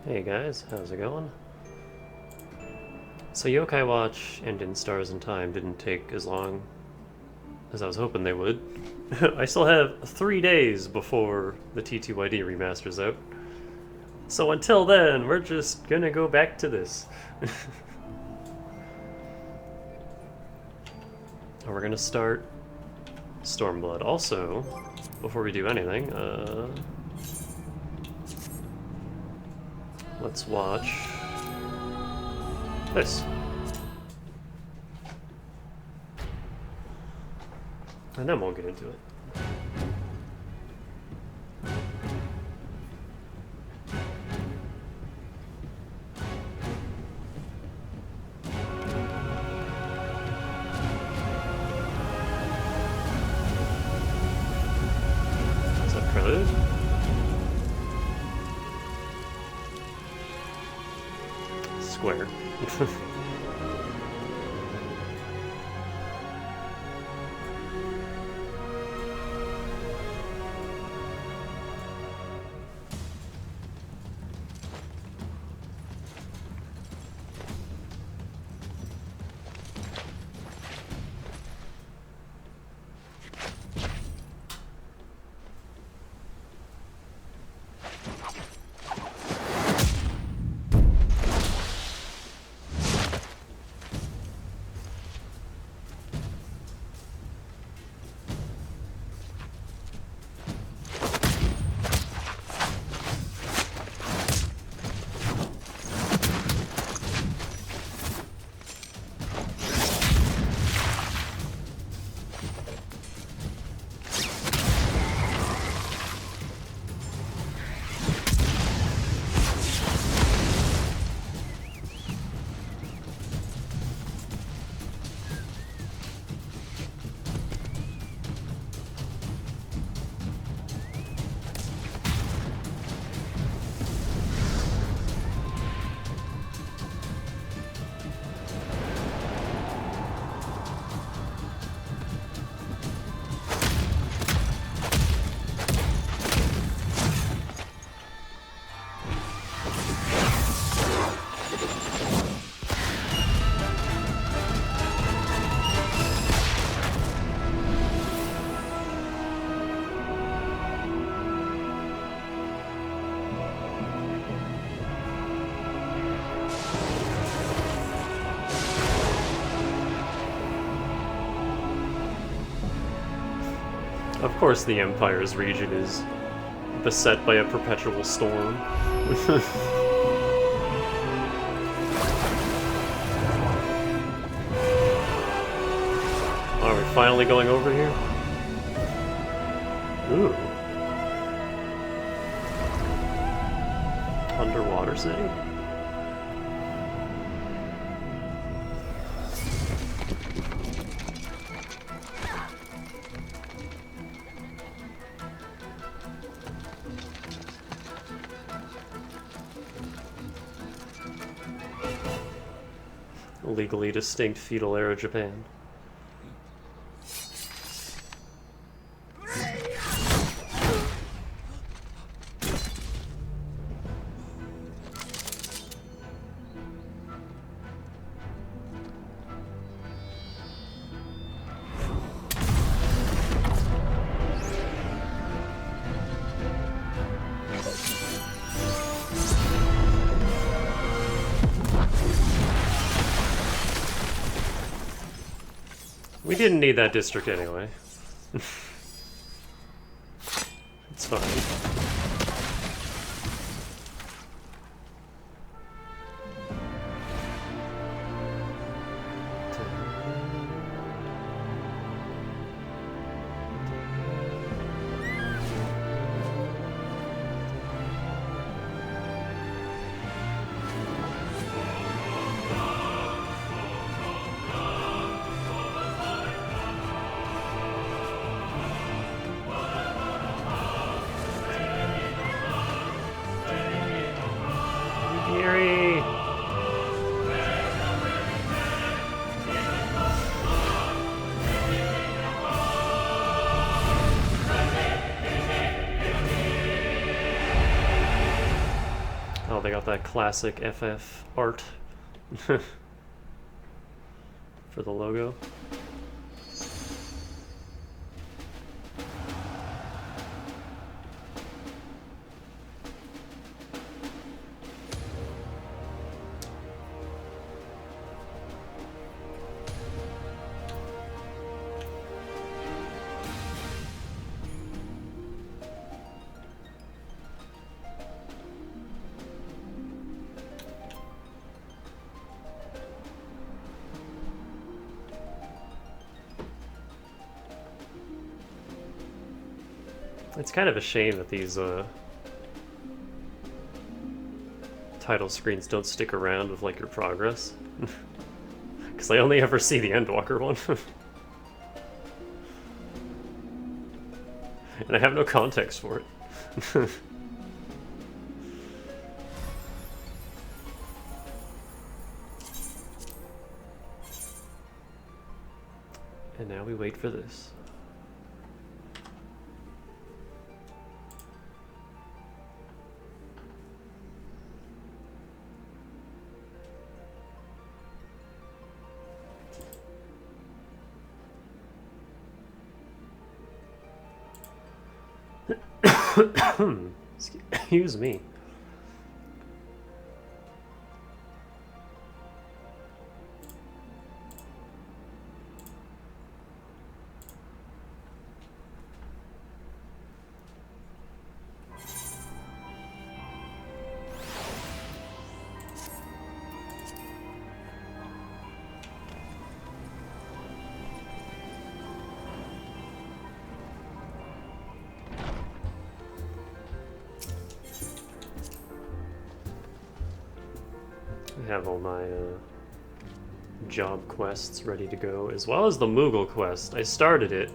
Hey guys, how's it going? So Yokai Watch and In Stars in Time didn't take as long as I was hoping they would. I still have 3 days before the TTYD remaster's out. So until then, we're just gonna go back to this. And we're gonna start Stormblood. Also, before we do anything, let's watch this. And then we'll get into it. Is that Prelude? Square. Of course the Empire's region is beset by a perpetual storm. Are we finally going over here? Ooh. Underwater city? Legally distinct feudal era Japan. We didn't need that district anyway. It's fine. Oh, they got that classic FF art for the logo. It's kind of a shame that these title screens don't stick around with like your progress, because I only ever see the Endwalker one, and I have no context for it. And now we wait for this. Excuse me. I have all my job quests ready to go, as well as the Moogle quest. I started it.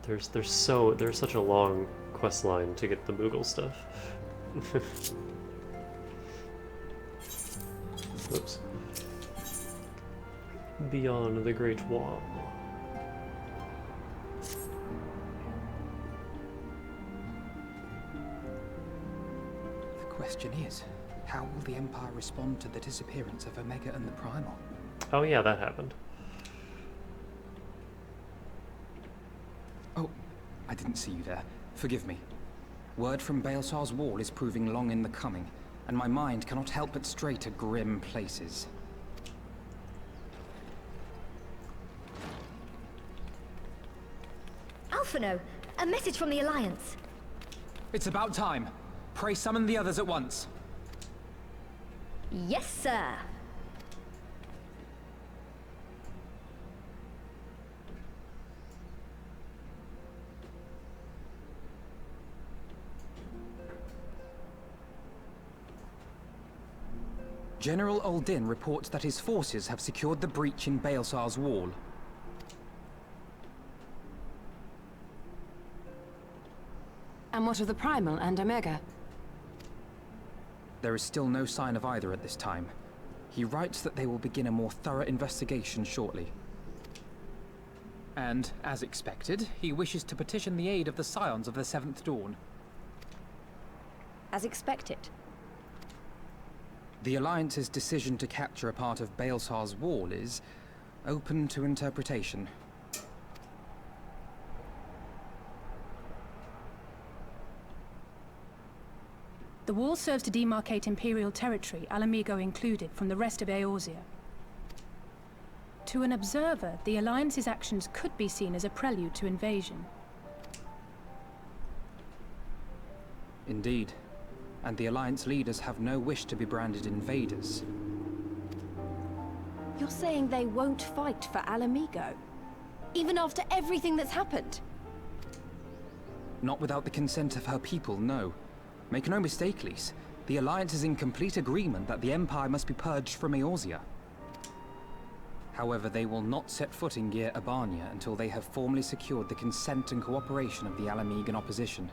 There's such a long quest line to get the Moogle stuff. Oops. Beyond the Great Wall. The question is, how will the Empire respond to the disappearance of Omega and the Primal? Oh yeah, that happened. Oh, I didn't see you there. Forgive me. Word from Baelsar's wall is proving long in the coming, and my mind cannot help but stray to grim places. Alphino, a message from the Alliance. It's about time. Pray summon the others at once. Yes, sir. General Uldin reports that his forces have secured the breach in Baelsar's wall. And what of the Primal and Omega? There is still no sign of either at this time. He writes that they will begin a more thorough investigation shortly. And, as expected, he wishes to petition the aid of the Scions of the Seventh Dawn. As expected. The Alliance's decision to capture a part of Baelsar's wall is open to interpretation. The wall serves to demarcate Imperial territory, Alamigo included, from the rest of Eorzea. To an observer, the Alliance's actions could be seen as a prelude to invasion. Indeed. And the Alliance leaders have no wish to be branded invaders. You're saying they won't fight for Alamigo? Even after everything that's happened? Not without the consent of her people, no. Make no mistake, Lise. The Alliance is in complete agreement that the Empire must be purged from Eorzea. However, they will not set foot in Gyr Abania until they have formally secured the consent and cooperation of the Alamigan opposition.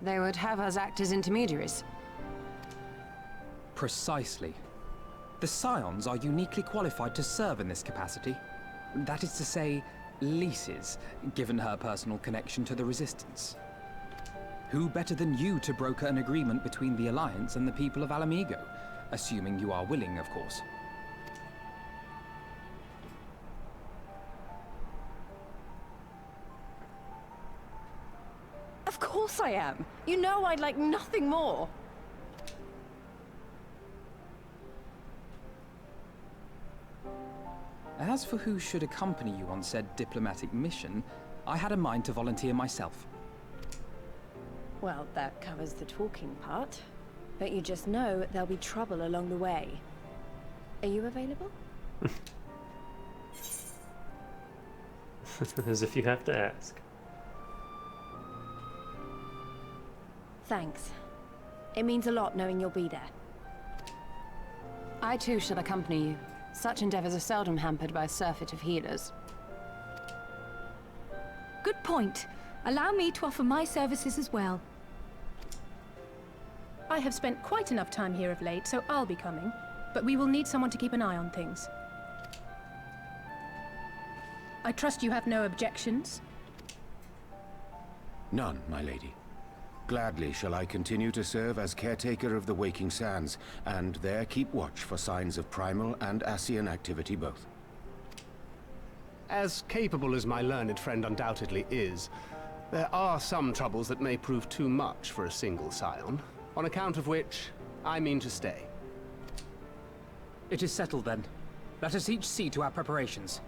They would have us act as intermediaries. Precisely. The Scions are uniquely qualified to serve in this capacity. That is to say, Lise's, given her personal connection to the Resistance. Who better than you to broker an agreement between the Alliance and the people of Alamigo? Assuming you are willing, of course. Of course I am. You know I'd like nothing more. As for who should accompany you on said diplomatic mission, I had a mind to volunteer myself. Well, that covers the talking part. But you just know there'll be trouble along the way. Are you available? As if you have to ask. Thanks. It means a lot knowing you'll be there. I too shall accompany you. Such endeavors are seldom hampered by a surfeit of healers. Good point. Allow me to offer my services as well. I have spent quite enough time here of late, so I'll be coming. But we will need someone to keep an eye on things. I trust you have no objections? None, my lady. Gladly shall I continue to serve as caretaker of the Waking Sands, and there keep watch for signs of primal and Ascian activity both. As capable as my learned friend undoubtedly is, there are some troubles that may prove too much for a single scion, on account of which I mean to stay. It is settled then. Let us each see to our preparations.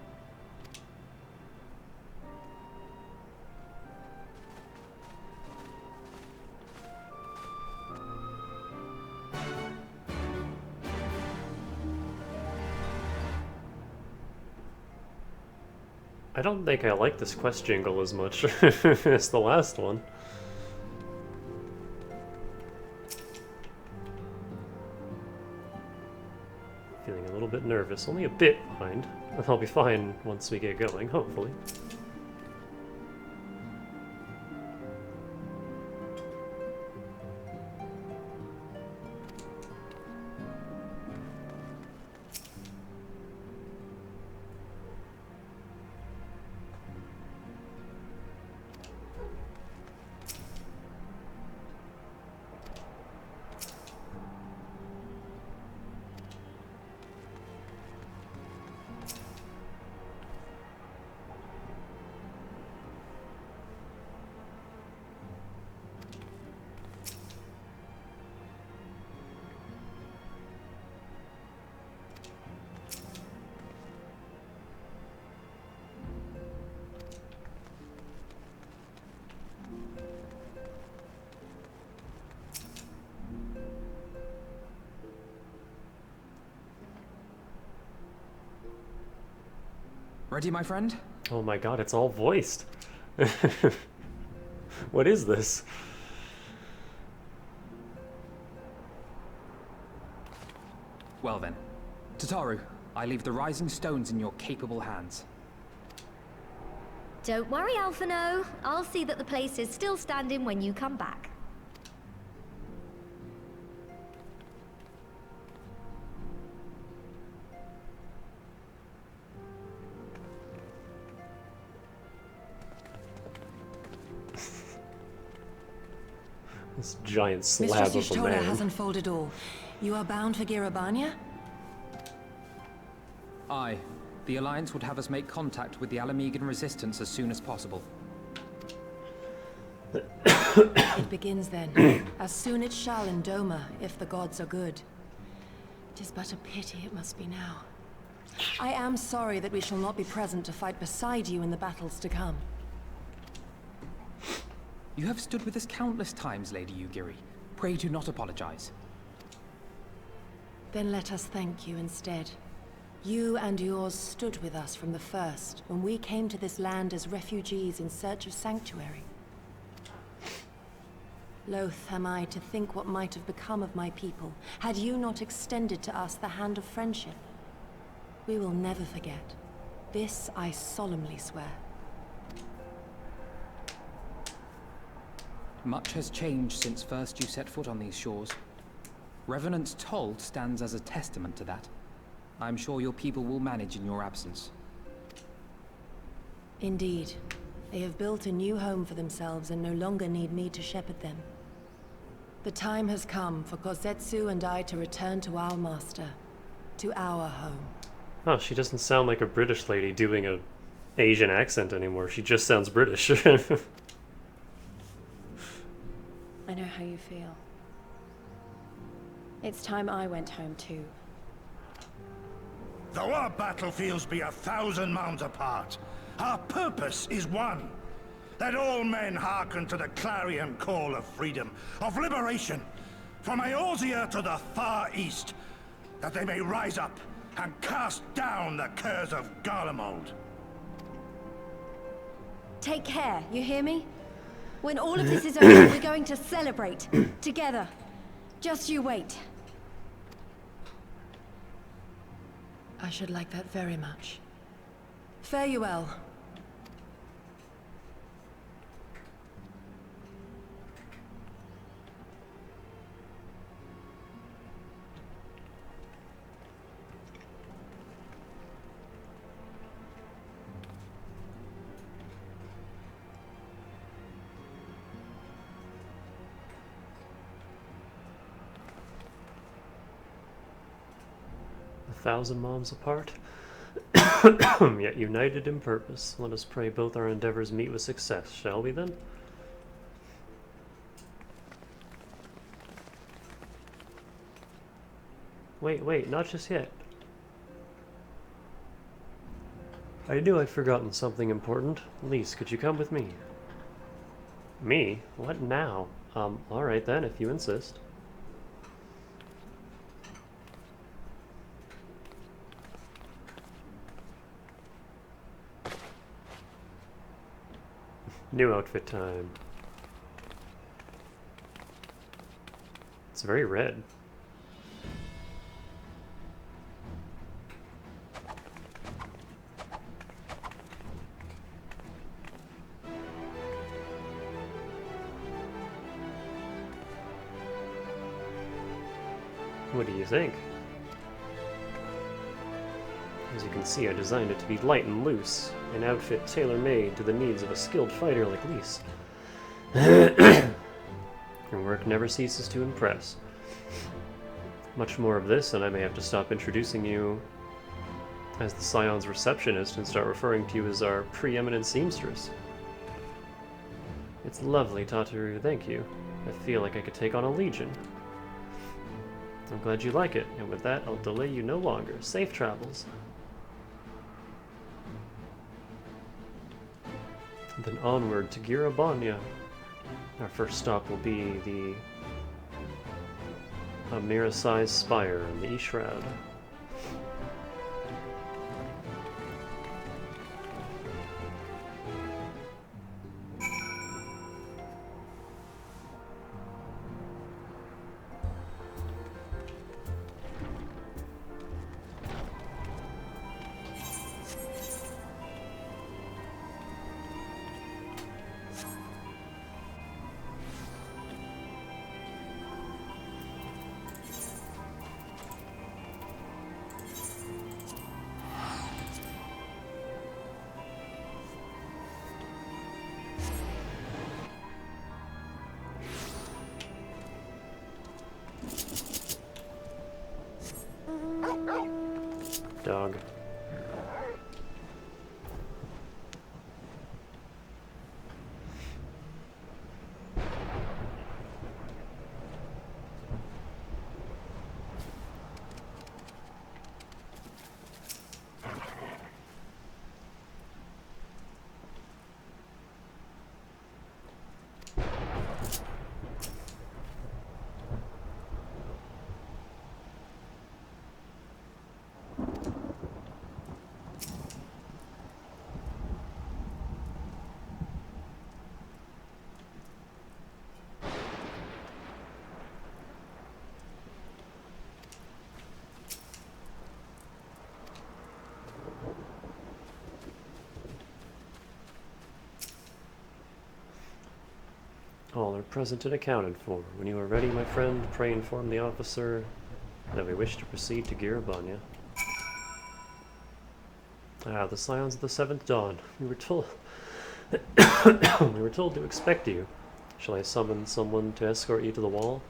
I don't think I like this quest jingle as much as the last one. Feeling a little bit nervous, only a bit behind. I'll be fine once we get going, hopefully. Ready, my friend? Oh my god, it's all voiced. What is this? Well then. Tataru, I leave the rising stones in your capable hands. Don't worry, Alphino. I'll see that the place is still standing when you come back. This giant slab Mistress of a Y'shtola man. has unfolded all. You are bound for Girabania? Aye. The Alliance would have us make contact with the Alamigan resistance as soon as possible. It begins then. As soon it shall in Doma, if the gods are good. 'Tis but a pity it must be now. I am sorry that we shall not be present to fight beside you in the battles to come. You have stood with us countless times, Lady Yugiri. Pray do not apologize. Then let us thank you instead. You and yours stood with us from the first, when we came to this land as refugees in search of sanctuary. Loath am I to think what might have become of my people, had you not extended to us the hand of friendship. We will never forget. This I solemnly swear. Much has changed since first you set foot on these shores. Revenant's toll stands as a testament to that. I'm sure your people will manage in your absence. Indeed. They have built a new home for themselves and no longer need me to shepherd them. The time has come for Kozetsu and I to return to our master, to our home. Oh, she doesn't sound like a British lady doing a Asian accent anymore. She just sounds British. I know how you feel. It's time I went home too. Though our battlefields be 1,000 mounds apart, our purpose is one. That all men hearken to the clarion call of freedom, of liberation, from Eorzea to the far east, that they may rise up and cast down the curse of Garlemald. Take care, you hear me? When all of this is over, we're going to celebrate. Together. Just you wait. I should like that very much. Fare you well. A 1,000 moms apart, yet united in purpose. Let us pray both our endeavors meet with success, shall we then? Wait, not just yet. I knew I'd forgotten something important. Lise, could you come with me? Me? What now? Alright then, if you insist. New outfit time. It's very red. What do you think? As you can see, I designed it to be light and loose, an outfit tailor-made to the needs of a skilled fighter like Lise. Her work never ceases to impress. Much more of this, and I may have to stop introducing you as the Scion's receptionist and start referring to you as our preeminent seamstress. It's lovely, Tataru, thank you. I feel like I could take on a legion. I'm glad you like it, and with that, I'll delay you no longer. Safe travels. And then onward to Girabanya. Our first stop will be the Amira-sized spire and the E-Shroud. Dog. All are present and accounted for. When you are ready, my friend, pray inform the officer that we wish to proceed to Girabanya. Ah, the Scions of the Seventh Dawn. We were told We were told to expect you. Shall I summon someone to escort you to the wall?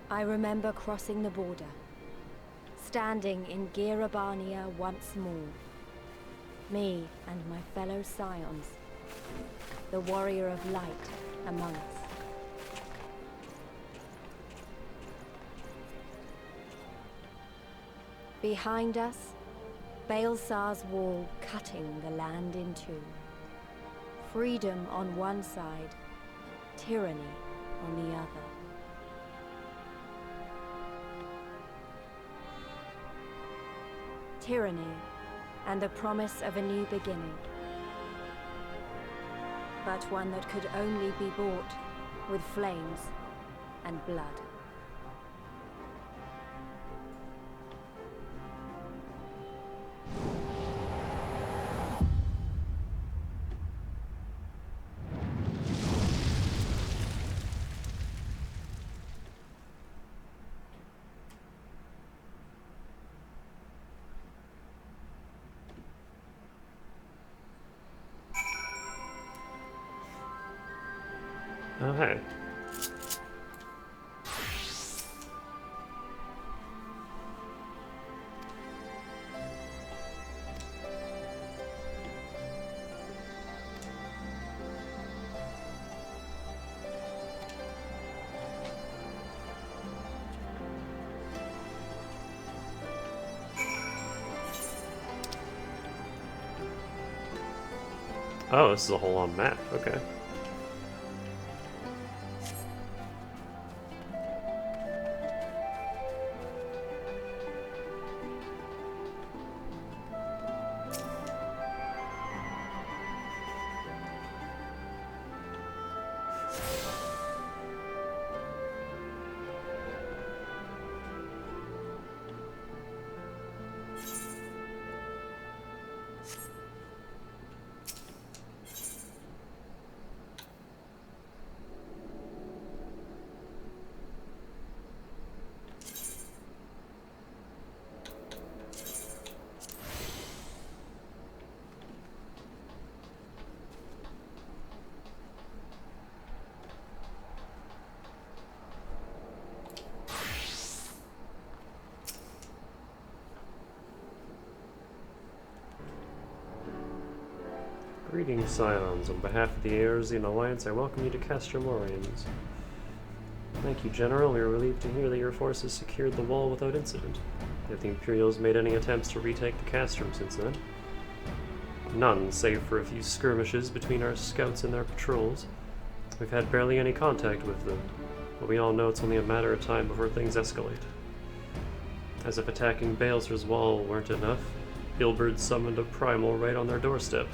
I remember crossing the border, standing in Girabania once more. Me and my fellow scions, the warrior of light among us. Behind us, Baelsar's wall cutting the land in two. Freedom on one side, tyranny on the other. Tyranny, and the promise of a new beginning. But one that could only be bought with flames and blood. Oh, hey. Oh, this is a whole-on map. Okay. Greetings, Scions. On behalf of the Eorzean Alliance, I welcome you to Castromorians. Thank you, General. We are relieved to hear that your forces secured the wall without incident. Have the Imperials made any attempts to retake the Castrum since then? None, save for a few skirmishes between our scouts and their patrols. We've had barely any contact with them, but we all know it's only a matter of time before things escalate. As if attacking Baelsar's wall weren't enough, Ilberd summoned a primal right on their doorstep,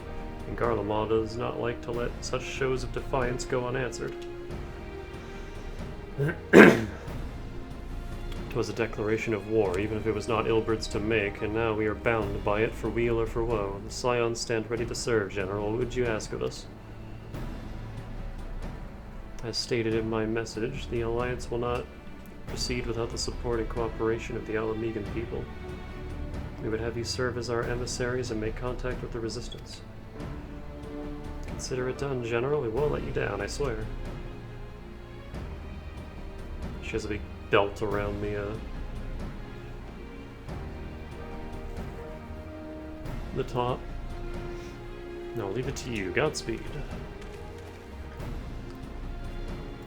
and Garlemald does not like to let such shows of defiance go unanswered. It was a declaration of war, even if it was not Ilberd's to make, and now we are bound by it for weal or for woe. The Scions stand ready to serve, General. What would you ask of us? As stated in my message, the Alliance will not proceed without the support and cooperation of the Alamegan people. We would have you serve as our emissaries and make contact with the Resistance. Consider it done, General. We won't let you down, I swear. She has a big belt around the top. No, I'll leave it to you. Godspeed.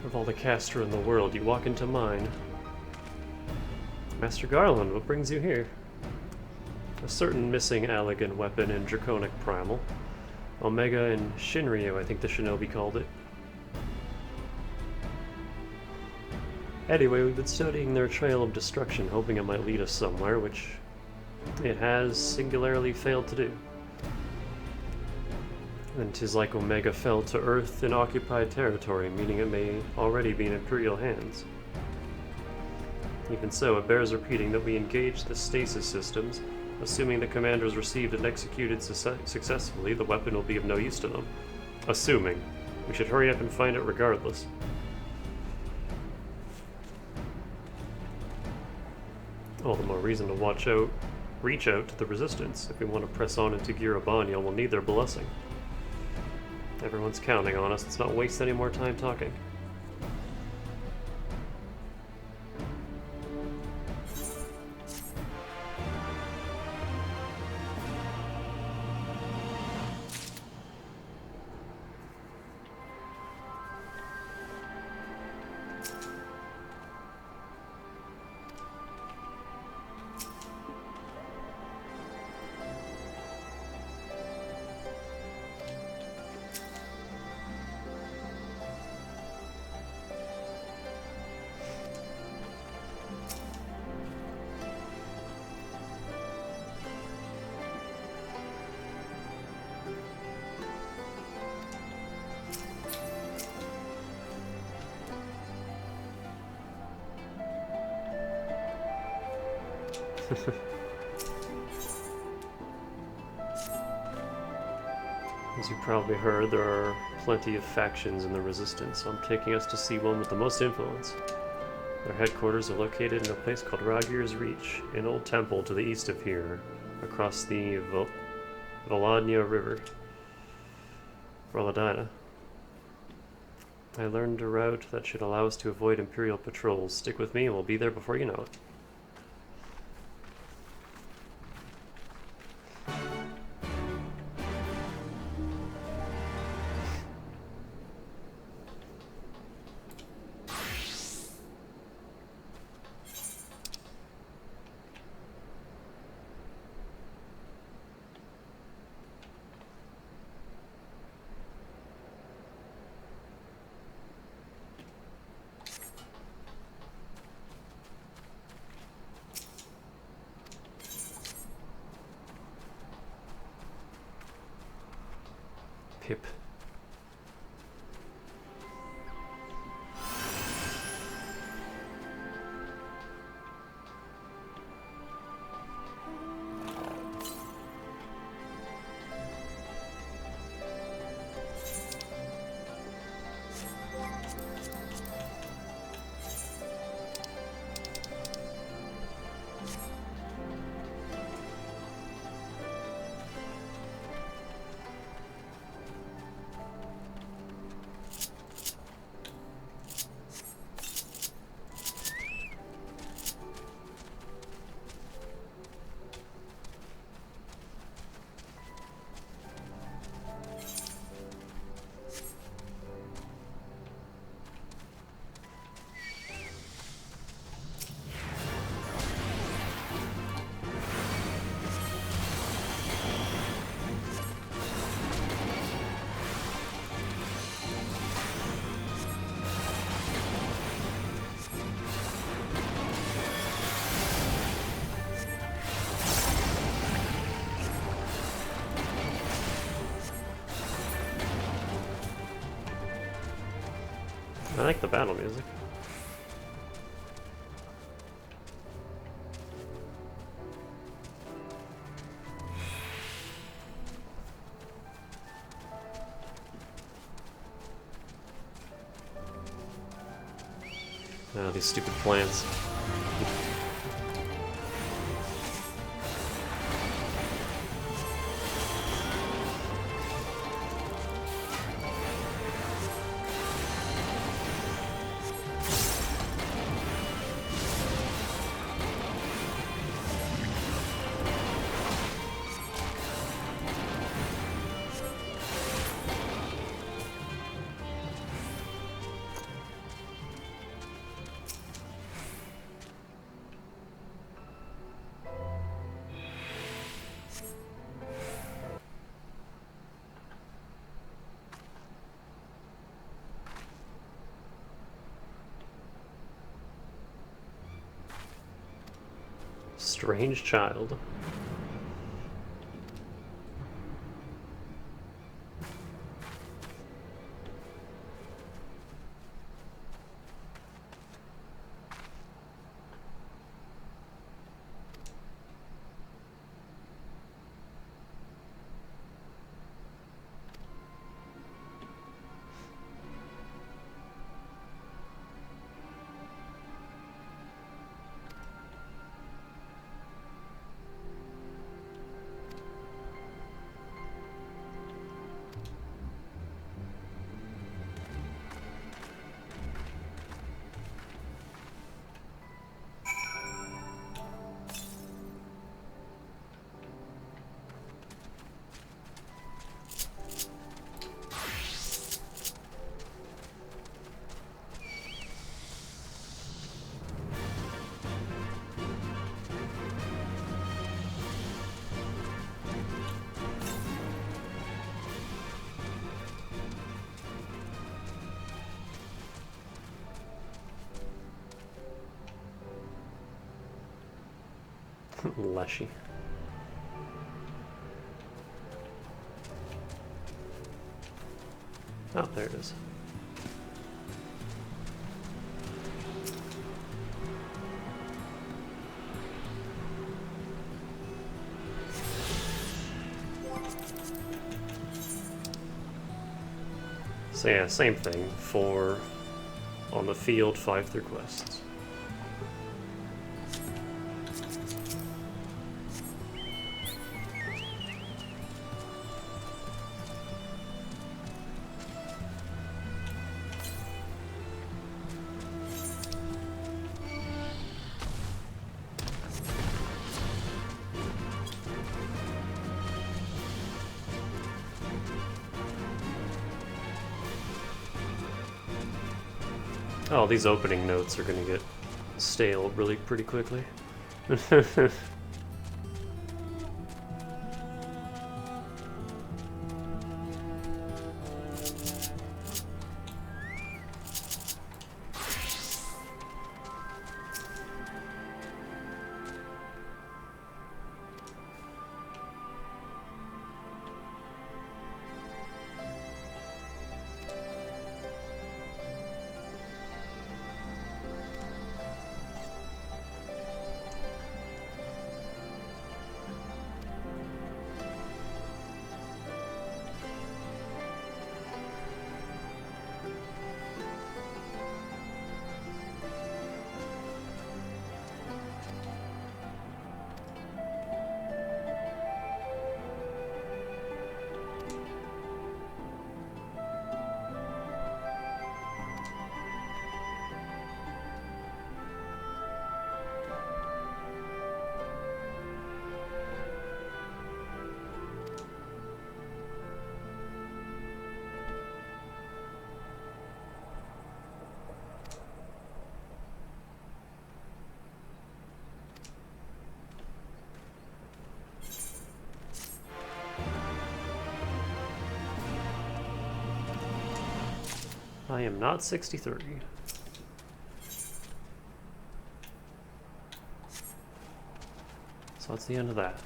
Of all the Castor in the world, you walk into mine. Master Garland, what brings you here? A certain missing Allegan weapon in Draconic Primal. Omega and Shinryu, I think the Shinobi called it. Anyway, we've been studying their trail of destruction, hoping it might lead us somewhere, which it has singularly failed to do. And 'tis like Omega fell to Earth in occupied territory, meaning it may already be in Imperial hands. Even so, it bears repeating that we engage the stasis systems. Assuming the commanders received and executed successfully, the weapon will be of no use to them. Assuming. We should hurry up and find it regardless. All the more reason to reach out to the Resistance. If we want to press on into Girabania, we'll need their blessing. Everyone's counting on us. Let's not waste any more time talking. As you probably heard, there are plenty of factions in the Resistance, so I'm taking us to see one with the most influence. Their headquarters are located in a place called Ragir's Reach, an old temple to the east of here, across the Valadnia River. Valadina. I learned a route that should allow us to avoid Imperial patrols. Stick with me and we'll be there before you know it. Pip. I like the battle music. Oh, these stupid plants. strange child. Leshy. Oh, there it is. So yeah, same thing. 4 on the field, 5 through quests. Oh, these opening notes are gonna get stale really pretty quickly. I am not 63. So that's the end of that.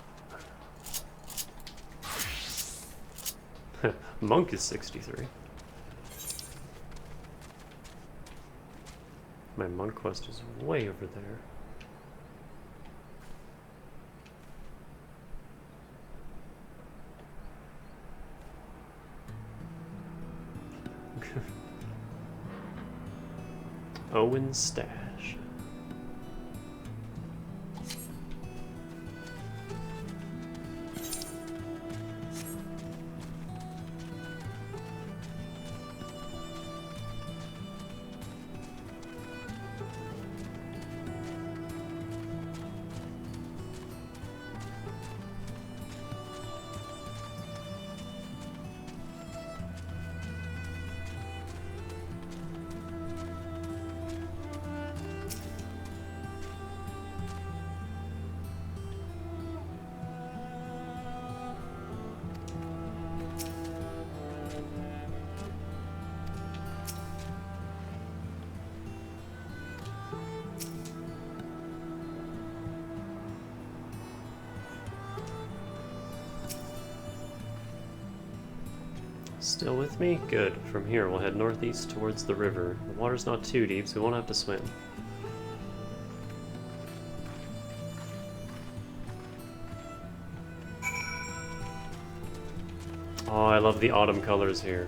Monk is 63. My monk quest is way over there. Owen's stash. Still with me? Good. From here, we'll head northeast towards the river. The water's not too deep, so we won't have to swim. Oh, I love the autumn colors here.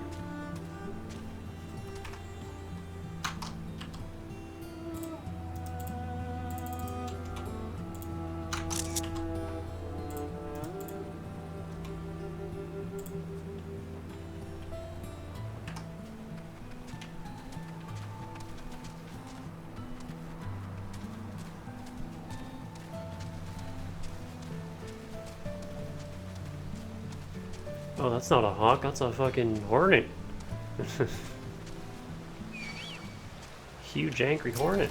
Oh, that's not a hawk, that's a fucking hornet. Huge angry hornet.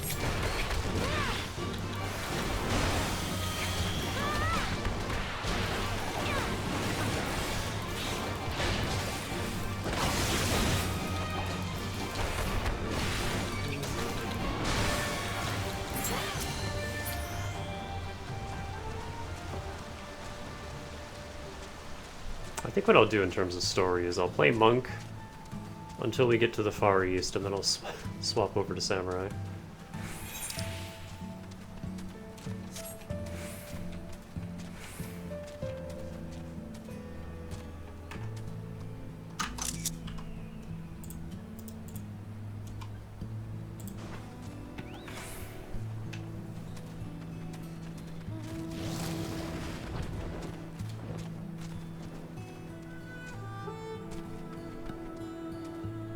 I think what I'll do in terms of story is I'll play Monk until we get to the Far East, and then I'll swap over to Samurai.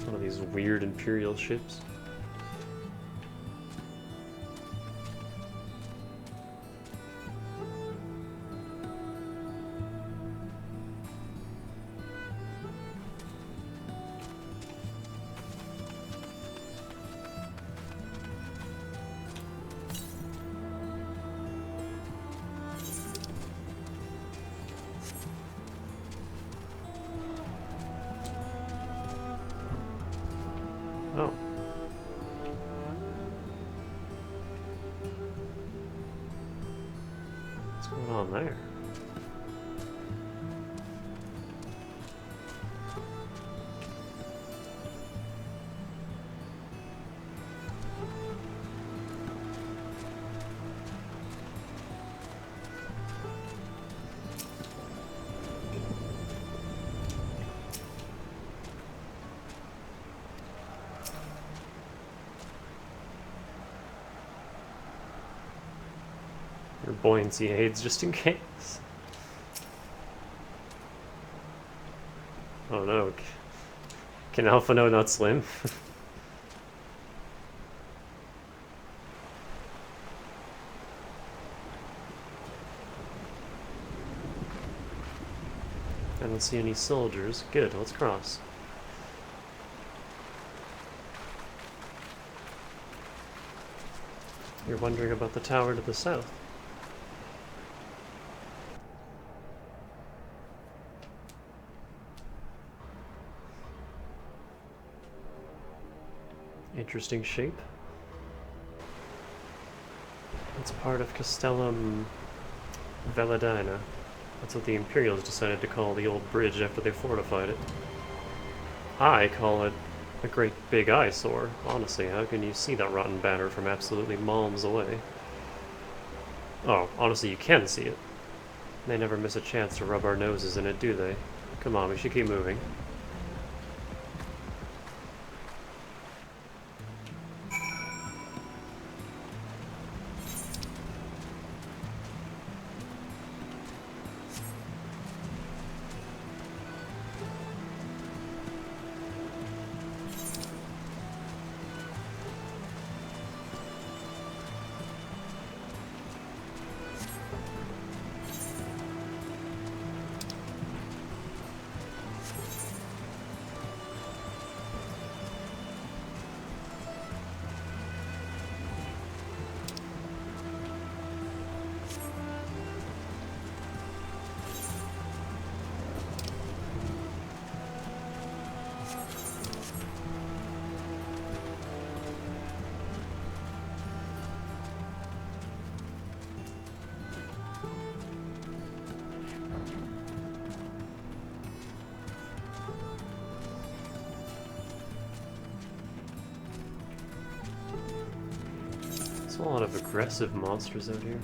One of these weird Imperial ships. Oh. What's going on there? Your buoyancy aids just in case. Oh no. Can Alpha No not swim? I don't see any soldiers. Good, let's cross. You're wondering about the tower to the south. Interesting shape. It's part of Castellum Veladina. That's what the Imperials decided to call the old bridge after they fortified it. I call it a great big eyesore. Honestly, how can you see that rotten banner from absolutely miles away? Oh, honestly, you can see it. They never miss a chance to rub our noses in it, do they? Come on, we should keep moving. a lot of aggressive monsters out here.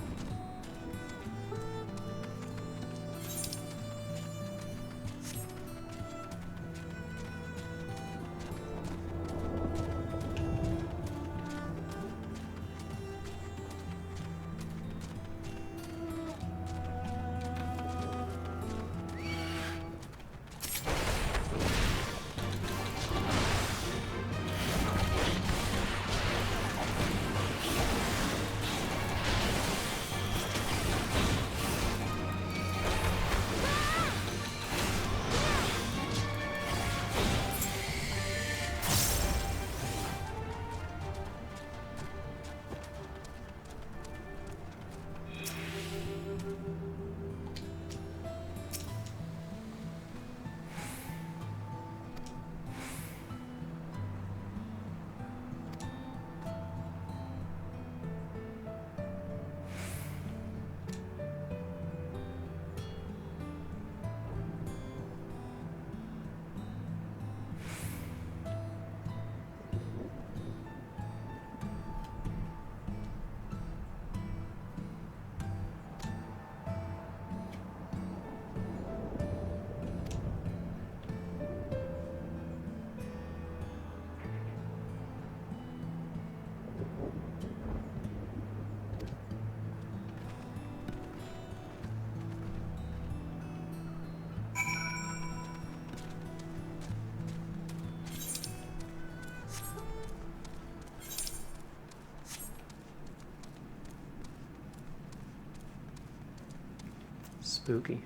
Spooky.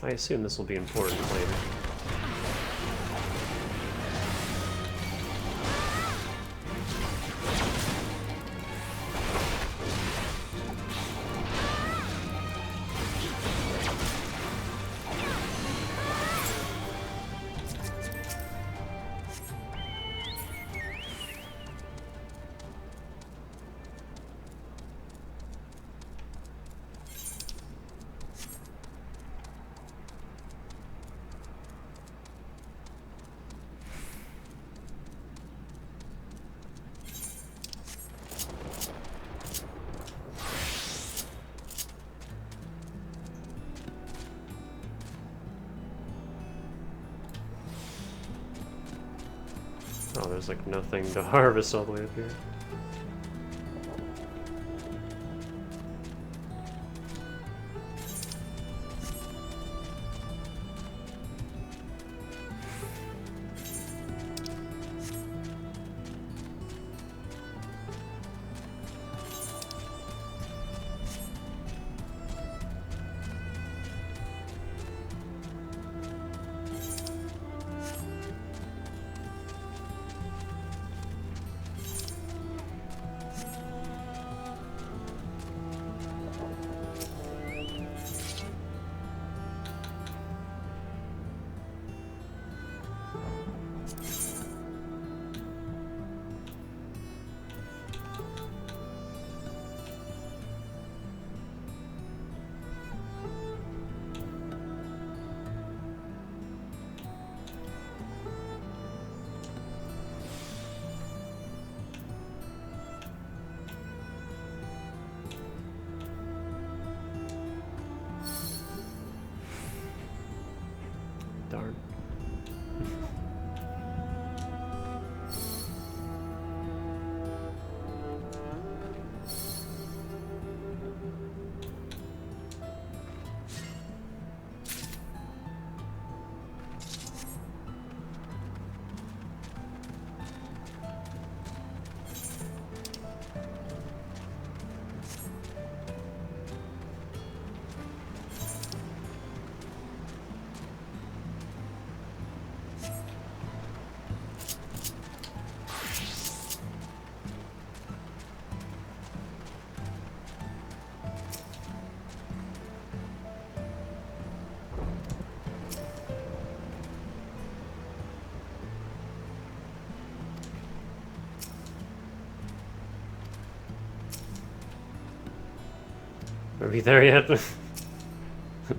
I assume this will be important later. Oh, there's like nothing to harvest all the way up here. Are we there yet?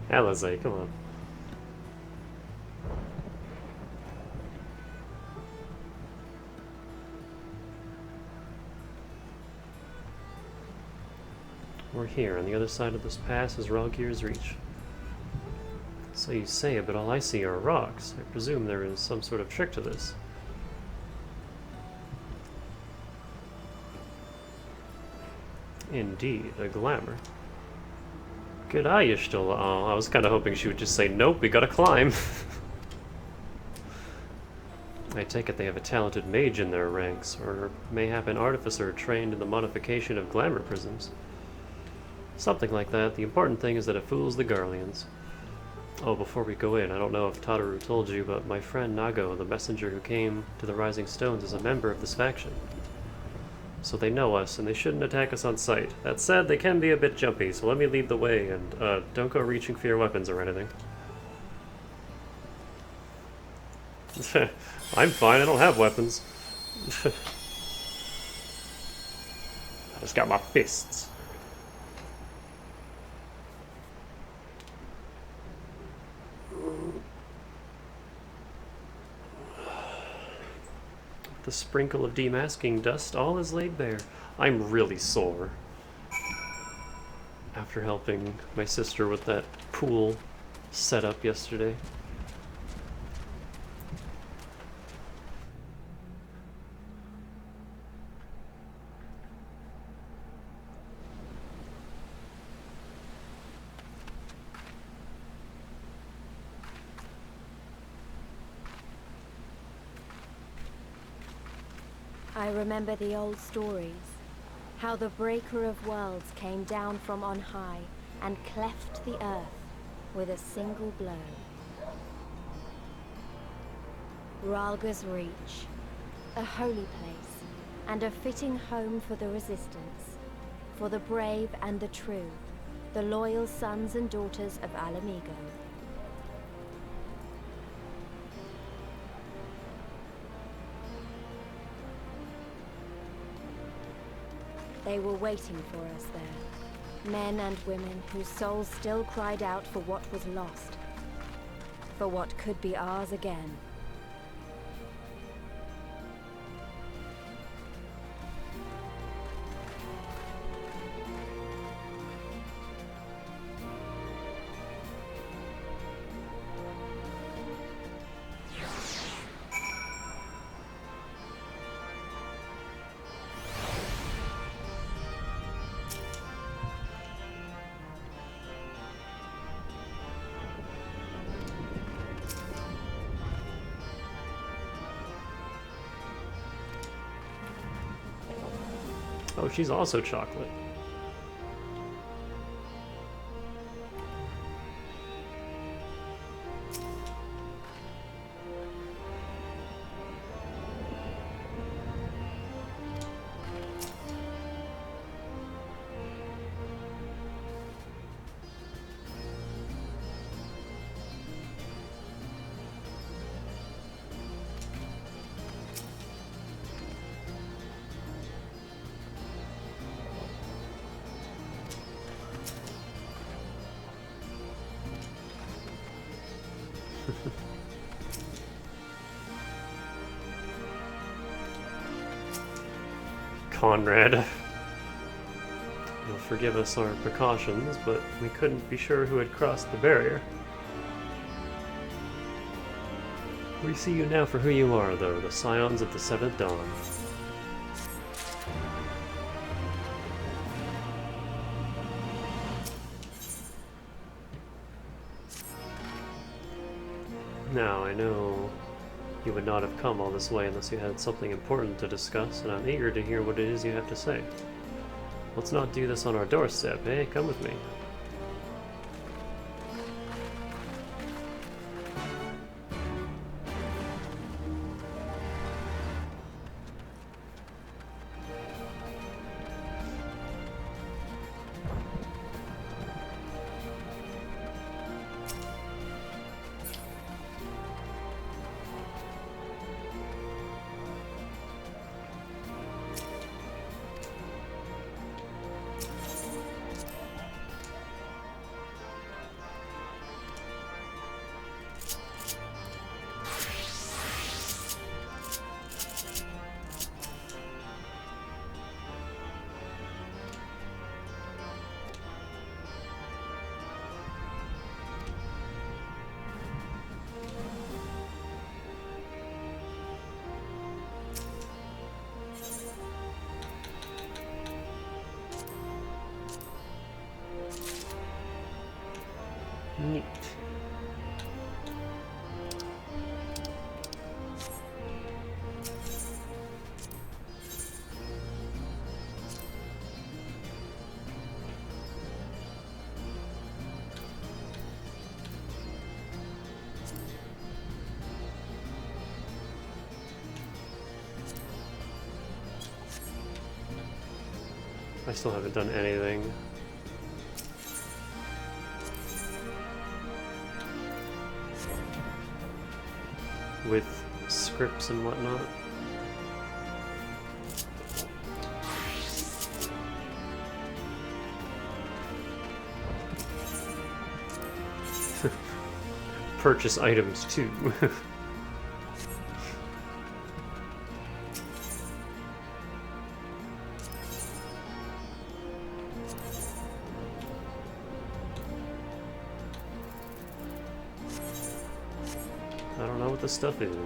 Alizé, come on. We're here, on the other side of this pass is Ralgir's Reach. So you say it, but all I see are rocks. I presume there is some sort of trick to this. Indeed, a glamour. Good eye, Y'shtola. Oh, I was kind of hoping she would just say, nope, we gotta climb. I take it they have a talented mage in their ranks, or mayhap an artificer trained in the modification of glamour prisms. Something like that. The important thing is that it fools the Garleans. Oh, before we go in, I don't know if Tataru told you, but my friend Nago, the messenger who came to the Rising Stones, is a member of this faction. So they know us, and they shouldn't attack us on sight. That said, they can be a bit jumpy, so let me lead the way, and don't go reaching for your weapons or anything. I'm fine, I don't have weapons. I just got my fists. The sprinkle of demasking dust, all is laid bare. I'm really sore. After helping my sister with that pool setup yesterday. I remember the old stories, how the Breaker of Worlds came down from on high and cleft the earth with a single blow. Ralgir's Reach, a holy place, and a fitting home for the Resistance, for the brave and the true, the loyal sons and daughters of Alamigo. They were waiting for us there. Men and women whose souls still cried out for what was lost. For what could be ours again. Oh, she's also chocolate. Conrad. You'll forgive us our precautions, but we couldn't be sure who had crossed the barrier. We see you now for who you are, though, the Scions of the Seventh Dawn. Now, I know you would not have come all this way unless you had something important to discuss, and I'm eager to hear what it is you have to say. Let's not do this on our doorstep, eh? Come with me. Neat. I still haven't done anything. With scripts and whatnot. Purchase items too. I don't know what the stuff is.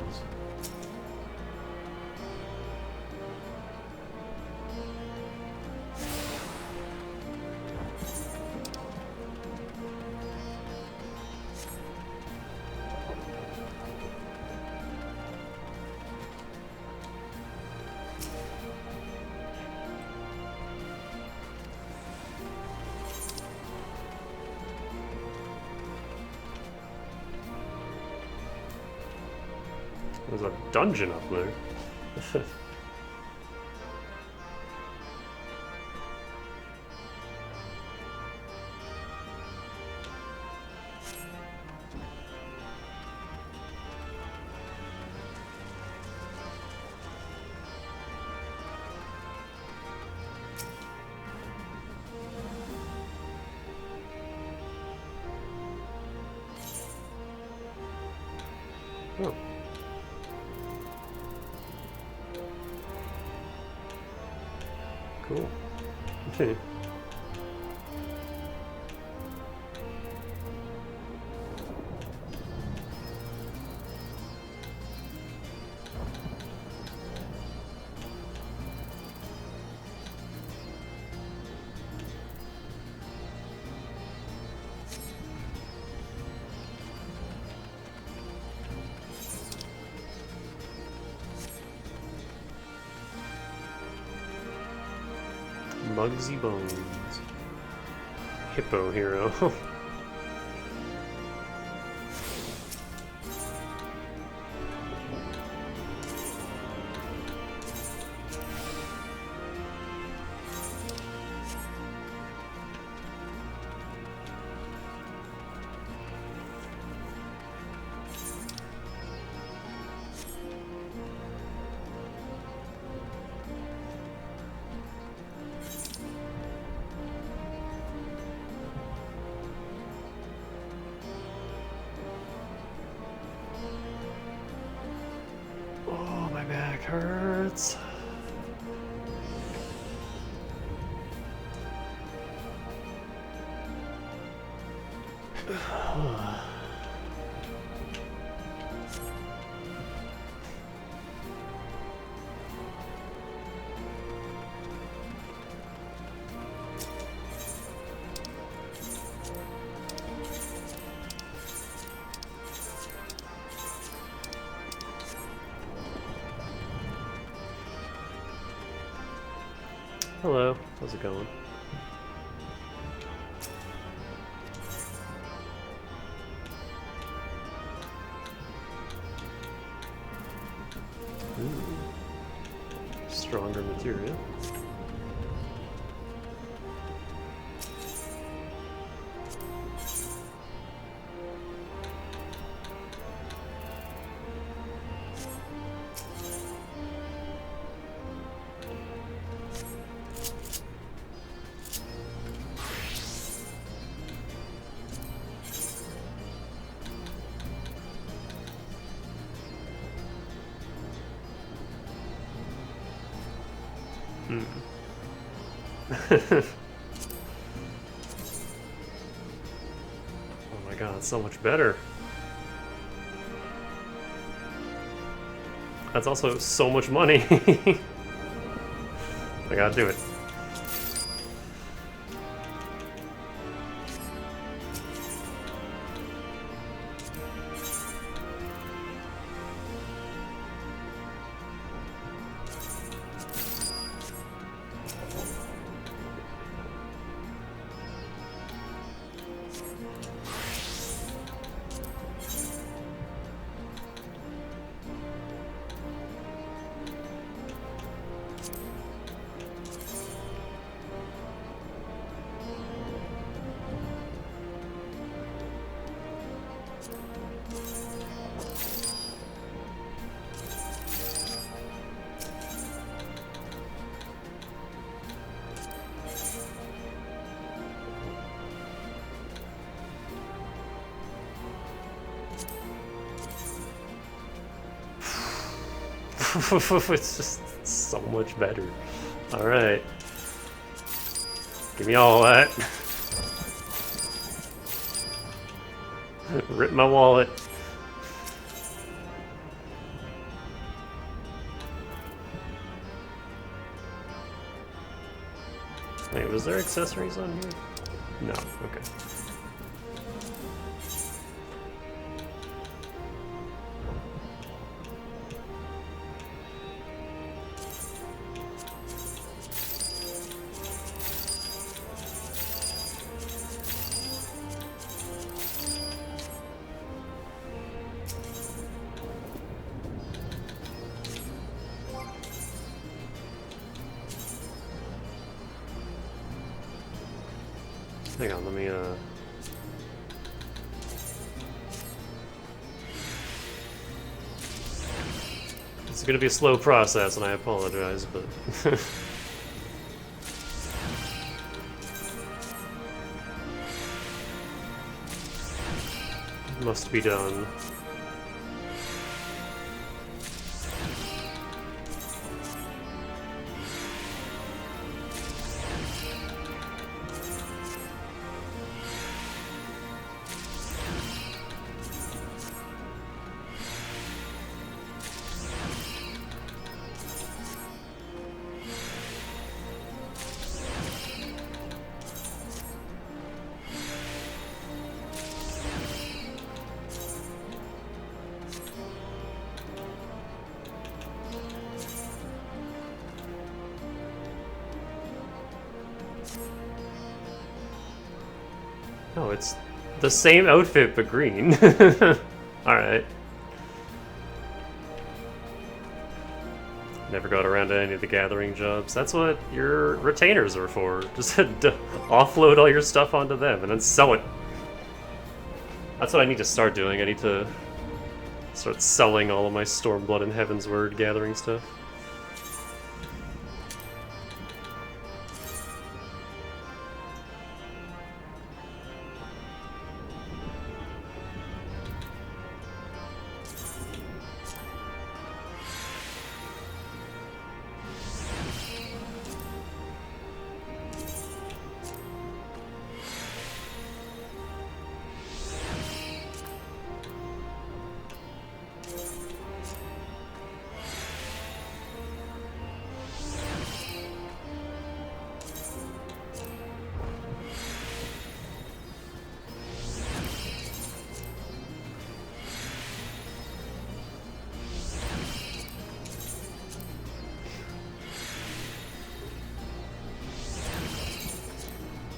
There's a dungeon up there. Oh. Cool. Okay. Mugsy Bones. Hippo Hero. Oh, my back hurts. Hello, how's it going? Ooh. Stronger material. Oh my god, it's so much better. That's also so much money. I gotta do it. It's just so much better. Alright. Give me all that. Rip my wallet. Wait, was there accessories on here? No, okay. Hang on, let me, It's gonna be a slow process, and I apologize, but... Must be done. Oh, it's the same outfit but green. Alright. Never got around to any of the gathering jobs. That's what your retainers are for. Just offload all your stuff onto them and then sell it. That's what I need to start doing. I need to start selling all of my Stormblood and Heaven's Word gathering stuff.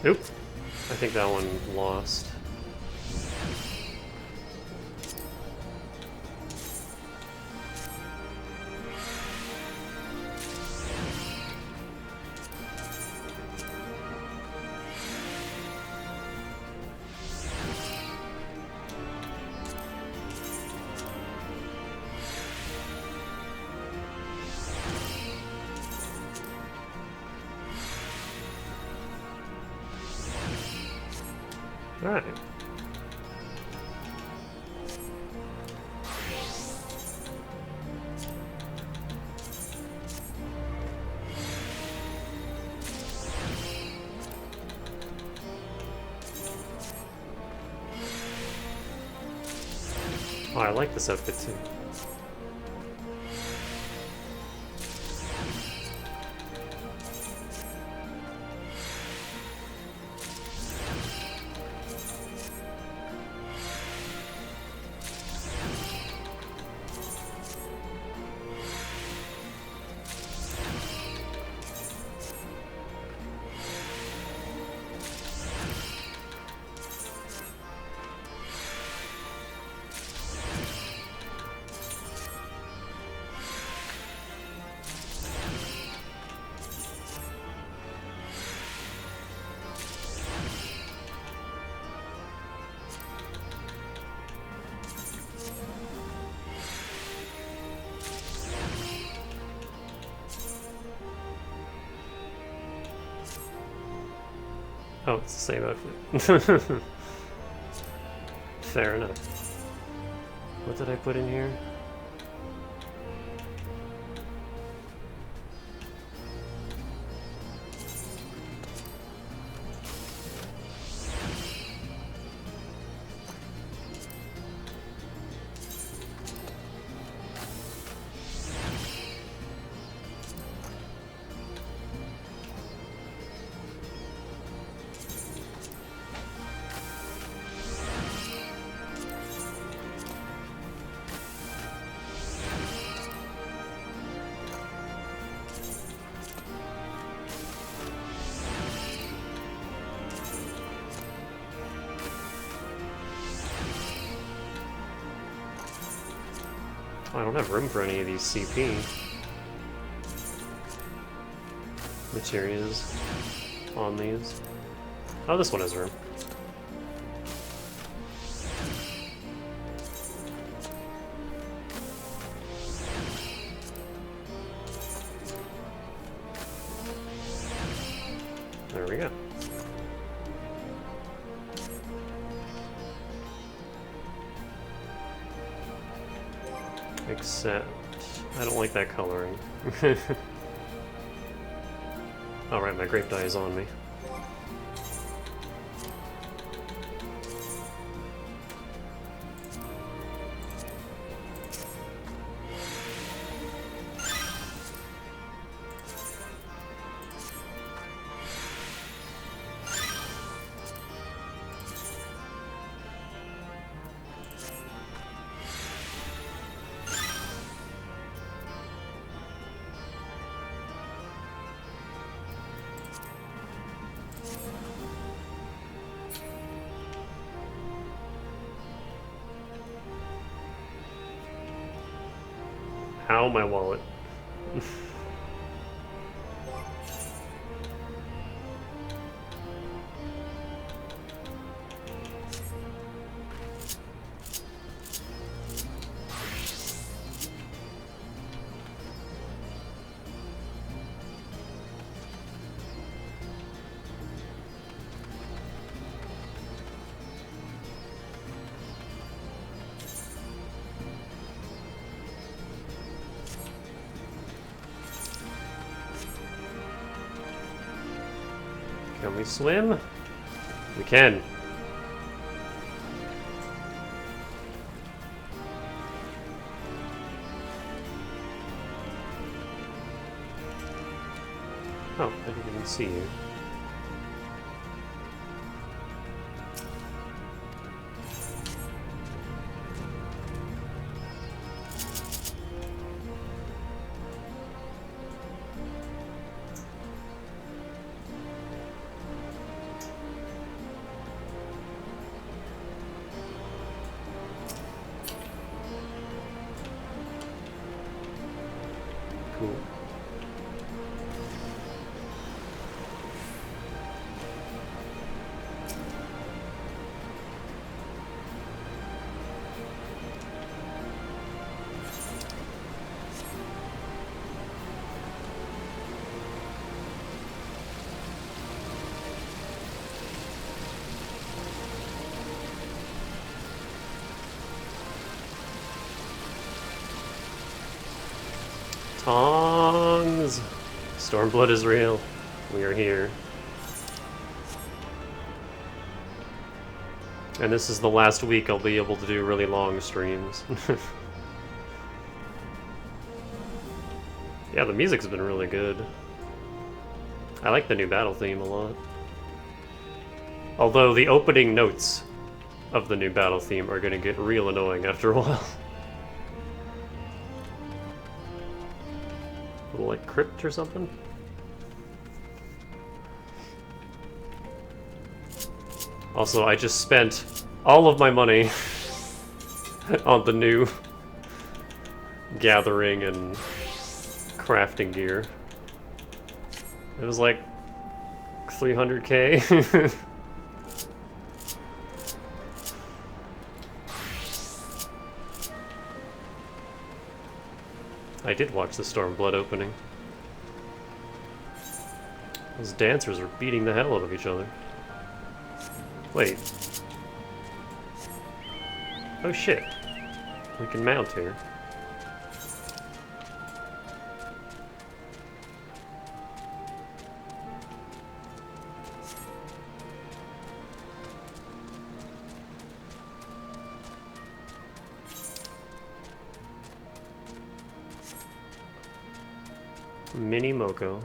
Oop. I think that one lost. Alright. Oh, I like this outfit too. Oh, it's the same outfit. Fair enough. What did I put in here? I don't have room for any of these CP materials on these. Oh, this one has room. There we go. Except, I don't like that coloring. Alright, my grape dye is on me. Ow, my wallet. Can we swim? We can. Oh, I didn't even see you. Cool. Tongs! Stormblood is real. We are here. And this is the last week I'll be able to do really long streams. Yeah, the music's been really good. I like the new battle theme a lot. Although the opening notes of the new battle theme are gonna get real annoying after a while. Little, like, crypt or something? Also, I just spent all of my money on the new gathering and crafting gear. It was like 300k. I did watch the Stormblood opening. Those dancers are beating the hell out of each other. Wait. Oh shit. We can mount here. Mini Moko.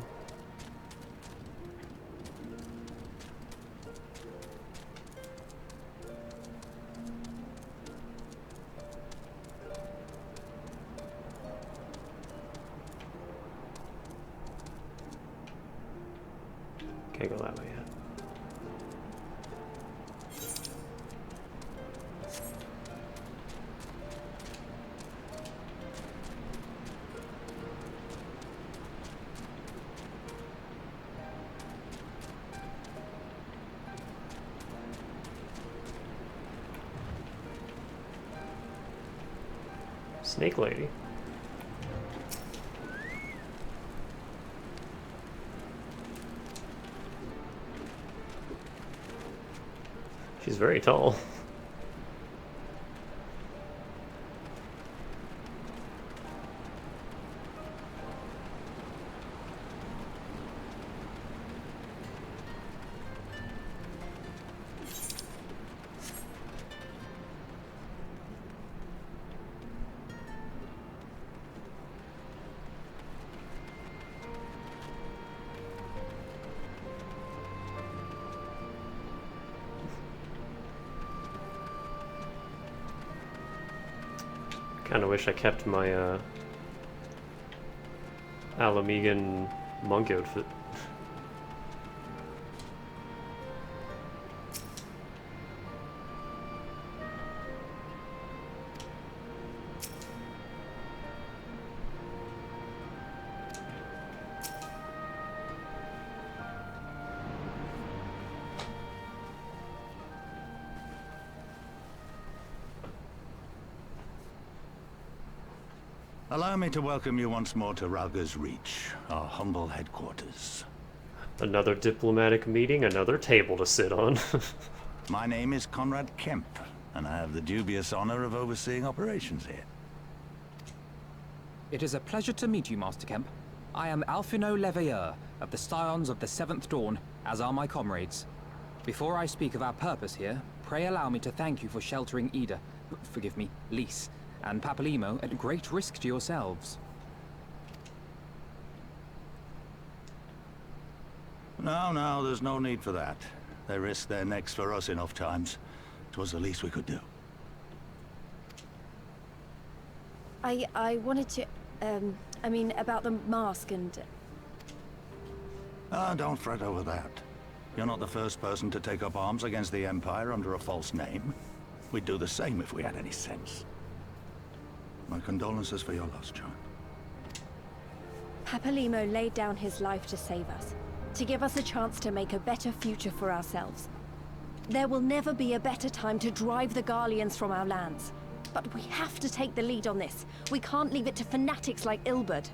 Can't go that way yet. Snake lady. She's very tall. Kinda wish I kept my Alamegan monk outfit. Allow me to welcome you once more to Ralga's Reach, our humble headquarters. Another diplomatic meeting, another table to sit on. My name is Conrad Kemp, and I have the dubious honor of overseeing operations here. It is a pleasure to meet you, Master Kemp. I am Alphino Leveilleur, of the Scions of the Seventh Dawn, as are my comrades. Before I speak of our purpose here, pray allow me to thank you for sheltering Ida, forgive me, Lys, and Papalimo at great risk to yourselves. No, there's no need for that. They risked their necks for us enough times. It was the least we could do. I wanted to, I mean, about the mask and... Don't fret over that. You're not the first person to take up arms against the Empire under a false name. We'd do the same if we had any sense. My condolences for your loss, John. Papalimo laid down his life to save us, to give us a chance to make a better future for ourselves. There will never be a better time to drive the Garleans from our lands. But we have to take the lead on this. We can't leave it to fanatics like Ilberd.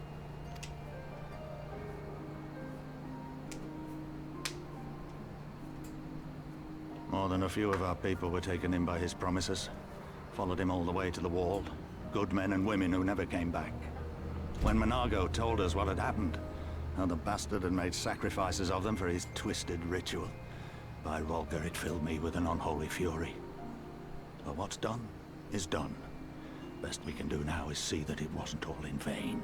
More than a few of our people were taken in by his promises. Followed him all the way to the wall. Good men and women who never came back. When Monago told us what had happened, how the bastard had made sacrifices of them for his twisted ritual, by Rolger it filled me with an unholy fury. But what's done is done. Best we can do now is see that it wasn't all in vain.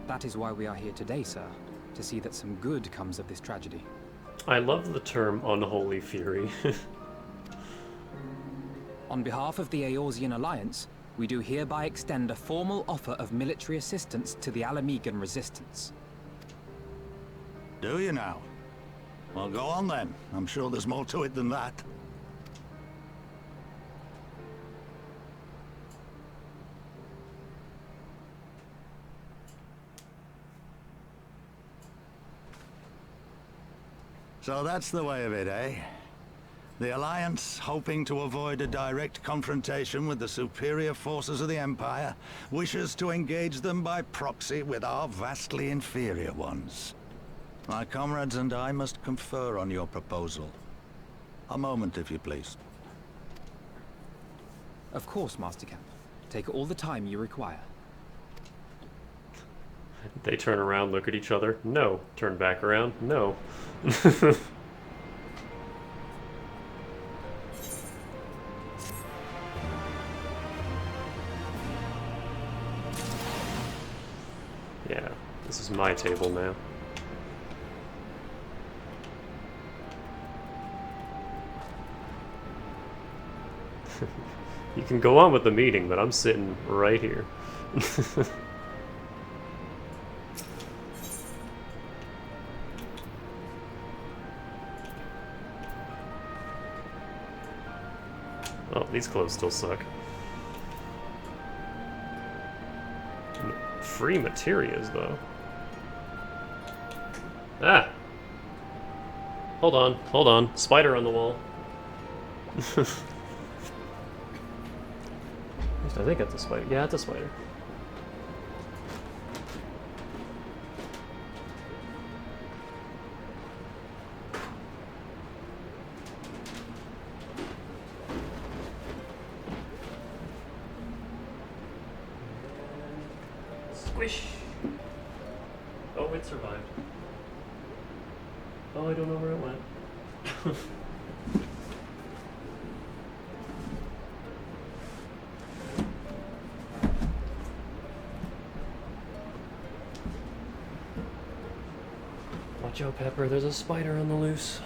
That is why we are here today, sir. To see that some good comes of this tragedy. I love the term unholy fury. On behalf of the Eorzean Alliance, we do hereby extend a formal offer of military assistance to the Alamegan resistance. Do you now? Well, go on then. I'm sure there's more to it than that. So that's the way of it, eh? The Alliance, hoping to avoid a direct confrontation with the superior forces of the Empire, wishes to engage them by proxy with our vastly inferior ones. My comrades and I must confer on your proposal. A moment, if you please. Of course, Master Kemp. Take all the time you require. They turn around, look at each other. No. Turn back around. No. Yeah, this is my table now. You can go on with the meeting, but I'm sitting right here. Oh, these clothes still suck. Free materials, though. Ah! Hold on. Spider on the wall. I think it's a spider. Yeah, it's a spider. Squish! Oh, it survived. Oh, I don't know where it went. Watch out, Pepper, there's a spider on the loose.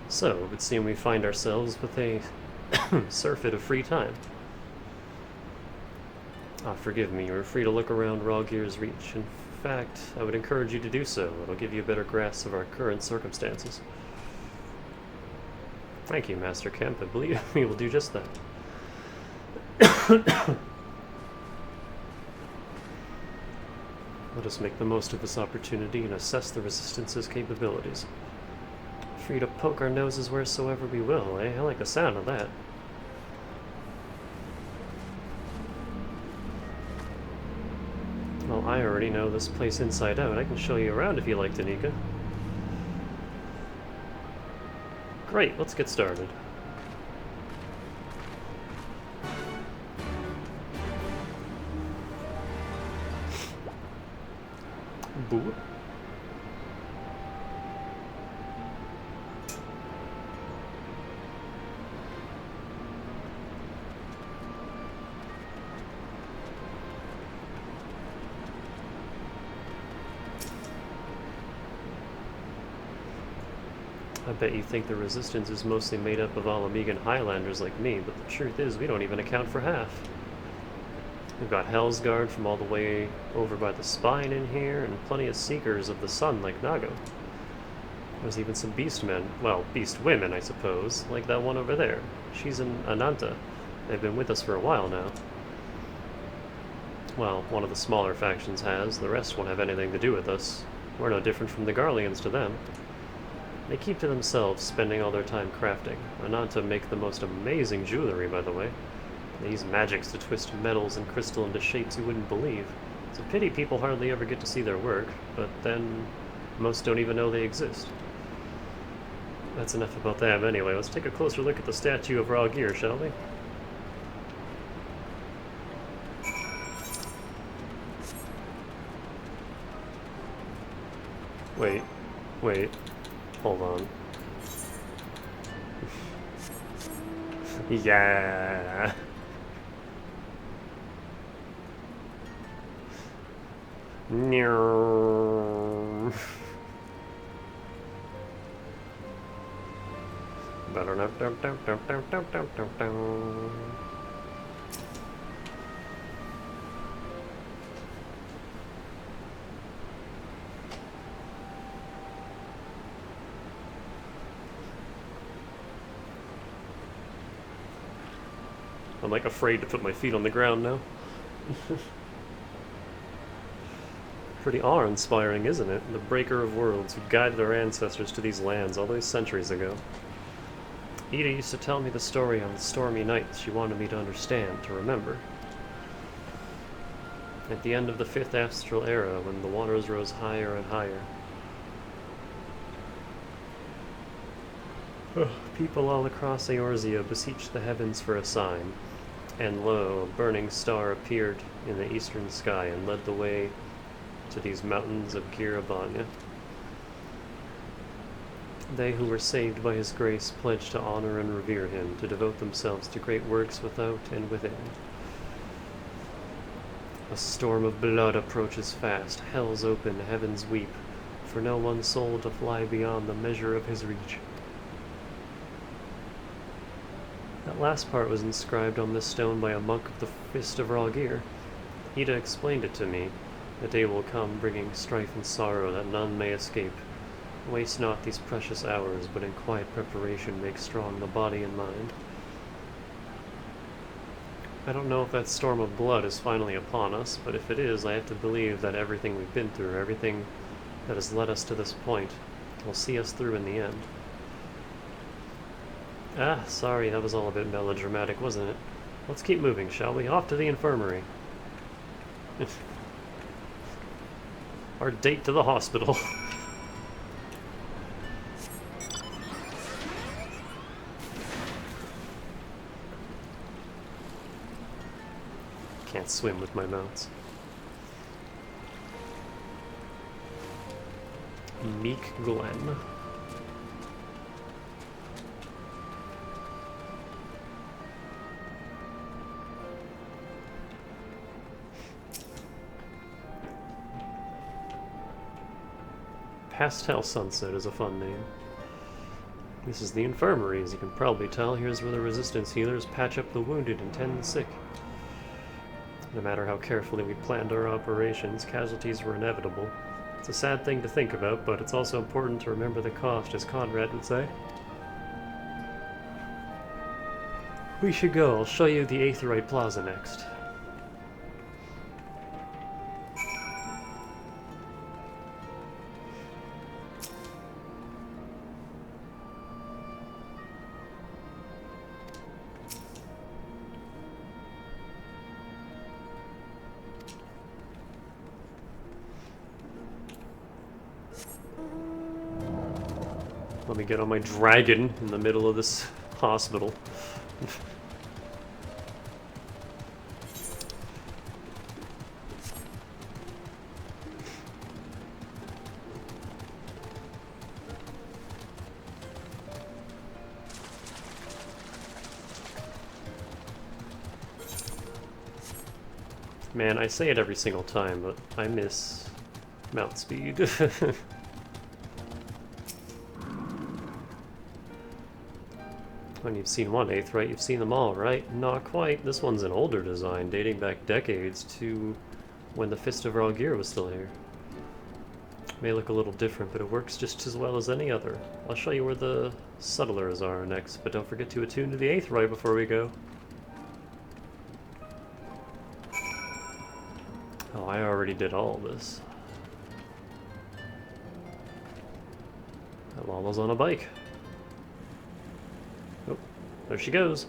So, it would seem we find ourselves with a surfeit of free time. Ah, forgive me, you're free to look around Rawgear's reach. In fact, I would encourage you to do so. It'll give you a better grasp of our current circumstances. Thank you, Master Kemp. I believe we will do just that. Let us make the most of this opportunity and assess the Resistance's capabilities. Free to poke our noses wheresoever we will, eh? I like the sound of that. Well, I already know this place inside out. I can show you around if you like, Danica. Great, let's get started. Boo. I bet you think the Resistance is mostly made up of Alamegan Highlanders like me, but the truth is we don't even account for half. We've got Hellsguard from all the way over by the Spine in here, and plenty of Seekers of the Sun like Nago. There's even some Beastmen, well, Beast women, I suppose, like that one over there. She's an Ananta. They've been with us for a while now. Well, one of the smaller factions has, the rest won't have anything to do with us. We're no different from the Garleans to them. They keep to themselves, spending all their time crafting. Ananta make the most amazing jewelry, by the way. They use magics to twist metals and crystal into shapes you wouldn't believe. It's a pity people hardly ever get to see their work, but then most don't even know they exist. That's enough about them anyway. Let's take a closer look at the statue of Rawgear, shall we? Wait. Hold on. Yeah. I'm like afraid to put my feet on the ground now. Pretty awe-inspiring, isn't it? The Breaker of Worlds who guided our ancestors to these lands all those centuries ago. Ida used to tell me the story on stormy nights she wanted me to understand, to remember. At the end of the 5th Astral Era, when the waters rose higher and higher, people all across Eorzea beseeched the heavens for a sign, and lo, a burning star appeared in the eastern sky and led the way to these mountains of Girabanya. They who were saved by his grace pledged to honor and revere him, to devote themselves to great works without and within. A storm of blood approaches fast, hells open, heavens weep, for no one soul to fly beyond the measure of his reach. That last part was inscribed on this stone by a monk of the Fist of Rawgear. Ida explained it to me. The day will come, bringing strife and sorrow that none may escape. Waste not these precious hours, but in quiet preparation make strong the body and mind. I don't know if that storm of blood is finally upon us, but if it is, I have to believe that everything we've been through, everything that has led us to this point, will see us through in the end. Ah, sorry, that was all a bit melodramatic, wasn't it? Let's keep moving, shall we? Off to the infirmary. Our date to the hospital. Can't swim with my mounts. Meek Glen. Pastel Sunset is a fun name. This is the infirmary, as you can probably tell. Here's where the resistance healers patch up the wounded and tend the sick. No matter how carefully we planned our operations, casualties were inevitable. It's a sad thing to think about, but it's also important to remember the cost, as Conrad would say. We should go. I'll show you the Aetheryte Plaza next. Let me get on my dragon in the middle of this hospital. Man, I say it every single time, but I miss mount speed. When you've seen one Aetheryte, you've seen them all, right? Not quite. This one's an older design, dating back decades to when the Fist of Ralgir was still here. May look a little different, but it works just as well as any other. I'll show you where the Settlers are next, but don't forget to attune to the Aetheryte before we go. Oh, I already did all this. That Lala's on a bike. Oh, there she goes.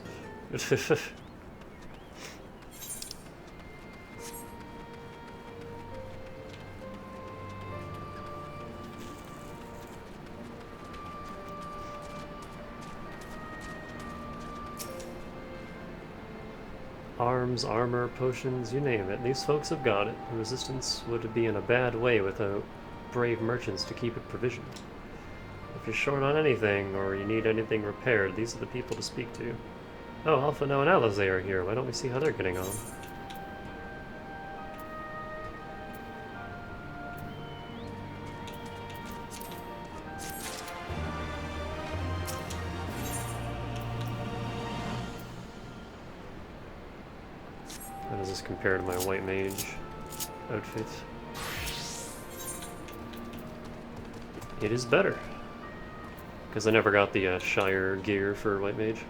Arms, armor, potions, you name it. These folks have got it. The Resistance would be in a bad way without brave merchants to keep it provisioned. If you're short on anything, or you need anything repaired, these are the people to speak to. Oh, Alphino and Alizé are here. Why don't we see how they're getting on? How does this compare to my white mage outfit? It is better. Because I never got the Shire gear for white mage.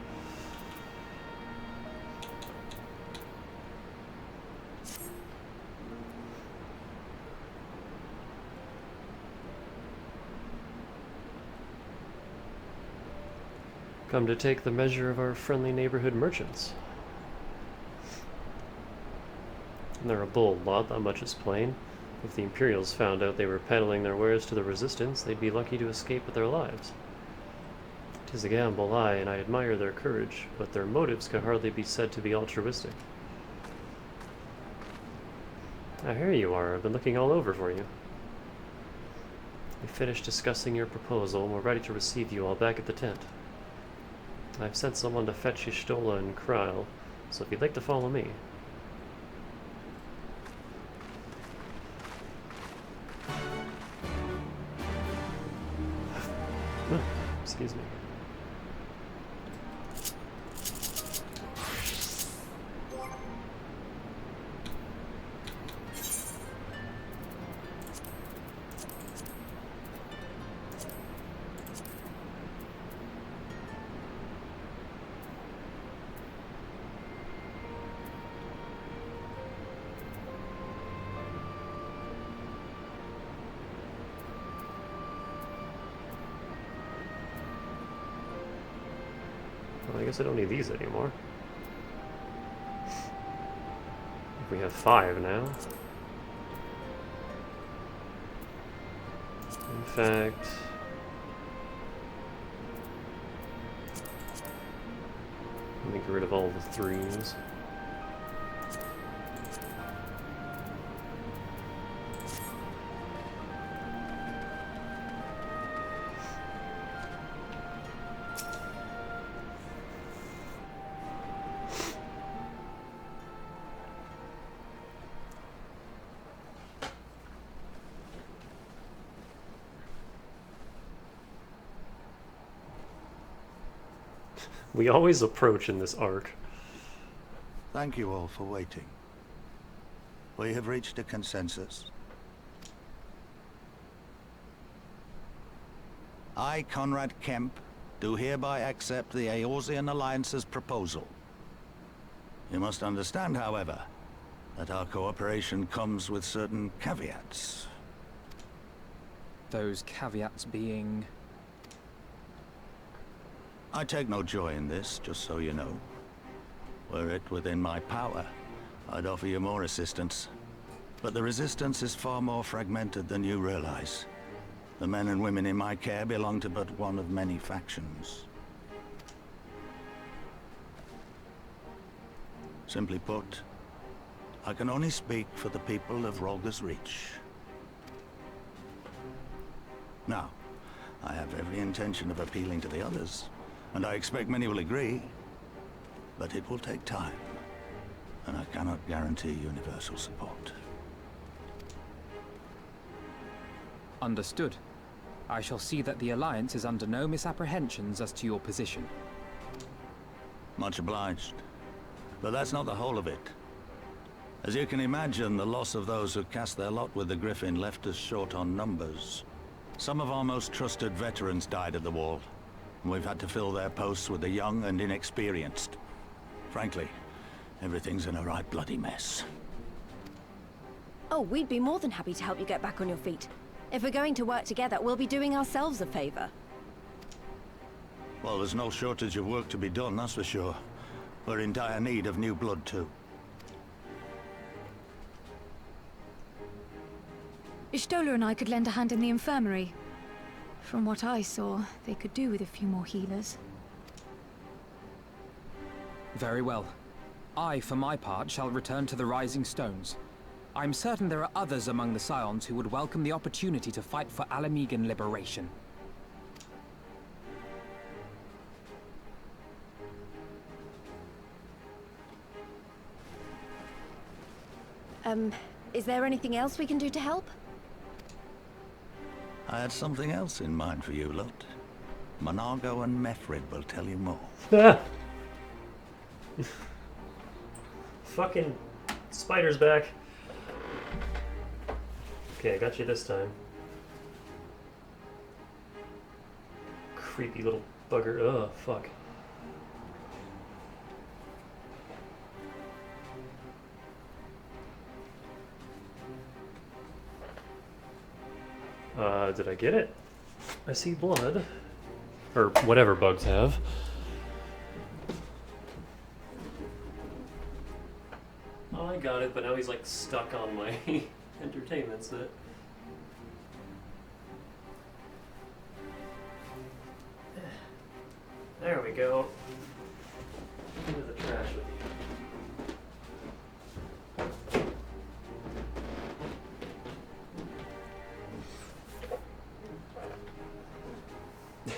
Come to take the measure of our friendly neighborhood merchants. And they're a bold lot, that much is plain. If the Imperials found out they were peddling their wares to the Resistance, they'd be lucky to escape with their lives. 'Tis a gamble, aye, and I admire their courage, but their motives can hardly be said to be altruistic. Ah, here you are. I've been looking all over for you. We finished discussing your proposal, and we're ready to receive you all back at the tent. I've sent someone to fetch Y'shtola and Krile, so if you'd like to follow me. Excuse me. guess I don't need these anymore. We have 5 now. In fact... let me get rid of all the 3s. We always approach in this arc. Thank you all for waiting. We have reached a consensus. I, Conrad Kemp, do hereby accept the Eorzean Alliance's proposal. You must understand, however, that our cooperation comes with certain caveats. Those caveats being... I take no joy in this, just so you know. Were it within my power, I'd offer you more assistance. But the resistance is far more fragmented than you realize. The men and women in my care belong to but one of many factions. Simply put, I can only speak for the people of Rolga's Reach. Now, I have every intention of appealing to the others, and I expect many will agree, but it will take time, and I cannot guarantee universal support. Understood. I shall see that the Alliance is under no misapprehensions as to your position. Much obliged. But that's not the whole of it. As you can imagine, the loss of those who cast their lot with the Griffin left us short on numbers. Some of our most trusted veterans died at the wall, and we've had to fill their posts with the young and inexperienced. Frankly, everything's in a right bloody mess. Oh, we'd be more than happy to help you get back on your feet. If we're going to work together, we'll be doing ourselves a favor. Well, there's no shortage of work to be done, that's for sure. We're in dire need of new blood, too. Ishtola and I could lend a hand in the infirmary. From what I saw, they could do with a few more healers. Very well. I, for my part, shall return to the Rising Stones. I'm certain there are others among the Scions who would welcome the opportunity to fight for Alamegan liberation. Is there anything else we can do to help? I had something else in mind for you, lot. Monargo and Methrid will tell you more. Fucking spider's back. Okay, I got you this time. Creepy little bugger. Oh, fuck. Did I get it? I see blood. Or whatever bugs have. Oh, I got it, but now he's like stuck on my entertainment set. There we go. Into the trash with you.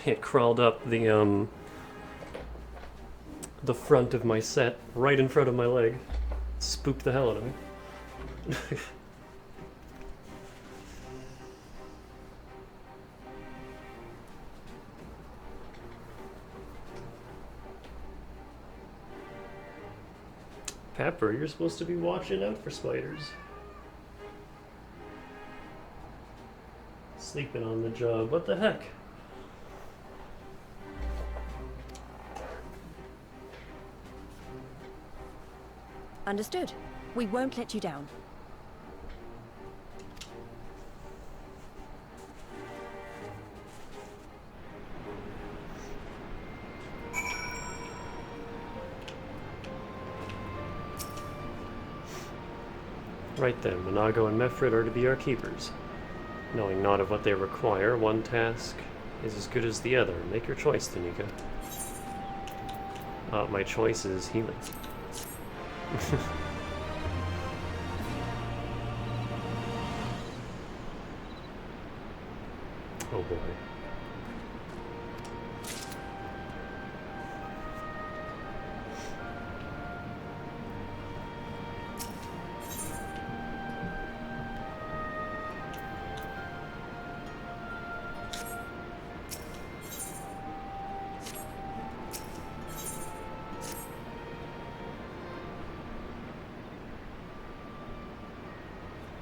It crawled up the front of my set, right in front of my leg. Spooked the hell out of me. Pepper, you're supposed to be watching out for spiders. Sleeping on the job, what the heck? Understood. We won't let you down. Right then, Monago and Mefrit are to be our keepers. Knowing not of what they require, one task is as good as the other. Make your choice, Tanika. My choice is healing. Oh boy.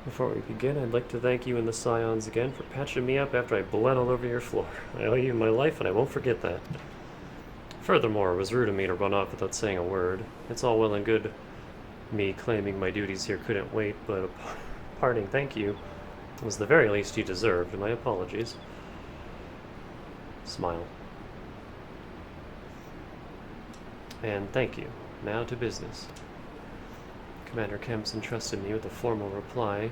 Before we begin, I'd like to thank you and the Scions again for patching me up after I bled all over your floor. I owe you my life, and I won't forget that. Furthermore, it was rude of me to run off without saying a word. It's all well and good me claiming my duties here couldn't wait, but a parting thank you was the very least you deserved, and my apologies. Smile. And thank you. Now to business. Commander Kemp's entrusted me with a formal reply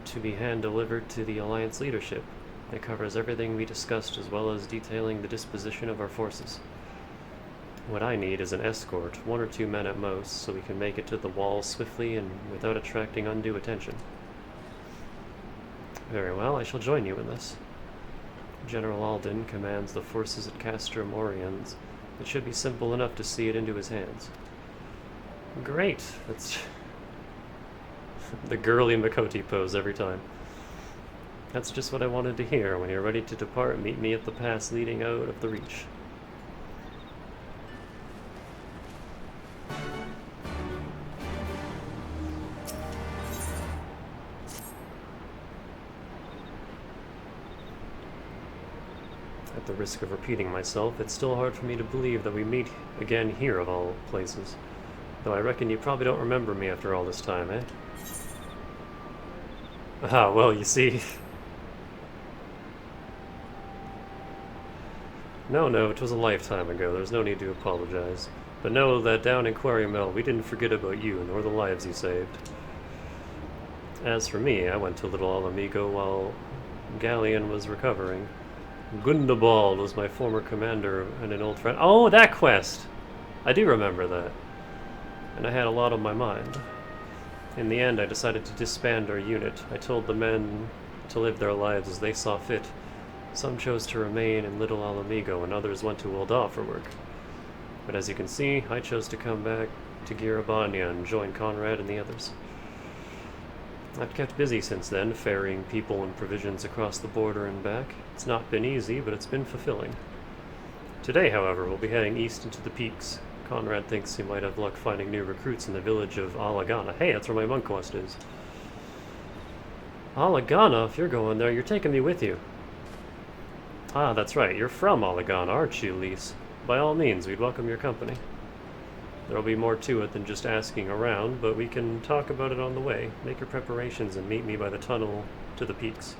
to be hand-delivered to the Alliance leadership. It covers everything we discussed as well as detailing the disposition of our forces. What I need is an escort, 1 or 2 men at most, so we can make it to the wall swiftly and without attracting undue attention. Very well, I shall join you in this. General Alden commands the forces at Castrum Oriens. It should be simple enough to see it into his hands. Great. That's the girly Makoti pose every time. That's just what I wanted to hear. When you're ready to depart, meet me at the pass leading out of the Reach. At the risk of repeating myself, it's still hard for me to believe that we meet again here of all places. Though I reckon you probably don't remember me after all this time, eh? Ah, well, you see... No, it was a lifetime ago. There's no need to apologize. But know that down in Quarry Mill, we didn't forget about you, nor the lives you saved. As for me, I went to Little Alamigo while Glaceon was recovering. Gundabald was my former commander and an old friend. Oh, that quest! I do remember that. And I had a lot on my mind. In the end, I decided to disband our unit. I told the men to live their lives as they saw fit. Some chose to remain in Little Alamigo, and others went to Ul'dah for work. But as you can see, I chose to come back to Girabania and join Conrad and the others. I've kept busy since then, ferrying people and provisions across the border and back. It's not been easy, but it's been fulfilling. Today, however, we'll be heading east into the peaks. Conrad thinks he might have luck finding new recruits in the village of Alagana. Hey, that's where my monk quest is. Alagana? If you're going there, you're taking me with you. Ah, that's right. You're from Alagana, aren't you, Lise? By all means, we'd welcome your company. There'll be more to it than just asking around, but we can talk about it on the way. Make your preparations and meet me by the tunnel to the peaks.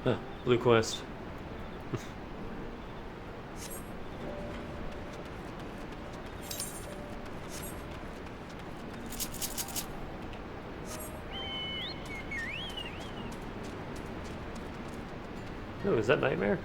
Huh, blue quest. Oh, is that Nightmare?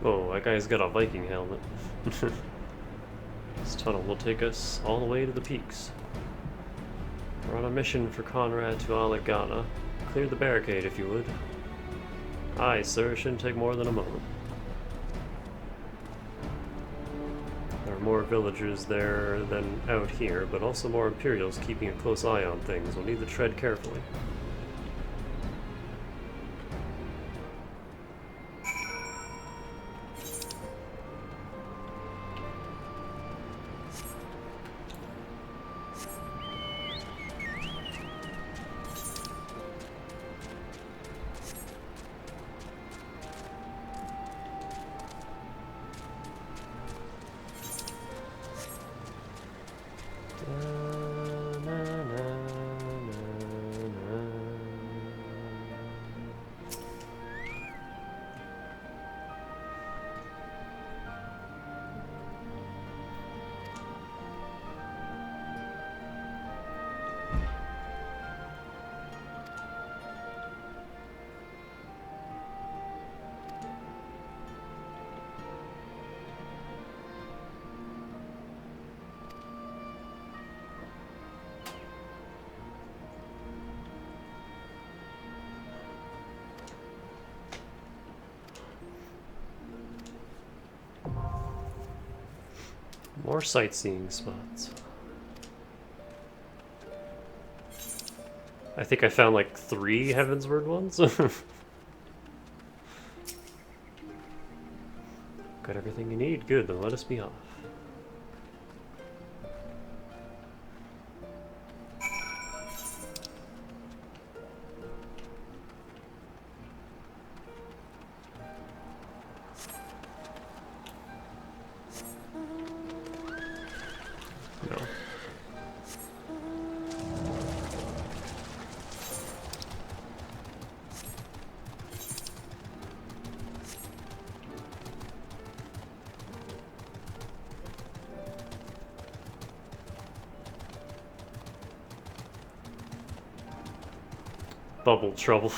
Oh, that guy's got a Viking helmet. This tunnel will take us all the way to the peaks. We're on a mission for Conrad to Alagana. Clear the barricade, if you would. Aye, sir. Shouldn't take more than a moment. There are more villagers there than out here, but also more Imperials keeping a close eye on things. We'll need to tread carefully. More sightseeing spots. I think I found like 3 Heavensward ones. Got everything you need. Good, then let us be off. No. Bubble trouble.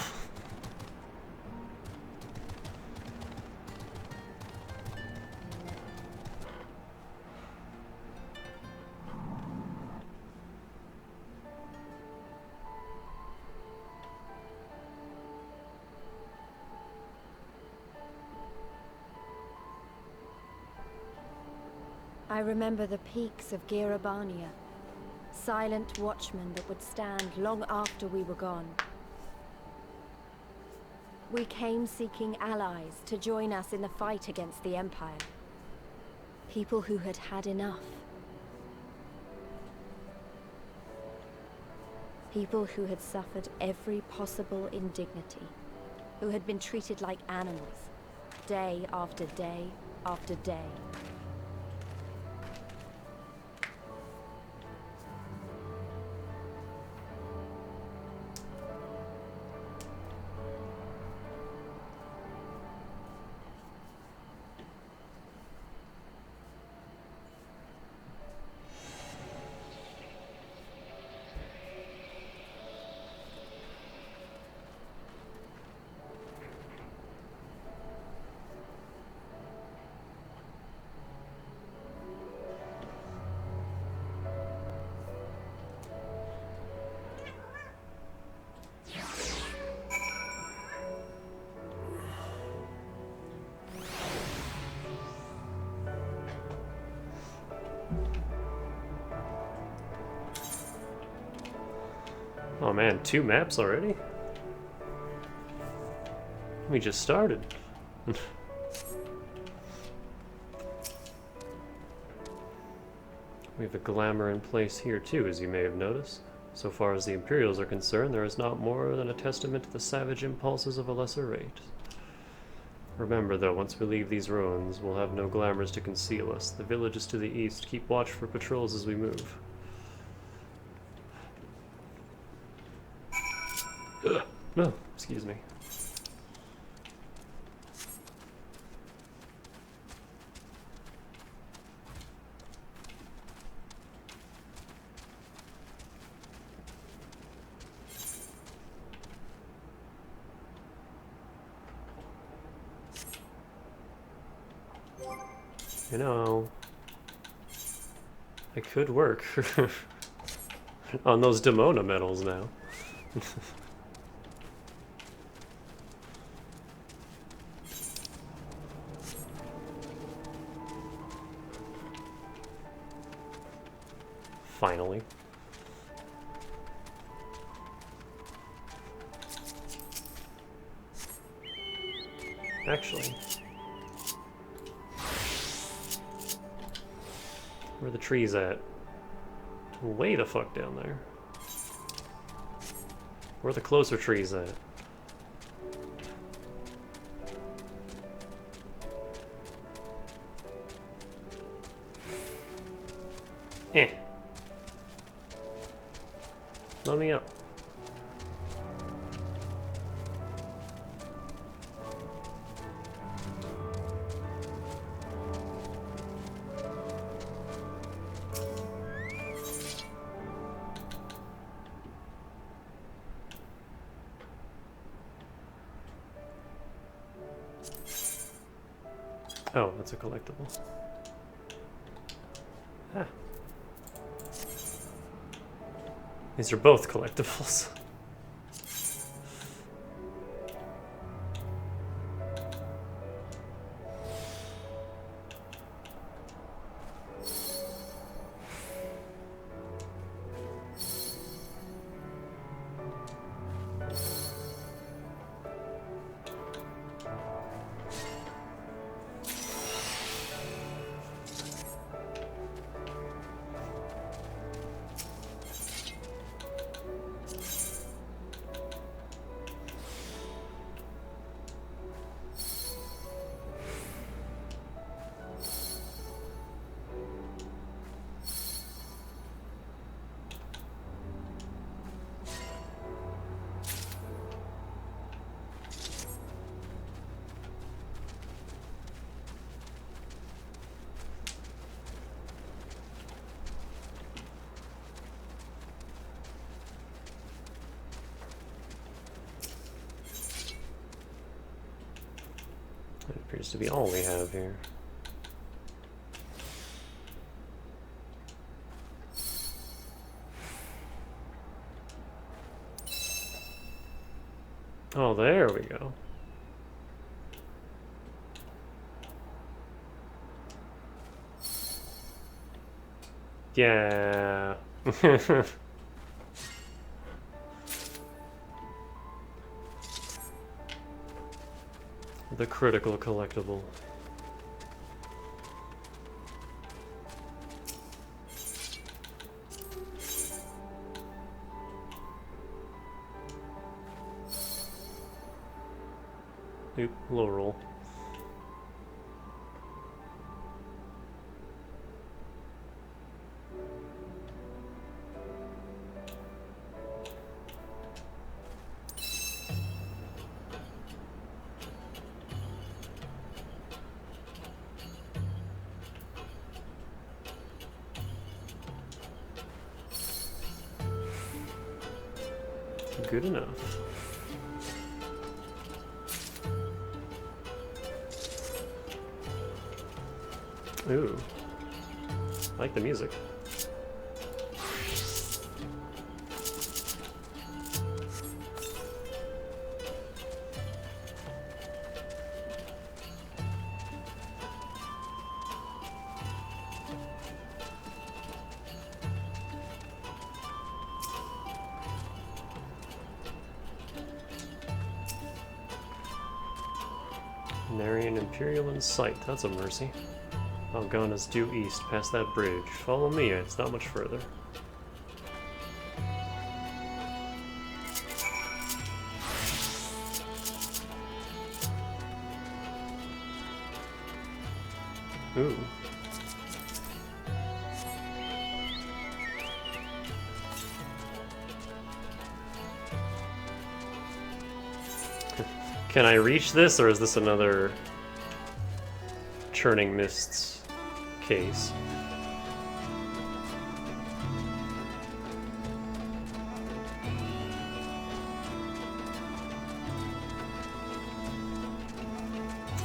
I remember the peaks of Girabania, silent watchmen that would stand long after we were gone. We came seeking allies to join us in the fight against the Empire. People who had had enough. People who had suffered every possible indignity. Who had been treated like animals, day after day after day. Oh man, 2 maps already? We just started. We have a glamour in place here too, as you may have noticed. So far as the Imperials are concerned, there is not more than a testament to the savage impulses of a lesser race. Remember though, once we leave these ruins, we'll have no glamours to conceal us. The villages to the east keep watch for patrols as we move. Ugh. No, excuse me. You know, I could work on those Demona medals now. Finally. Actually, where are the trees at? Way the fuck down there. Where are the closer trees at? Eh. Let me up. Oh, that's a collectible. Ah. These are both collectibles. That appears to be all we have here. Oh, there we go. Yeah. The critical collectible. Oop, low roll. Good enough. Ooh. I like the music. Narian Imperial in sight. That's a mercy. Algana's due east, past that bridge. Follow me, it's not much further. Ooh. Can I reach this, or is this another Churning Mists case?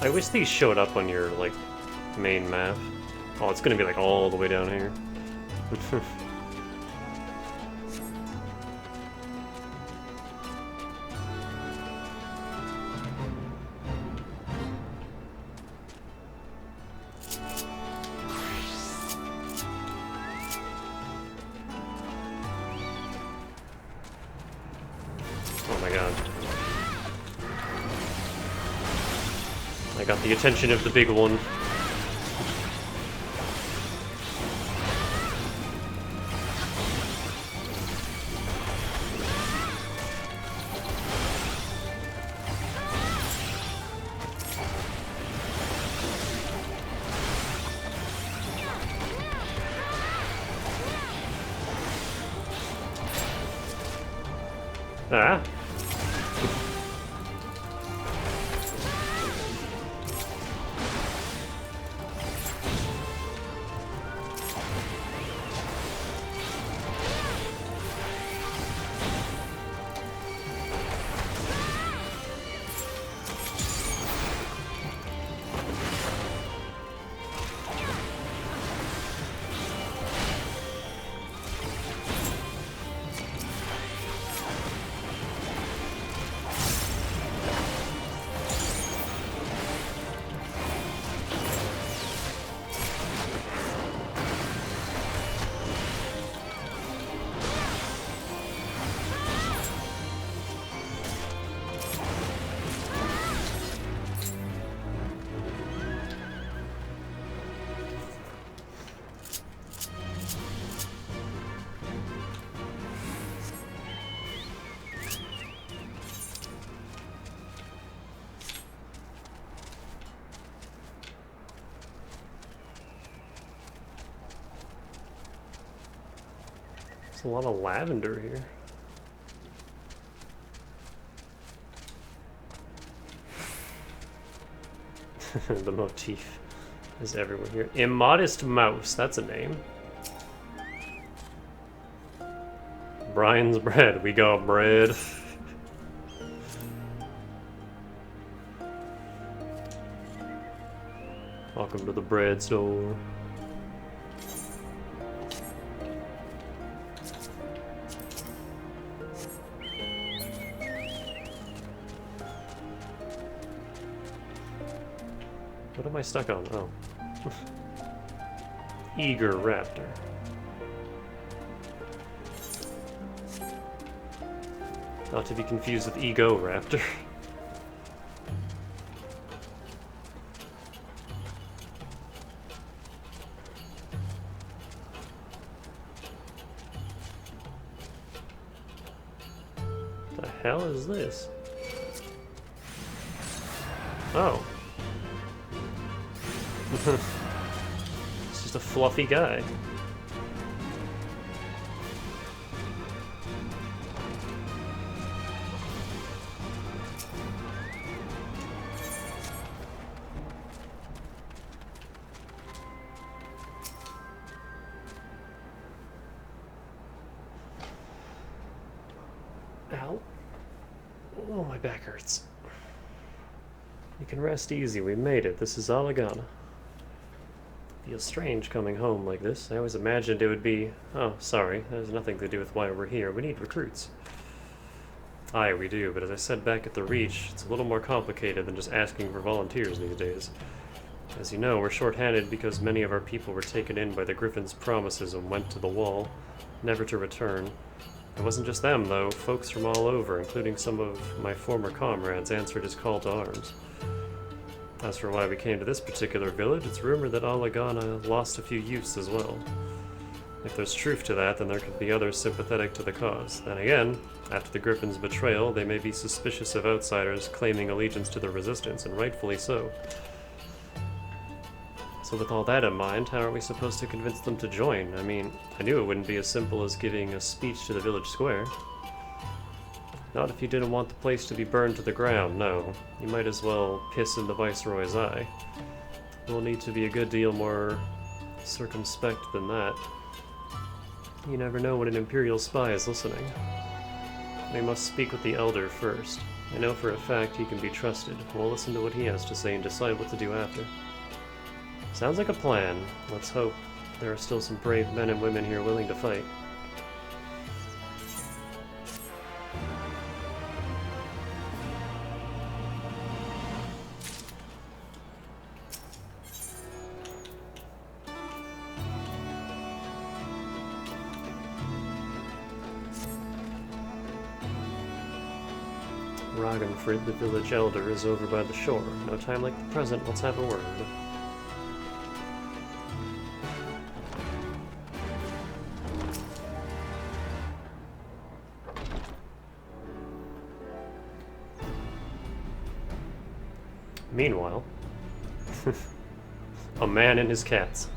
I wish these showed up on your, like, main map. Oh, it's gonna be, like, all the way down here. Oh my god. I got the attention of the big one. Ah. A lot of lavender here. The motif is everywhere here. Immodest Mouse, that's a name. Brian's bread, we got bread. Welcome to the bread store. What am I stuck on? Oh. Eager Raptor. Not to be confused with Ego Raptor. The hell is this? Oh. It's just a fluffy guy. Ow. Oh, my back hurts. You can rest easy, we made it. This is Alagana. Feels strange coming home like this. I always imagined it would be... Oh, sorry. That has nothing to do with why we're here. We need recruits. Aye, we do, but as I said back at the Reach, it's a little more complicated than just asking for volunteers these days. As you know, we're short-handed because many of our people were taken in by the Griffin's promises and went to the wall, never to return. It wasn't just them, though. Folks from all over, including some of my former comrades, answered his call to arms. As for why we came to this particular village, it's rumored that Alagana lost a few youths as well. If there's truth to that, then there could be others sympathetic to the cause. Then again, after the Griffin's betrayal, they may be suspicious of outsiders claiming allegiance to the Resistance, and rightfully so. So with all that in mind, how are we supposed to convince them to join? I mean, I knew it wouldn't be as simple as giving a speech to the village square. Not if you didn't want the place to be burned to the ground, no. You might as well piss in the Viceroy's eye. We'll need to be a good deal more circumspect than that. You never know when an Imperial spy is listening. We must speak with the Elder first. I know for a fact he can be trusted. We'll listen to what he has to say and decide what to do after. Sounds like a plan. Let's hope there are still some brave men and women here willing to fight. Ragnfrid, the village elder, is over by the shore. No time like the present, let's have a word. Meanwhile, a man and his cats.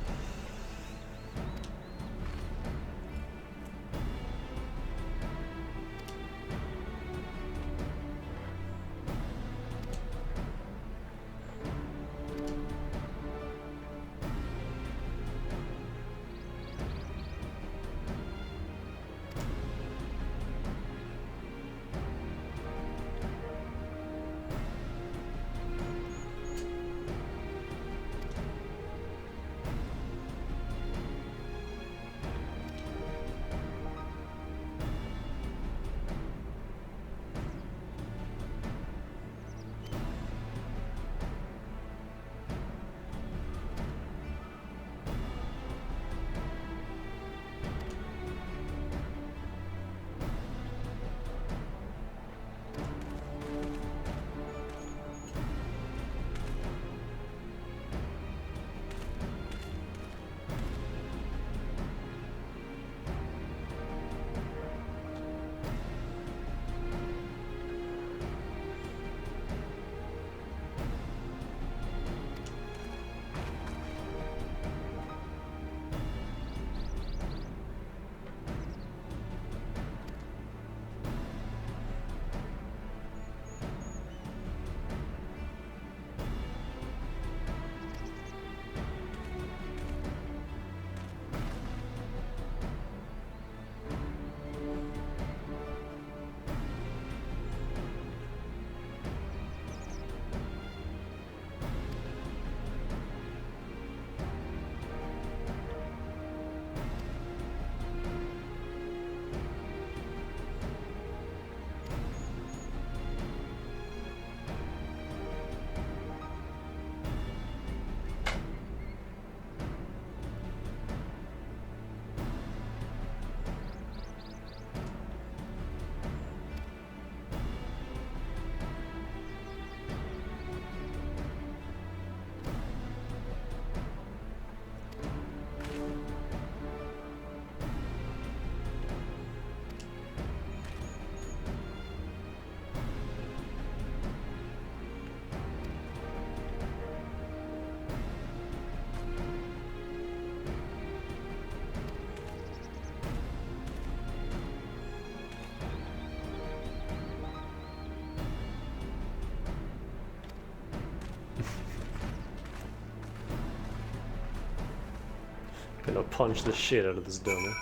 Gonna punch the shit out of this dummy.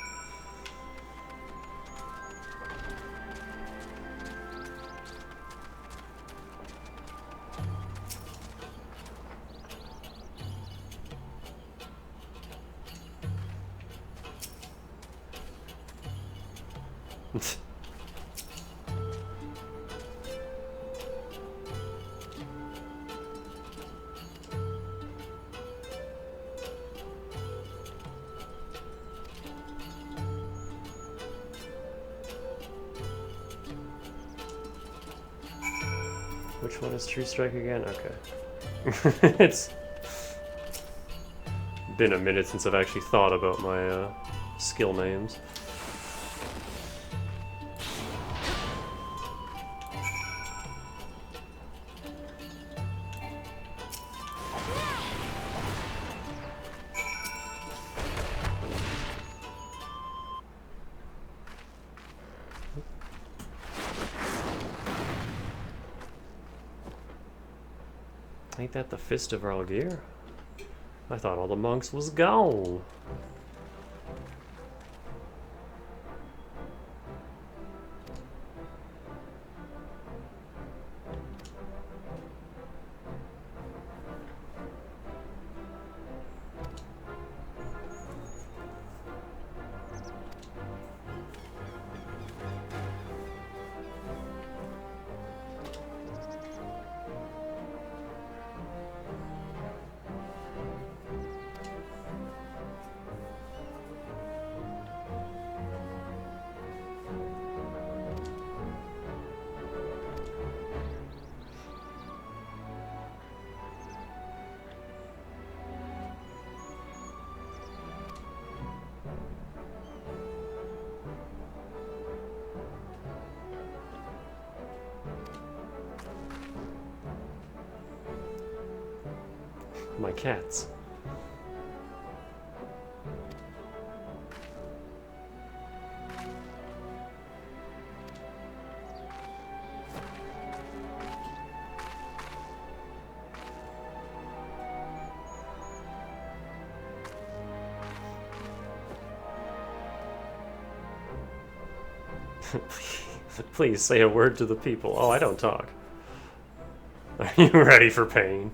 Which one is True Strike again? Okay. It's been a minute since I've actually thought about my skill names. Ain't that the Fist of Algier? I thought all the monks was gone. My cats. Please say a word to the people. Oh, I don't talk. Are you ready for pain?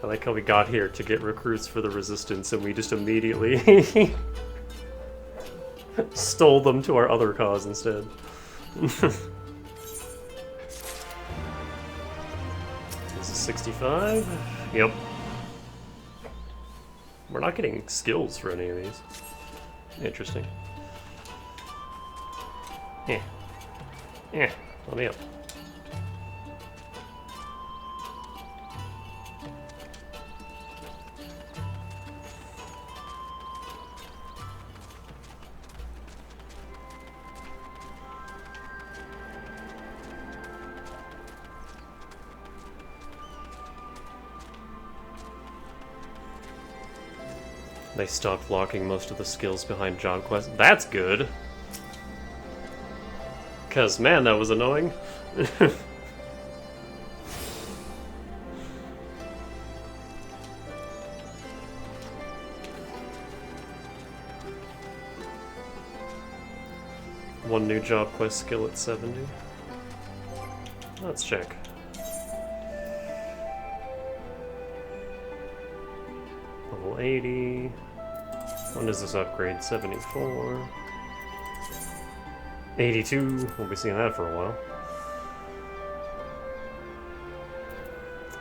I like how we got here to get recruits for the resistance and we just immediately stole them to our other cause instead. This is 65? Yep. We're not getting skills for any of these. Interesting. Yeah. Yeah, let me up. They stopped locking most of the skills behind job quests. That's good! Cause man, that was annoying. One new job quest skill at 70. Let's check. Level 80. When does this upgrade? 74. 82. We'll be seeing that for a while.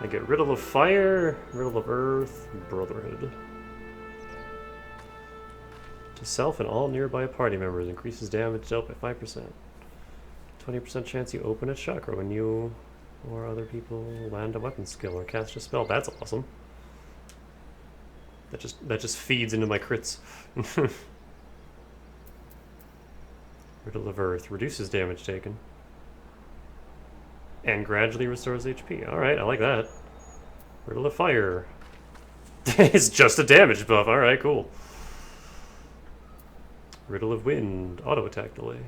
I get riddle of fire, riddle of earth, brotherhood. To self and all nearby party members, increases damage dealt by 5%. 20% chance you open a chakra when you or other people land a weapon skill or cast a spell. That's awesome. That just feeds into my crits. Riddle of Earth reduces damage taken and gradually restores HP. Alright, I like that. Riddle of Fire. It's just a damage buff. Alright, cool. Riddle of Wind, auto attack delay.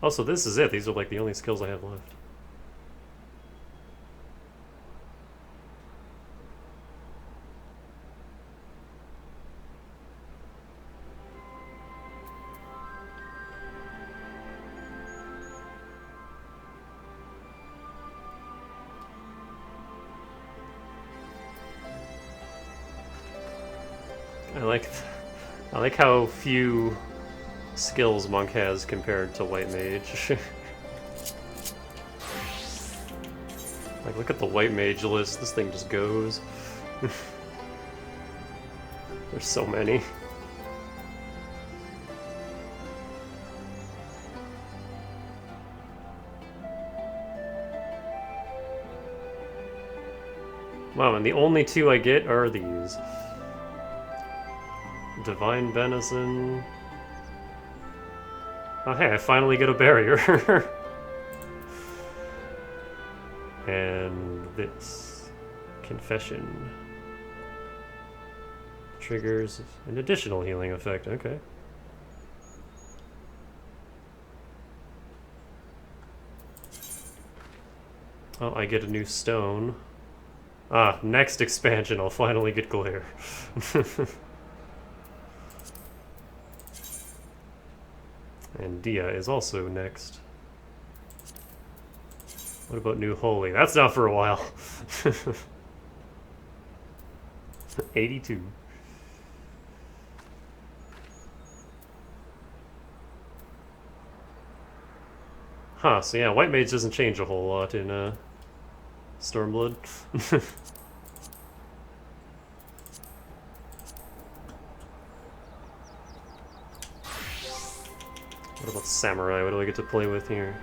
Also, this is it. These are like the only skills I have left. I like how few skills Monk has compared to White Mage. Like, look at the White Mage list. This thing just goes. There's so many. Wow, and the only two I get are these. Divine Venison. Oh hey, I finally get a barrier. And this. Confession. Triggers an additional healing effect, okay. Oh, I get a new stone. Ah, next expansion I'll finally get Glare. And Dia is also next. What about New Holy? That's not for a while. 82. Huh, so yeah, White Mage doesn't change a whole lot in Stormblood. What about Samurai? What do I get to play with here?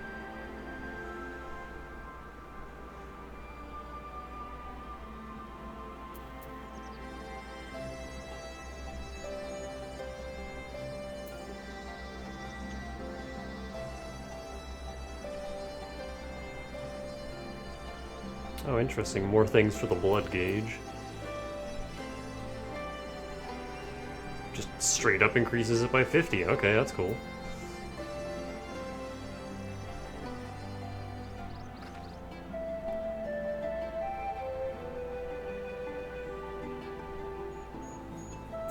Oh, interesting. More things for the blood gauge. Just straight up increases it by 50. Okay, that's cool.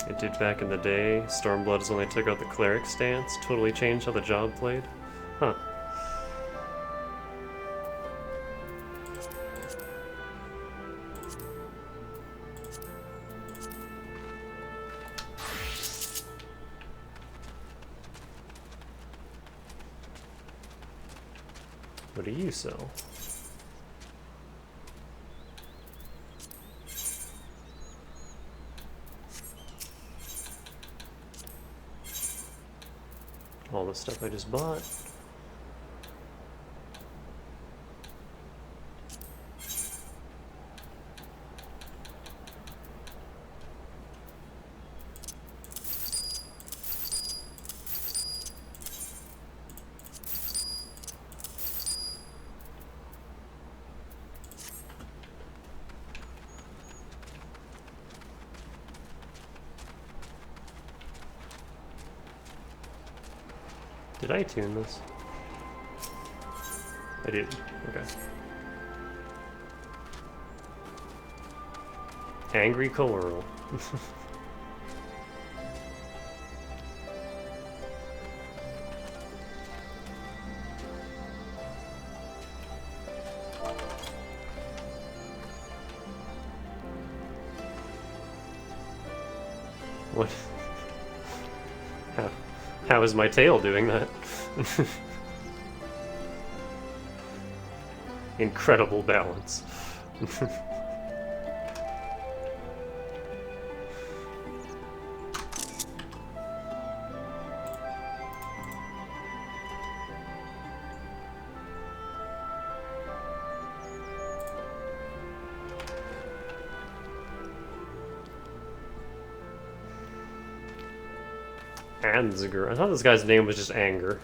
It did back in the day. Stormblood only took out the cleric stance. Totally changed how the job played. Huh. What do you sell? All the stuff I just bought. Did I tune this? I did. Okay. Angry Coral. What? How is my tail doing that? Incredible balance. Hansger. I thought this guy's name was just Anger.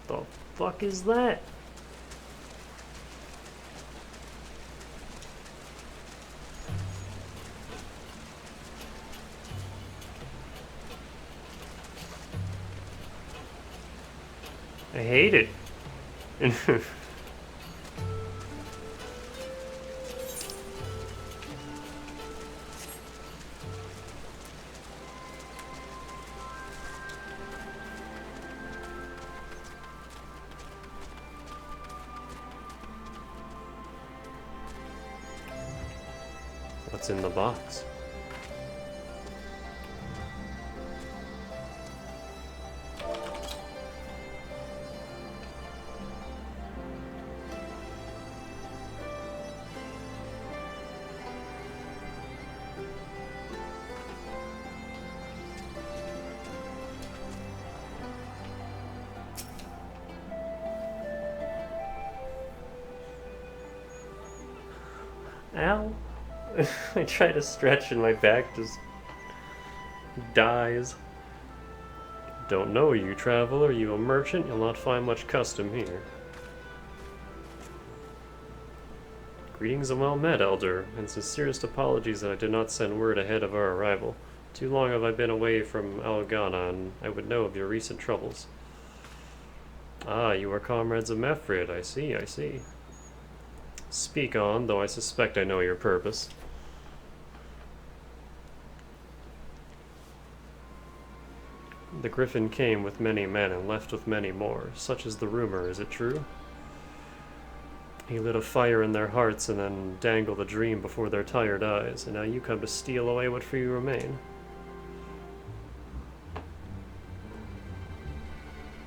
The fuck is that? I hate it. What's in the box? Ow. I try to stretch and my back just dies. Don't know you, traveler. You a merchant? You'll not find much custom here. Greetings and well met, Elder, and sincerest apologies that I did not send word ahead of our arrival. Too long have I been away from Algana, and I would know of your recent troubles. Ah, you are comrades of Mefrid. I see, I see. Speak on, though I suspect I know your purpose. The Griffin came with many men and left with many more. Such is the rumor, is it true? He lit a fire in their hearts and then dangled a dream before their tired eyes, and now you come to steal away what few remain.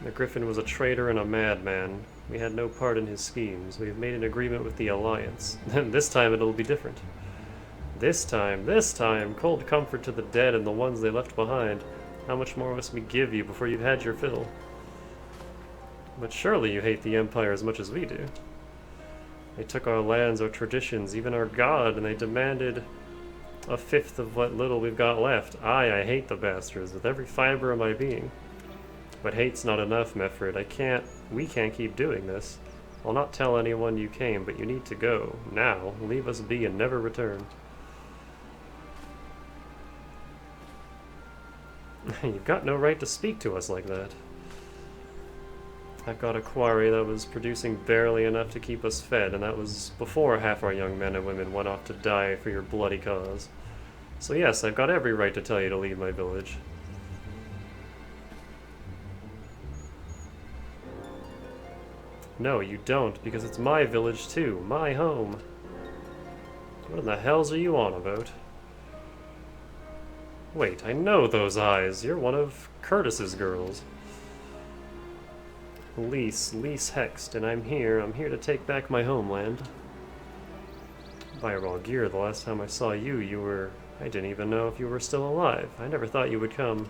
The Griffin was a traitor and a madman. We had no part in his schemes. We have made an agreement with the Alliance. And this time it'll be different. This time, cold comfort to the dead and the ones they left behind. How much more must we give you before you've had your fill? But surely you hate the Empire as much as we do. They took our lands, our traditions, even our god, and they demanded a fifth of what little we've got left. I hate the bastards with every fiber of my being. But hate's not enough, Mefrid. We can't keep doing this. I'll not tell anyone you came, but you need to go. Now, leave us be and never return. You've got no right to speak to us like that. I've got a quarry that was producing barely enough to keep us fed, and that was before half our young men and women went off to die for your bloody cause. So yes, I've got every right to tell you to leave my village. No, you don't, because it's my village too, my home. What in the hells are you on about? Wait, I know those eyes. You're one of Curtis's girls. Lise Hext, and I'm here to take back my homeland. By Ralgir, the last time I saw you I didn't even know if you were still alive. I never thought you would come.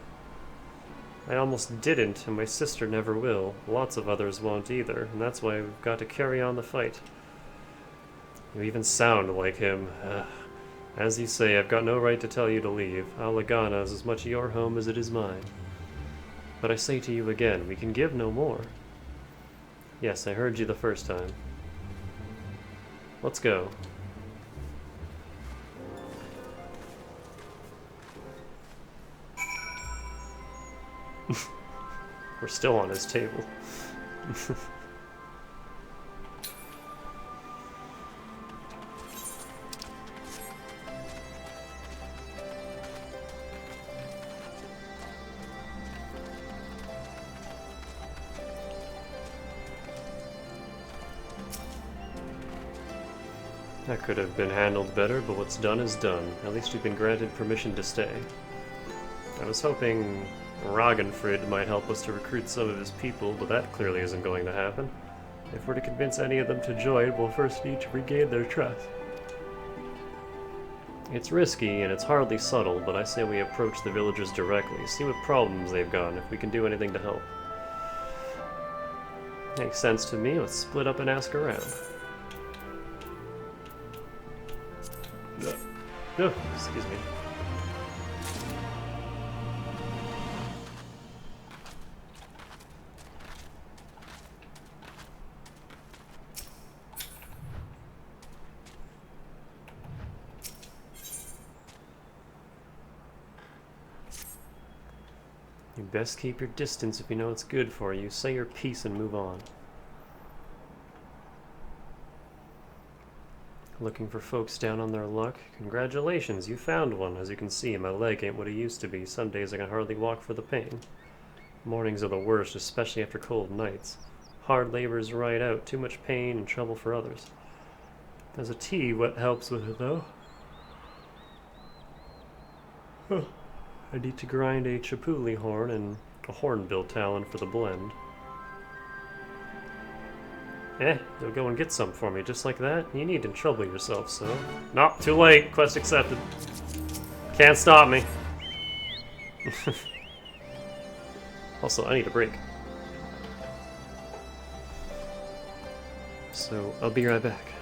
I almost didn't, and my sister never will. Lots of others won't either, and that's why we've got to carry on the fight. You even sound like him. As you say, I've got no right to tell you to leave. Alagana is as much your home as it is mine. But I say to you again, we can give no more. Yes, I heard you the first time. Let's go. We're still on his table. That could have been handled better, but what's done is done. At least we've been granted permission to stay. I was hoping Ragnfrid might help us to recruit some of his people, but that clearly isn't going to happen. If we're to convince any of them to join, we'll first need to regain their trust. It's risky, and it's hardly subtle, but I say we approach the villagers directly, see what problems they've got, and if we can do anything to help. Makes sense to me. Let's split up and ask around. No, excuse me. You best keep your distance if you know it's good for you. Say your piece and move on. Looking for folks down on their luck? Congratulations, you found one. As you can see, my leg ain't what it used to be. Some days I can hardly walk for the pain. Mornings are the worst, especially after cold nights. Hard labor's right out. Too much pain and trouble for others. There's a tea, what helps with it, though? I need to grind a chipuli horn and a hornbill talon for the blend. You'll go and get some for me, just like that? You need to trouble yourself, so... Nope, too late. Quest accepted. Can't stop me. Also, I need a break. So, I'll be right back.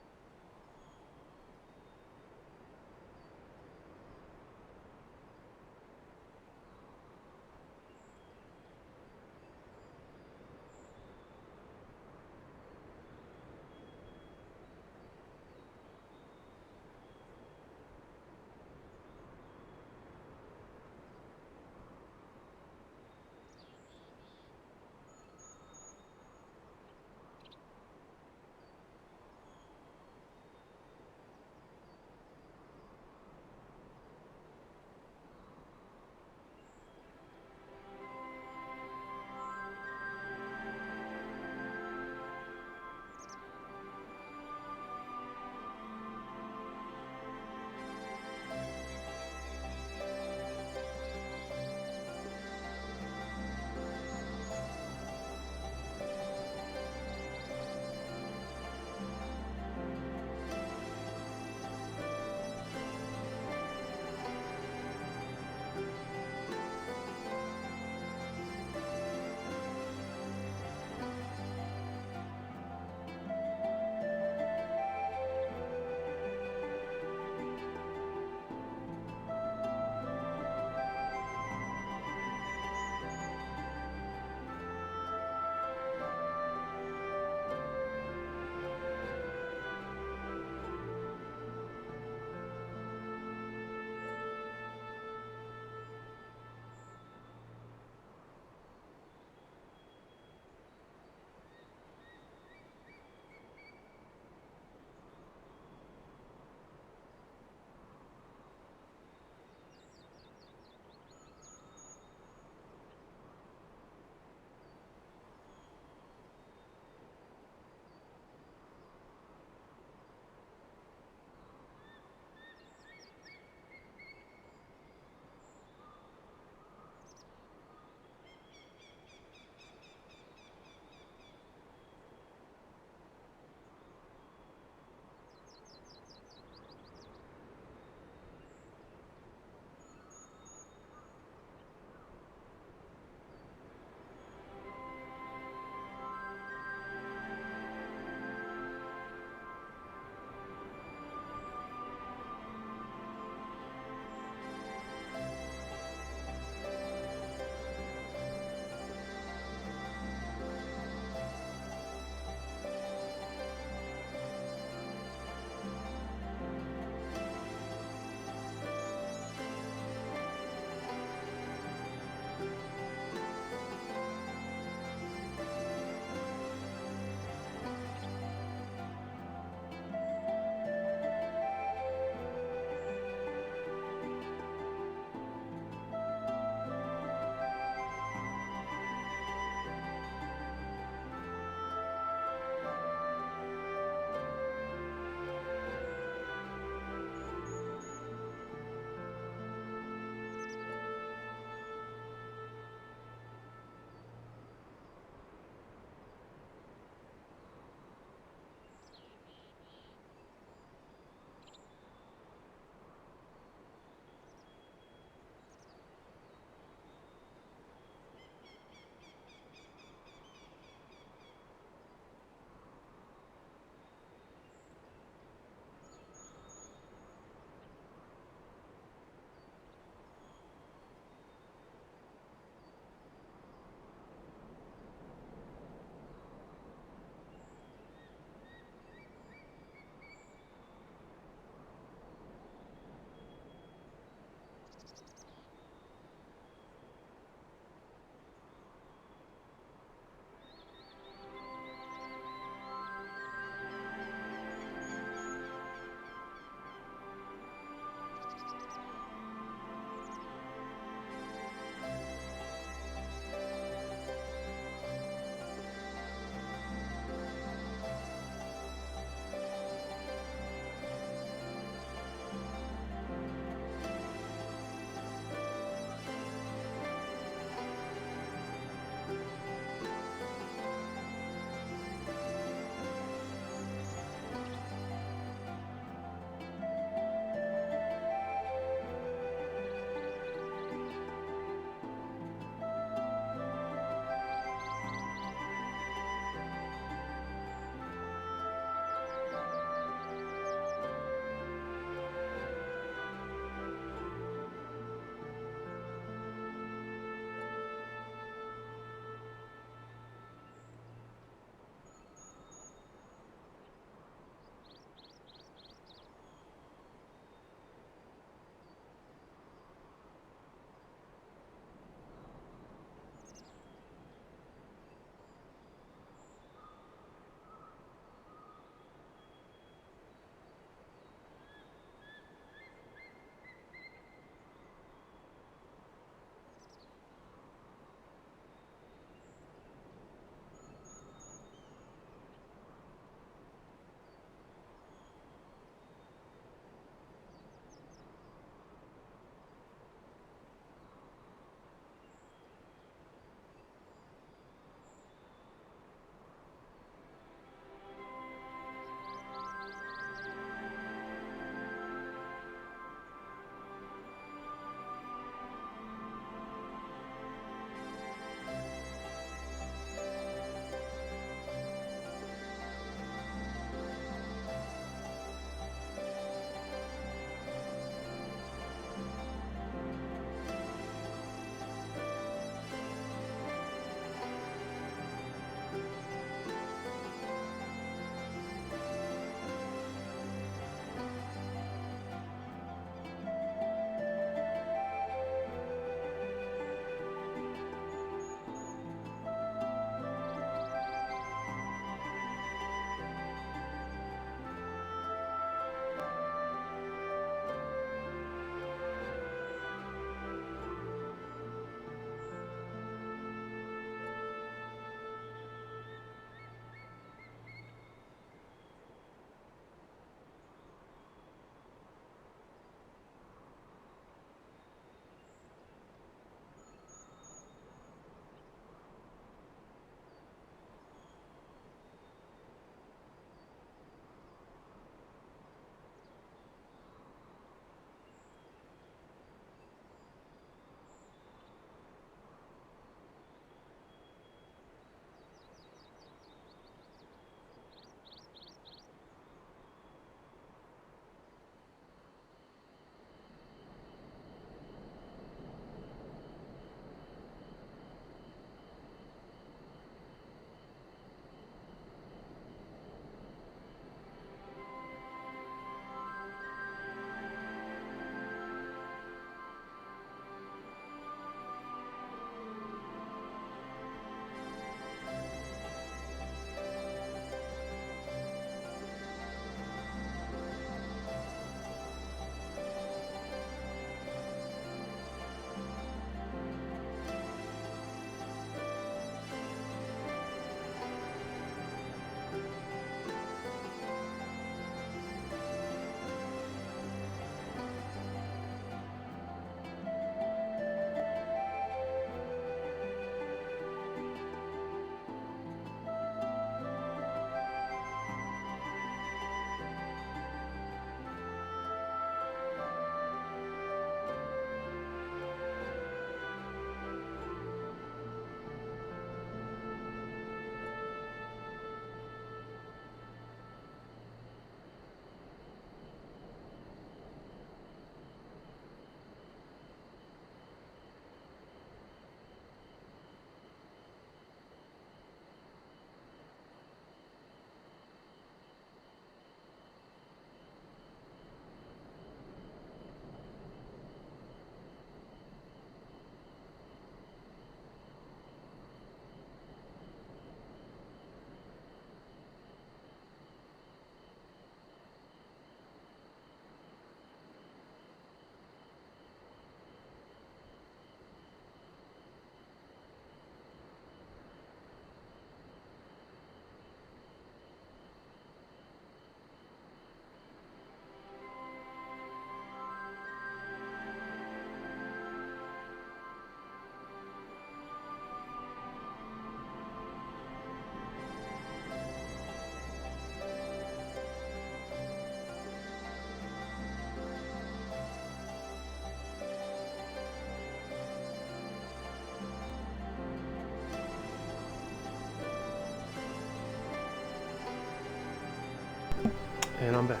And I'm back.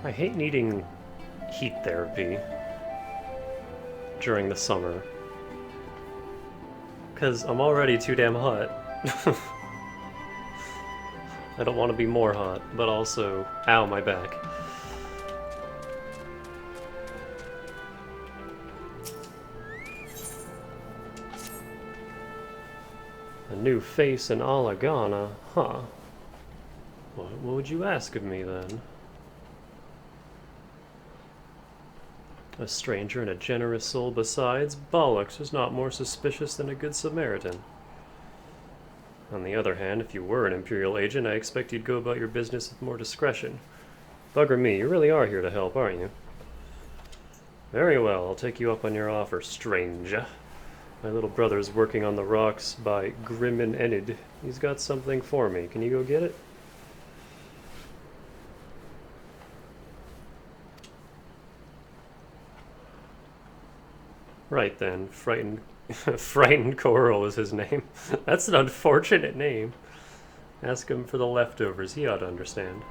I hate needing heat therapy during the summer, because I'm already too damn hot. I don't want to be more hot, but also, ow, my back. A new face in Alagana, huh? What would you ask of me, then? A stranger and a generous soul besides? Bollocks is not more suspicious than a good Samaritan. On the other hand, if you were an Imperial agent, I expect you'd go about your business with more discretion. Bugger me, you really are here to help, aren't you? Very well, I'll take you up on your offer, stranger. My little brother's working on the rocks by Grim and Enid. He's got something for me. Can you go get it? Right then, Frightened Coral is his name. That's an unfortunate name. Ask him for the leftovers. He ought to understand.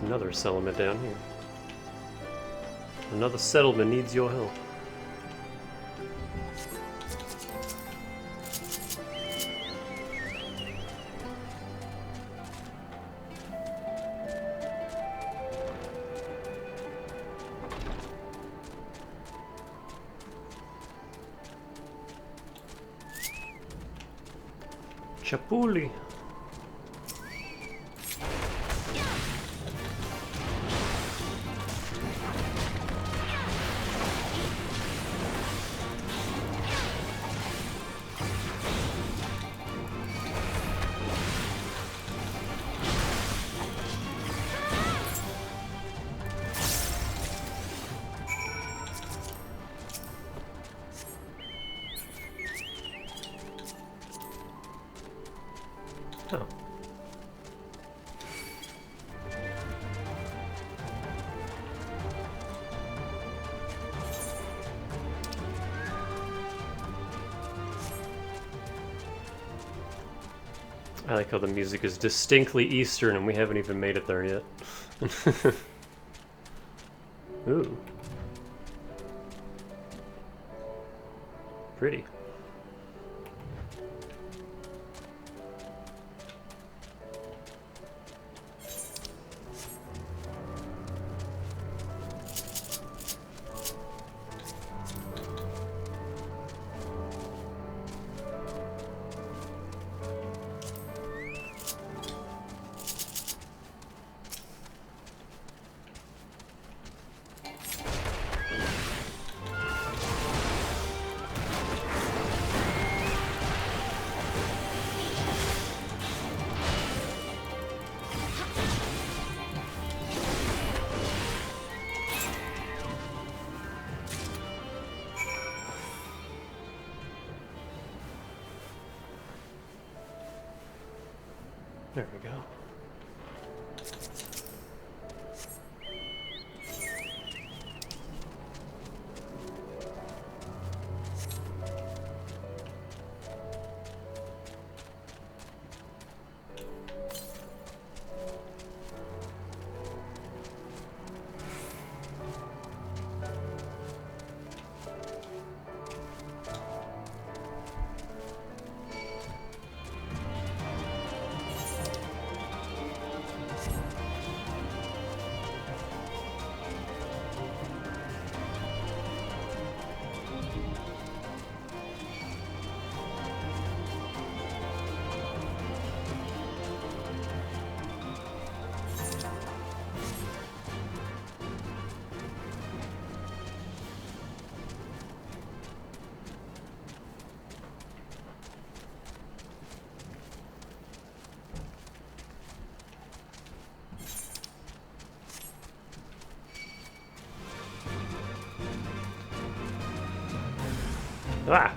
Another settlement down here. Another settlement needs your help. Chapuli. Oh. I like how the music is distinctly Eastern and we haven't even made it there yet. Ooh. Pretty. There we go. Ah!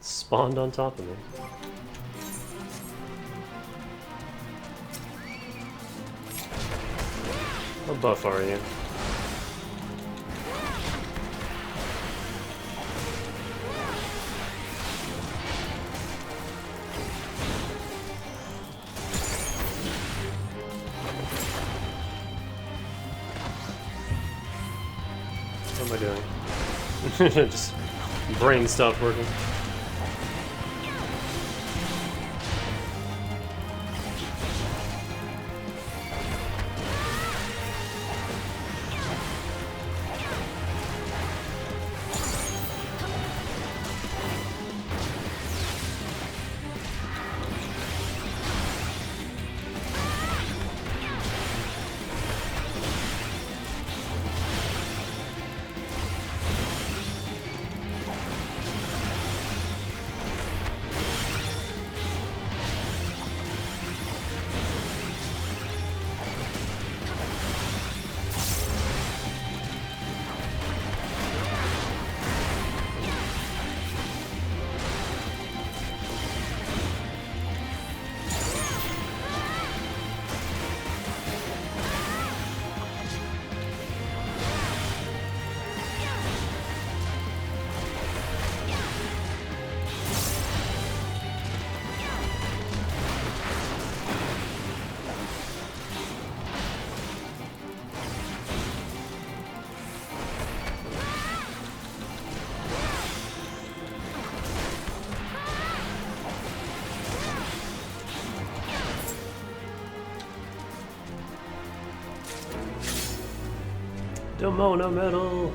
Spawned on top of me. What buff are you? What am I doing? Just brain stopped working. Demona metal!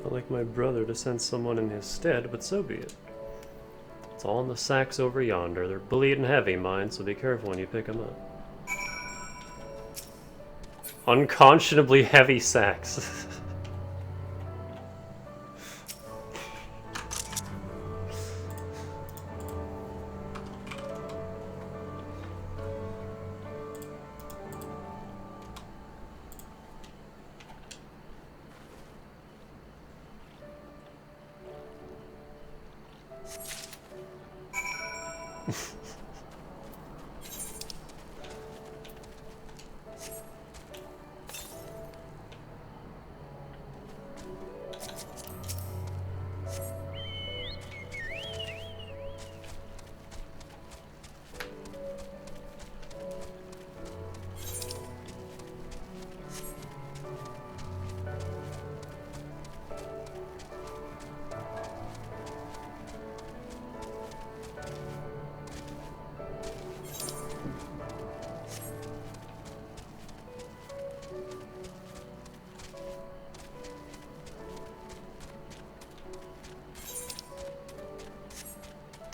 Not like my brother to send someone in his stead, but so be it. It's all in the sacks over yonder. They're bleeding heavy, mine, so be careful when you pick them up. Unconscionably heavy sacks.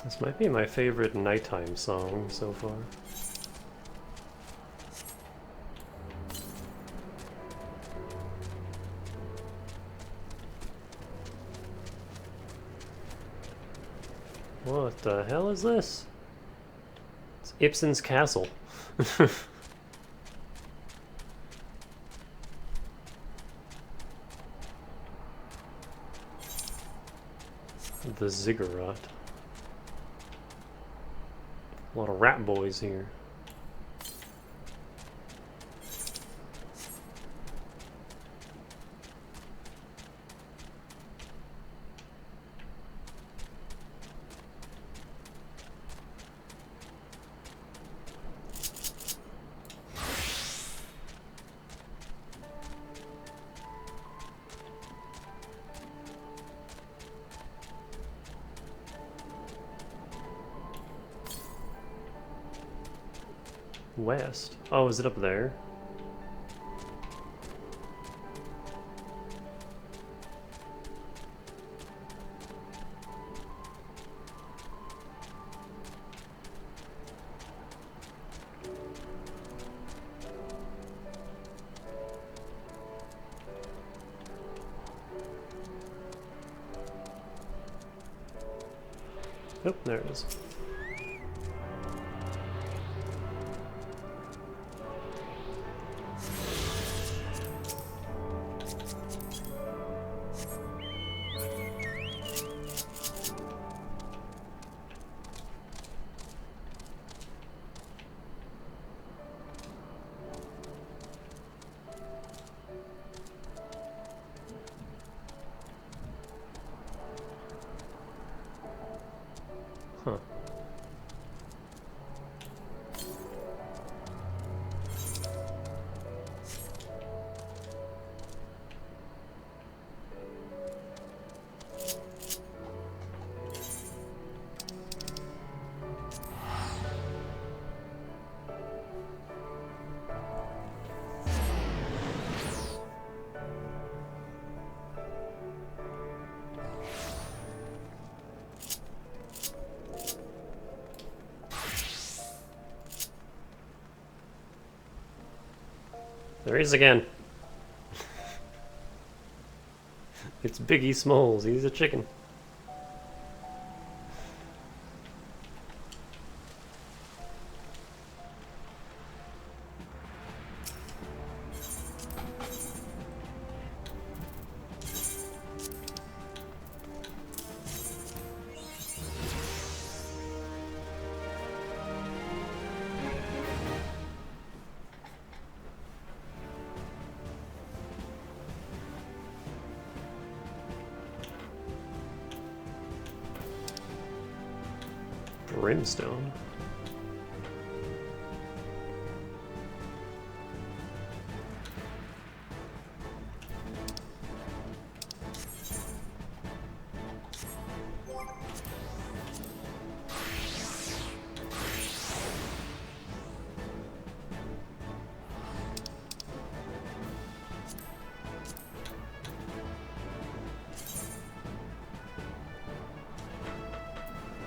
This might be my favorite nighttime song so far. What the hell is this? It's Ibsen's castle. The ziggurat. A lot of rat boys here. West? Oh, is it up there? Oh, there it is. Huh. There he is again. It's Biggie Smalls. He's a chicken. Brimstone.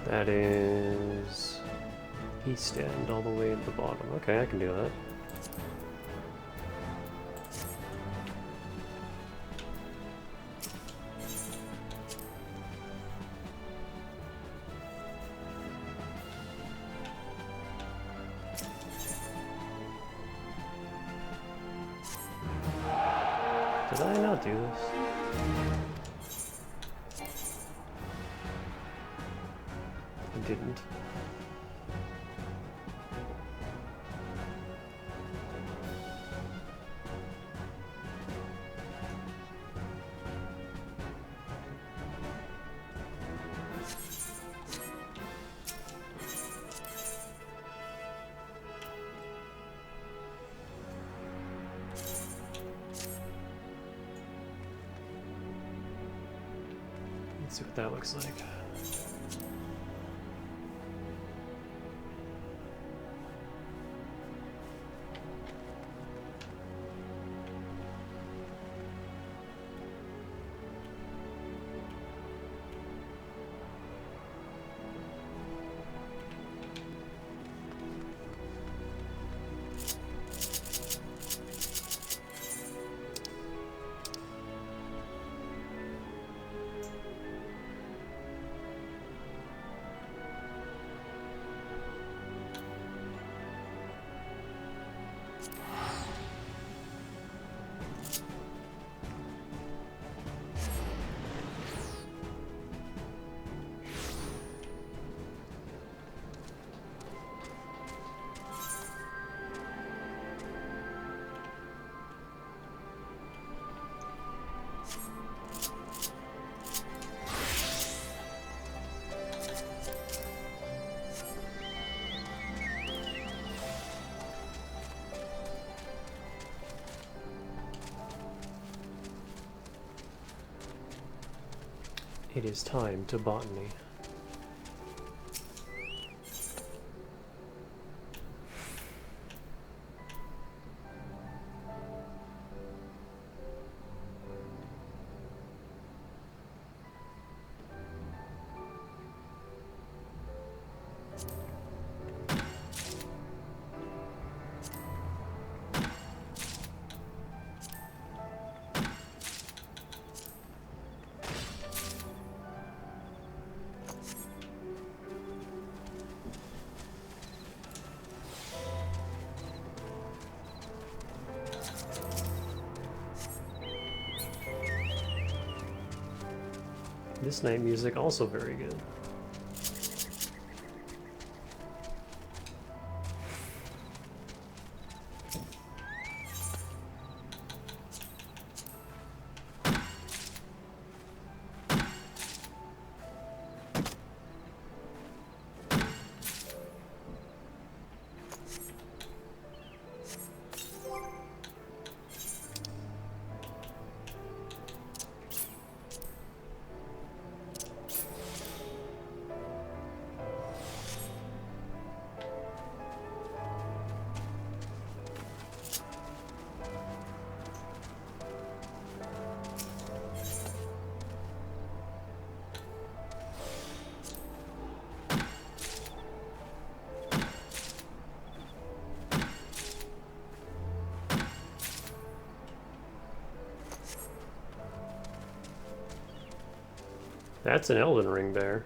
That is East End all the way at the bottom. Okay, I can do that. Did I not do this? I didn't. Let's see what that looks like. It is time to botany. This night music also very good. That's an Elden Ring bear.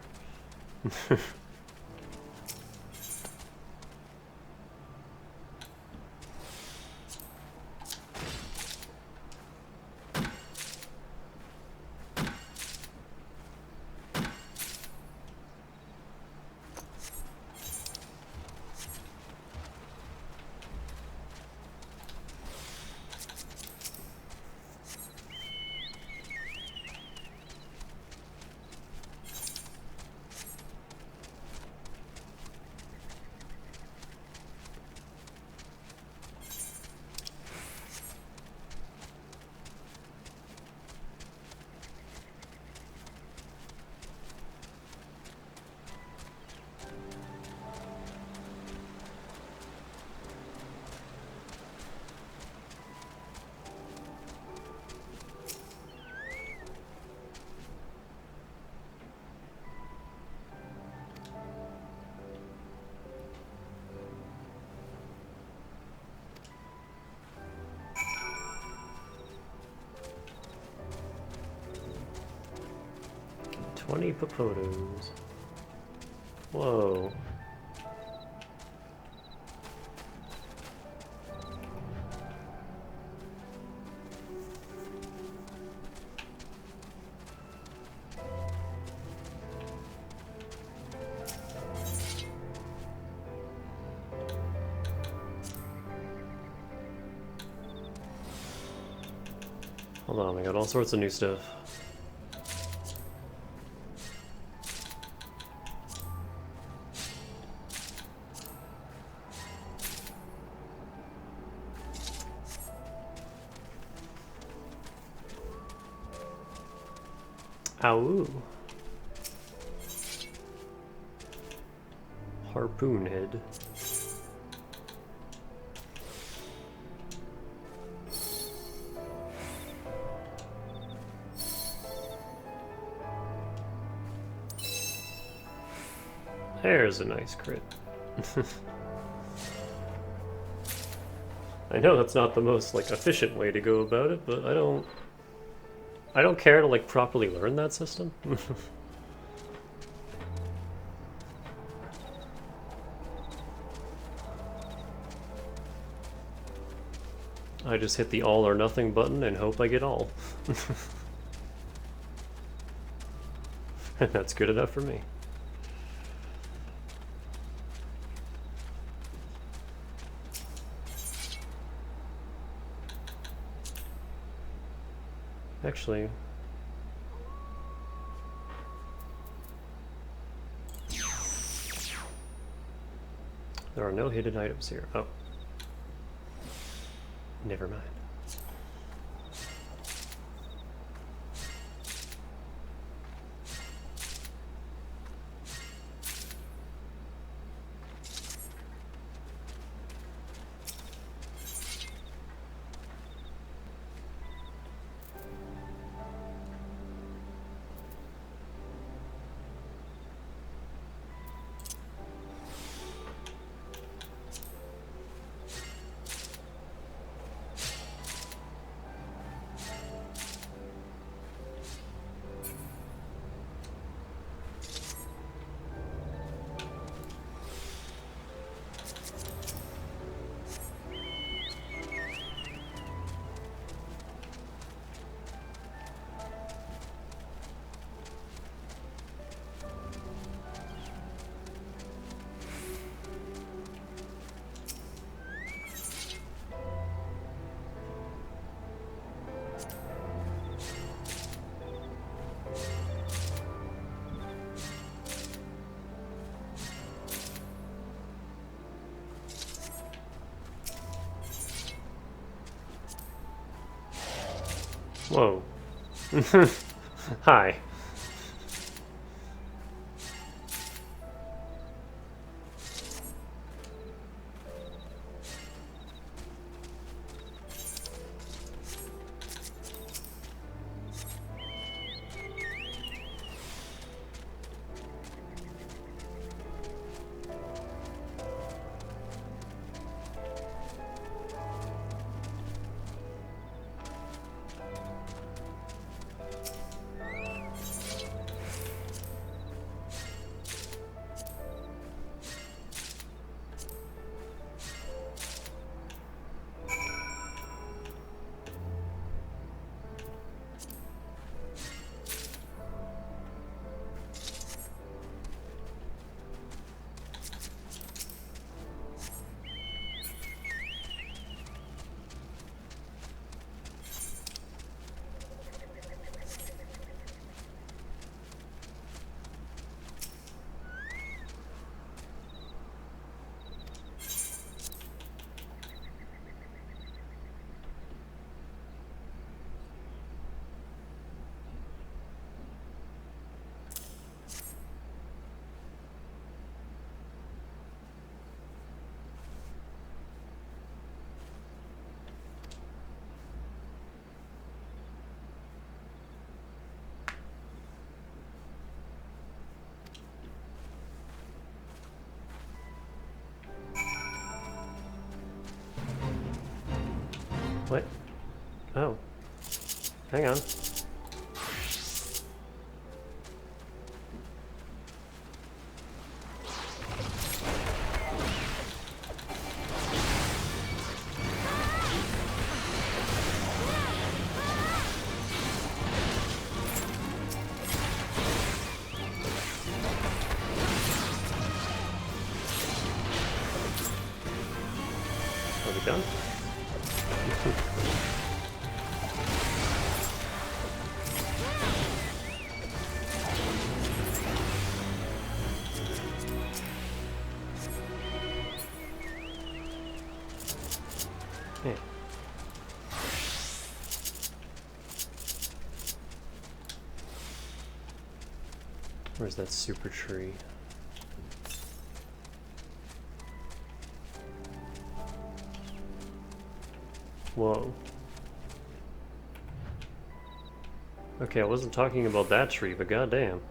"20 Papodos." Whoa. Hold on, we got all sorts of new stuff. Ow. Harpoon head. There's a nice crit. I know that's not the most like efficient way to go about it, but I don't care to like properly learn that system. I just hit the all or nothing button and hope I get all. And that's good enough for me. Actually, there are no hidden items here. Oh. Never mind. Whoa. Hi. What? Oh. Hang on. Are we done? Yeah. Where's that super tree? Whoa. Okay, I wasn't talking about that tree, but goddamn.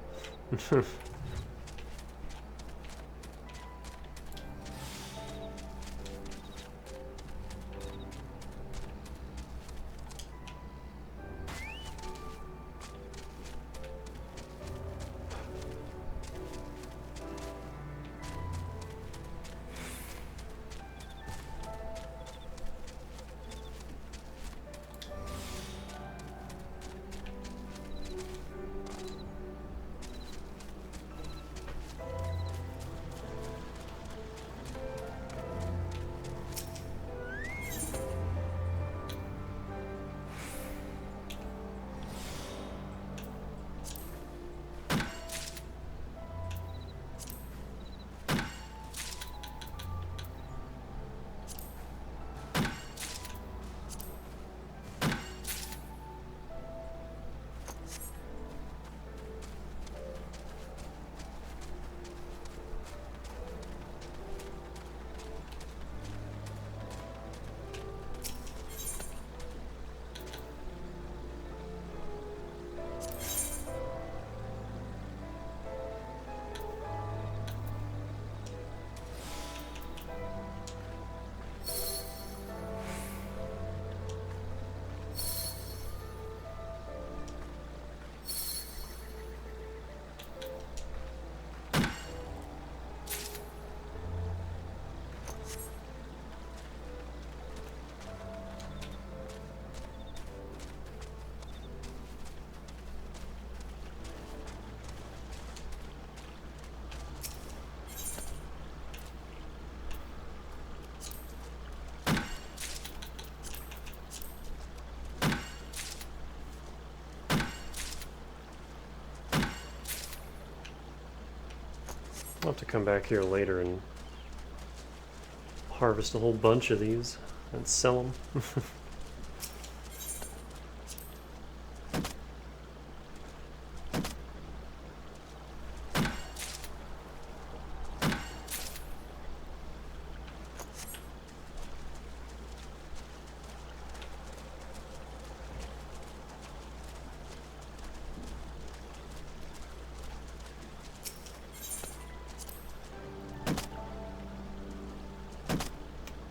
I'll have to come back here later and harvest a whole bunch of these and sell them.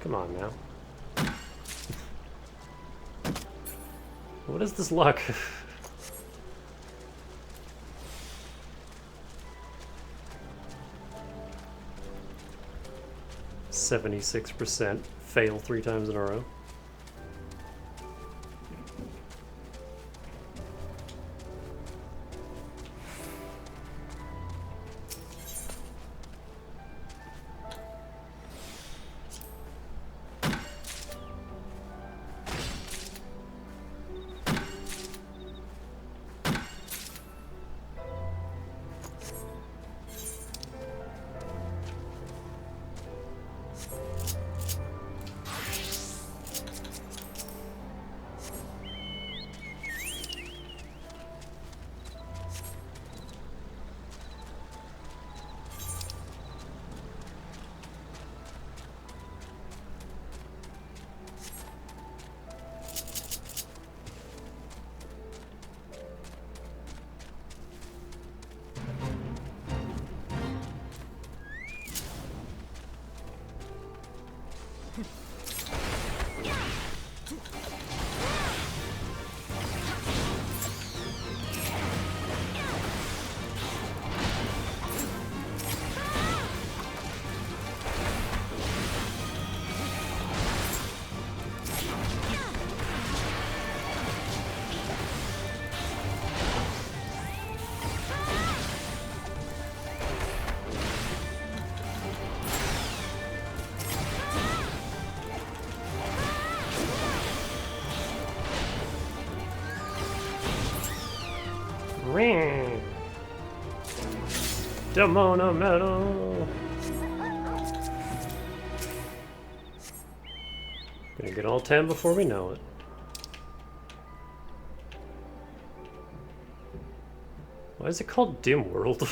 Come on now. What is this luck? 76% fail 3 times in a row. Demona metal. Gonna get all 10 before we know it. Why is it called Dim World?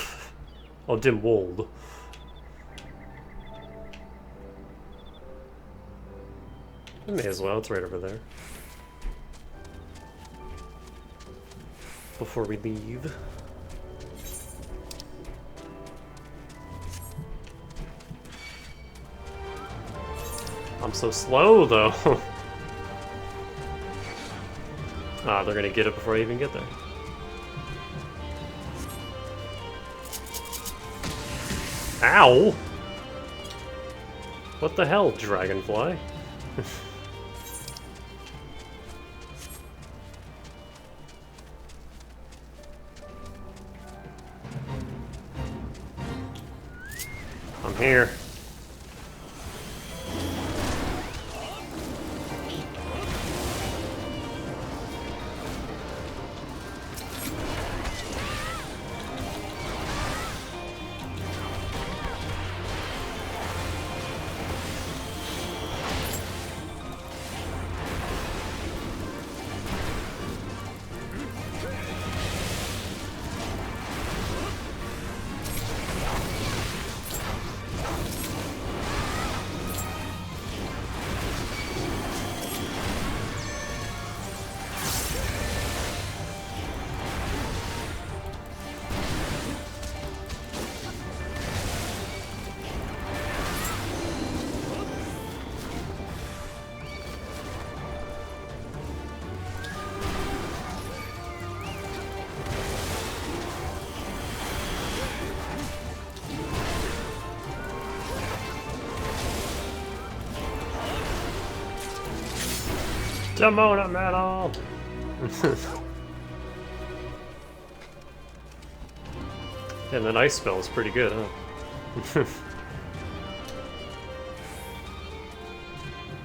Oh, Dim Wold. I may as well, it's right over there. Before we leave. I'm so slow, though. Ah, they're gonna get it before I even get there. Ow! What the hell, dragonfly? I'm here. Demona metal! And that ice spell is pretty good, huh?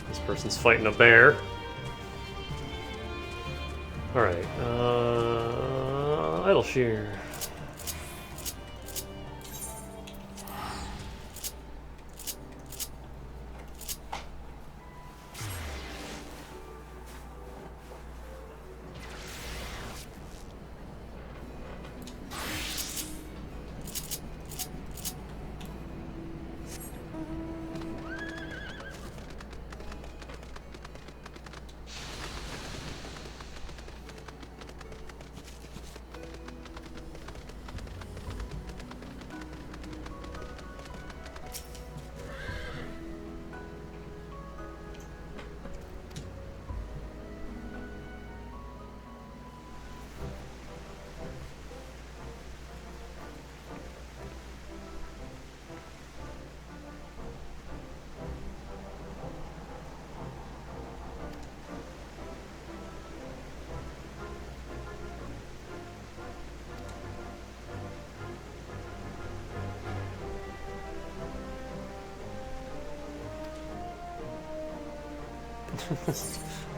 This person's fighting a bear. Alright, Idle Shear.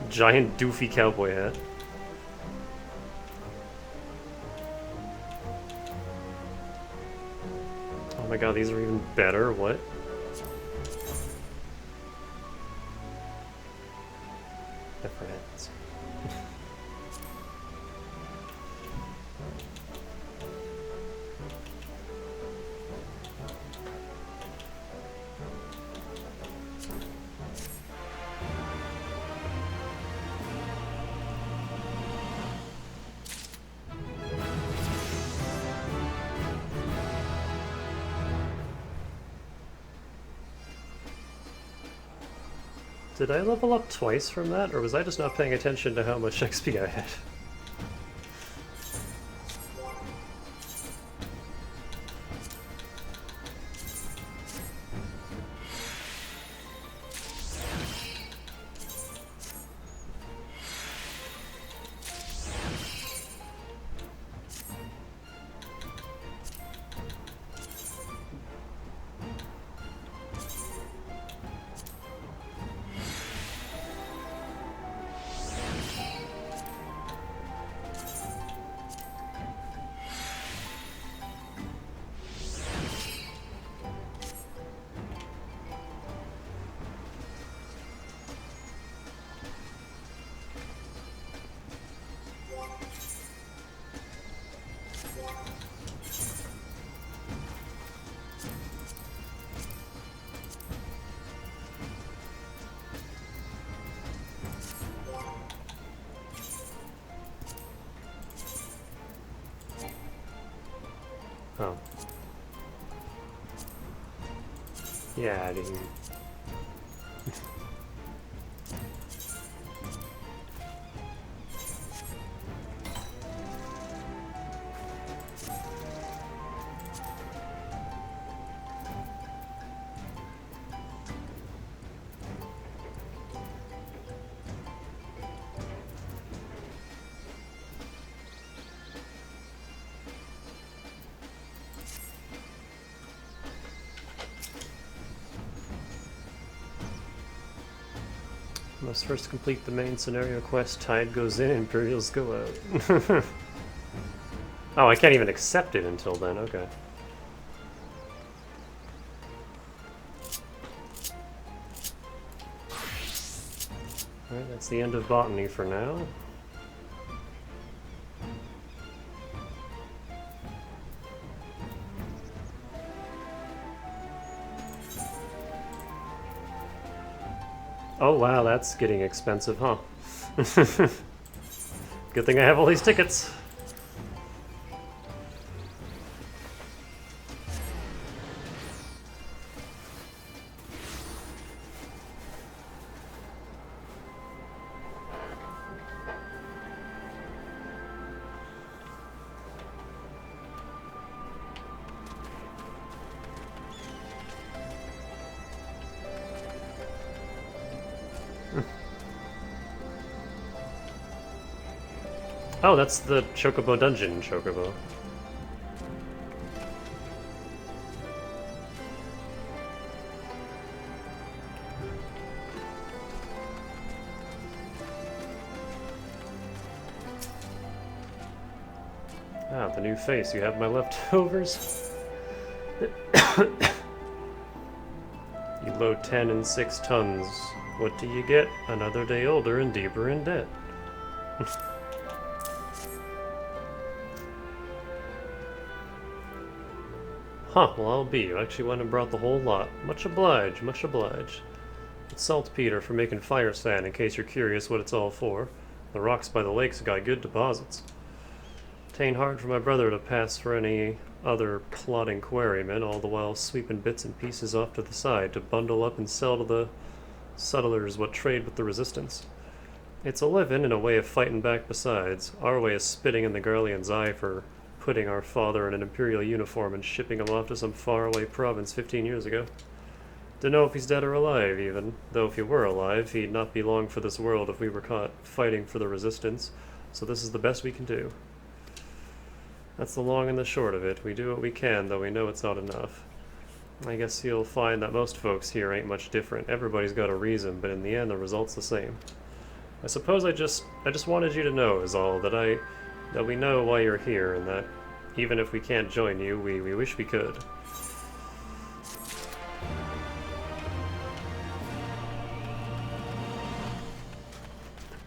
Giant doofy cowboy hat. Oh my god, these are even better, what? Different hats. Did I level up twice from that, or was I just not paying attention to how much XP I had? Oh. Yeah, I didn't. Must first complete the main scenario quest. Tide goes in, Imperials go out. Oh, I can't even accept it until then. Okay. Alright, that's the end of botany for now. Oh wow, that's getting expensive, huh? Good thing I have all these tickets. Oh, that's the Chocobo dungeon, Chocobo. Ah, the new face. You have my leftovers? You load 10 and 6 tons. What do you get? Another day older and deeper in debt. Huh, well I'll be. You actually went and brought the whole lot. Much obliged, much obliged. It's saltpeter for making fire sand, in case you're curious what it's all for. The rocks by the lakes got good deposits. Tain't hard for my brother to pass for any other plodding quarrymen, all the while sweeping bits and pieces off to the side to bundle up and sell to the settlers what trade with the resistance. It's a living and a way of fighting back besides. Our way is spitting in the Garlean's eye for putting our father in an imperial uniform and shipping him off to some faraway province 15 years ago. Dunno if he's dead or alive, even. Though if he were alive, he'd not be long for this world if we were caught fighting for the resistance. So this is the best we can do. That's the long and the short of it. We do what we can, though we know it's not enough. I guess you'll find that most folks here ain't much different. Everybody's got a reason, but in the end the result's the same. I suppose I just wanted you to know is all, that we know why you're here, and that even if we can't join you, we wish we could.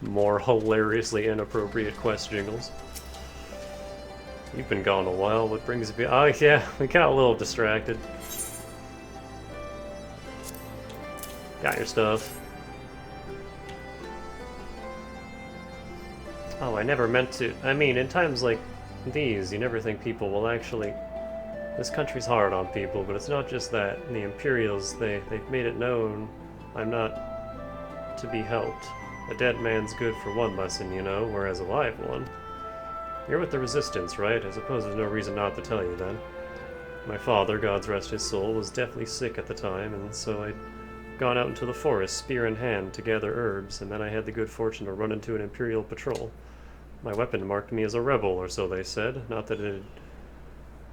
More hilariously inappropriate quest jingles. You've been gone a while, what brings you... Oh yeah, we got a little distracted. Got your stuff. Oh, I never meant to... I mean, in times like these, you never think people will actually... This country's hard on people, but it's not just that. The Imperials, they've made it known I'm not to be helped. A dead man's good for one lesson, you know, whereas a live one. You're with the Resistance, right? I suppose there's no reason not to tell you then. My father, God's rest his soul, was deathly sick at the time, and so I'd gone out into the forest, spear in hand, to gather herbs, and then I had the good fortune to run into an Imperial patrol. My weapon marked me as a rebel, or so they said. Not that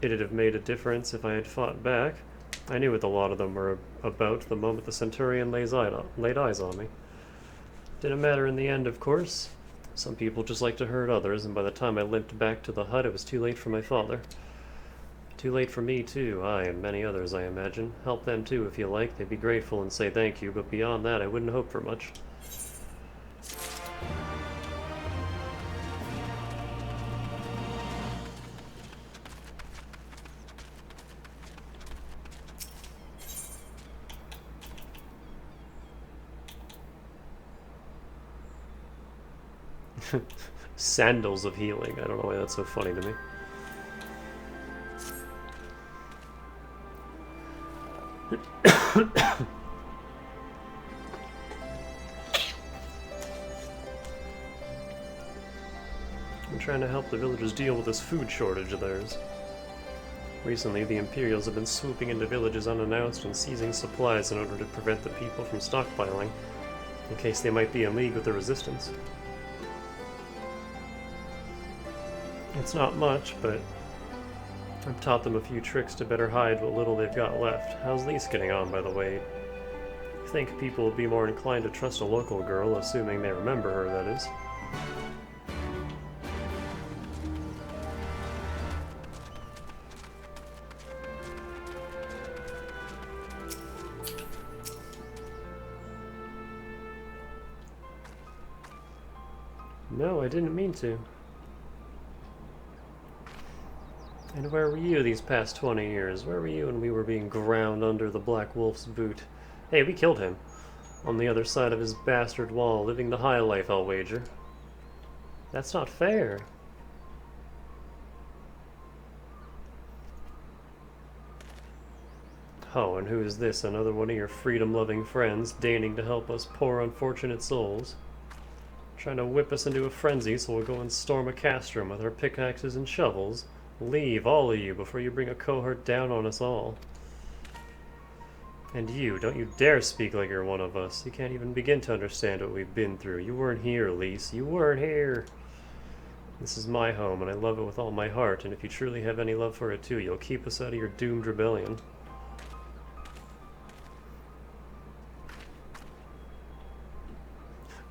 it'd have made a difference if I had fought back. I knew what a lot of them were about the moment the Centurion laid eyes on me. Didn't matter in the end, of course. Some people just like to hurt others, and by the time I limped back to the hut, it was too late for my father. Too late for me, too. I, and many others, I imagine. Help them, too, if you like. They'd be grateful and say thank you, but beyond that, I wouldn't hope for much. Sandals of healing. I don't know why that's so funny to me. I'm trying to help the villagers deal with this food shortage of theirs. Recently, the Imperials have been swooping into villages unannounced and seizing supplies in order to prevent the people from stockpiling, in case they might be in league with the Resistance. It's not much, but I've taught them a few tricks to better hide what little they've got left. How's Lise getting on, by the way? I think people will be more inclined to trust a local girl, assuming they remember her, that is. No, I didn't mean to. And where were you these past 20 years? Where were you when we were being ground under the Black Wolf's boot? Hey, we killed him. On the other side of his bastard wall, living the high life, I'll wager. That's not fair. Oh, and who is this? Another one of your freedom-loving friends, deigning to help us poor unfortunate souls? Trying to whip us into a frenzy so we'll go and storm a castrum with our pickaxes and shovels. Leave, all of you, before you bring a cohort down on us all. And you, don't you dare speak like you're one of us. You can't even begin to understand what we've been through. You weren't here, Lise. You weren't here. This is my home, and I love it with all my heart, and if you truly have any love for it too, you'll keep us out of your doomed rebellion.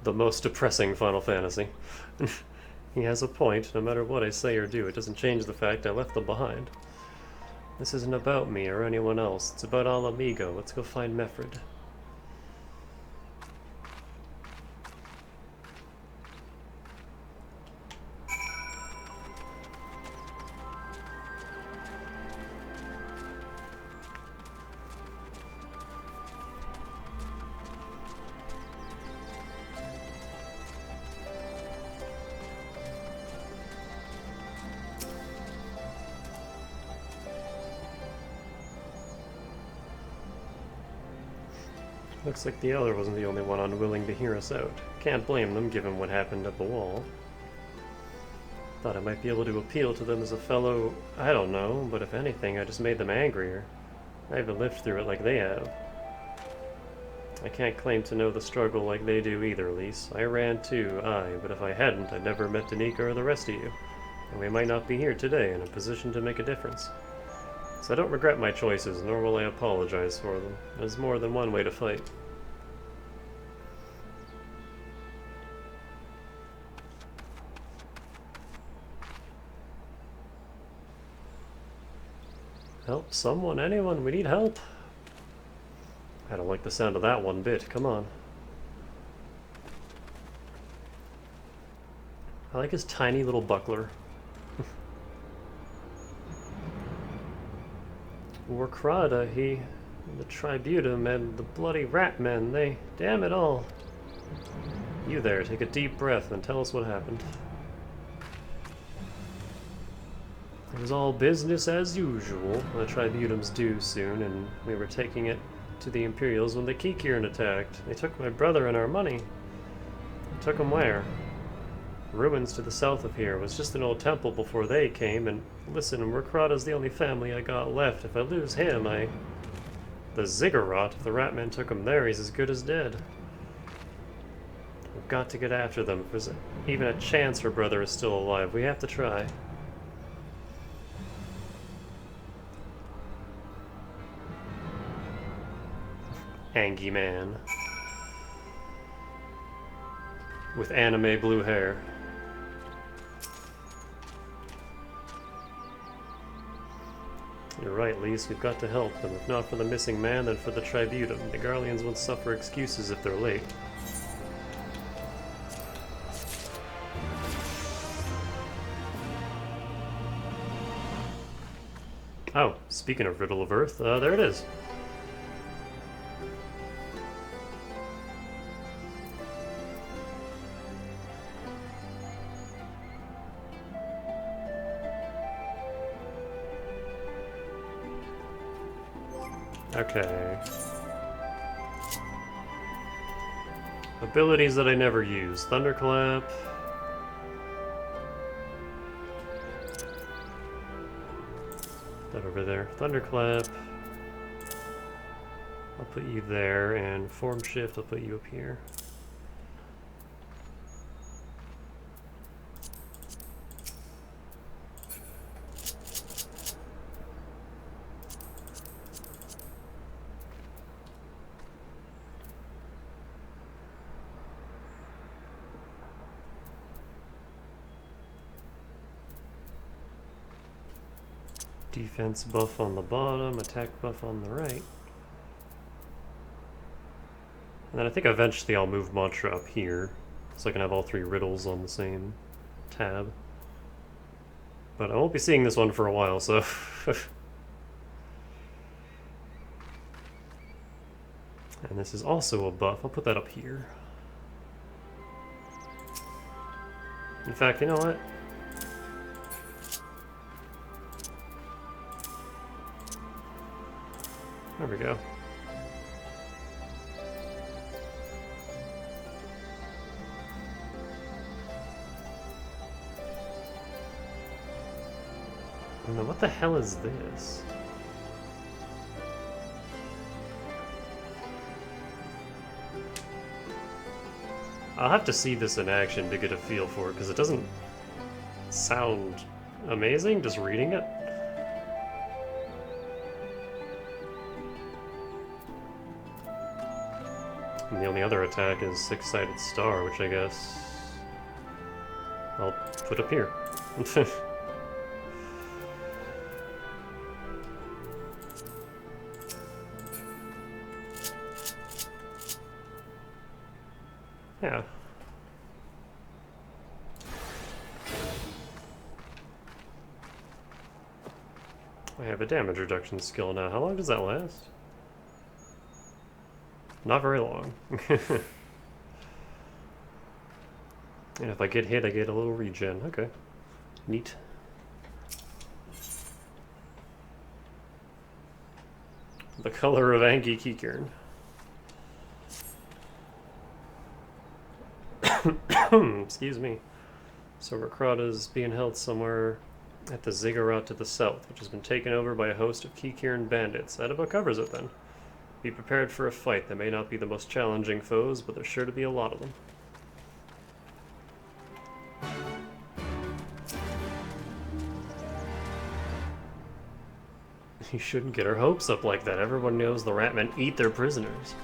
The most depressing Final Fantasy. He has a point. No matter what I say or do, it doesn't change the fact I left them behind. This isn't about me or anyone else. It's about Al Amigo. Let's go find Mefred. Looks like the Elder wasn't the only one unwilling to hear us out. Can't blame them, given what happened at the wall. Thought I might be able to appeal to them as a fellow... I don't know, but if anything, I just made them angrier. I haven't lived through it like they have. I can't claim to know the struggle like they do either, Lise. I ran too, aye, but if I hadn't, I'd never met Danica or the rest of you. And we might not be here today in a position to make a difference. So I don't regret my choices, nor will I apologize for them. There's more than one way to fight. Help someone, anyone, we need help. I don't like the sound of that one bit, come on. I like his tiny little buckler. Warkrada, the Tributum, and the bloody rat men, they... damn it all. You there, take a deep breath and tell us what happened. It was all business as usual. The Tributum's due soon, and we were taking it to the Imperials when the Kikirin attacked. They took my brother and our money. Took him where? Ruins to the south of here. It was just an old temple before they came, and listen, Warkrada's the only family I got left. If I lose him, The Ziggurat, if the Ratman took him there, he's as good as dead. We've got to get after them. If there's even a chance her brother is still alive, we have to try. Angie man. With anime blue hair. You're right, Lise. We've got to help them. If not for the missing man, then for the Tributum. The Garleans won't suffer excuses if they're late. Oh, speaking of Riddle of Earth, there it is. Okay. Abilities that I never use. Thunderclap. That over there. Thunderclap. I'll put you there, and Form Shift, I'll put you up here. Defense buff on the bottom, attack buff on the right. And then I think eventually I'll move Mantra up here, so I can have all three riddles on the same tab. But I won't be seeing this one for a while, so... And this is also a buff. I'll put that up here. In fact, you know what? There we go. Now, what the hell is this? I'll have to see this in action to get a feel for it, because it doesn't sound amazing just reading it. And the only other attack is Six-Sided Star, which I guess I'll put up here. Yeah. I have a damage reduction skill now. How long does that last? Not very long. And if I get hit, I get a little regen. Okay. Neat. The color of Angie Kikirin. Excuse me. So Warkrada's being held somewhere at the Ziggurat to the south, which has been taken over by a host of Kikirin bandits. That about covers it then. Be prepared for a fight. They may not be the most challenging foes, but there's sure to be a lot of them. You shouldn't get her hopes up like that. Everyone knows the Ratmen eat their prisoners.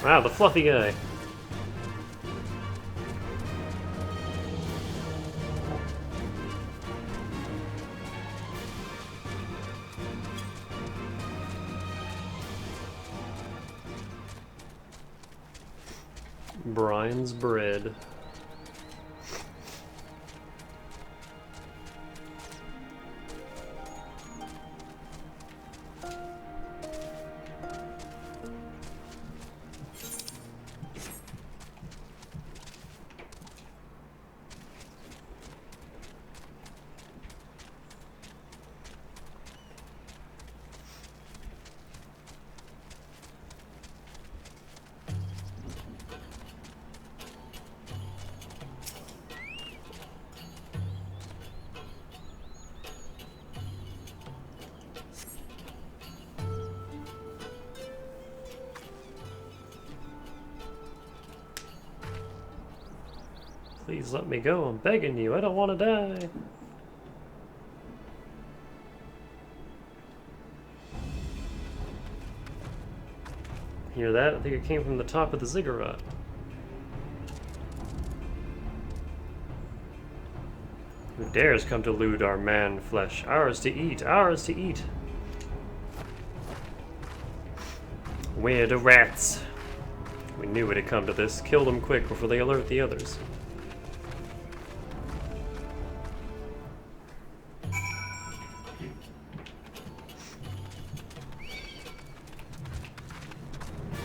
Wow, the fluffy guy. Brian's bread. Please let me go, I'm begging you, I don't want to die. Hear that? I think it came from the top of the ziggurat. Who dares come to loot our man flesh? Ours to eat, ours to eat. Where the rats? We knew it had come to this. Kill them quick before they alert the others.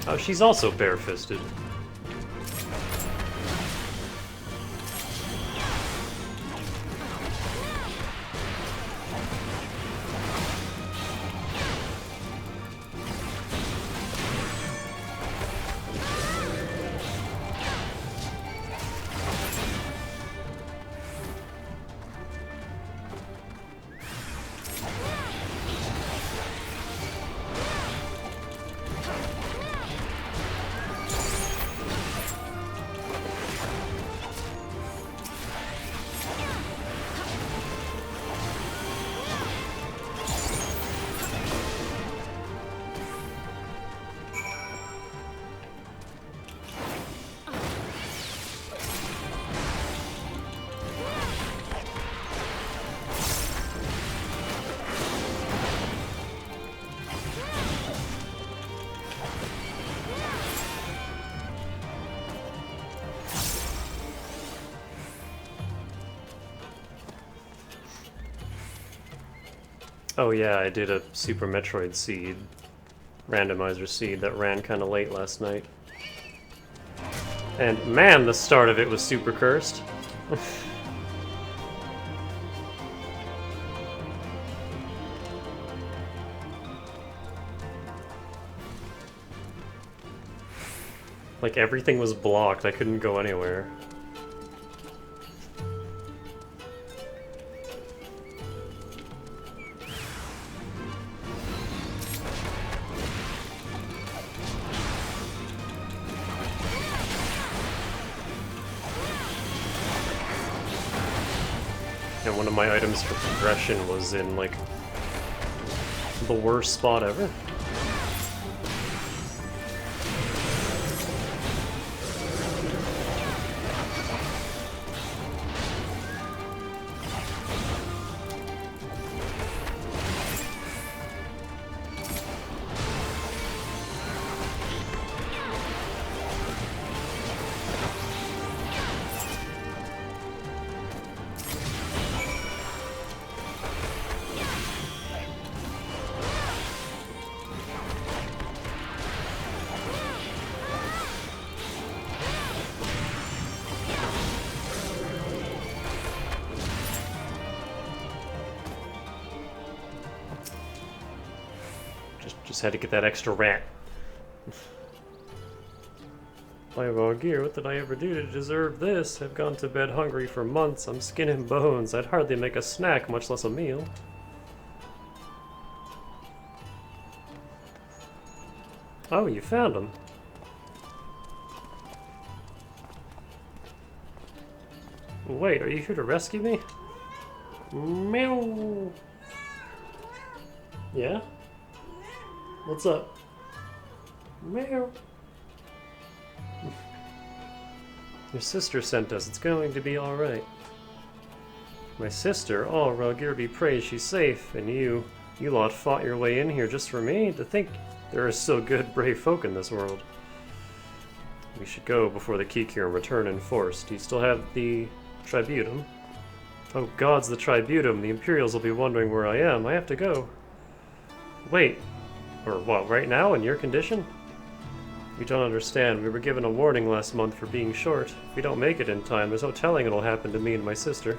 Oh, she's also bare-fisted. Oh yeah, I did a Super Metroid seed, randomizer seed that ran kind of late last night. And man, the start of it was super cursed. Like everything was blocked, I couldn't go anywhere. And one of my items for progression was in, like, the worst spot ever. Just had to get that extra rat. Fireball gear, what did I ever do to deserve this? I've gone to bed hungry for months. I'm skin and bones. I'd hardly make a snack, much less a meal. Oh, you found him. Wait, are you here to rescue me? Meow. Yeah? What's up? Meow. Your sister sent us. It's going to be alright. My sister? Oh, Ralgir be praised, she's safe. And you lot fought your way in here just for me? To think there are still good, brave folk in this world. We should go before the Kikirin return in force. Do you still have the Tributum? Oh, gods, the Tributum. The Imperials will be wondering where I am. I have to go. Wait. Or what, right now, in your condition? You don't understand. We were given a warning last month for being short. If we don't make it in time, there's no telling what'll happen to me and my sister.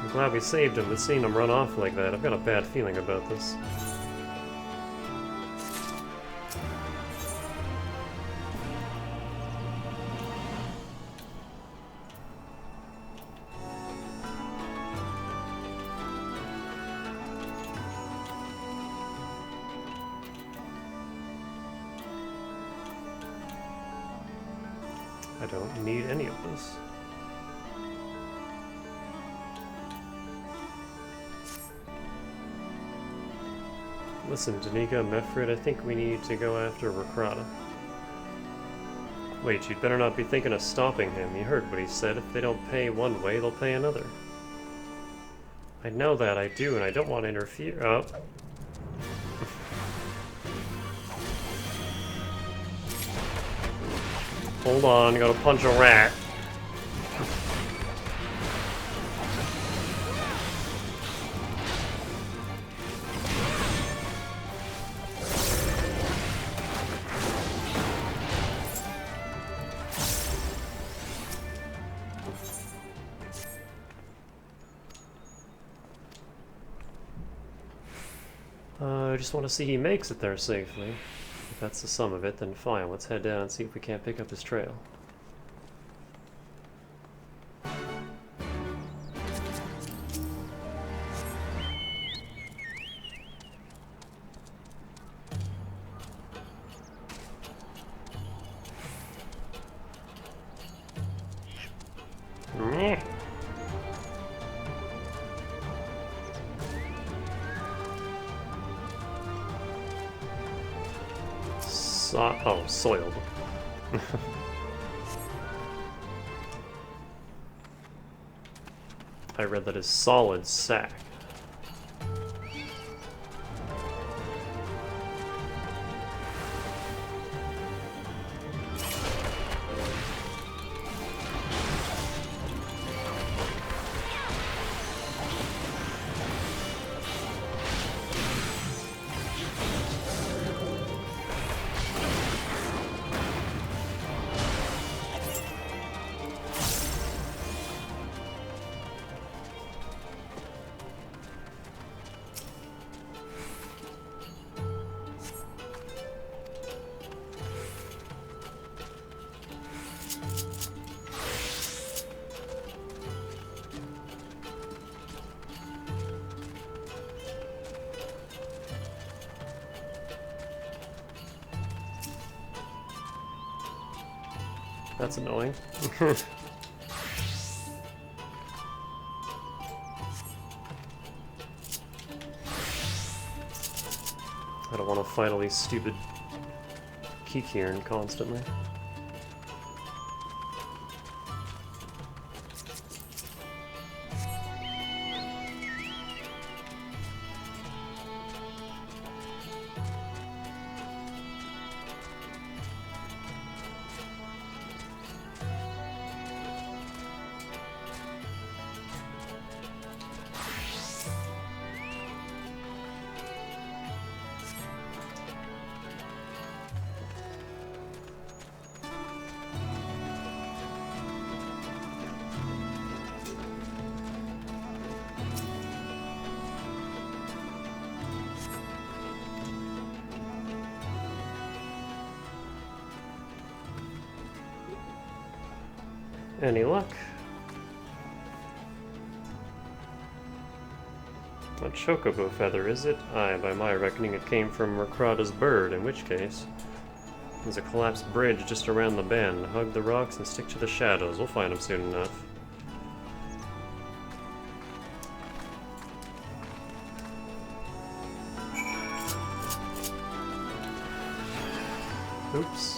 I'm glad we saved him, but seeing him run off like that, I've got a bad feeling about this. I don't need any of this. Listen, Danica, Mefrid, I think we need to go after Rakrata. Wait, you'd better not be thinking of stopping him. You heard what he said. If they don't pay one way, they'll pay another. I know that, I do, and I don't want to interfere. Oh. Hold on, gotta punch a rat. I just want to see he makes it there safely. If that's the sum of it, then fine. Let's head down and see if we can't pick up his trail. Oh, soiled. I read that as solid sack. That's annoying. I don't want to fight all these stupid Kikirin constantly. Any luck? A chocobo feather, is it? Aye, by my reckoning it came from Rakrada's bird, in which case... There's a collapsed bridge just around the bend. Hug the rocks and stick to the shadows. We'll find them soon enough. Oops.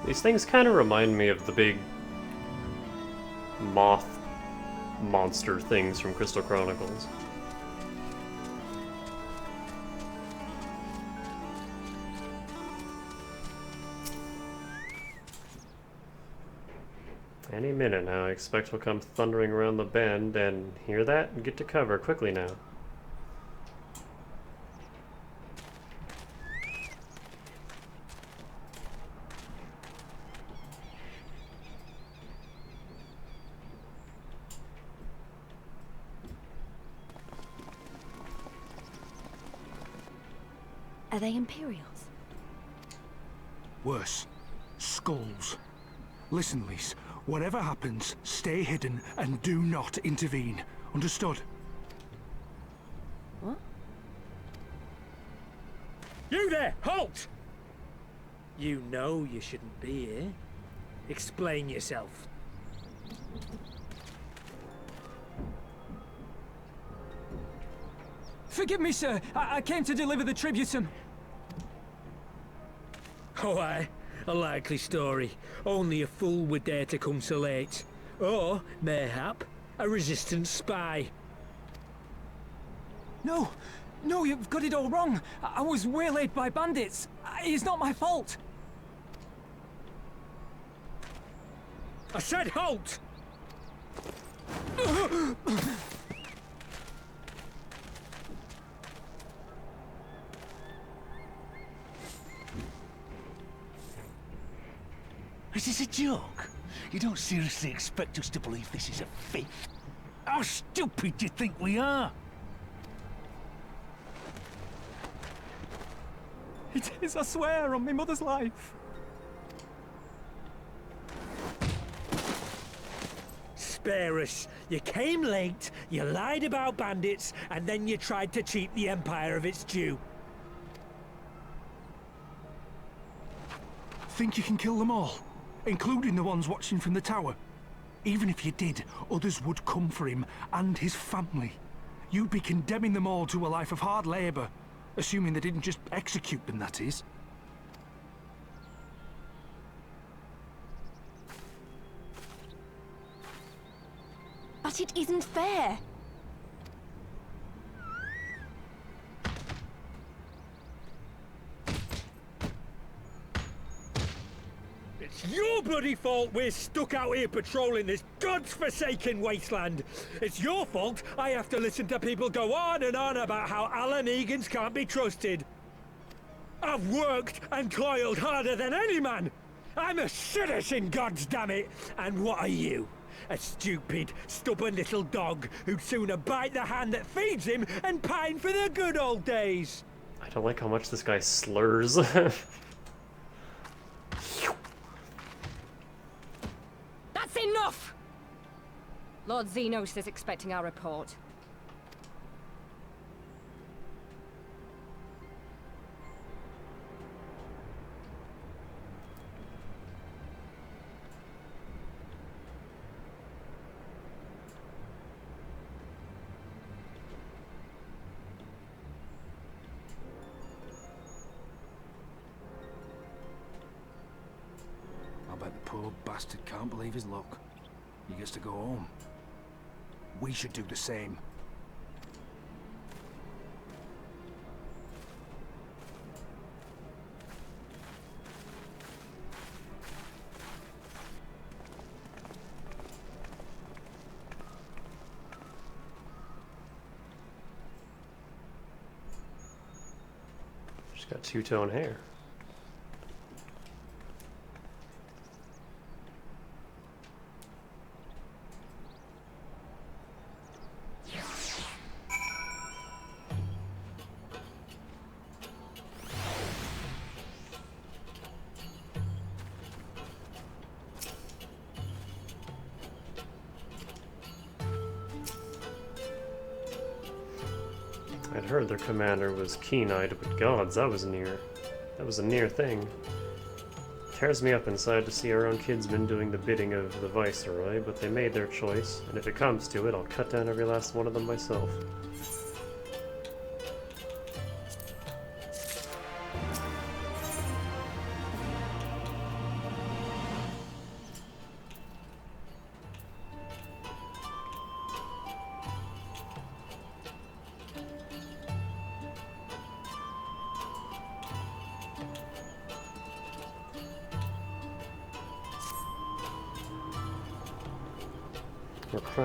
These things kind of remind me of the big moth monster things from Crystal Chronicles. Any minute now, I expect we'll come thundering around the bend, and hear that? Get to cover quickly now. Are they Imperials? Worse. Skulls. Listen, Lise. Whatever happens, stay hidden and do not intervene. Understood? What? You there! Halt! You know you shouldn't be here. Explain yourself. Forgive me, sir. I came to deliver the tributum. Oh, aye. A likely story. Only a fool would dare to come so late. Or, mayhap, a resistance spy. No, no, you've got it all wrong. I was waylaid by bandits. It's not my fault. I said halt! Is this a joke? You don't seriously expect us to believe this is a fit? How stupid do you think we are? It is, I swear, on my mother's life. Spare us. You came late, you lied about bandits, and then you tried to cheat the Empire of its due. Think you can kill them all? Including the ones watching from the tower? Even if you did, others would come for him and his family. You'd be condemning them all to a life of hard labor. Assuming they didn't just execute them, that is. But it isn't fair. It's your bloody fault we're stuck out here patrolling this godforsaken wasteland. It's your fault I have to listen to people go on and on about how Alan Egans can't be trusted. I've worked and toiled harder than any man. I'm a citizen, goddammit. And what are you? A stupid, stubborn little dog who'd sooner bite the hand that feeds him and pine for the good old days. I don't like how much this guy slurs. That's enough! Lord Xenos is expecting our report. I bet the poor bastard can't believe his luck. He gets to go home. We should do the same. She's got two-tone hair. heard their commander was keen-eyed, but gods, that was near. That was a near thing. Tears me up inside to see our own kidsmen doing the bidding of the Viceroy, but they made their choice, and if it comes to it, I'll cut down every last one of them myself.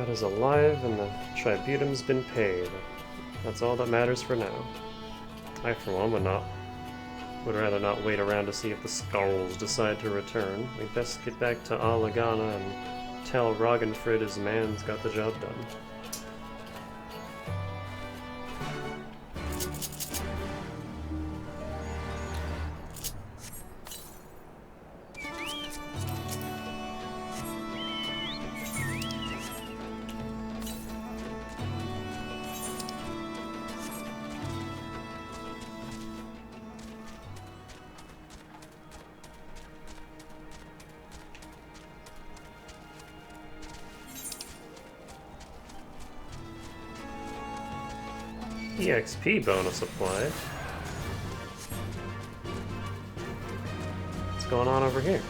Is alive and the tributum's been paid. That's all that matters for now. I, for one, would rather not wait around to see if the Skulls decide to return. We'd best get back to Alagana and tell Ragnfrid his man's got the job done. EXP bonus applied. What's going on over here?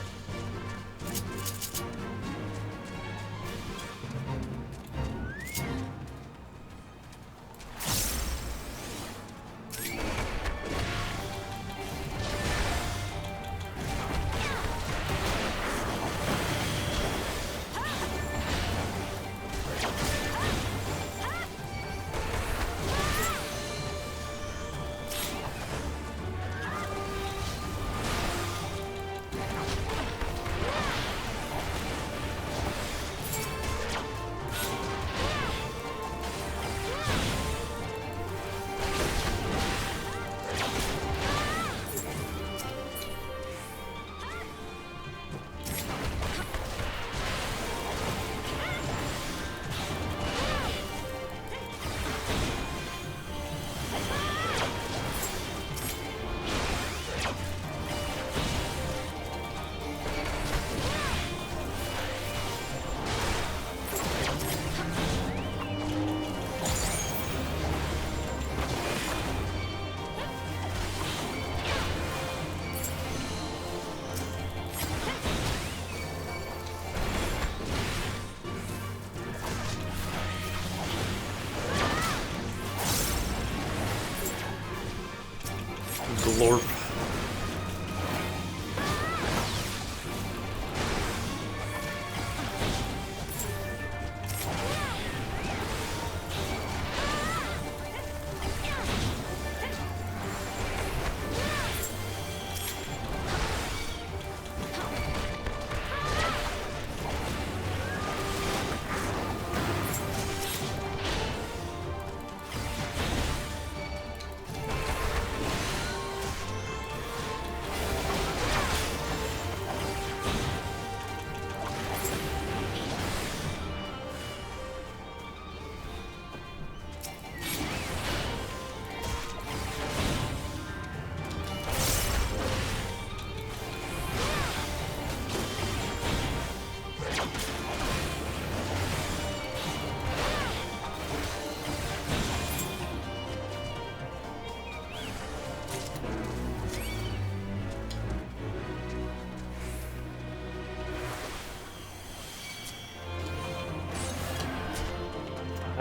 Glorp.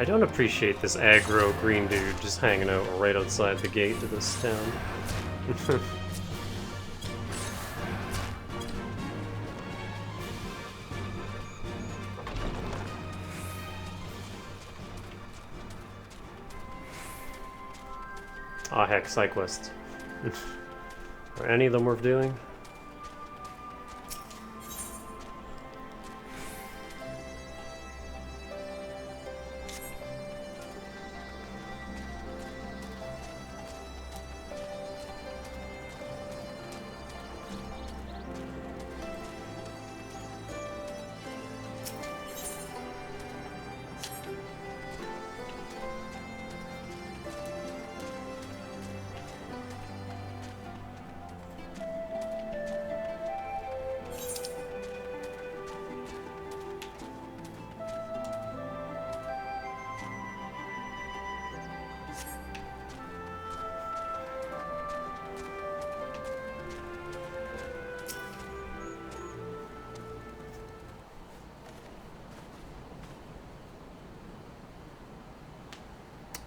I don't appreciate this aggro green dude just hanging out right outside the gate to this town. Ah, heck, side quests. Are any of them worth doing?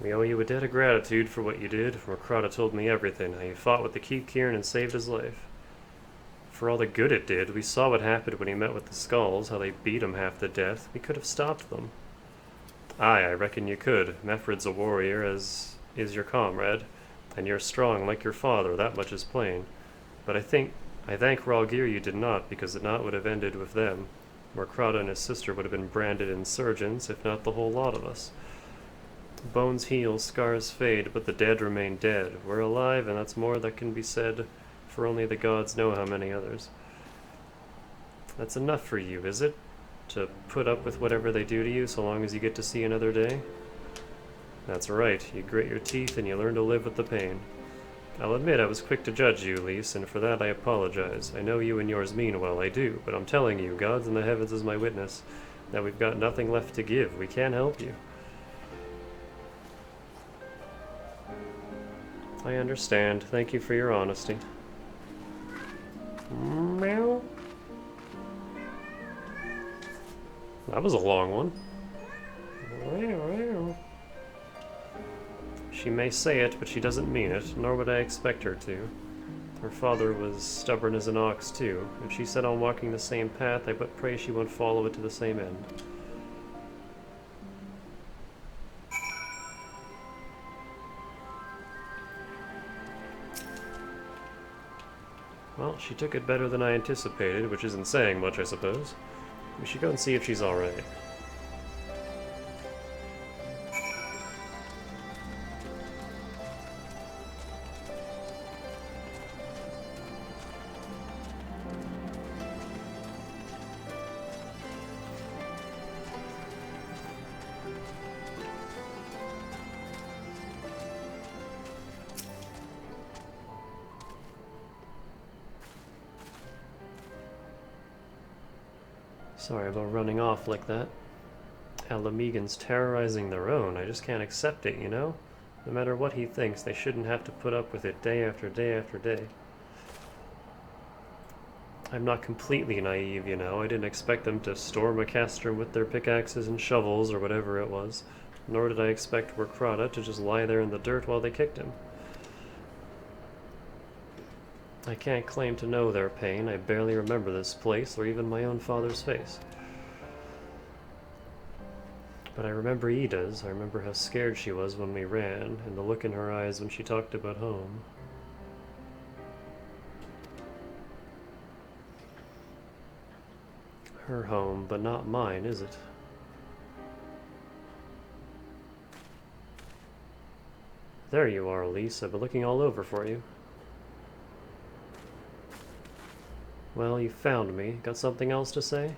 We owe you a debt of gratitude for what you did. Mercrata told me everything, how you fought with the Keep Kieran and saved his life. For all the good it did, we saw what happened when he met with the Skulls, how they beat him half to death. We could have stopped them. Aye, I reckon you could. Mefred's a warrior, as is your comrade, and you're strong like your father, that much is plain. But I thank Ralgir you did not, because the knot would have ended with them. Mercrata and his sister would have been branded insurgents, if not the whole lot of us. Bones heal, scars fade, but the dead remain dead. We're alive, and that's more that can be said, for only the gods know how many others. That's enough for you, is it? To put up with whatever they do to you, so long as you get to see another day? That's right, you grit your teeth and you learn to live with the pain. I'll admit I was quick to judge you, Lise, and for that I apologize. I know you and yours mean well, I do, but I'm telling you, God's in the heavens is my witness, that we've got nothing left to give. We can't help you. I understand. Thank you for your honesty. Meow. That was a long one. She may say it, but she doesn't mean it, nor would I expect her to. Her father was stubborn as an ox, too. If she set on walking the same path, I but pray she won't follow it to the same end. Well, she took it better than I anticipated, which isn't saying much, I suppose. We should go and see if she's alright. Sorry about running off like that. Alamegans terrorizing their own. I just can't accept it, you know? No matter what he thinks, they shouldn't have to put up with it day after day after day. I'm not completely naive, you know. I didn't expect them to storm a castrum with their pickaxes and shovels or whatever it was. Nor did I expect Mercrata to just lie there in the dirt while they kicked him. I can't claim to know their pain. I barely remember this place, or even my own father's face. But I remember Ida's. I remember how scared she was when we ran, and the look in her eyes when she talked about home. Her home, but not mine, is it? There you are, Elise. I've been looking all over for you. Well, you found me. Got something else to say?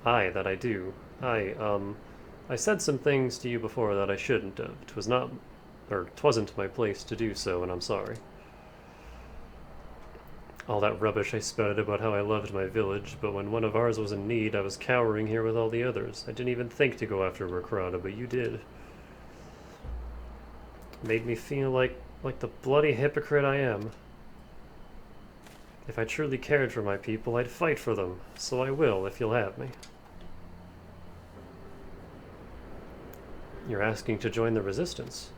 Aye, that I do. I said some things to you before that I shouldn't have. 'Twasn't my place to do so, and I'm sorry. All that rubbish I spouted about how I loved my village, but when one of ours was in need, I was cowering here with all the others. I didn't even think to go after Mercrata, but you did. Made me feel like the bloody hypocrite I am. If I truly cared for my people, I'd fight for them. So I will, if you'll have me. You're asking to join the Resistance.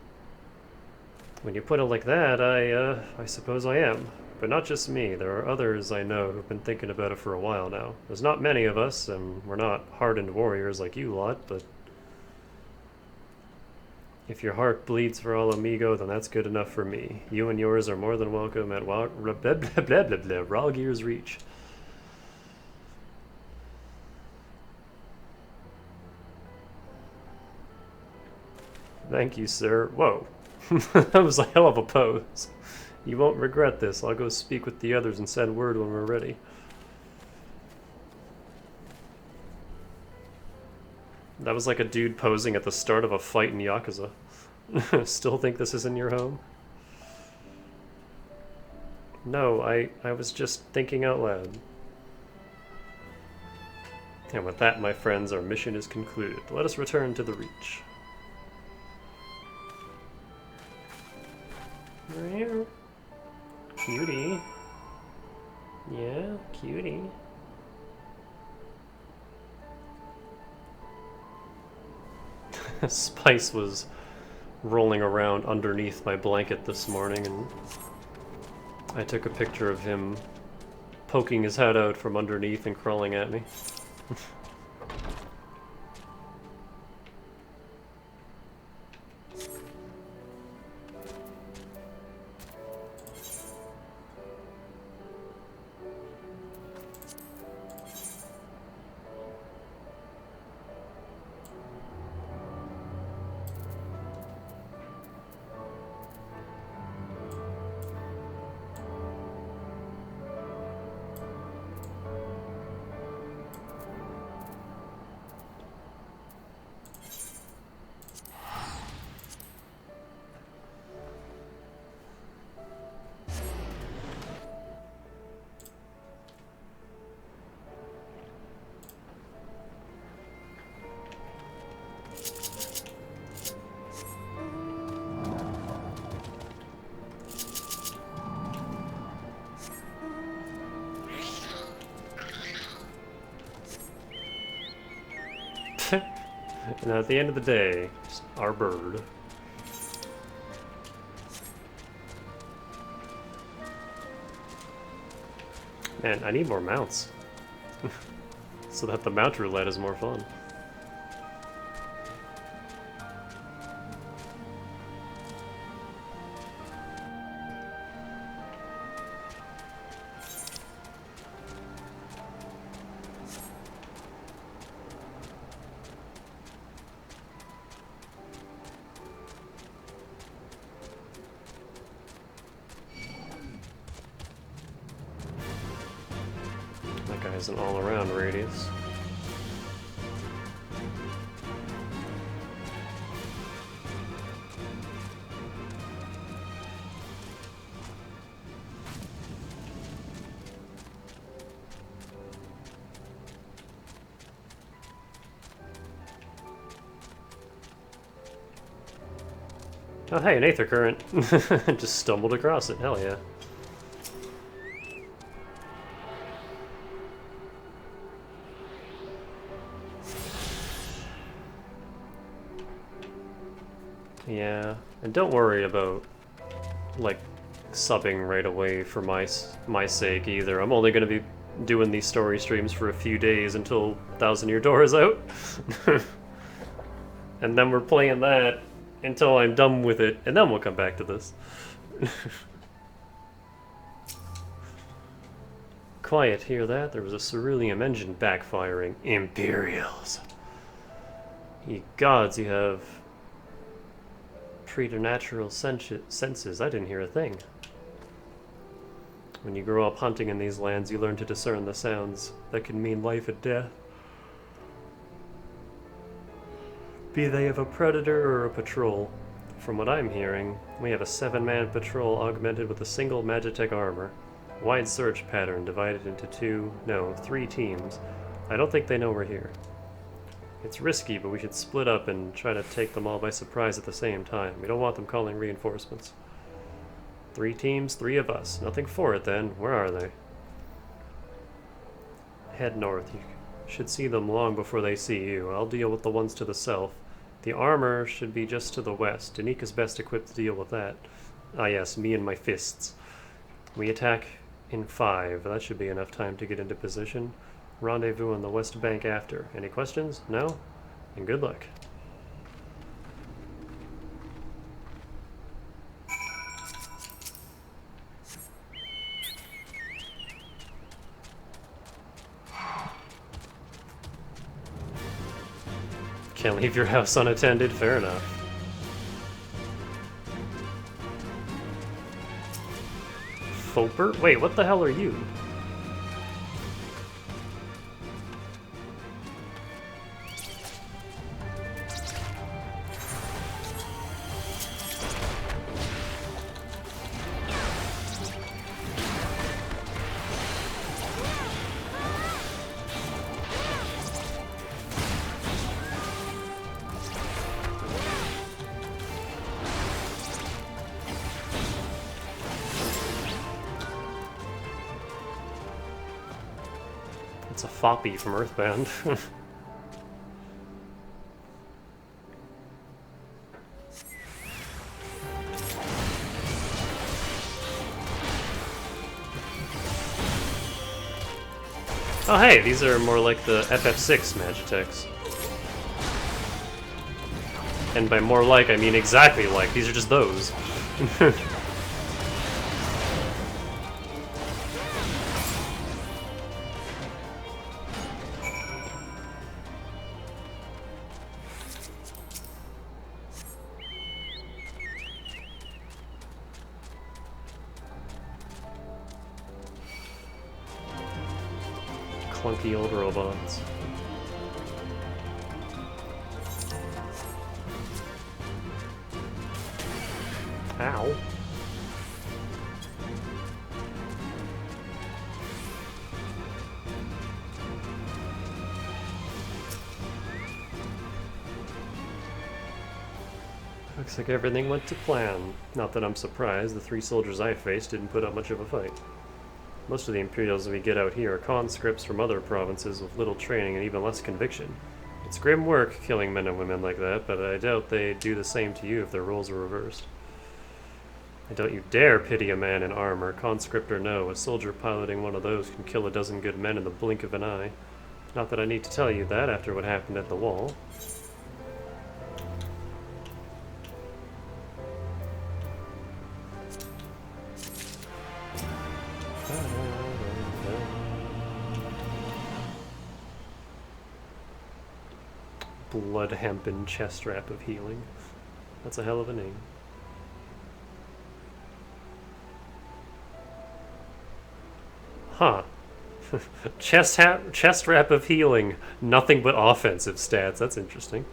When you put it like that, I suppose I am. But not just me. There are others I know who've been thinking about it for a while now. There's not many of us, and we're not hardened warriors like you lot, but if your heart bleeds for All Amigo, then that's good enough for me. You and yours are more than welcome at Ralgir's Reach. Thank you, sir. Whoa. That was a hell of a pose. You won't regret this. I'll go speak with the others and send word when we're ready. That was like a dude posing at the start of a fight in Yakuza. Still think this is in your home? No, I was just thinking out loud. And with that, my friends, our mission is concluded. Let us return to the Reach. Cutie. Yeah, cutie. Spice was rolling around underneath my blanket this morning, and I took a picture of him poking his head out from underneath and crawling at me. And at the end of the day, just our bird. Man, I need more mounts. So that the mount roulette is more fun. An all-around radius. Oh hey, an Aether Current. Just stumbled across it, hell yeah. Yeah, and don't worry about, like, subbing right away for my sake either. I'm only going to be doing these story streams for a few days until Thousand Year Door is out. And then we're playing that until I'm done with it, and then we'll come back to this. Quiet, hear that? There was a cerulean engine backfiring. Imperials. Ye gods, you have preternatural senses. I didn't hear a thing. When you grow up hunting in these lands, you learn to discern the sounds that can mean life and death. Be they of a predator or a patrol. From what I'm hearing, we have a 7-man patrol augmented with a single Magitech armor. Wide search pattern divided into 3 teams. I don't think they know we're here. It's risky, but we should split up and try to take them all by surprise at the same time. We don't want them calling reinforcements. 3 teams, 3 of us. Nothing for it then. Where are they? Head north. You should see them long before they see you. I'll deal with the ones to the south. The armor should be just to the west. Danika's best equipped to deal with that. Ah yes, me and my fists. We attack in 5. That should be enough time to get into position. Rendezvous on the west bank after. Any questions? No? And good luck. Can't leave your house unattended? Fair enough. Foper? Wait, what the hell are you? It's a Foppy from Earthbound. Oh hey, these are more like the FF6 Magitechs. And by more like, I mean exactly like. These are just those. Clunky old robots. Ow. Looks like everything went to plan. Not that I'm surprised, the 3 soldiers I faced didn't put up much of a fight. Most of the Imperials we get out here are conscripts from other provinces with little training and even less conviction. It's grim work killing men and women like that, but I doubt they'd do the same to you if their roles were reversed. I don't you dare pity a man in armor, conscript or no. A soldier piloting one of those can kill a dozen good men in the blink of an eye. Not that I need to tell you that after what happened at the wall. Blood hempen chest wrap of healing. That's a hell of a name. Huh. Chest wrap of healing. Nothing but offensive stats. That's interesting.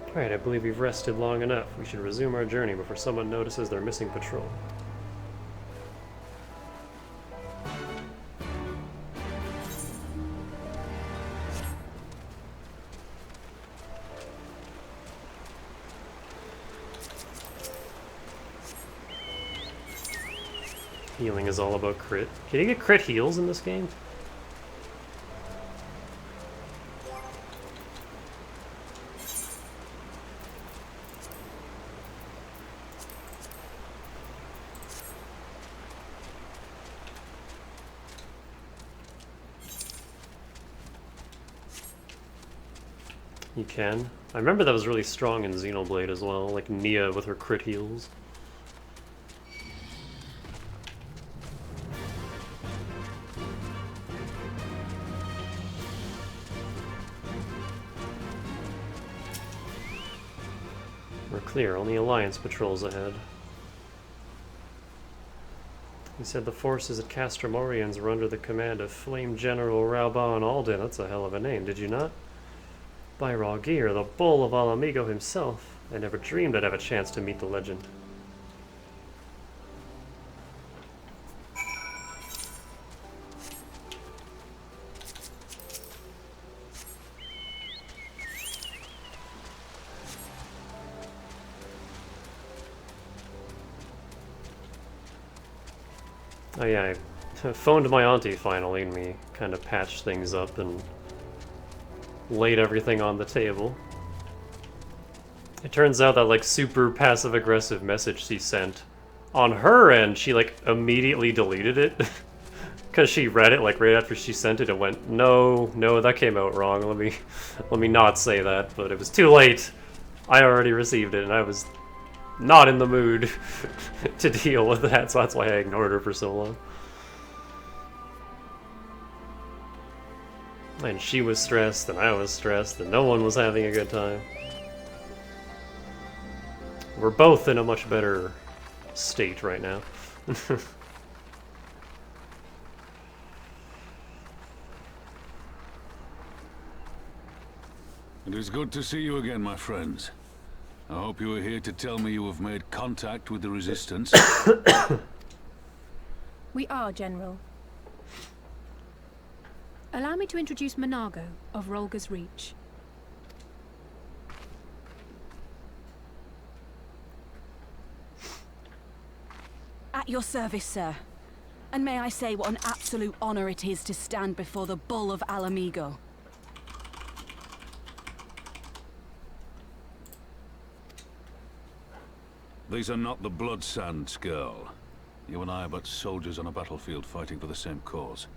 Alright, I believe we've rested long enough. We should resume our journey before someone notices their missing patrol. Healing is all about crit. Can you get crit heals in this game? You can. I remember that was really strong in Xenoblade as well, like Nia with her crit heals. We're clear, only Alliance patrols ahead. He said the forces at Castromorians were under the command of Flame General Rauban Alden. That's a hell of a name, did you not? By Rawgear, the bull of Alamigo himself. I never dreamed I'd have a chance to meet the legend. Oh yeah, I phoned my auntie finally and we kind of patched things up and laid everything on the table. It turns out that like super passive-aggressive message she sent, on her end she like immediately deleted it because she read it like right after she sent it and went, no, that came out wrong, let me not say that, but it was too late. I already received it and I was not in the mood to deal with that, so that's why I ignored her for so long. And she was stressed, and I was stressed, and no one was having a good time. We're both in a much better state right now. It is good to see you again, my friends. I hope you are here to tell me you have made contact with the Resistance. We are, General. Allow me to introduce Monago of Rolga's Reach. At your service, sir. And may I say what an absolute honor it is to stand before the Bull of Alamigo. These are not the Blood Sands, girl. You and I are but soldiers on a battlefield fighting for the same cause.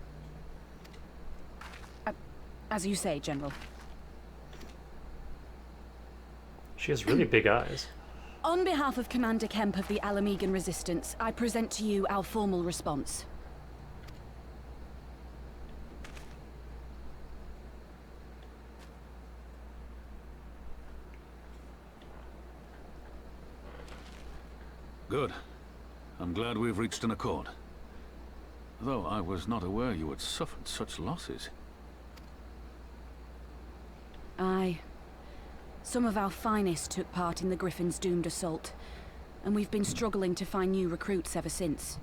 As you say, General. She has really big eyes. On behalf of Commander Kemp of the Alamegan Resistance, I present to you our formal response. Good. I'm glad we've reached an accord. Though I was not aware you had suffered such losses. Aye. Some of our finest took part in the Griffin's doomed assault, and we've been struggling to find new recruits ever since.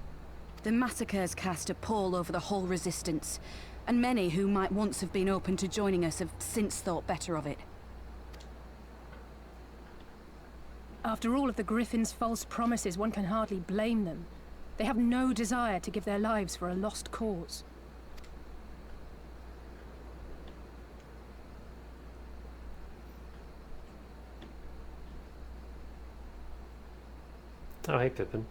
The massacres cast a pall over the whole Resistance, and many who might once have been open to joining us have since thought better of it. After all of the Griffin's false promises, one can hardly blame them. They have no desire to give their lives for a lost cause. Oh, hey, Pippin.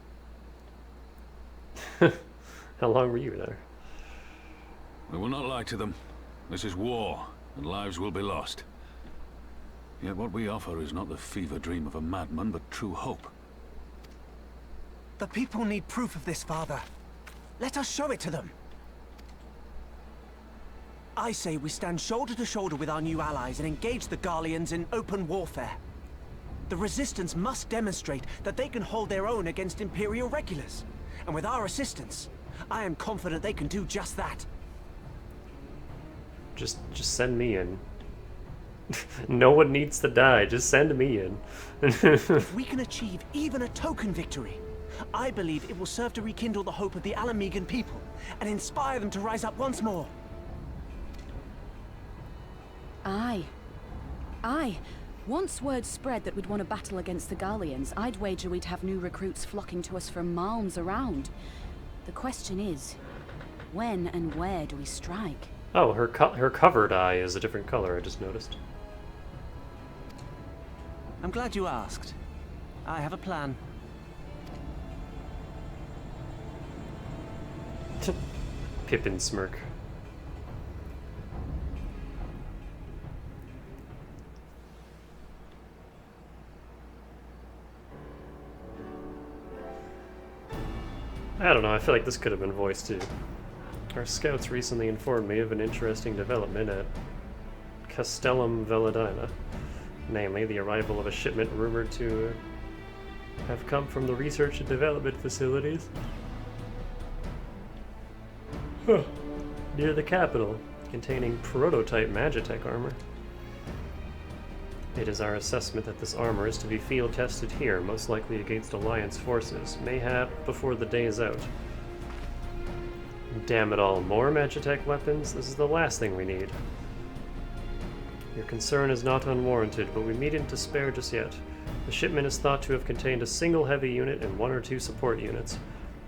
How long were you there? We will not lie to them. This is war, and lives will be lost. Yet what we offer is not the fever dream of a madman, but true hope. The people need proof of this, Father. Let us show it to them. I say we stand shoulder to shoulder with our new allies and engage the Garleans in open warfare. The Resistance must demonstrate that they can hold their own against Imperial regulars. And with our assistance, I am confident they can do just that. Just send me in. No one needs to die, just send me in. If we can achieve even a token victory, I believe it will serve to rekindle the hope of the Alamegan people and inspire them to rise up once more. Aye. Aye. Once word spread that we'd won a battle against the Garleans, I'd wager we'd have new recruits flocking to us from malms around. The question is, when and where do we strike? Oh, her covered eye is a different color, I just noticed. I'm glad you asked. I have a plan. Pippin smirk. I don't know, I feel like this could have been voiced too. Our scouts recently informed me of an interesting development at Castellum Veladina, namely the arrival of a shipment rumored to have come from the research and development facilities near the capital, containing prototype Magitech armor. It is our assessment that this armor is to be field tested here, most likely against Alliance forces, mayhap before the day is out. Damn it all, more Magitech weapons? This is the last thing we need. Your concern is not unwarranted, but we needn't despair just yet. The shipment is thought to have contained a single heavy unit and 1 or 2 support units.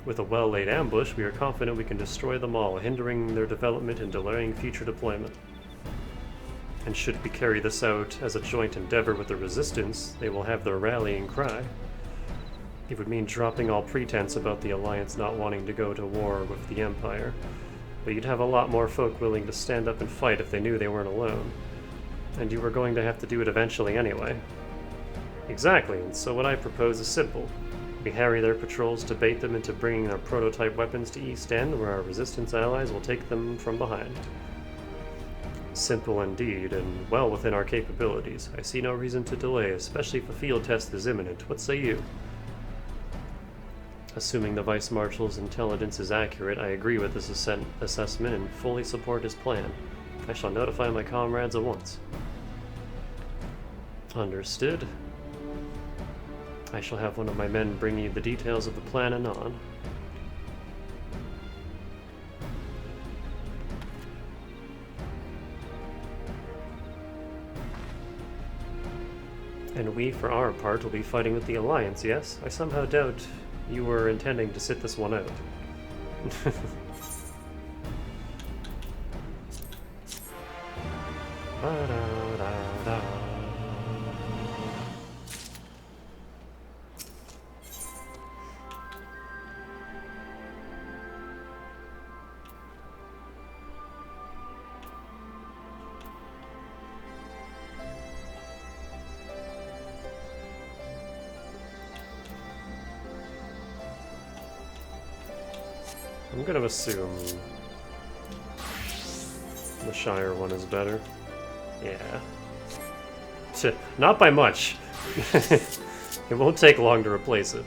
With a well-laid ambush, we are confident we can destroy them all, hindering their development and delaying future deployment. And should we carry this out as a joint endeavor with the Resistance, they will have their rallying cry. It would mean dropping all pretense about the Alliance not wanting to go to war with the Empire. But you'd have a lot more folk willing to stand up and fight if they knew they weren't alone. And you were going to have to do it eventually anyway. Exactly, and so what I propose is simple. We harry their patrols to bait them into bringing their prototype weapons to East End, where our Resistance allies will take them from behind. Simple indeed, and well within our capabilities. I see no reason to delay, especially if a field test is imminent. What say you? Assuming the Vice Marshal's intelligence is accurate, I agree with this assessment and fully support his plan. I shall notify my comrades at once. Understood. I shall have one of my men bring you the details of the plan anon. And we, for our part, will be fighting with the Alliance, yes? I somehow doubt you were intending to sit this one out. I'm gonna assume the Shire one is better. Yeah. Not by much. It won't take long to replace it.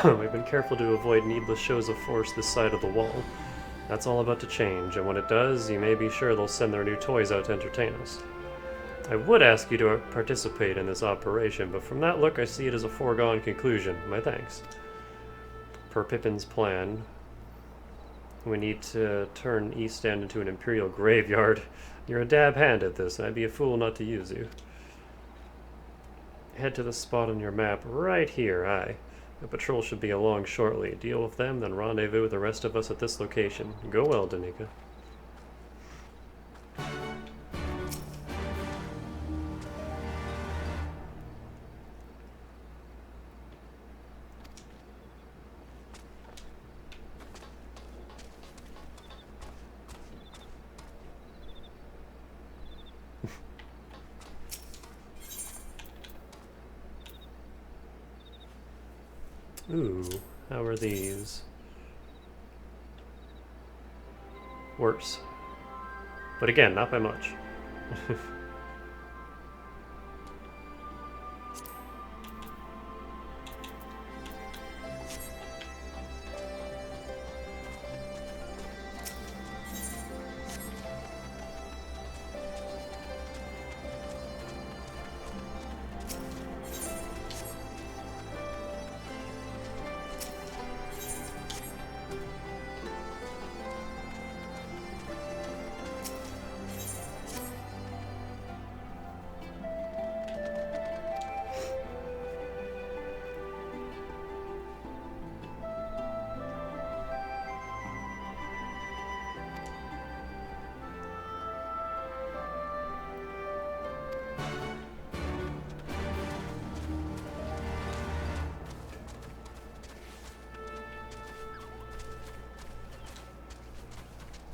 We've been careful to avoid needless shows of force this side of the wall. That's all about to change, and when it does, you may be sure they'll send their new toys out to entertain us. I would ask you to participate in this operation, but from that look I see it as a foregone conclusion. My thanks. Per Pippin's plan, we need to turn East End into an Imperial graveyard. You're a dab hand at this, and I'd be a fool not to use you. Head to the spot on your map right here, aye. The patrol should be along shortly. Deal with them, then rendezvous with the rest of us at this location. Go well, Danica. Ooh, how are these? Worse. But again, not by much.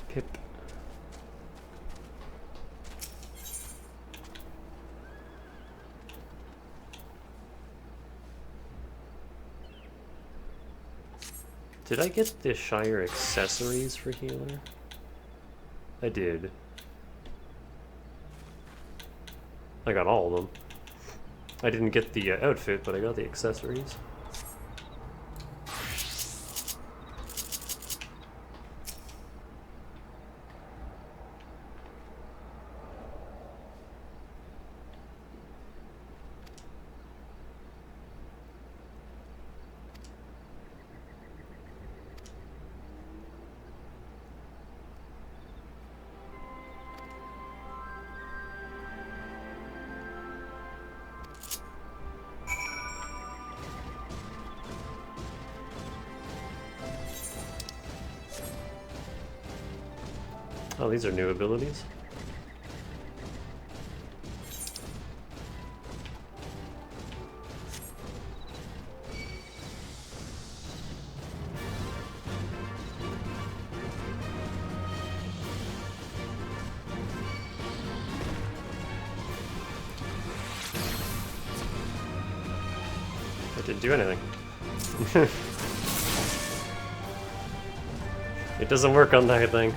Pip. Did I get the Shire accessories for healer? I did. I got all of them. I didn't get the outfit, but I got the accessories. Oh, these are new abilities. That didn't do anything. It doesn't work on that thing.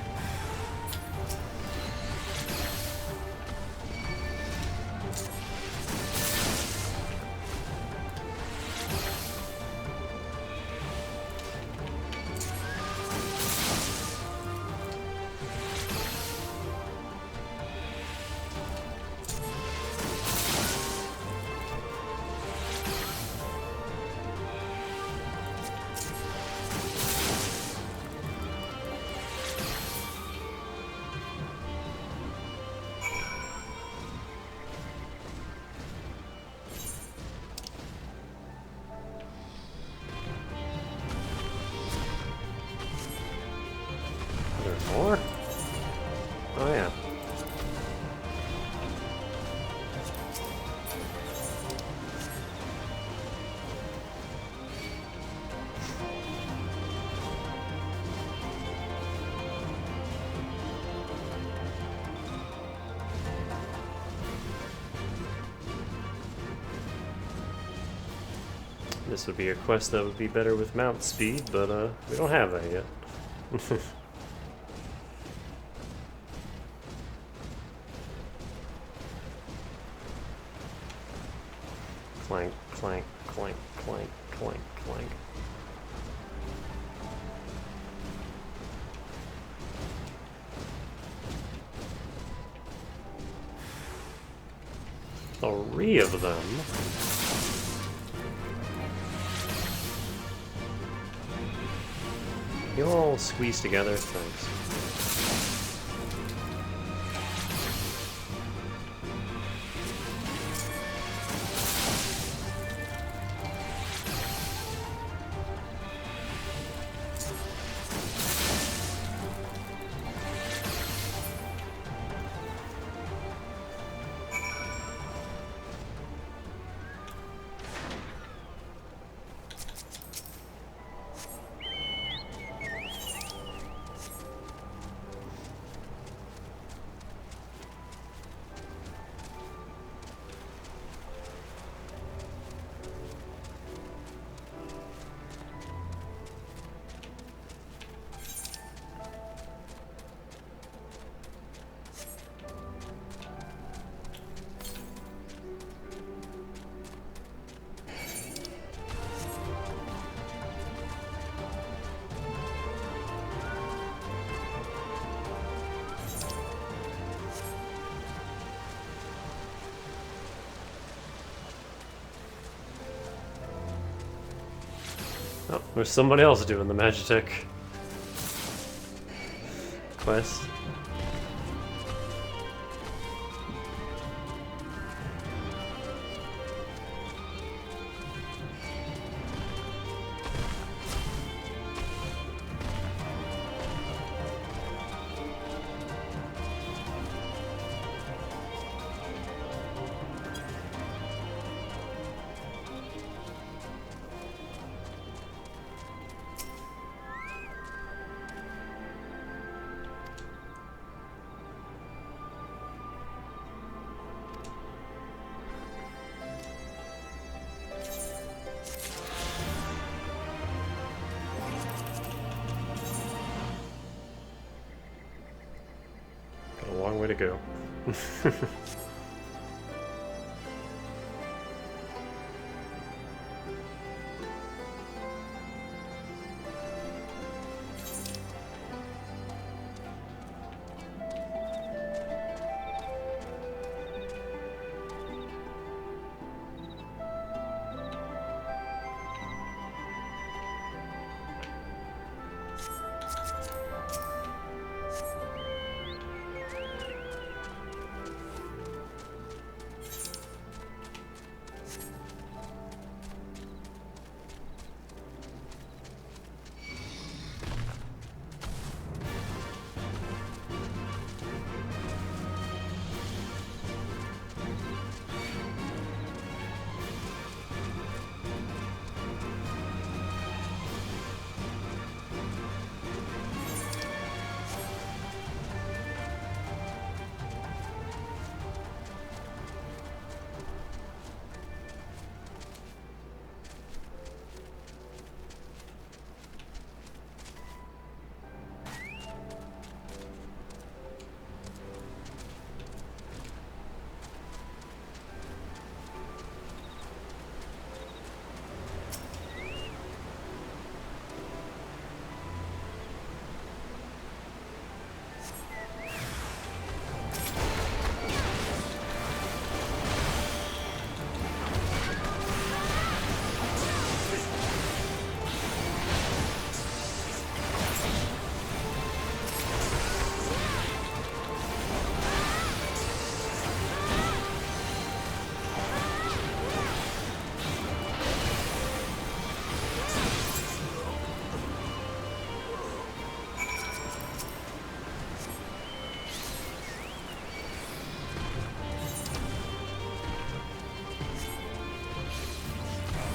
More? Oh yeah. This would be a quest that would be better with mount speed, but we don't have that yet. Clank, clank, clank, clank, clank, clank. Three of them. You're all squeezed together, thanks. Oh, there's somebody else doing the Magitech quest. Got a long way to go.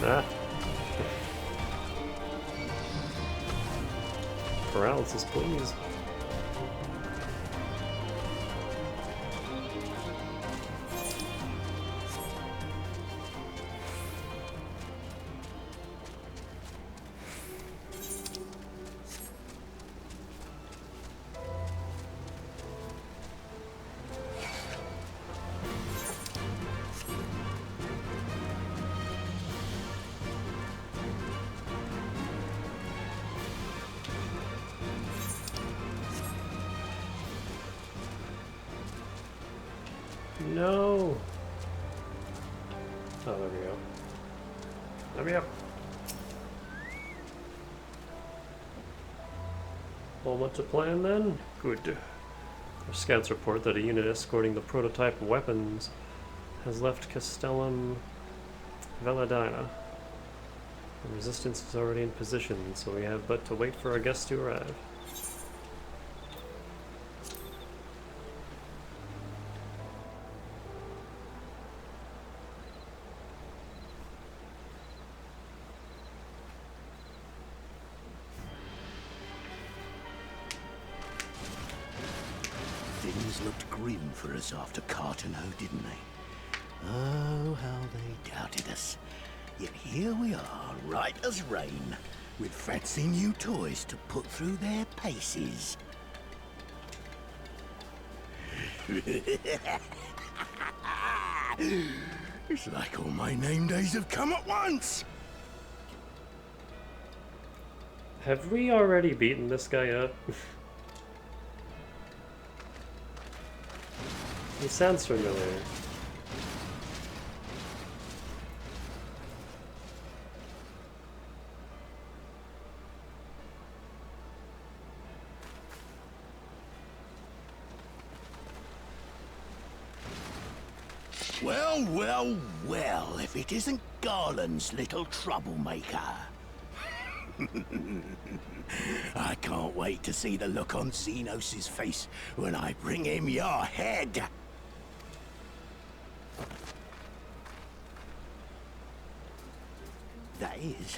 Ah. Paralysis, please. No! Oh, there we go. Let me up. All much to plan then? Good. Our scouts report that a unit escorting the prototype weapons has left Castellum Veladina. The resistance is already in position, so we have but to wait for our guests to arrive. Things looked grim for us after Cartano, didn't they? Oh, how they doubted us. Yet here we are, right as rain, with fancy new toys to put through their paces. It's like all my name days have come at once! Have we already beaten this guy up? He sounds familiar. Well, well, well, if it isn't Garland's little troublemaker. I can't wait to see the look on Xenos' face when I bring him your head. That is,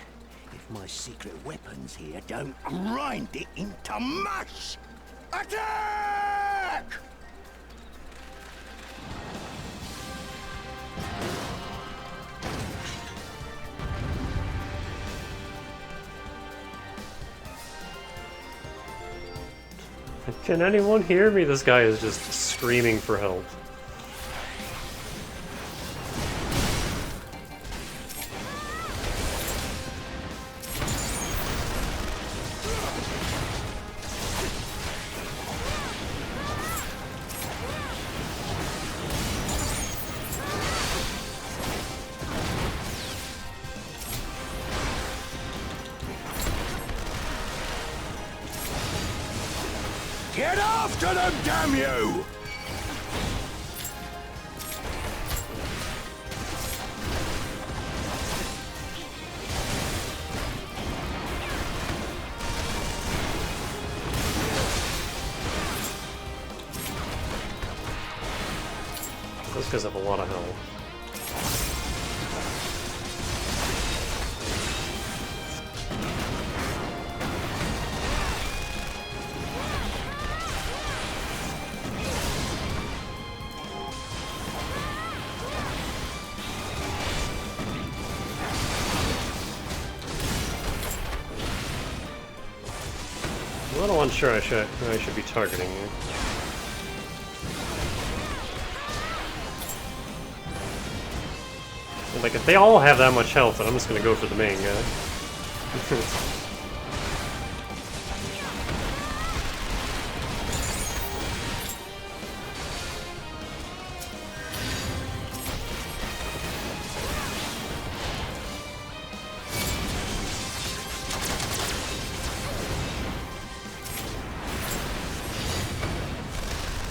if my secret weapons here don't grind it into mush! Attack! Can anyone hear me? This guy is just screaming for help. Get after them, damn you! Those guys have a lot of health. I'm a little unsure who I should be targeting here. Like, if they all have that much health, then I'm just gonna go for the main guy.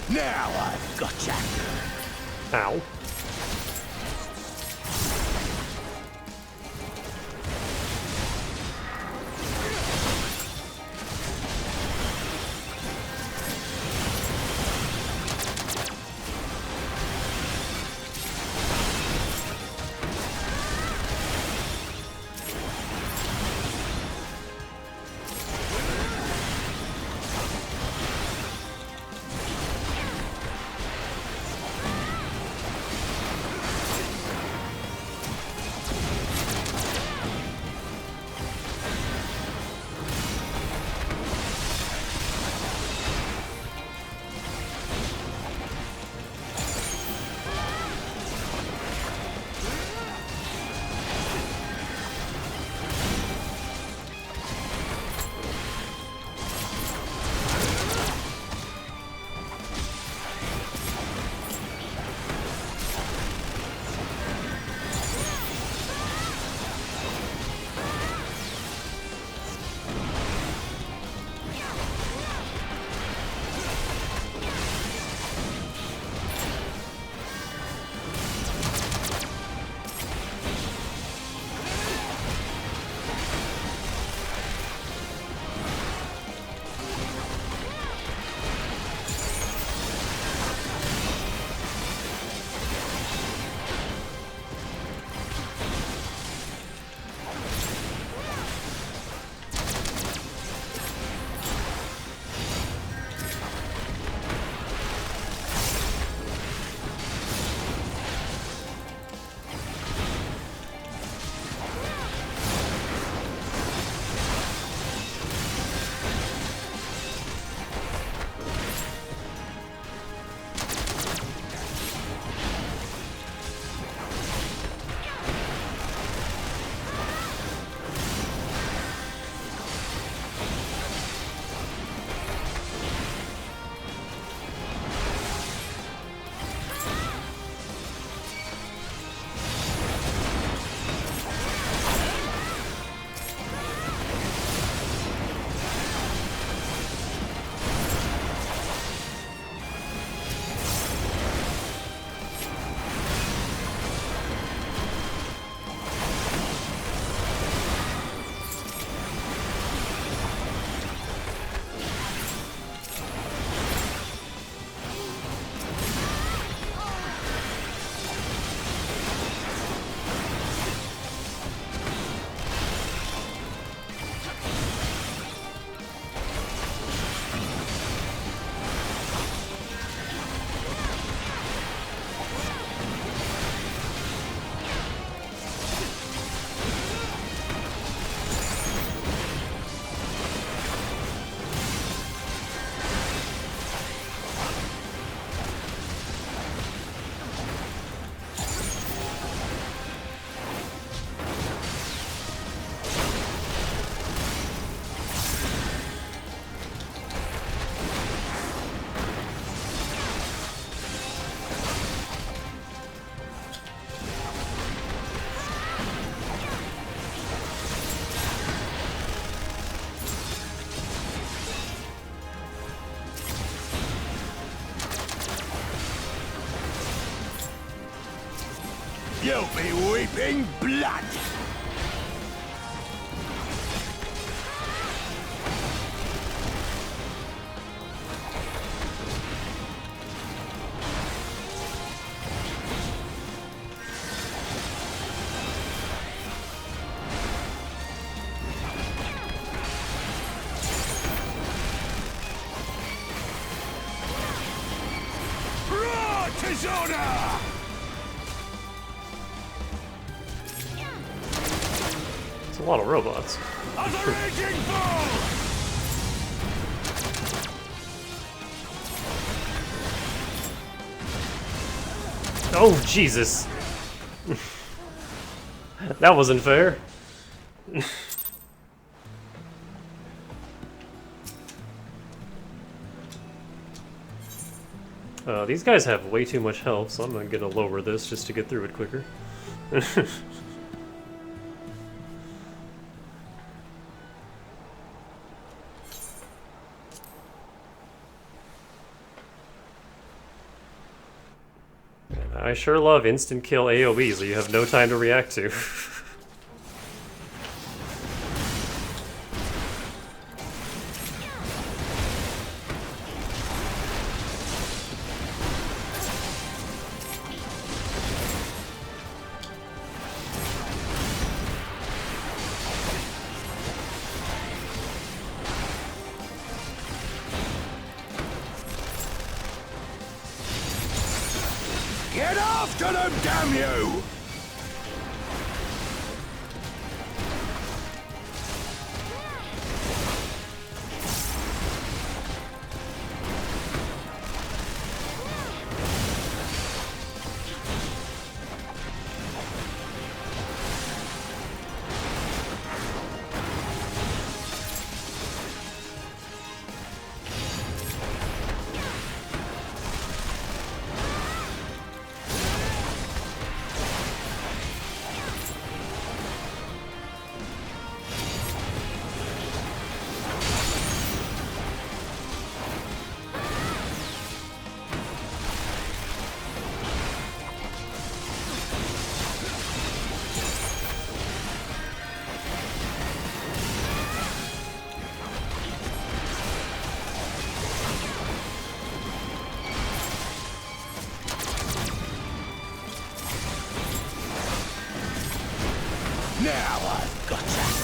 Now I've gotcha! Ow. You'll be weeping blood! Disorder! It's a lot of robots. Of the raging bull! Oh, Jesus. That wasn't fair. These guys have way too much health, so I'm gonna lower this just to get through it quicker. I sure love instant kill AoEs that you have no time to react to. Get after them, damn you! Now I've got you.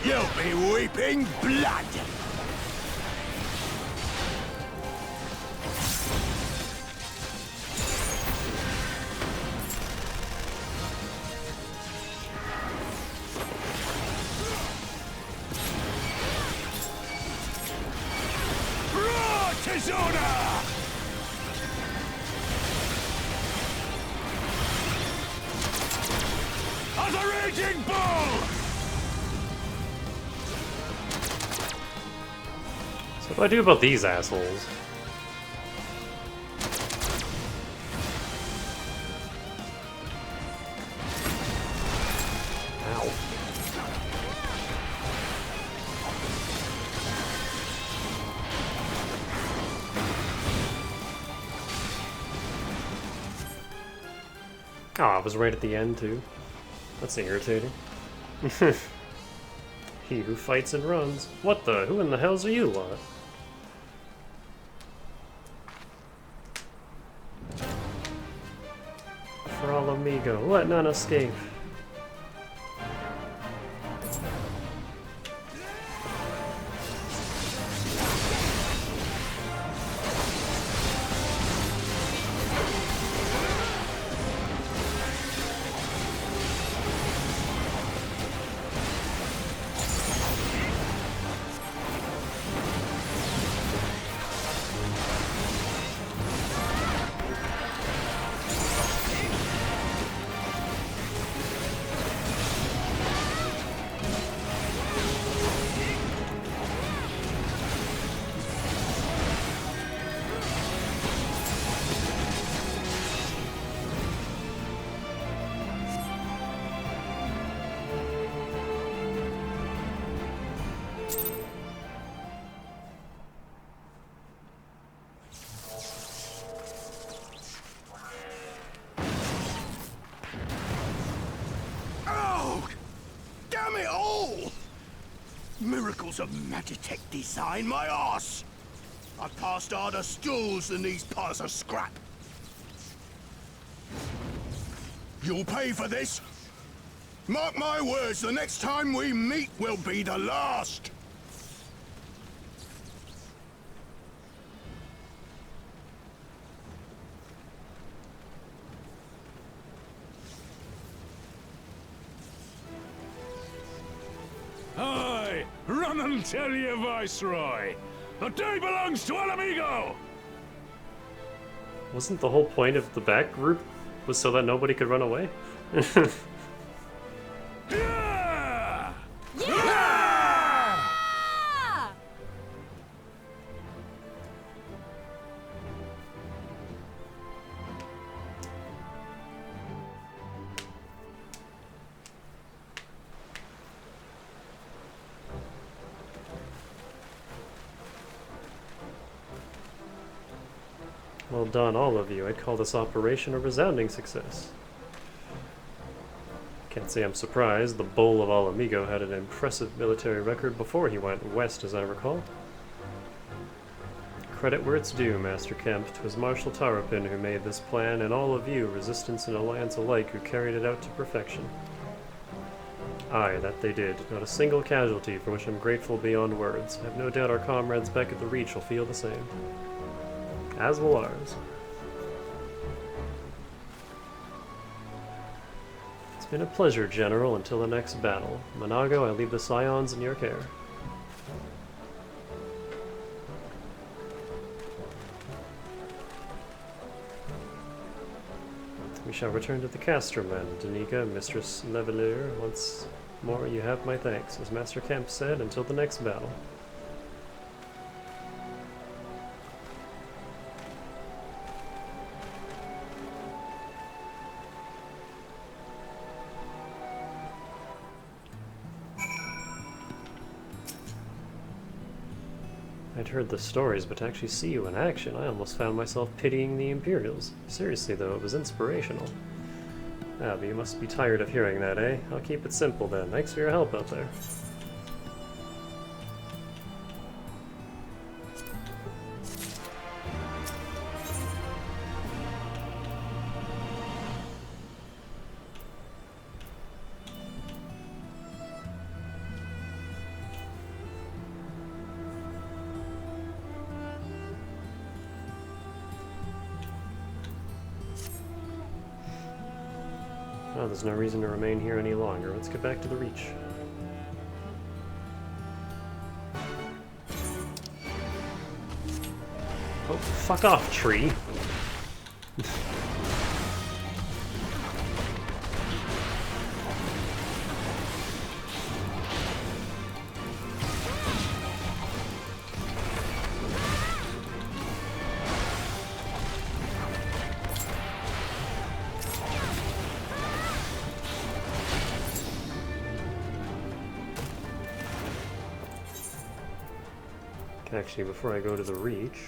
You'll be weeping blood! Tizona! As a raging bull! So what do I do about these assholes? Ow. Ah, it was right at the end too. That's irritating. He who fights and runs. What the? Who in the hells are you lot? For all amigo, let none escape. Miracles of Magitech design, my arse! I've passed harder stools than these piles of scrap. You'll pay for this. Mark my words, the next time we meet will be the last. Aye! Run and tell your viceroy! The day belongs to El Amigo! Wasn't the whole point of the back group was so that nobody could run away? Yeah! Well done, all of you. I'd call this operation a resounding success. Can't say I'm surprised. The Bull of All Amigo had an impressive military record before he went west, as I recall. Credit where it's due, Master Kemp. 'Twas Marshal Tarapin who made this plan, and all of you, Resistance and Alliance alike, who carried it out to perfection. Aye, that they did. Not a single casualty, for which I'm grateful beyond words. I have no doubt our comrades back at the Reach will feel the same. As will ours. It's been a pleasure, General, until the next battle. Monago, I leave the Scions in your care. We shall return to the Casterman. Danica, Mistress Levelier, once more you have my thanks. As Master Kemp said, until the next battle. I'd heard the stories, but to actually see you in action, I almost found myself pitying the Imperials. Seriously though, it was inspirational. Ah, but you must be tired of hearing that, eh? I'll keep it simple then. Thanks for your help out there. Well, there's no reason to remain here any longer. Let's get back to the Reach. Oh, fuck off, tree. Actually, before I go to the Reach...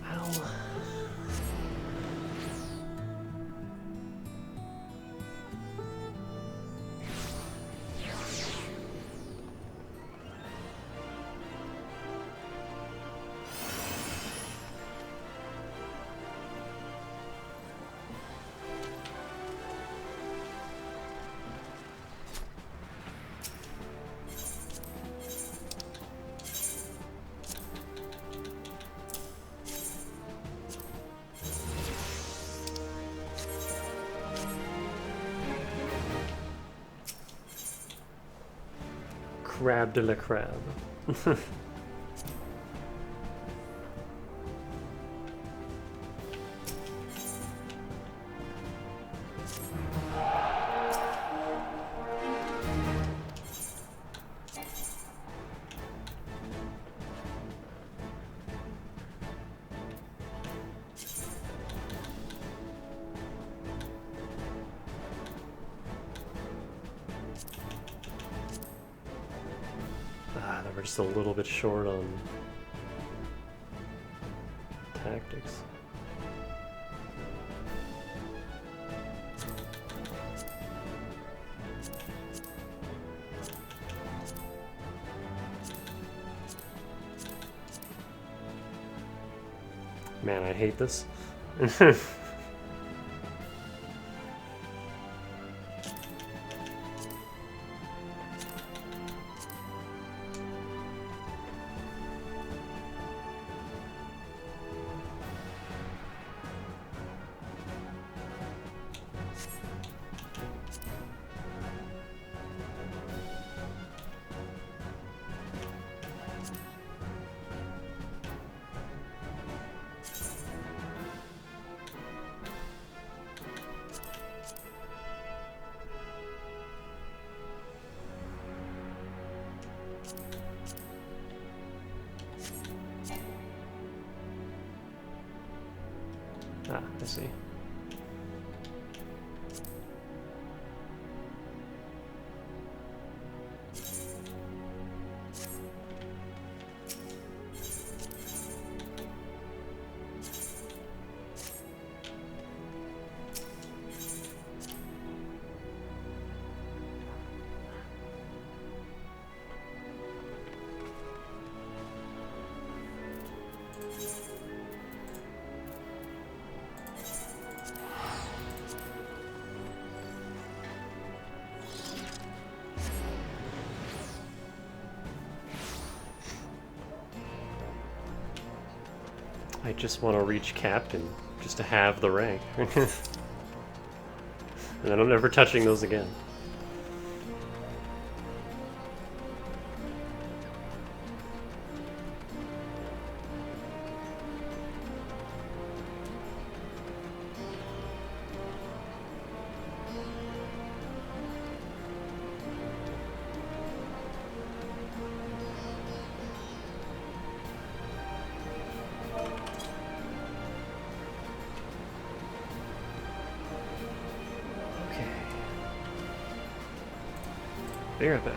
Ow. Crab de la crab. We're just a little bit short on tactics. Man, I hate this. Ah, I see. I just want to reach captain, just to have the rank. And then I'm never touching those again. Be right back.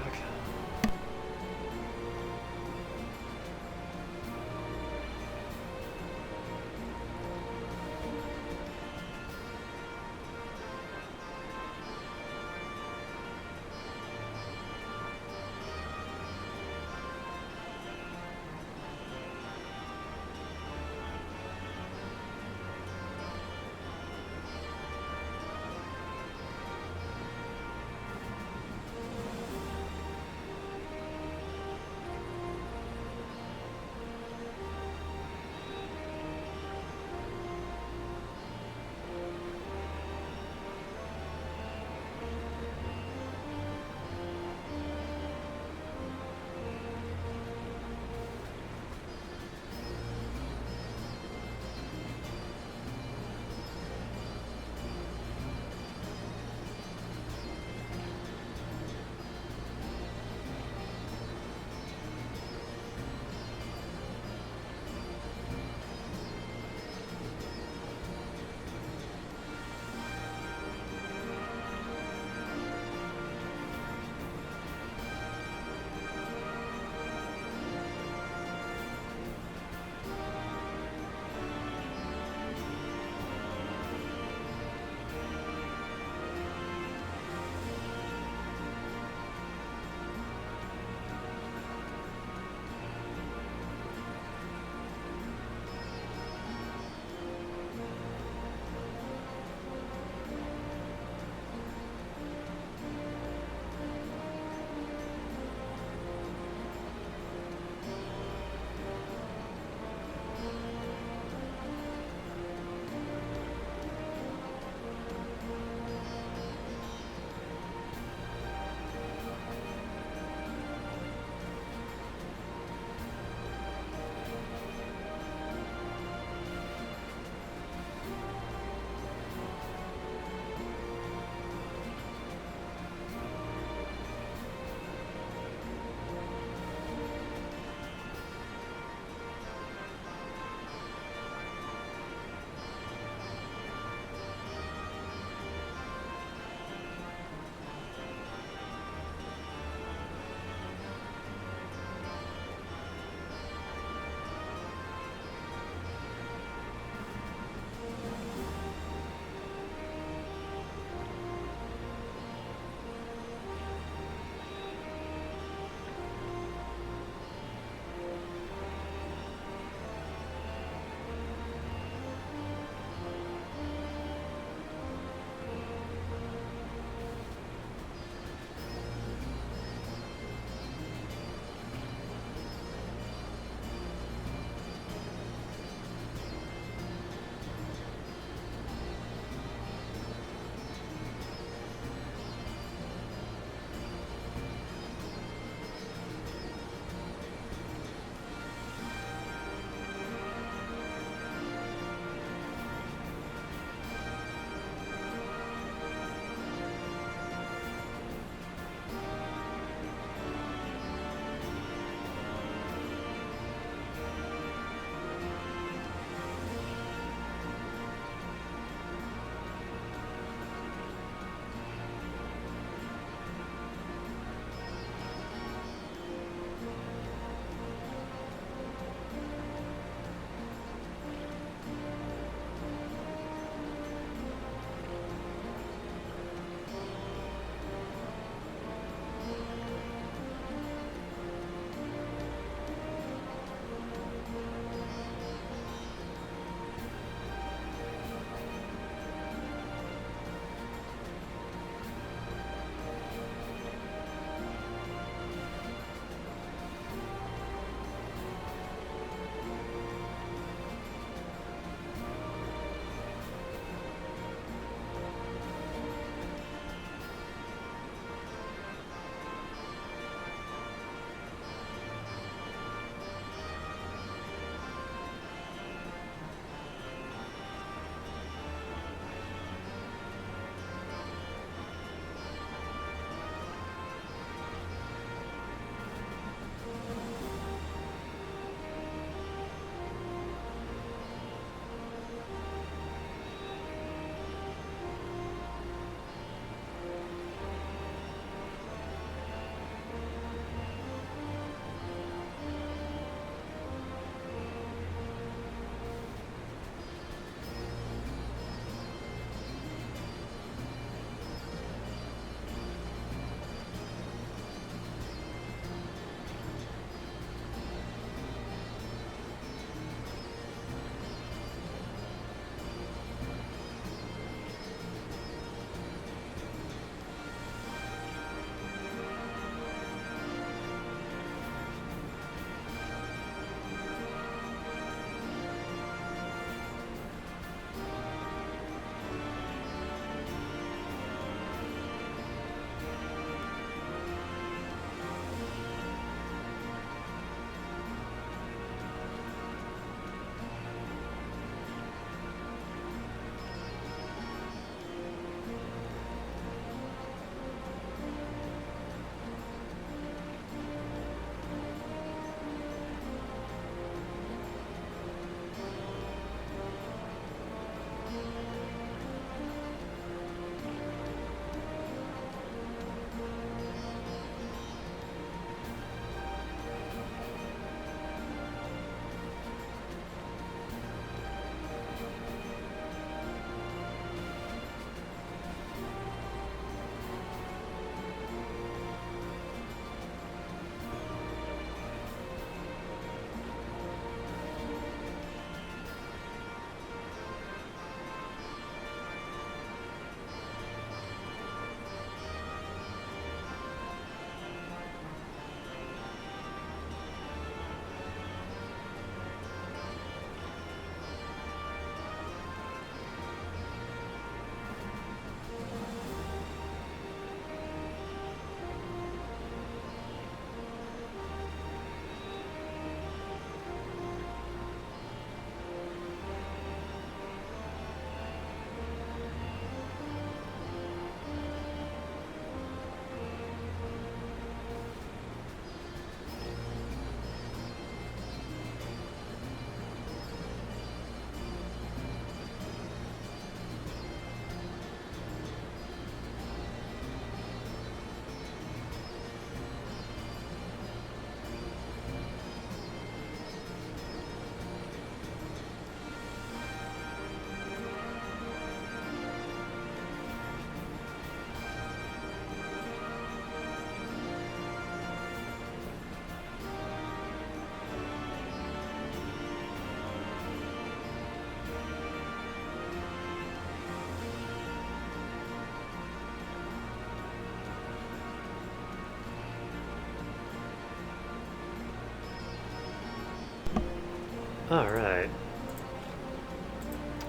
Alright.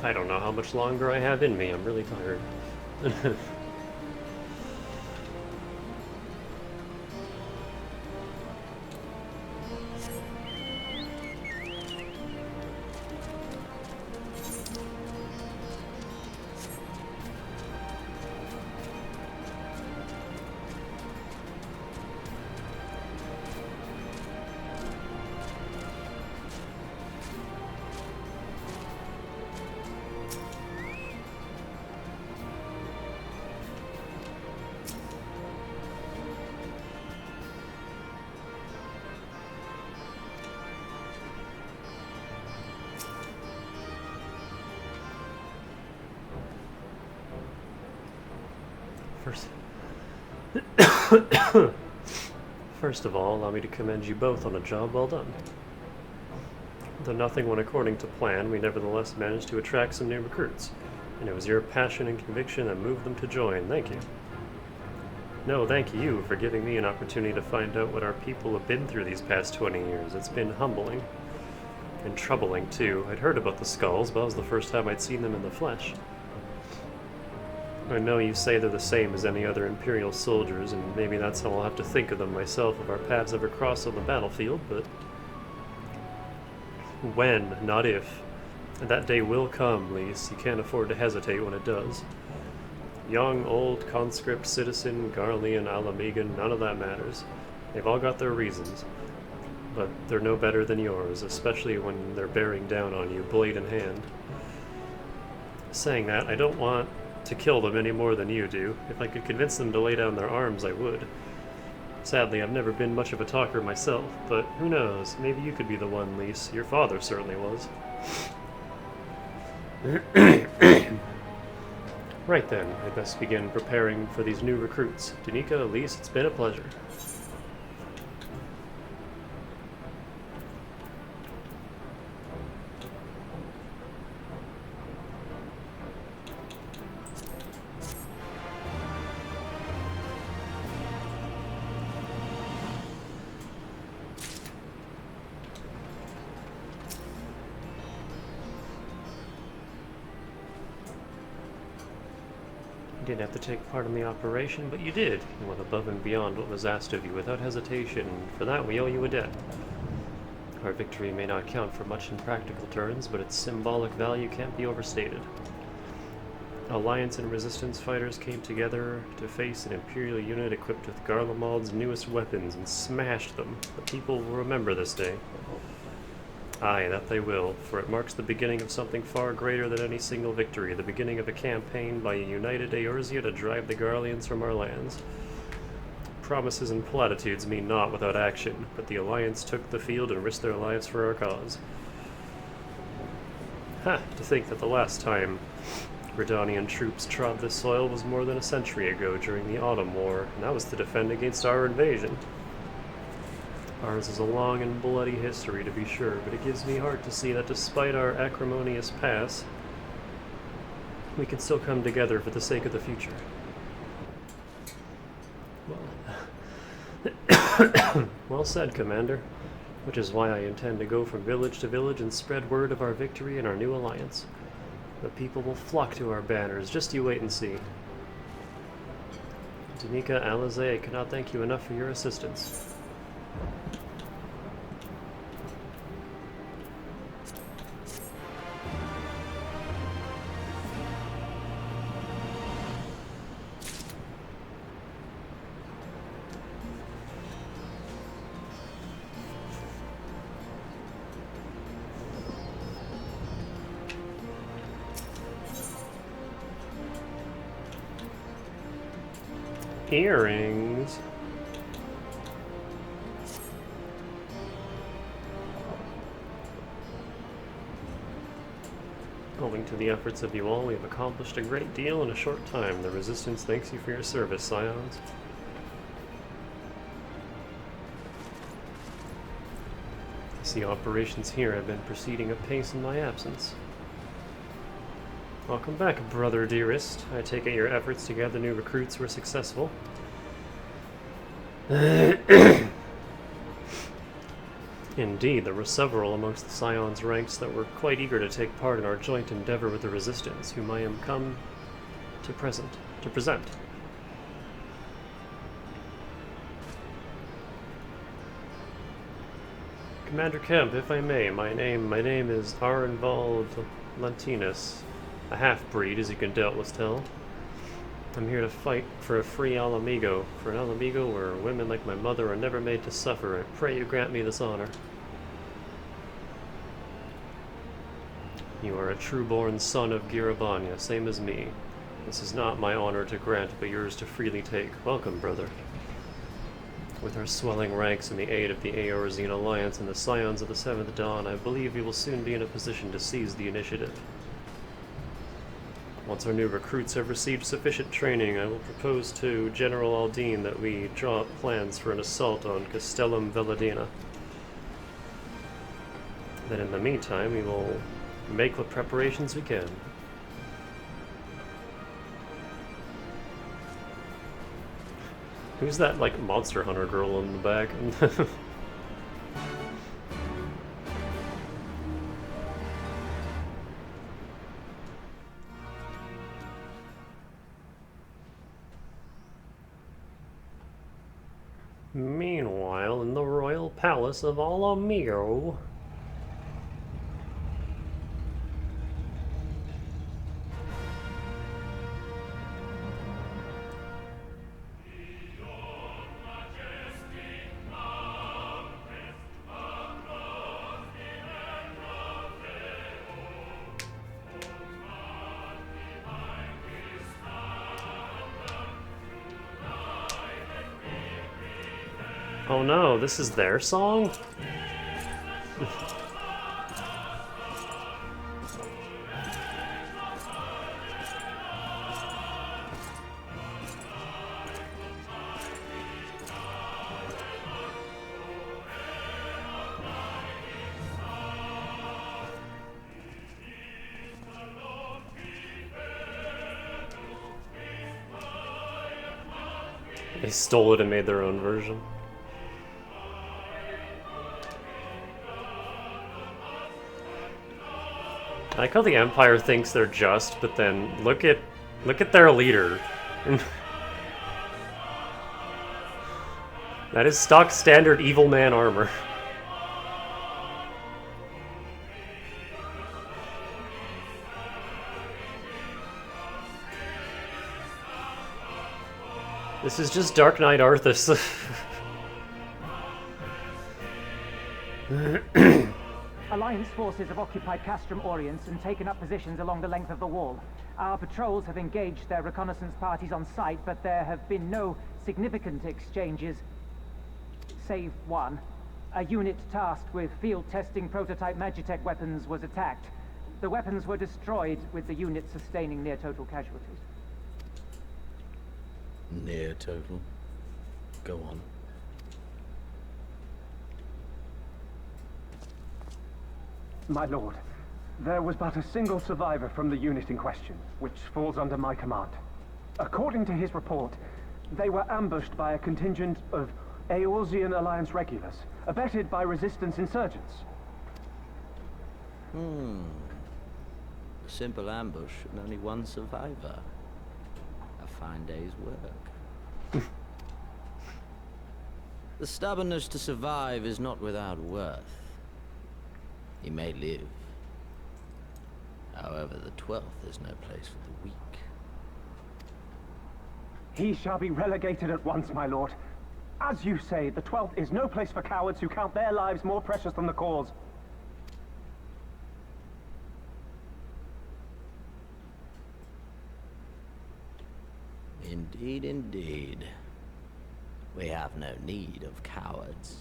I don't know how much longer I have in me. I'm really tired. First of all, allow me to commend you both on a job well done. Though nothing went according to plan, we nevertheless managed to attract some new recruits, and it was your passion and conviction that moved them to join. Thank you. No, thank you for giving me an opportunity to find out what our people have been through these past 20 years. It's been humbling. And troubling, too. I'd heard about the skulls, but it was the first time I'd seen them in the flesh. I know you say they're the same as any other Imperial soldiers, and maybe that's how I'll have to think of them myself if our paths ever cross on the battlefield, but when, not if. And that day will come, Lise. You can't afford to hesitate when it does. Young, old, conscript, citizen, Garlean, Alamegan, none of that matters. They've all got their reasons. But they're no better than yours, especially when they're bearing down on you, blade in hand. Saying that, I don't want to kill them any more than you do. If I could convince them to lay down their arms, I would. Sadly, I've never been much of a talker myself, but who knows, maybe you could be the one, Lise. Your father certainly was. Right then, I best begin preparing for these new recruits. Danica, Lise, it's been a pleasure. You didn't have to take part in the operation, but you did. You went above and beyond what was asked of you without hesitation. For that, we owe you a debt. Our victory may not count for much in practical terms, but its symbolic value can't be overstated. Alliance and Resistance fighters came together to face an Imperial unit equipped with Garlemald's newest weapons and smashed them. The people will remember this day. Aye, that they will, for it marks the beginning of something far greater than any single victory, the beginning of a campaign by a united Eorzea to drive the Garleans from our lands. Promises and platitudes mean naught without action, but the Alliance took the field and risked their lives for our cause. Ha! To think that the last time Redanian troops trod this soil was more than a century ago during the Autumn War, and that was to defend against our invasion. Ours is a long and bloody history, to be sure, but it gives me heart to see that despite our acrimonious past, we can still come together for the sake of the future. Well said, Commander. Which is why I intend to go from village to village and spread word of our victory and our new alliance. The people will flock to our banners, just you wait and see. Danica, Alize, I cannot thank you enough for your assistance. Earrings. Owing to the efforts of you all, we have accomplished a great deal in a short time. The Resistance thanks you for your service, Scions. I see operations here have been proceeding apace in my absence. Welcome back, brother dearest. I take it your efforts to gather new recruits were successful. Indeed, there were several amongst the Scion's ranks that were quite eager to take part in our joint endeavor with the Resistance, whom I am come to present. Commander Kemp, if I may, my name is Arenvald Lantinus, a half-breed, as you can doubtless tell. I'm here to fight for a free Alamigo, for an Alamigo where women like my mother are never made to suffer. I pray you grant me this honor. You are a true-born son of Girabania, same as me. This is not my honor to grant, but yours to freely take. Welcome, brother. With our swelling ranks and the aid of the Eorzean Alliance and the Scions of the Seventh Dawn, I believe we will soon be in a position to seize the initiative. Once our new recruits have received sufficient training, I will propose to General Aldine that we draw up plans for an assault on Castellum Veladina. Then in the meantime, we will make what preparations we can. Who's that, like, Monster Hunter girl in the back? Meanwhile, in the royal palace of Alamigo... Oh no, this is their song? They stole it and made their own version. I like how the Empire thinks they're just, but then look at their leader. That is stock standard evil man armor. This is just Dark Knight Arthas. Alliance forces have occupied Castrum Orients and taken up positions along the length of the wall. Our patrols have engaged their reconnaissance parties on site, but there have been no significant exchanges, save one. A unit tasked with field testing prototype Magitech weapons was attacked. The weapons were destroyed, with the unit sustaining near total casualties. Near total? Go on. My lord, there was but a single survivor from the unit in question, which falls under my command. According to his report, they were ambushed by a contingent of Eorzean Alliance regulars, abetted by resistance insurgents. A simple ambush and only one survivor. A fine day's work. The stubbornness to survive is not without worth. He may live. However, the 12th is no place for the weak. He shall be relegated at once, my lord. As you say, the 12th is no place for cowards who count their lives more precious than the cause. Indeed, indeed. We have no need of cowards.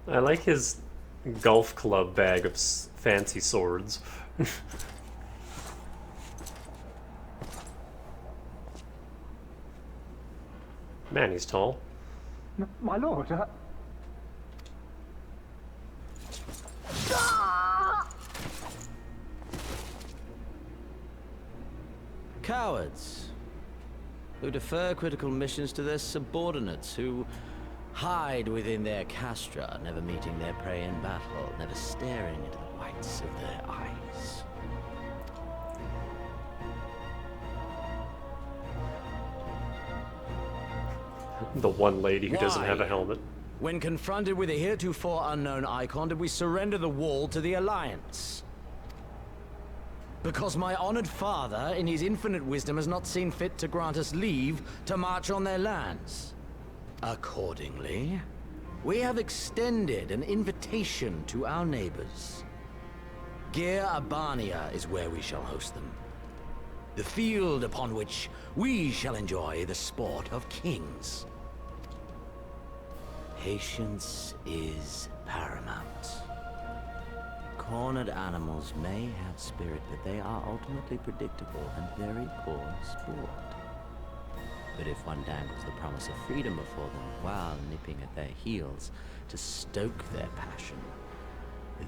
I like his golf club bag of fancy swords. Man, he's tall. My lord, who defer critical missions to their subordinates, who hide within their castra, never meeting their prey in battle, never staring into the whites of their eyes. The one lady who doesn't have a helmet. When confronted with a heretofore unknown icon, did we surrender the wall to the Alliance? Because my honored father, in his infinite wisdom, has not seen fit to grant us leave to march on their lands. Accordingly, we have extended an invitation to our neighbors. Gir Abania is where we shall host them. The field upon which we shall enjoy the sport of kings. Patience is paramount. Cornered animals may have spirit, but they are ultimately predictable and very poor sport. But if one dangles the promise of freedom before them while nipping at their heels to stoke their passion,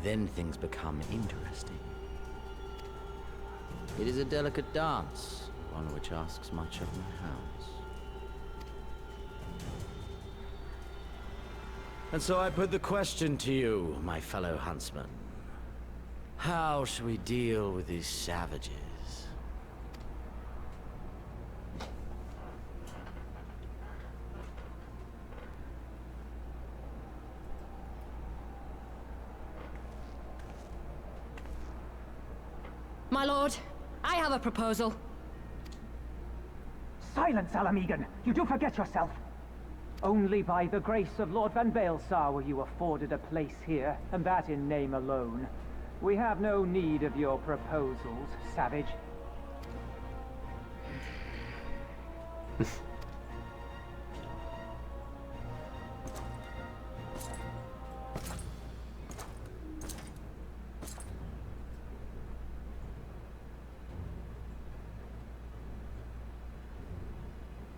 then things become interesting. It is a delicate dance, one which asks much of my hounds. And so I put the question to you, my fellow huntsman. How shall we deal with these savages? My lord, I have a proposal. Silence, Alamegan! You do forget yourself! Only by the grace of Lord Van Baelsar were you afforded a place here, and that in name alone. We have no need of your proposals, savage.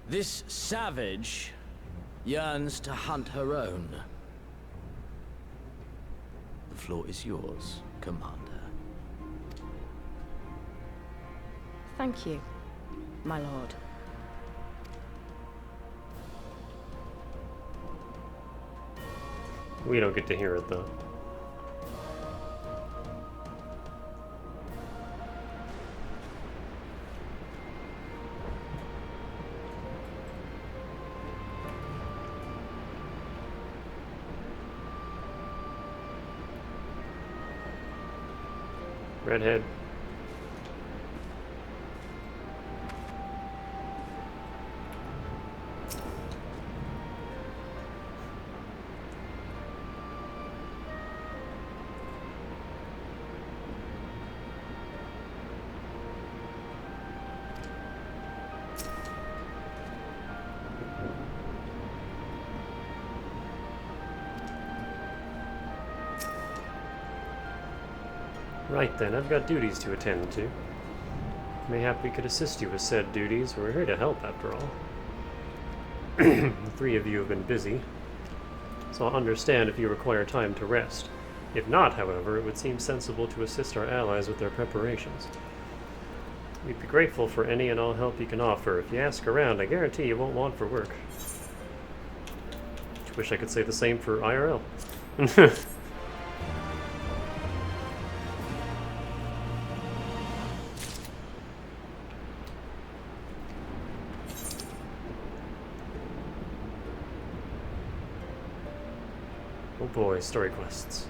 This savage yearns to hunt her own. The floor is yours, Commander. Thank you, my lord. We don't get to hear it, though. Redhead. Right then, I've got duties to attend to. Mayhap we could assist you with said duties. We're here to help, after all. The three of you have been busy, so I'll understand if you require time to rest. If not, however, it would seem sensible to assist our allies with their preparations. We'd be grateful for any and all help you can offer. If you ask around, I guarantee you won't want for work. Wish I could say the same for IRL. Oh boy, story quests.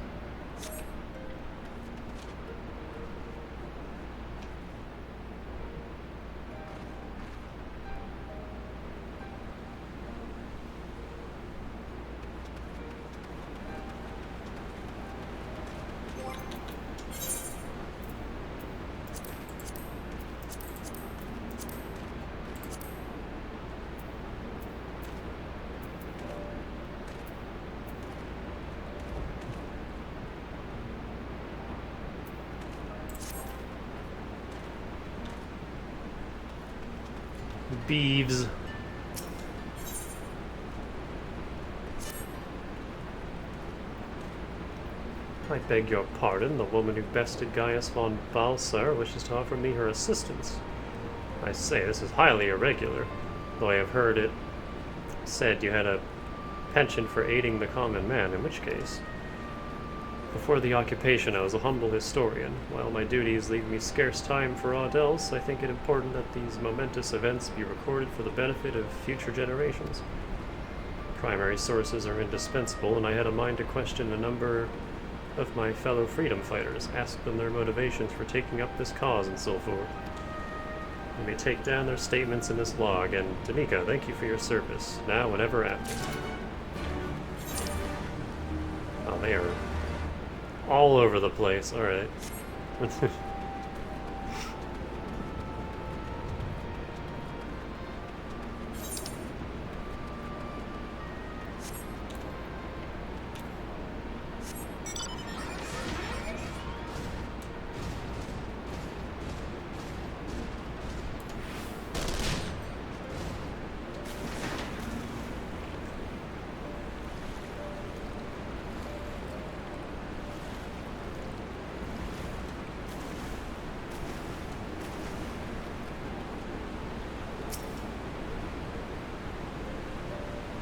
Beeves. I beg your pardon, the woman who bested Gaius von Balsar wishes to offer me her assistance. I say, this is highly irregular. though I have heard it said you had a penchant for aiding the common man, in which case. Before the occupation, I was a humble historian. While my duties leave me scarce time for aught else, I think it important that these momentous events be recorded for the benefit of future generations. Primary sources are indispensable, and I had a mind to question a number of my fellow freedom fighters, ask them their motivations for taking up this cause and so forth. You may take down their statements in this log, and Danica, thank you for your service, now and ever after. Oh, they are all over the place, alright.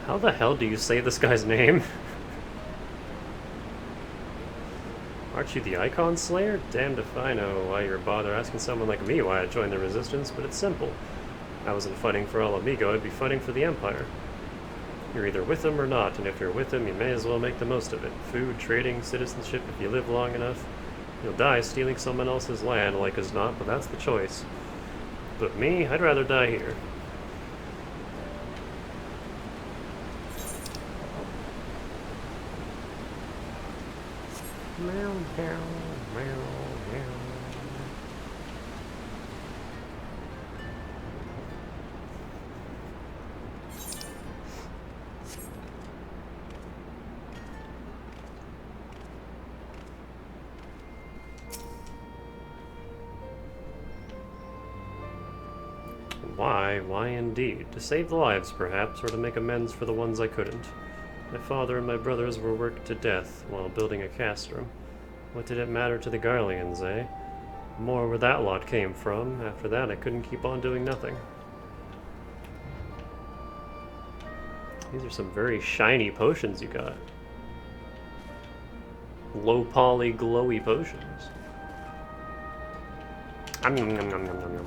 How the hell do you say this guy's name? Aren't you the Icon Slayer? Damned if I know why you're bother asking someone like me why I joined the Resistance, but it's simple. I wasn't fighting for Al Amigo, I'd be fighting for the Empire. You're either with him or not, and if you're with him, you may as well make the most of it. Food, trading, citizenship, if you live long enough. You'll die stealing someone else's land, like as not, but that's the choice. But me, I'd rather die here. Meow, meow, meow, meow. Why? Why indeed? To save lives, perhaps, or to make amends for the ones I couldn't. My father and my brothers were worked to death while building a castrum. What did it matter to the Garleans, eh? More where that lot came from. After that, I couldn't keep on doing nothing. These are some very shiny potions you got. Low poly, glowy potions. Nom, nom, nom, nom, nom, nom.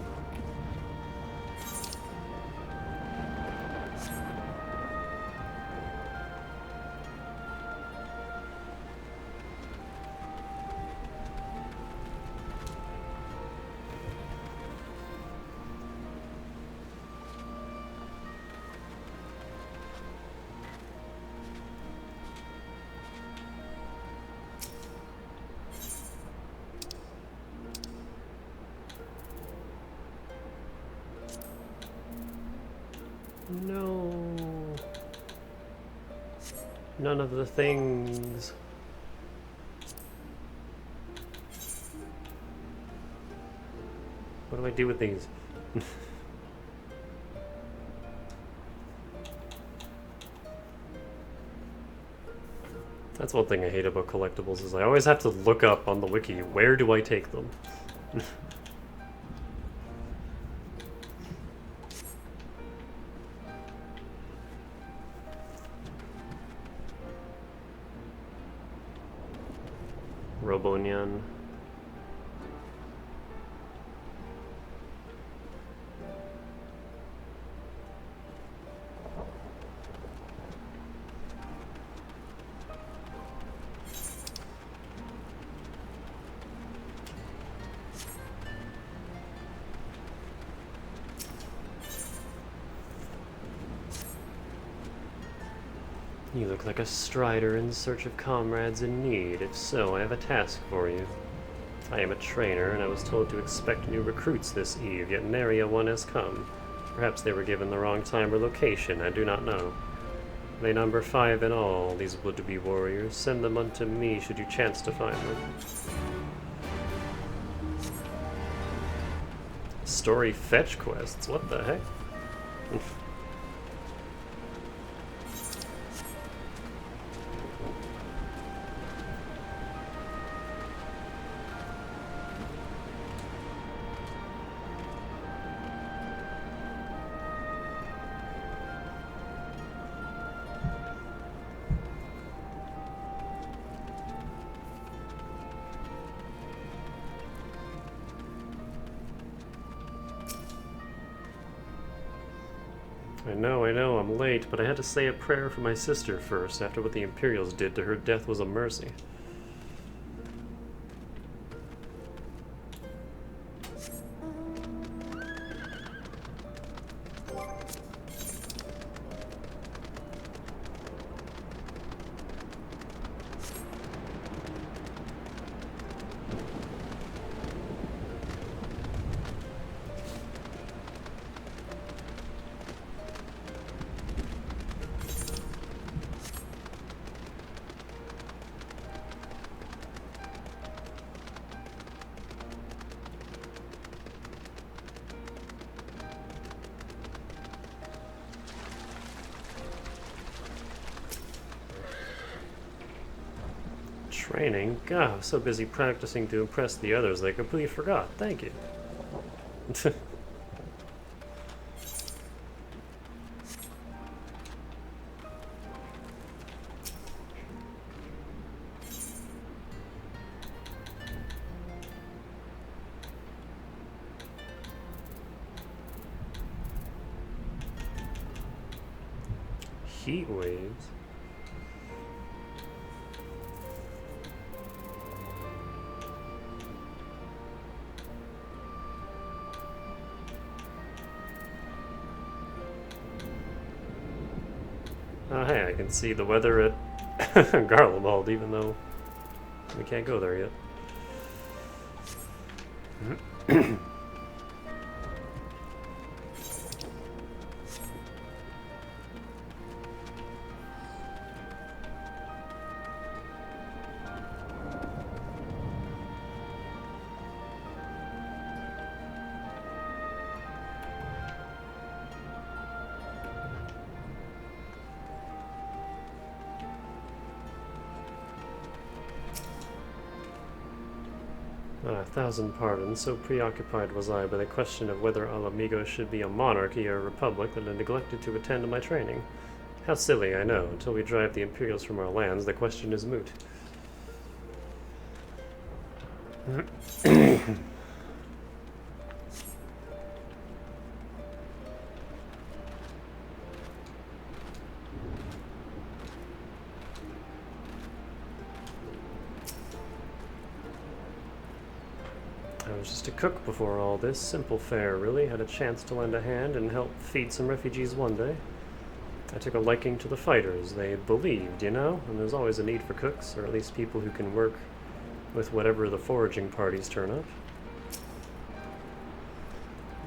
No. None of the things. What do I do with these? That's one thing I hate about collectibles is I always have to look up on the wiki, where do I take them? Robonian. You look like a strider in search of comrades in need. If so, I have a task for you. I am a trainer, and I was told to expect new recruits this eve, yet nary a one has come. Perhaps they were given the wrong time or location, I do not know. They number 5 in all, these would-be warriors. Send them unto me should you chance to find them. Story fetch quests, what the heck? I know, I'm late, but I had to say a prayer for my sister first, after what the Imperials did to her. Death was a mercy. Training? God, I was so busy practicing to impress the others that I completely forgot. Thank you. Heat waves? Oh hey, I can see the weather at Garlemald, even though we can't go there yet. A thousand pardons, so preoccupied was I by the question of whether Alamigo should be a monarchy or a republic that I neglected to attend to my training. How silly, I know. Until we drive the Imperials from our lands, the question is moot. I was just a cook before all this. Simple fare, really. Had a chance to lend a hand and help feed some refugees one day. I took a liking to the fighters. They believed, you know? And there's always a need for cooks, or at least people who can work with whatever the foraging parties turn up.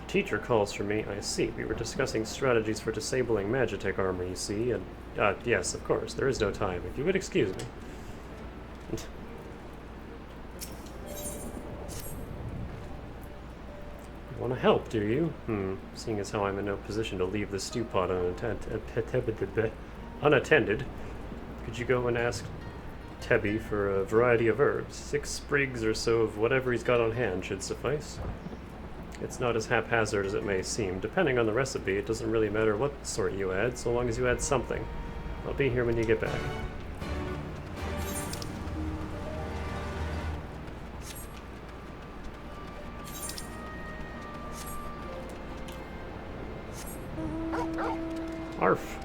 The teacher calls for me. I see. We were discussing strategies for disabling Magitech armor, you see. And, yes, of course. There is no time. If you would excuse me. Want to help, do you? Seeing as how I'm in no position to leave the stew pot unattended, could you go and ask Tebby for a variety of herbs? 6 sprigs or so of whatever he's got on hand should suffice. It's not as haphazard as it may seem. Depending on the recipe, it doesn't really matter what sort you add, so long as you add something. I'll be here when you get back. Arf.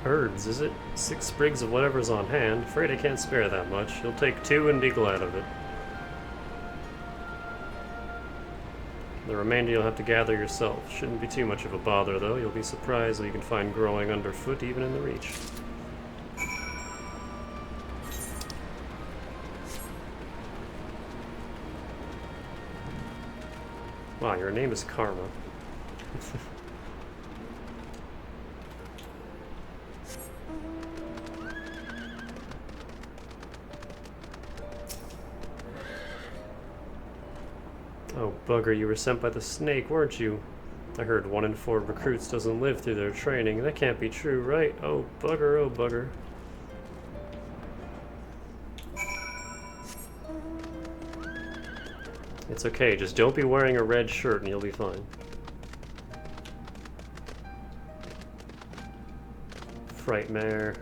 Herbs, is it? 6 sprigs of whatever's on hand. Afraid I can't spare that much. You'll take 2 and be glad of it. The remainder you'll have to gather yourself. Shouldn't be too much of a bother, though. You'll be surprised what you can find growing underfoot, even in the Reach. Wow, your name is Karma. Oh, bugger, you were sent by the snake, weren't you? I heard 1 in 4 recruits doesn't live through their training. That can't be true, right? Oh, bugger, oh, bugger. It's okay, just don't be wearing a red shirt and you'll be fine. Frightmare.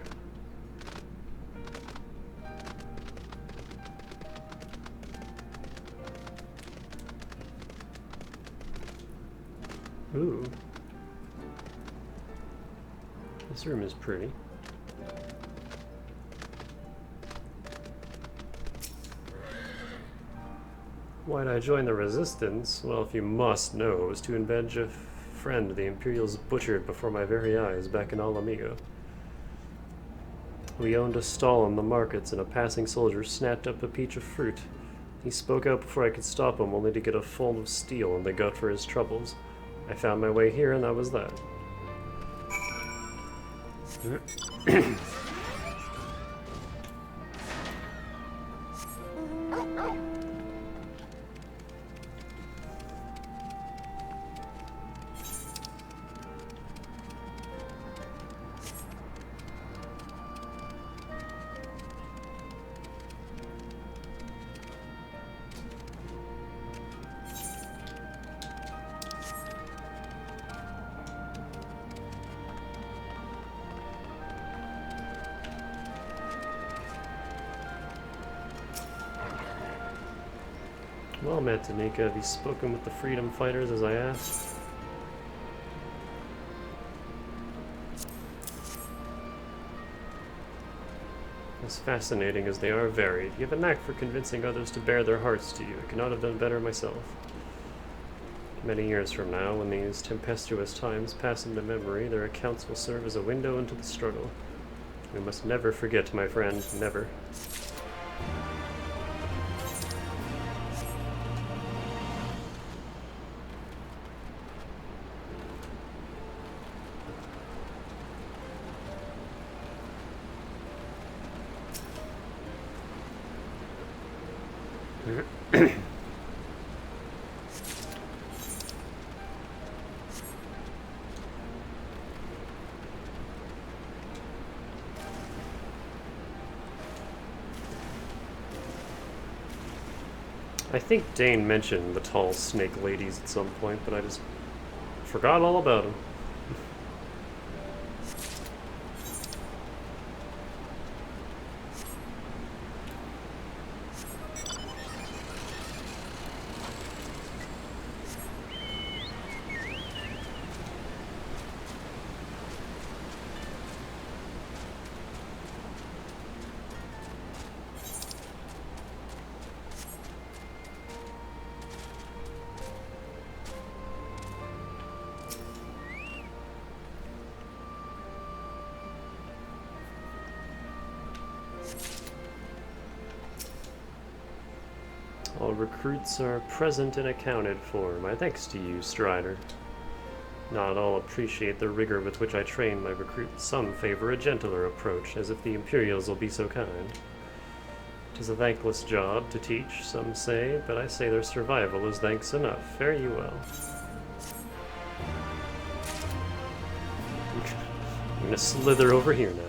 Ooh. This room is pretty. Why'd I join the Resistance? Well, if you must know, it was to avenge a friend the Imperials butchered before my very eyes back in Alamigo. We owned a stall in the markets, and a passing soldier snapped up a peach of fruit. He spoke out before I could stop him, only to get a full of steel in the gut for his troubles. I found my way here, and that was that. Well, Matanika, have you spoken with the freedom fighters as I asked? As fascinating as they are varied, you have a knack for convincing others to bare their hearts to you. I could not have done better myself. Many years from now, when these tempestuous times pass into memory, their accounts will serve as a window into the struggle. We must never forget, my friend, never. I think Dane mentioned the tall snake ladies at some point, but I just forgot all about them. All recruits are present and accounted for. My thanks to you, Strider. Not all appreciate the rigor with which I train my recruits. Some favor a gentler approach, as if the Imperials will be so kind. 'Tis a thankless job to teach, some say, but I say their survival is thanks enough. Fare you well. I'm gonna slither over here now.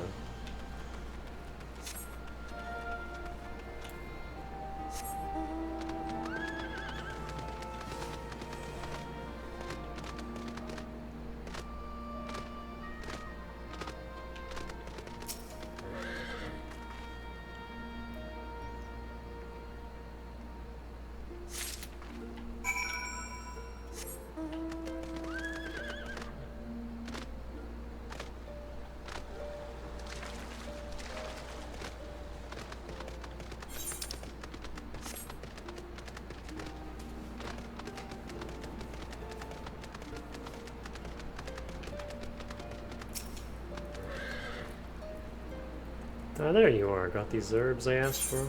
Ah, there you are. Got these herbs I asked for.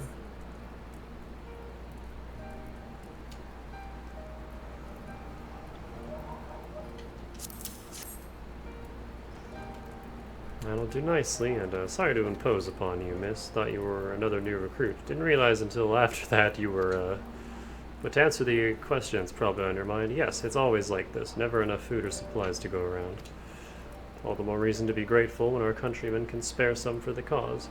That'll do nicely, and sorry to impose upon you, miss. Thought you were another new recruit. Didn't realize until after that you were, But to answer the questions probably on your mind, yes, it's always like this. Never enough food or supplies to go around. All the more reason to be grateful when our countrymen can spare some for the cause.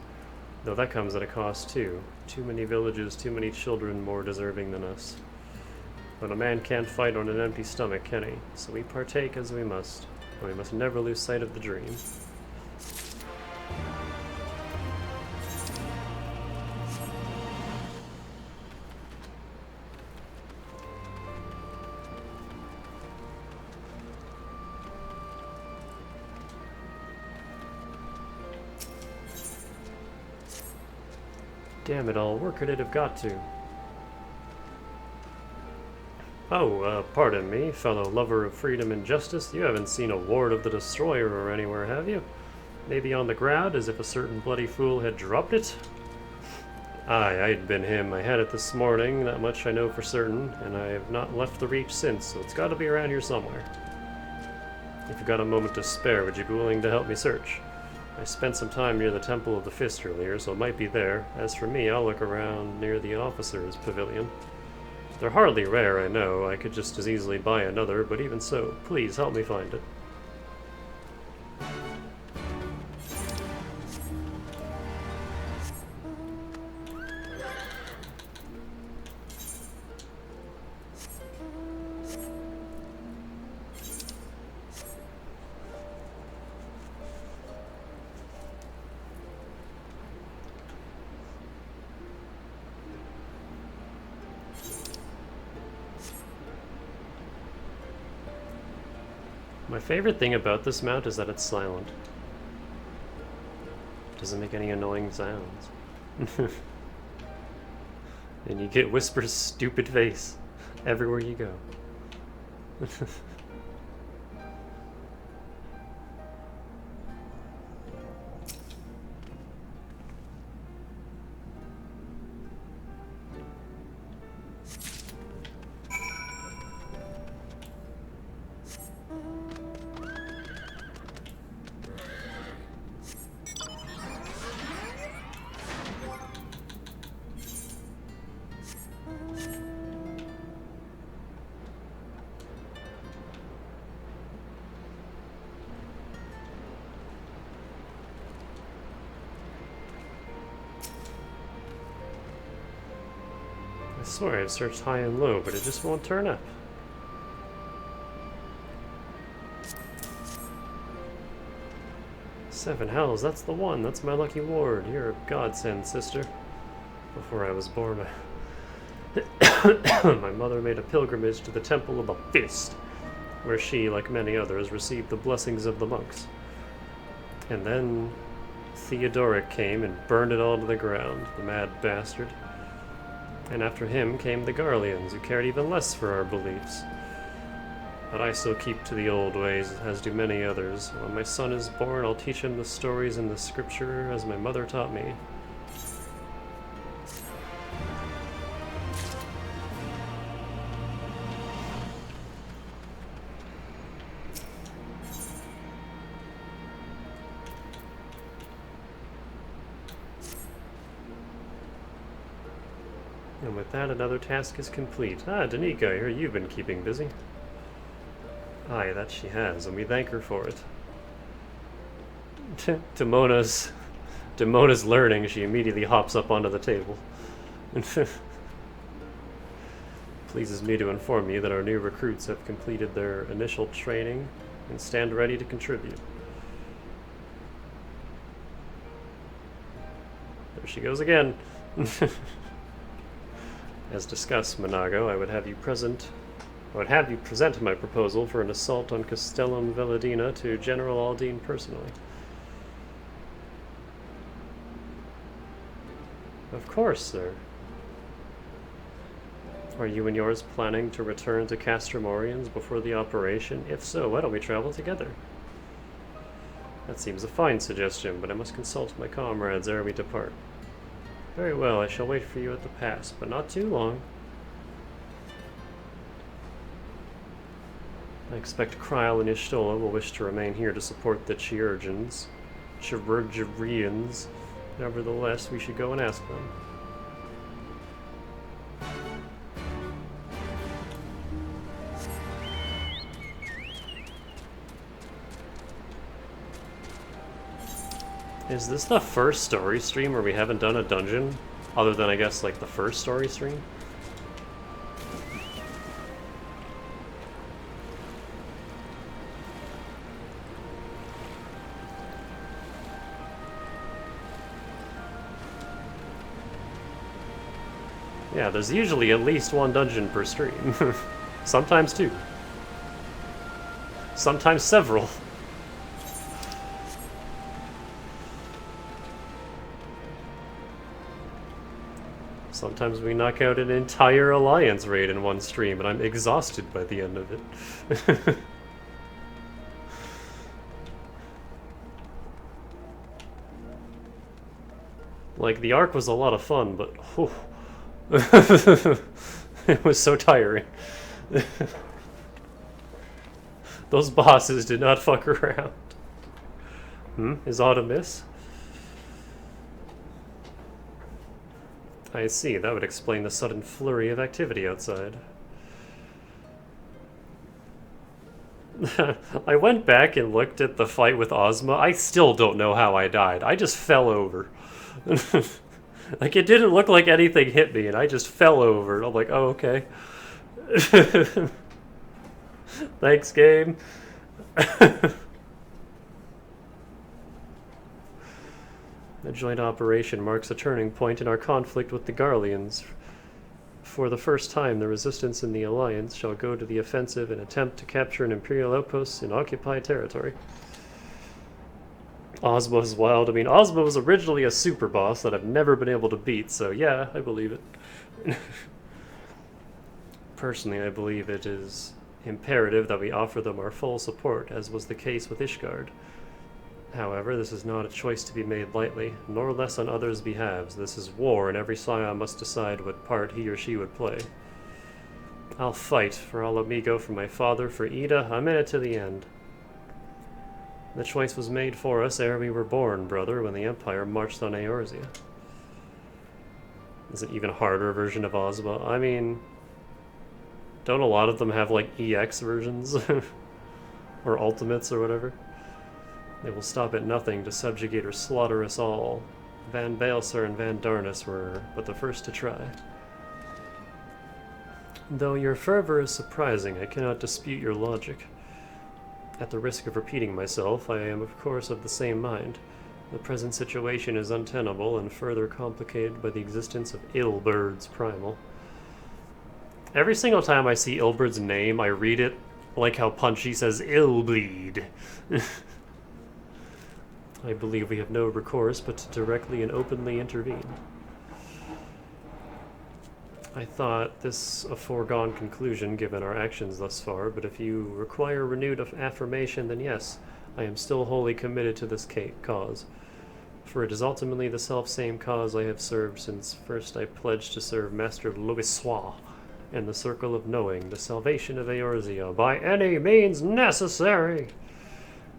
Though that comes at a cost, too. Too many villages, too many children more deserving than us. But a man can't fight on an empty stomach, can he? So we partake as we must. And we must never lose sight of the dream. Damn it all, where could it have got to? Oh, pardon me, fellow lover of freedom and justice. You haven't seen a Ward of the Destroyer or anywhere, have you? Maybe on the ground, as if a certain bloody fool had dropped it? Aye, I'd been him. I had it this morning, that much I know for certain, and I have not left the Reach since, so it's gotta be around here somewhere. If you've got a moment to spare, would you be willing to help me search? I spent some time near the Temple of the Fist earlier, so it might be there. As for me, I'll look around near the officers' pavilion. They're hardly rare, I know. I could just as easily buy another, but even so, please help me find it. My favorite thing about this mount is that it's silent. It doesn't make any annoying sounds. And you get Whisper's stupid face everywhere you go. I swear I've searched high and low, but it just won't turn up. Seven hells, that's the one. That's my lucky ward. You're a godsend, sister. Before I was born, my mother made a pilgrimage to the Temple of the Fist, where she, like many others, received the blessings of the monks. And then Theodoric came and burned it all to the ground, the mad bastard. And after him came the Garleans, who cared even less for our beliefs. But I still keep to the old ways, as do many others. When my son is born, I'll teach him the stories in the scripture as my mother taught me. And with that, another task is complete. Ah, Danica, I hear you've been keeping busy. Aye, that she has, and we thank her for it. To Mona's learning, she immediately hops up onto the table. Pleases me to inform you that our new recruits have completed their initial training and stand ready to contribute. There she goes again. As discussed, Monago, I would have you present my proposal for an assault on Castellum Velladina to General Aldine personally. Of course, sir. Are you and yours planning to return to Castrum Oriens before the operation? If so, why don't we travel together? That seems a fine suggestion, but I must consult my comrades ere we depart. Very well, I shall wait for you at the pass, but not too long. I expect Kryl and Ishtola will wish to remain here to support the Chirurgians. Nevertheless, we should go and ask them. Is this the first story stream where we haven't done a dungeon? Other than, I guess, like the first story stream? Yeah, there's usually at least one dungeon per stream. Sometimes two. Sometimes several. Sometimes we knock out an entire Alliance raid in one stream, and I'm exhausted by the end of it. Like, the arc was a lot of fun, but whew, it was so tiring. Those bosses did not fuck around. Is Autumn a miss? I see, that would explain the sudden flurry of activity outside. I went back and looked at the fight with Ozma. I still don't know how I died. I just fell over. Like, it didn't look like anything hit me, and I just fell over. I'm like, oh, okay. Thanks, game. The joint operation marks a turning point in our conflict with the Garleans. For the first time, the resistance in the Alliance shall go to the offensive and attempt to capture an Imperial outpost in occupied territory. Ozma is wild. I mean, Ozma was originally a super boss that I've never been able to beat, so yeah, I believe it. Personally, I believe it is imperative that we offer them our full support, as was the case with Ishgard. However, this is not a choice to be made lightly, nor less on others' behalves. This is war, and every scion must decide what part he or she would play. I'll fight, for Al Amigo, for my father, for Ida. I'm in it to the end. The choice was made for us ere we were born, brother, when the Empire marched on Eorzea. It's an even harder version of Ozma. I mean, don't a lot of them have, like, EX versions? Or ultimates or whatever? They will stop at nothing to subjugate or slaughter us all. Van Baelsar and Van Darnus were but the first to try. Though your fervor is surprising, I cannot dispute your logic. At the risk of repeating myself, I am of course of the same mind. The present situation is untenable and further complicated by the existence of Ilburd's primal. Every single time I see Ilburd's name, I read it like how Punchy says Illbleed. I believe we have no recourse but to directly and openly intervene. I thought this a foregone conclusion given our actions thus far, but if you require renewed affirmation, then yes, I am still wholly committed to this cause. For it is ultimately the self-same cause I have served since first I pledged to serve Master Louisoix and the Circle of Knowing, the salvation of Eorzea, by any means necessary!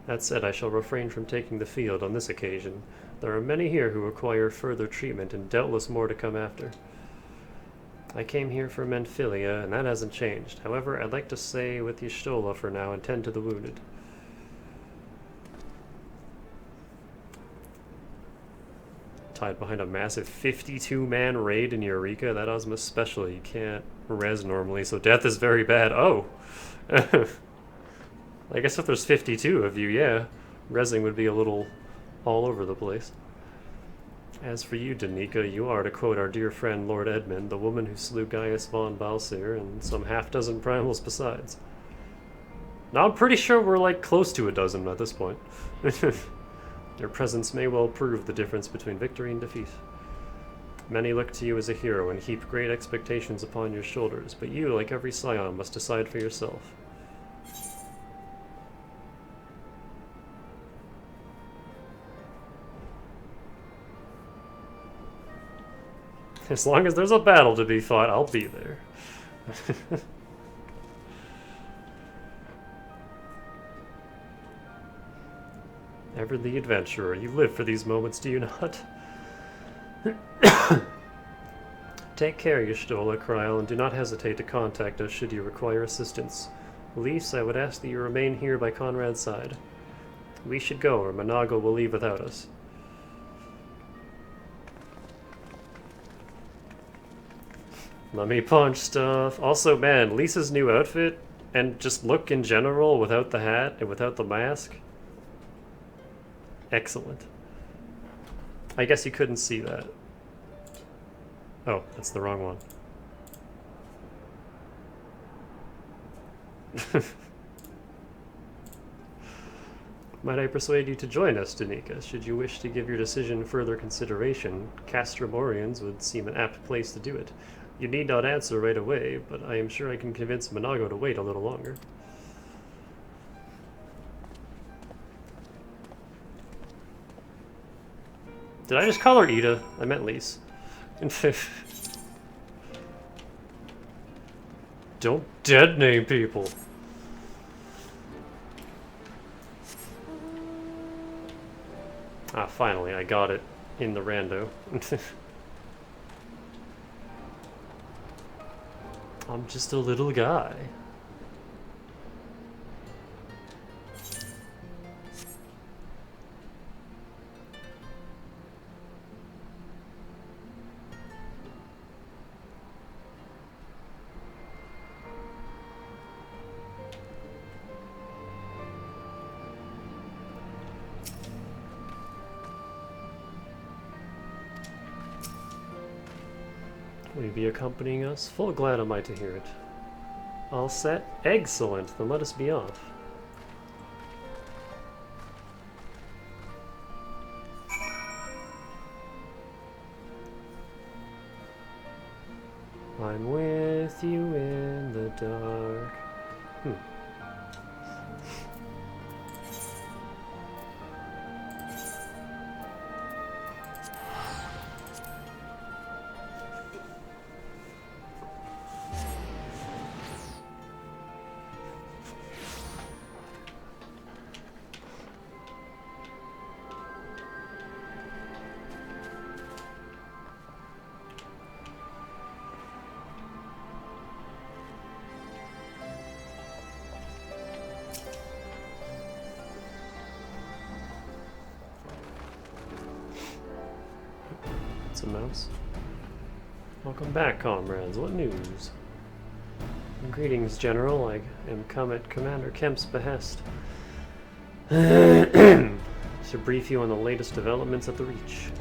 That said, I shall refrain from taking the field on this occasion. There are many here who require further treatment, and doubtless more to come after. I came here for Menphilia, and that hasn't changed. However, I'd like to stay with Y'shtola for now and tend to the wounded. Tied behind a massive 52-man raid in Eureka. That Ozma's special. You can't res normally, so death is very bad. Oh! I guess if there's 52 of you, yeah, resing would be a little all over the place. As for you, Danica, you are, to quote our dear friend Lord Edmund, the woman who slew Gaius von Balsir and some half-dozen primals besides. Now I'm pretty sure we're like close to a dozen at this point. Your presence may well prove the difference between victory and defeat. Many look to you as a hero and heap great expectations upon your shoulders, but you, like every scion, must decide for yourself. As long as there's a battle to be fought, I'll be there. Ever the adventurer, you live for these moments, do you not? Take care, Y'shtola, Kryl, and do not hesitate to contact us should you require assistance. Lys, I would ask that you remain here by Conrad's side. We should go, or Manago will leave without us. Let me punch stuff. Also, man, Lisa's new outfit, and just look in general without the hat and without the mask. Excellent. I guess you couldn't see that. Oh, that's the wrong one. Might I persuade you to join us, Danica? Should you wish to give your decision further consideration, Castromorians would seem an apt place to do it. You need not answer right away, but I am sure I can convince Monago to wait a little longer. Did I just call her Ida? I meant Lise. Don't dead name people. Ah, finally, I got it in the rando. I'm just a little guy. Will you be accompanying us? Full glad am I to hear it. All set? Excellent, then let us be off. I'm with you in the dark. It's a mouse. Welcome back, comrades. What news? Greetings, General. I am come at Commander Kemp's behest to brief you on the latest developments at the Reach.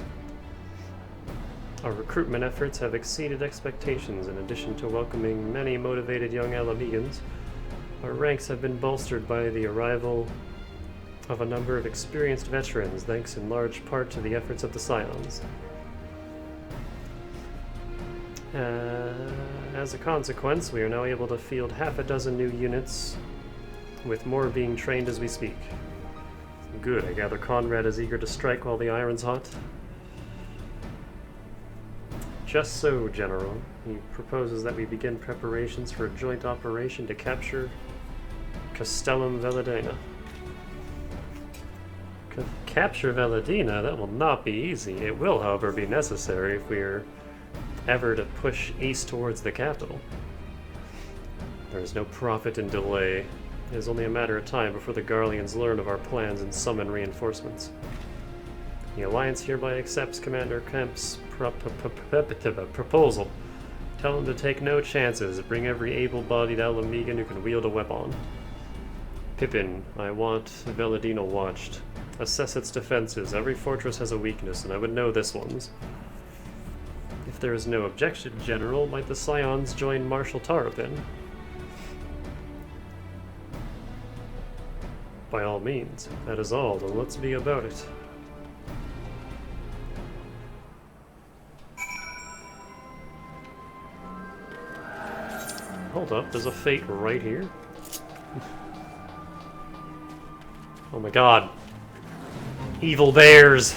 Our recruitment efforts have exceeded expectations. In addition to welcoming many motivated young Alamegans, our ranks have been bolstered by the arrival of a number of experienced veterans, thanks in large part to the efforts of the Scions. As a consequence, we are now able to field half a dozen new units, with more being trained as we speak. Good, I gather Conrad is eager to strike while the iron's hot. Just so, General. He proposes that we begin preparations for a joint operation to capture Castellum Veladina. Capture Veladina? That will not be easy. It will, however, be necessary if we are ever to push east towards the capital. There is no profit in delay. It is only a matter of time before the Garleans learn of our plans and summon reinforcements. The Alliance hereby accepts Commander Kemp's proposal. Tell him to take no chances. Bring every able-bodied Alamegan who can wield a weapon. Pippin, I want Veladina watched. Assess its defenses. Every fortress has a weakness, and I would know this one's. If there is no objection, General, might the Scions join Marshal Tarapin? By all means. That is all, then let's be about it. Hold up, there's a fate right here? Oh my god. Evil bears!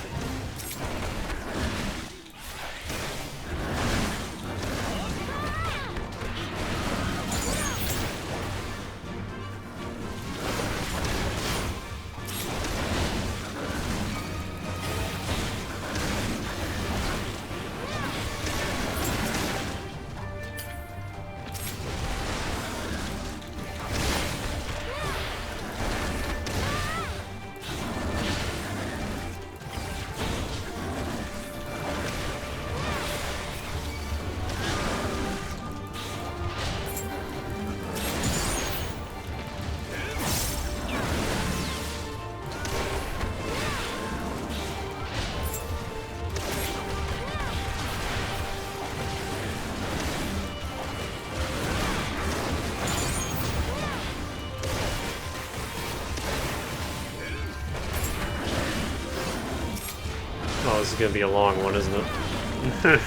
this is gonna be a long one, isn't it?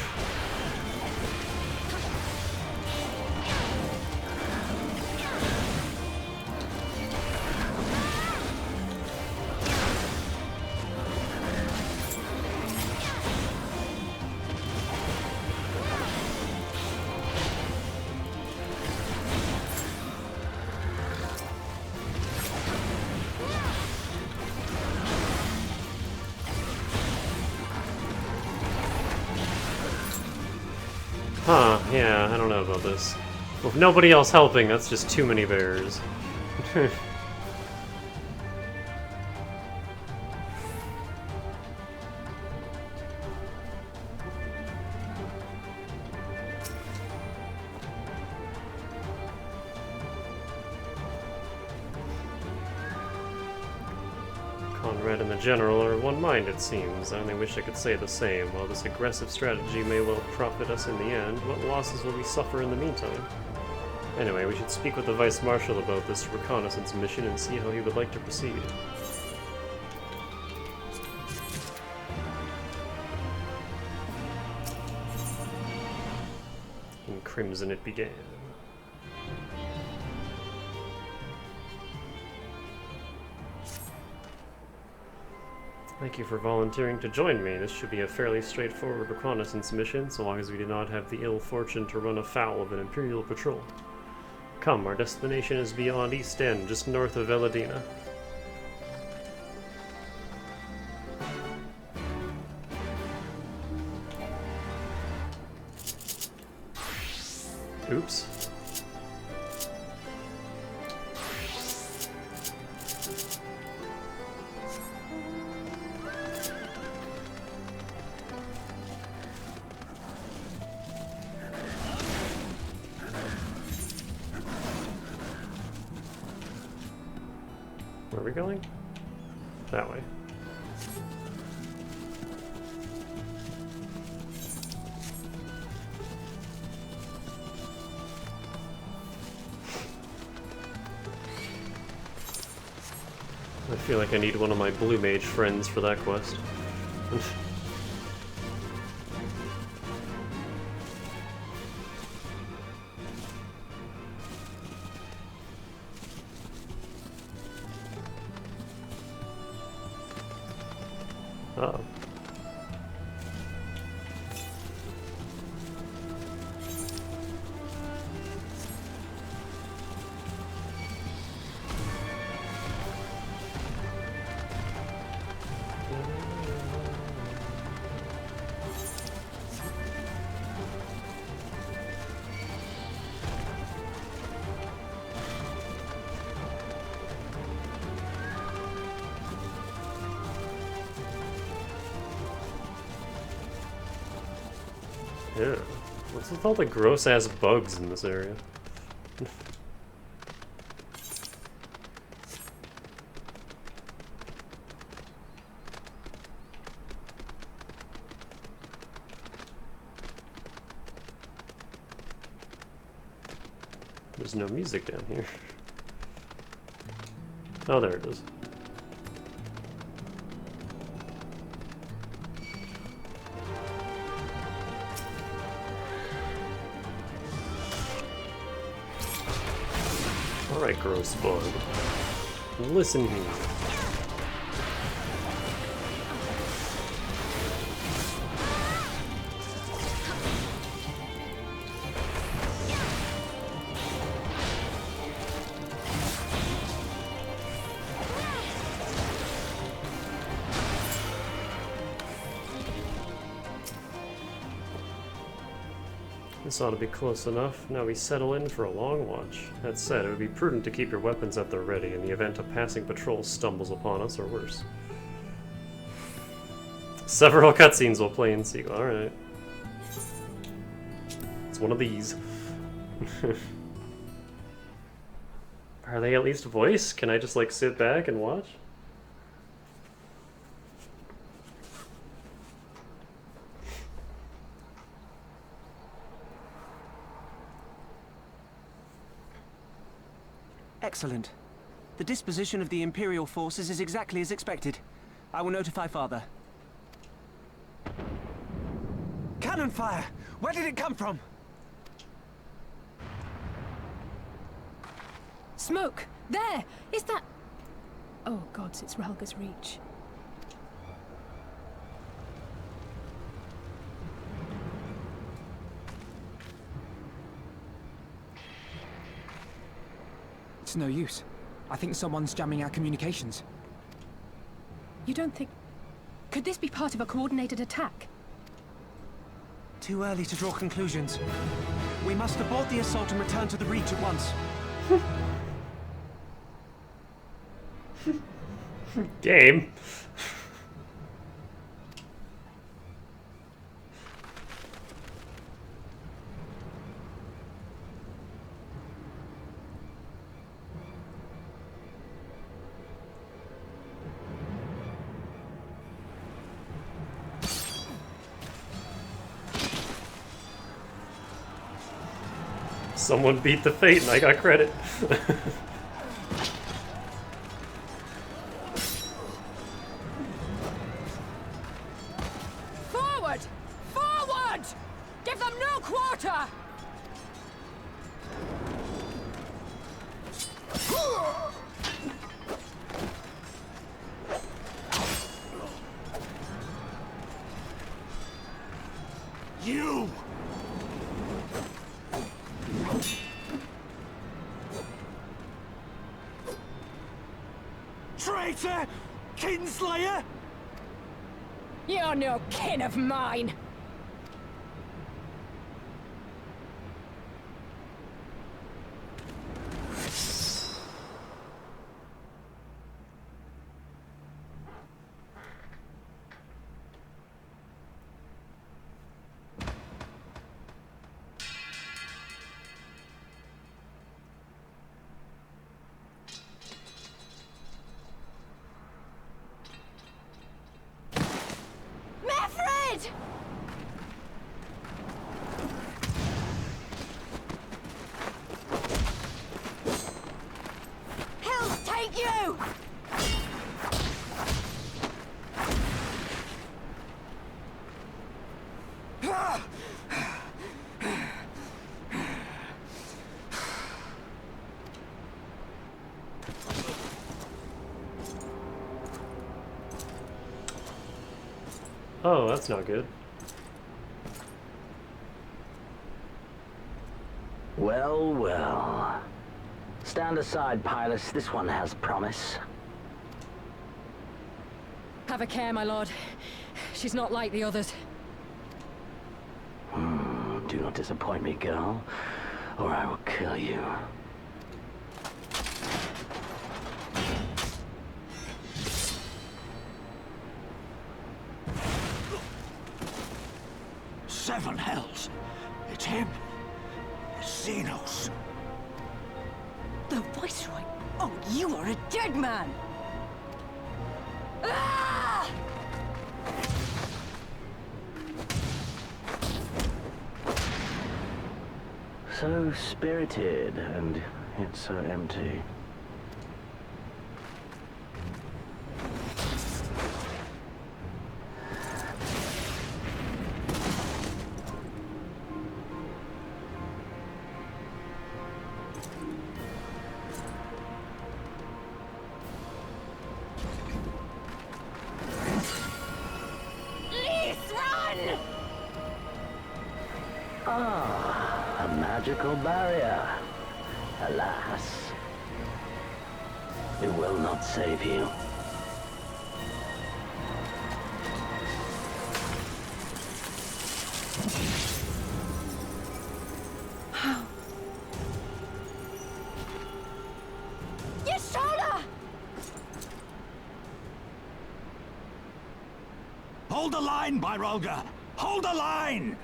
Huh, yeah, I don't know about this. With nobody else helping, that's just too many bears. Conrad and the General are of one mind, it seems. I only wish I could say the same. While this aggressive strategy may well profit us in the end, what losses will we suffer in the meantime? Anyway, we should speak with the Vice Marshal about this reconnaissance mission and see how he would like to proceed. In crimson it began. Thank you for volunteering to join me. This should be a fairly straightforward reconnaissance mission, so long as we do not have the ill fortune to run afoul of an Imperial patrol. Come, our destination is beyond East End, just north of Veladina. Oops. Where are we going? That way. I feel like I need one of my blue mage friends for that quest. Uh-oh. Yeah. What's with all the gross-ass bugs in this area? There's no music down here. Oh, there it is. Alright, gross bug. Listen here. This ought to be close enough. Now we settle in for a long watch. That said, it would be prudent to keep your weapons at the ready in the event a passing patrol stumbles upon us, or worse. Several cutscenes will play in sequel. Alright. It's one of these. Are they at least voiced? Can I just, like, sit back and watch? Excellent. The disposition of the Imperial forces is exactly as expected. I will notify Father. cannon fire! Where did it come from? Smoke! There! Is that... Oh gods, it's Ralga's Reach. It's no use. I think someone's jamming our communications. You don't think... Could this be part of a coordinated attack? Too early to draw conclusions. We must abort the assault and return to the Reach at once. Game. Someone beat the fate and I got credit. Forward! Forward! Give them no quarter! You! Traitor! Kinslayer! You're no kin of mine! Oh, that's not good. Well, well. Stand aside, Pilus. This one has promise. Have a care, my lord. She's not like the others. Do not disappoint me, girl, or I will kill you. Seven hells! It's him! It's Xenos! The Viceroy? Oh, you are a dead man! Ah! So spirited, and yet so empty. Ah, a magical barrier. Alas. It will not save you. Yashola! Hold the line, Byrolga! Hold the line!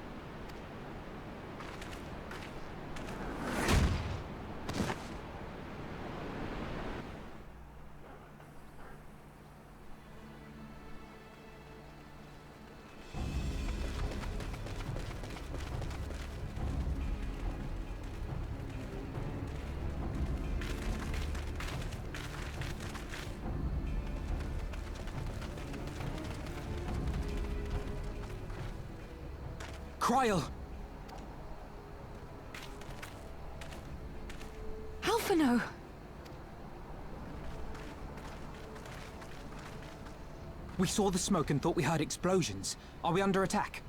Kryl! Alphino! We saw the smoke and thought we heard explosions. Are we under attack?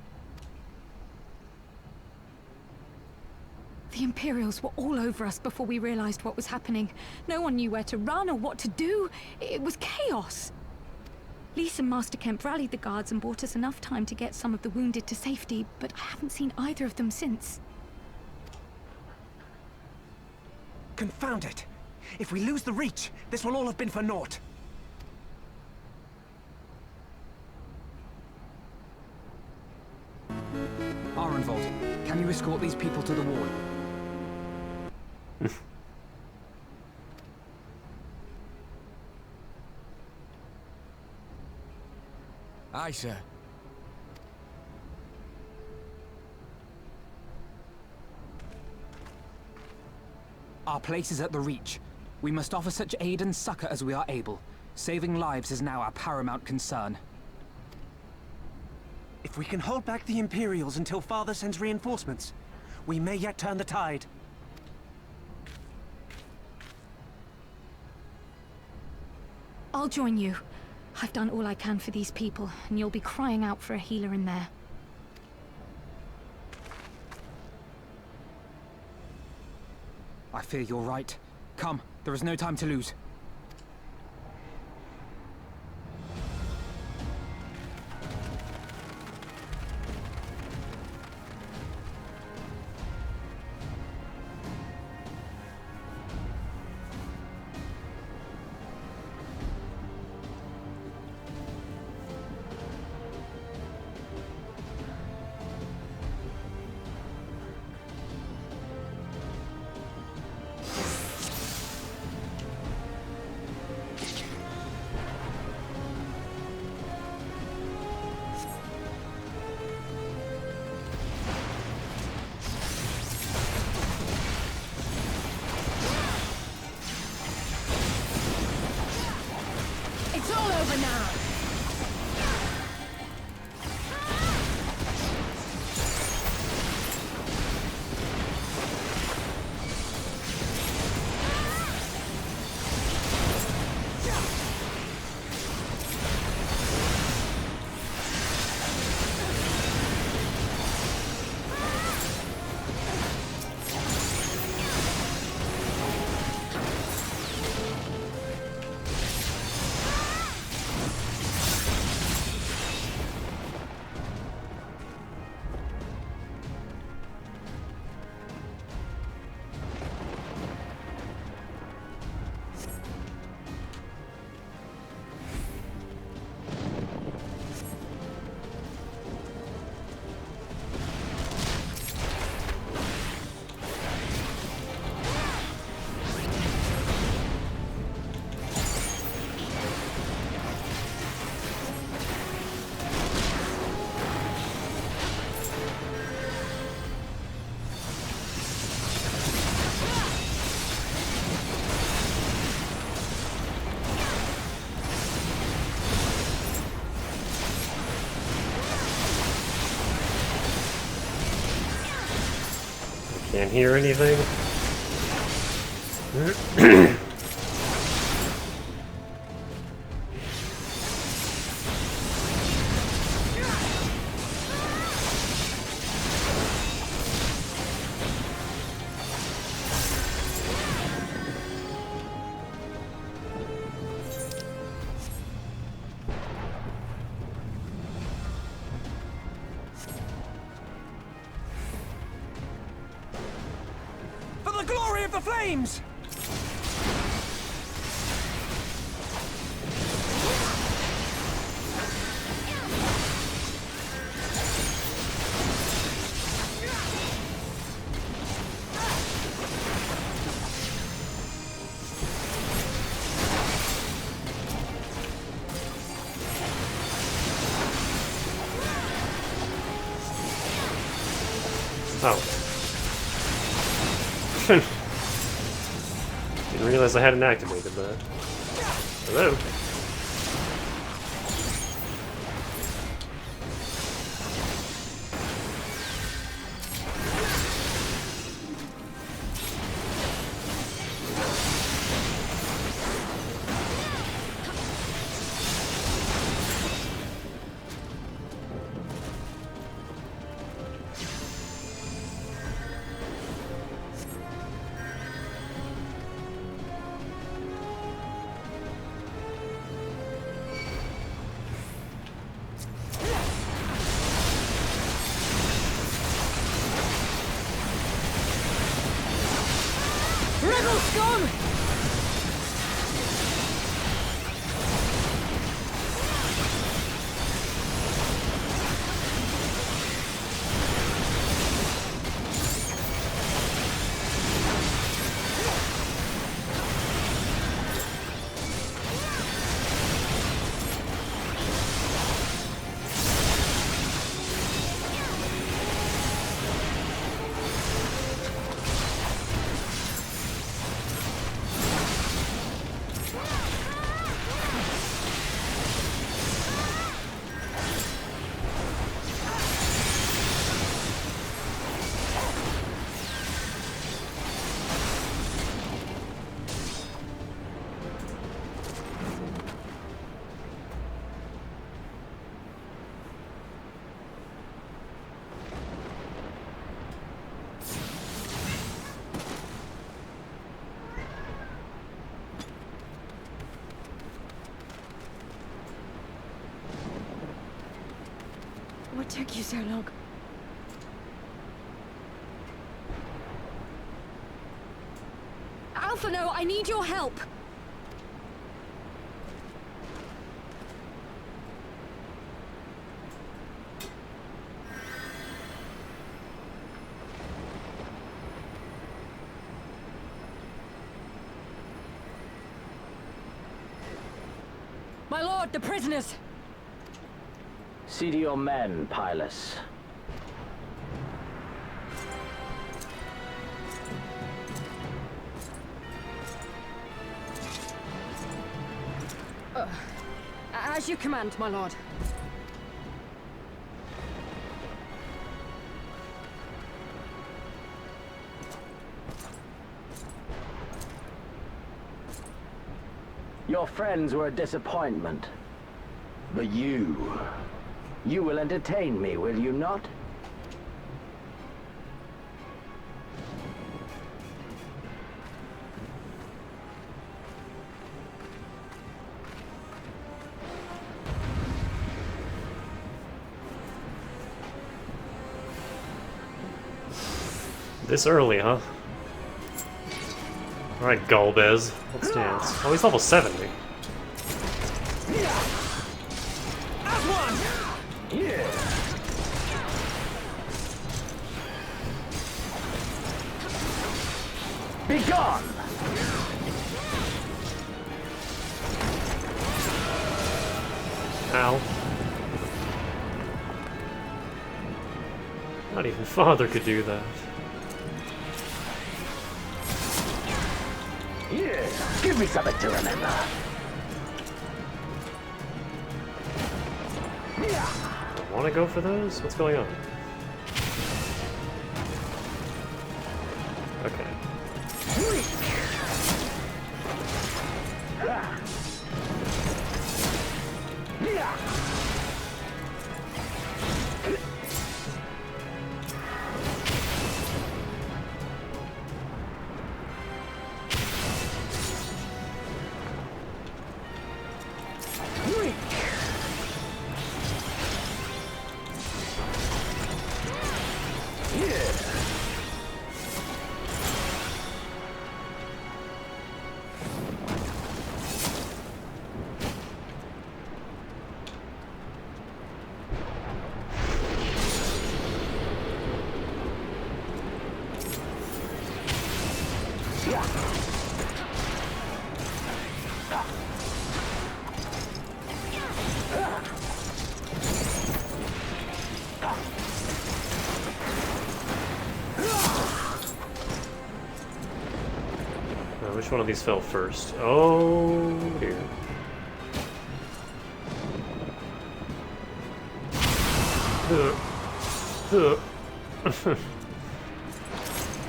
The Imperials were all over us before we realized what was happening. No one knew where to run or what to do. It was chaos. Lise and Master Kemp rallied the guards and bought us enough time to get some of the wounded to safety, but I haven't seen either of them since. Confound it! If we lose the Reach, this will all have been for naught. Arenvold, can you escort these people to the wall? Aye, sir. Our place is at the Reach. We must offer such aid and succor as we are able. Saving lives is now our paramount concern. If we can hold back the Imperials until Father sends reinforcements, we may yet turn the tide. I'll join you. I've done all I can for these people, and you'll be crying out for a healer in there. I fear you're right. Come, there is no time to lose. It's all over now! Can't hear anything. For the glory of the flames! Oh. Didn't realize I hadn't activated that. Hello? What took you so long? Alphino, I need your help! My lord, the prisoners! See to your men, Pylus. As you command, my lord. Your friends were a disappointment. But you will entertain me, will you not? This early, huh? Alright, Galbez. Let's dance. Oh, he's level 70. Be gone! Ow. Not even Father could do that. Here, give me something to remember. I want to go for those? What's going on? Okay. Which one of these fell first? Oh dear. Not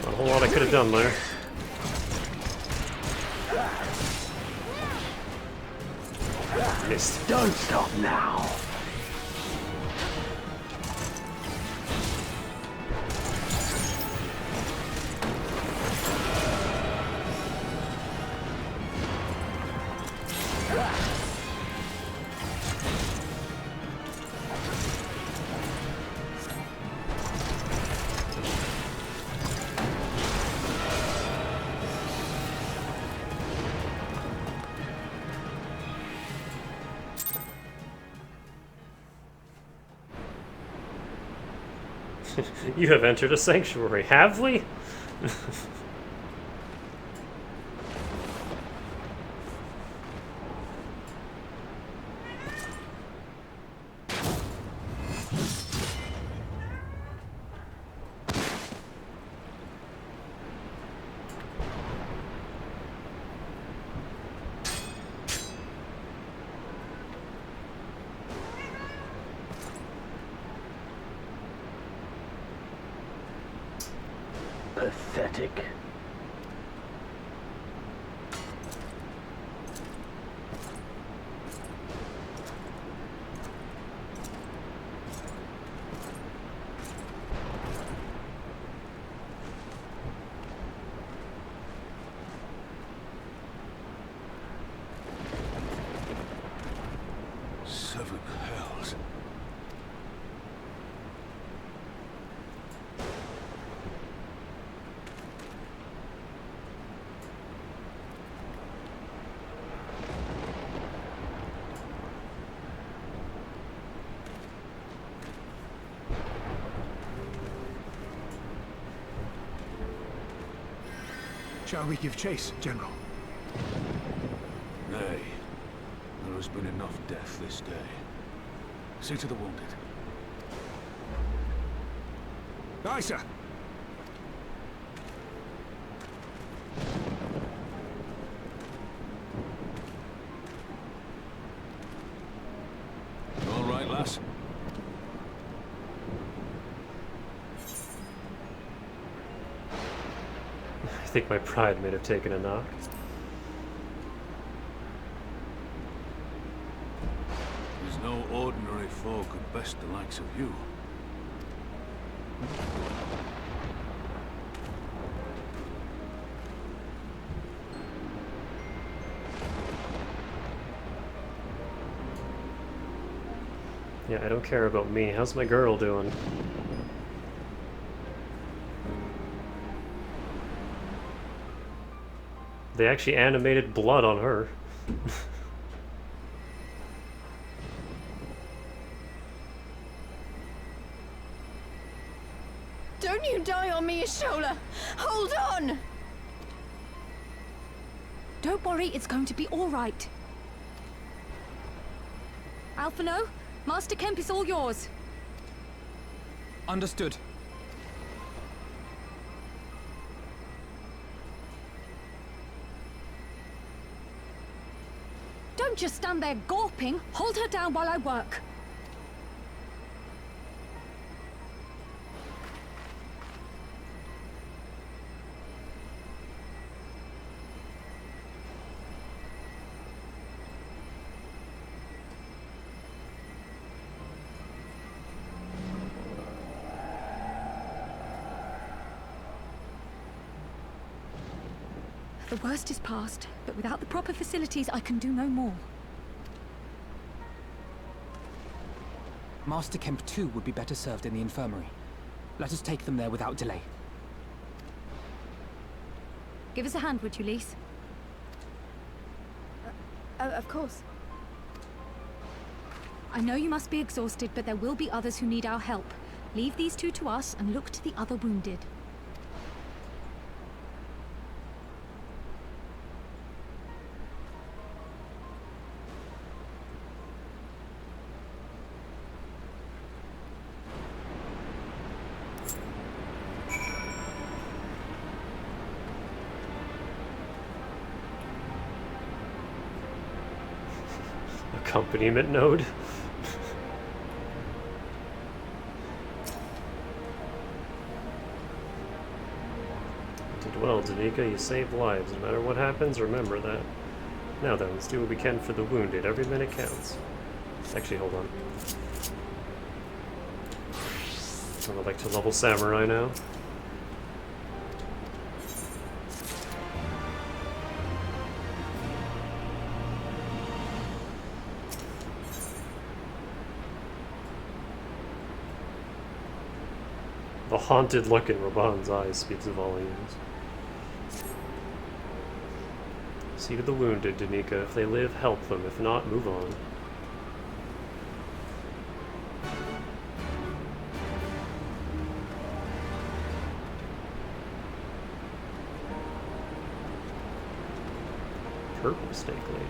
a whole lot I could have done there. Missed. Don't stop now. You have entered a sanctuary, have we? Pathetic. Seven hells. Shall we give chase, General? Nay. There has been enough death this day. See to the wounded. Aye, sir. All right, lass. I think my pride may have taken a knock. There's no ordinary foe could best the likes of you. Yeah, I don't care about me. How's my girl doing? They actually animated blood on her. Don't you die on me, Ashola! Hold on! Don't worry, it's going to be all right. Alphino, Master Kemp is all yours. Understood. Don't just stand there gawping. Hold her down while I work. The worst is past, but without the proper facilities, I can do no more. Master Kemp too would be better served in the infirmary. Let us take them there without delay. Give us a hand, would you, Lise? Of course. I know you must be exhausted, but there will be others who need our help. Leave these two to us and look to the other wounded. Accompaniment node. Did well, Danica. You saved lives. No matter what happens, remember that. Now then, let's do what we can for the wounded. Every minute counts. Actually, hold on. I would like to level Samurai now. The haunted look in Raban's eyes speaks volumes. See to the wounded, Danica. If they live, help them. If not, move on. Purple Snake Lady.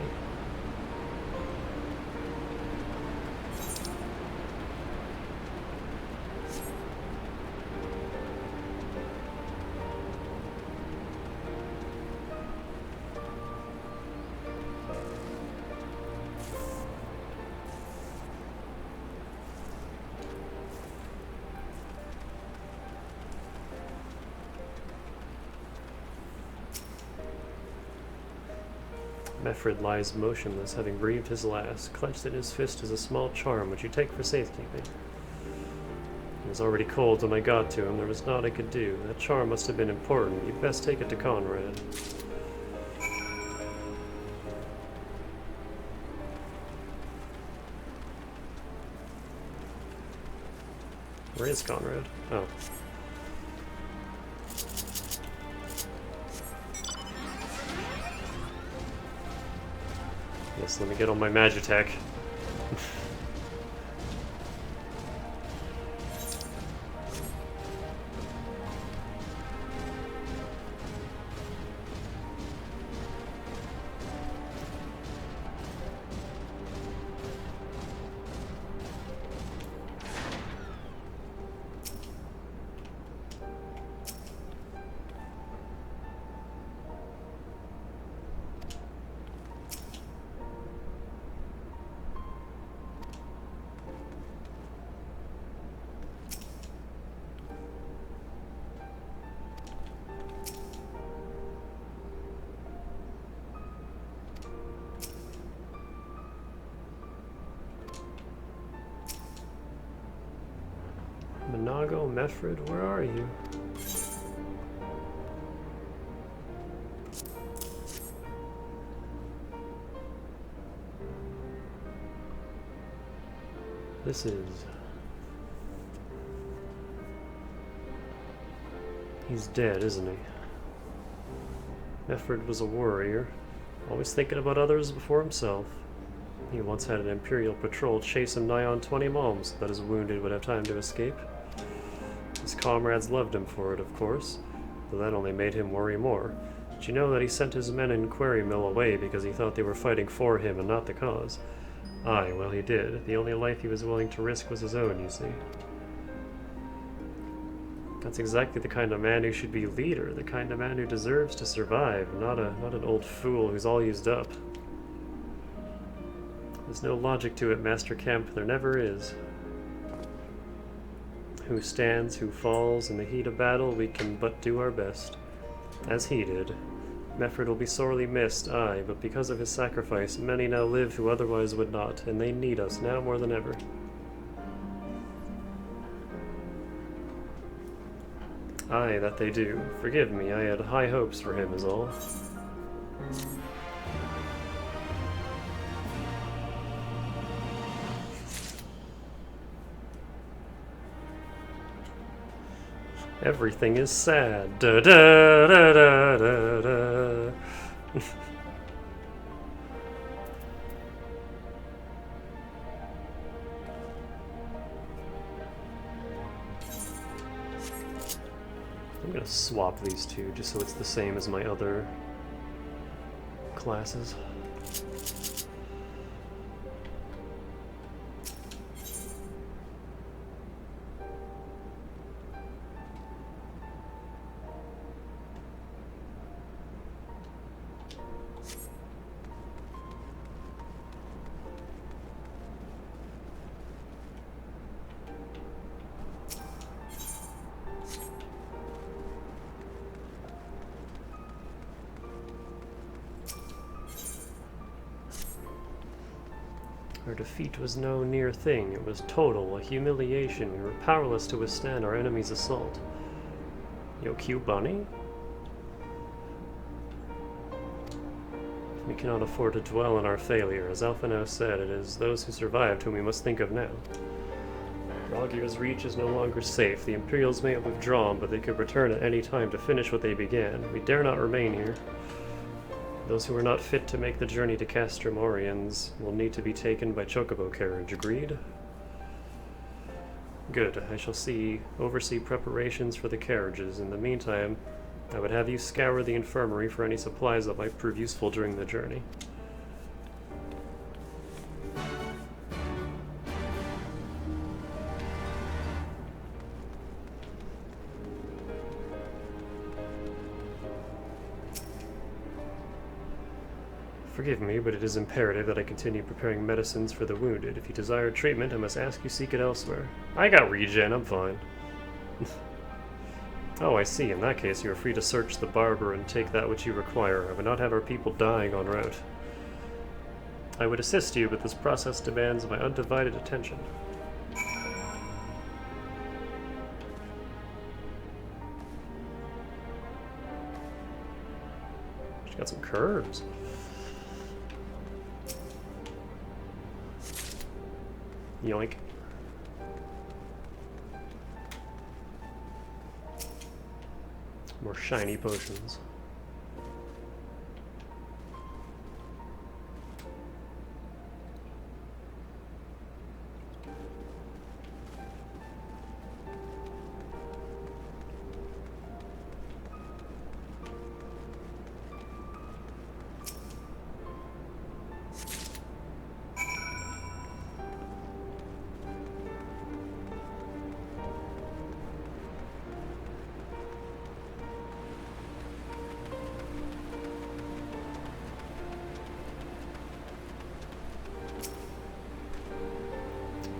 Mefrid lies motionless, having breathed his last. Clenched in his fist is a small charm, which you take for safekeeping. It was already cold when I got to him. There was naught I could do. That charm must have been important. You'd best take it to Conrad. Where is Conrad? Oh. Yes, let me get on my Magitech. Monago, Mefred, where are you? This is... He's dead, isn't he? Mefred was a warrior, always thinking about others before himself. He once had an Imperial patrol chase him nigh on 20 miles so that his wounded would have time to escape. His comrades loved him for it, of course, though that only made him worry more. Did you know that he sent his men in Quarry Mill away because he thought they were fighting for him and not the cause? Aye, well he did. The only life he was willing to risk was his own, you see. That's exactly the kind of man who should be leader, the kind of man who deserves to survive, not an old fool who's all used up. There's no logic to it, Master Kemp, there never is. Who stands, who falls, in the heat of battle, we can but do our best. As he did. Mefred will be sorely missed, aye, but because of his sacrifice, many now live who otherwise would not, and they need us now more than ever. Aye, that they do. Forgive me, I had high hopes for him is all. Everything is sad. Da da da da da da. I'm gonna swap these two just so it's the same as my other classes. Our defeat was no near thing. It was total, a humiliation. We were powerless to withstand our enemy's assault. Yo, cute bunny? We cannot afford to dwell on our failure. As Alphino said, it is those who survived whom we must think of now. Rogier's reach is no longer safe. The Imperials may have withdrawn, but they could return at any time to finish what they began. We dare not remain here. Those who are not fit to make the journey to Castrum Oriens will need to be taken by chocobo carriage, agreed? Good. I shall oversee preparations for the carriages. In the meantime, I would have you scour the infirmary for any supplies that might prove useful during the journey. Forgive me, but it is imperative that I continue preparing medicines for the wounded. If you desire treatment, I must ask you seek it elsewhere. I got regen, I'm fine. Oh, I see. In that case, you are free to search the barber and take that which you require. I would not have our people dying en route. I would assist you, but this process demands my undivided attention. She's got some curves. Yoink. More shiny potions.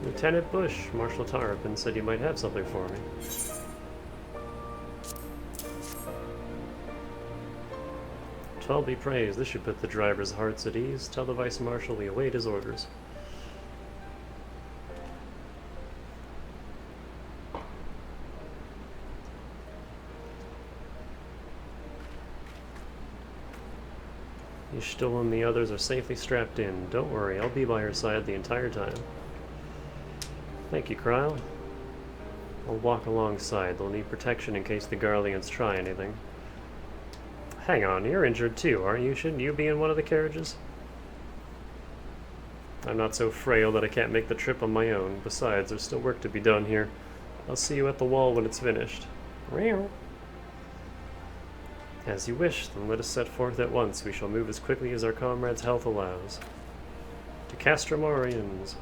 Lieutenant Bush, Marshal Tarpin said you might have something for me. Twelve be praised, this should put the driver's hearts at ease. Tell the Vice Marshal we await his orders. Ystil and the others are safely strapped in. Don't worry, I'll be by your side the entire time. Thank you, Kryle. I'll walk alongside. They'll need protection in case the Garleans try anything. Hang on, you're injured too, aren't you? Shouldn't you be in one of the carriages? I'm not so frail that I can't make the trip on my own. Besides, there's still work to be done here. I'll see you at the wall when it's finished. As you wish, then let us set forth at once. We shall move as quickly as our comrades' health allows. To Castromorians.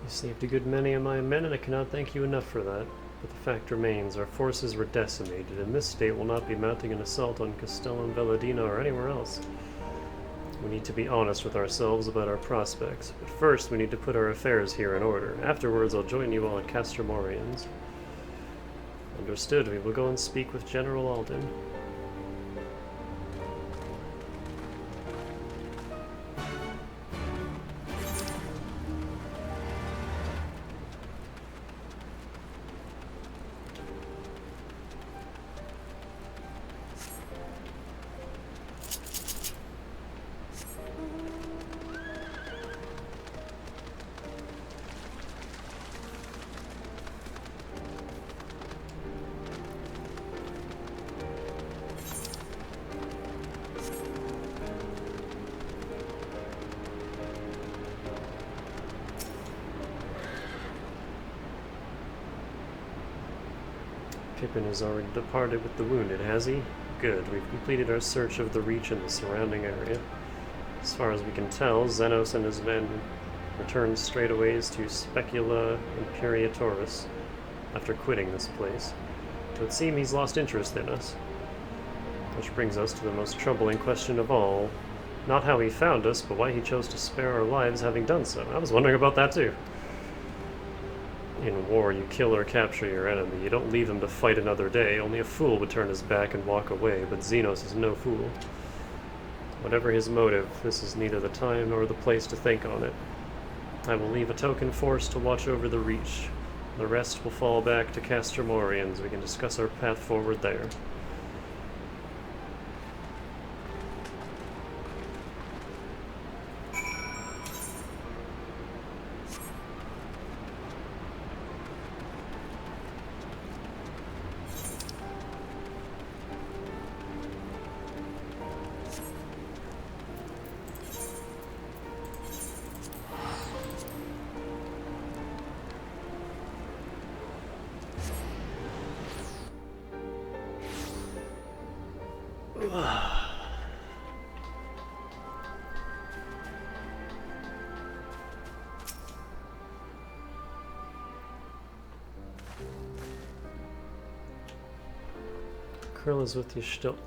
You saved a good many of my men, and I cannot thank you enough for that. But the fact remains, our forces were decimated, and this state will not be mounting an assault on Castellum Velladina or anywhere else. We need to be honest with ourselves about our prospects, but first we need to put our affairs here in order. Afterwards I'll join you all at Castromorians. Understood, we will go and speak with General Alden. Pippin has already departed with the wounded, has he? Good, we've completed our search of the Reach and the surrounding area. As far as we can tell, Xenos and his men returned straightaways to Specula Imperiatoris after quitting this place. It would seem he's lost interest in us. Which brings us to the most troubling question of all. Not how he found us, but why he chose to spare our lives having done so. I was wondering about that too. In war, you kill or capture your enemy. You don't leave him to fight another day. Only a fool would turn his back and walk away, but Xenos is no fool. Whatever his motive, this is neither the time nor the place to think on it. I will leave a token force to watch over the Reach. The rest will fall back to Castromorians. We can discuss our path forward there.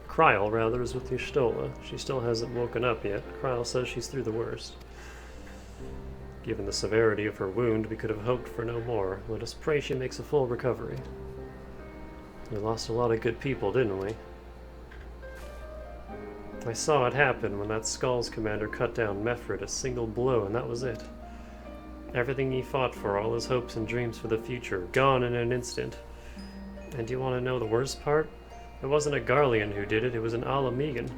Kryle, rather, is with Y'shtola. She still hasn't woken up yet. Kryle says she's through the worst. Given the severity of her wound, we could have hoped for no more. Let us pray she makes a full recovery. We lost a lot of good people, didn't we? I saw it happen when that Skull's commander cut down Mefrid, a single blow, and that was it. Everything he fought for, all his hopes and dreams for the future, gone in an instant. And do you want to know the worst part? It wasn't a Garlean who did it, it was an Alamegan.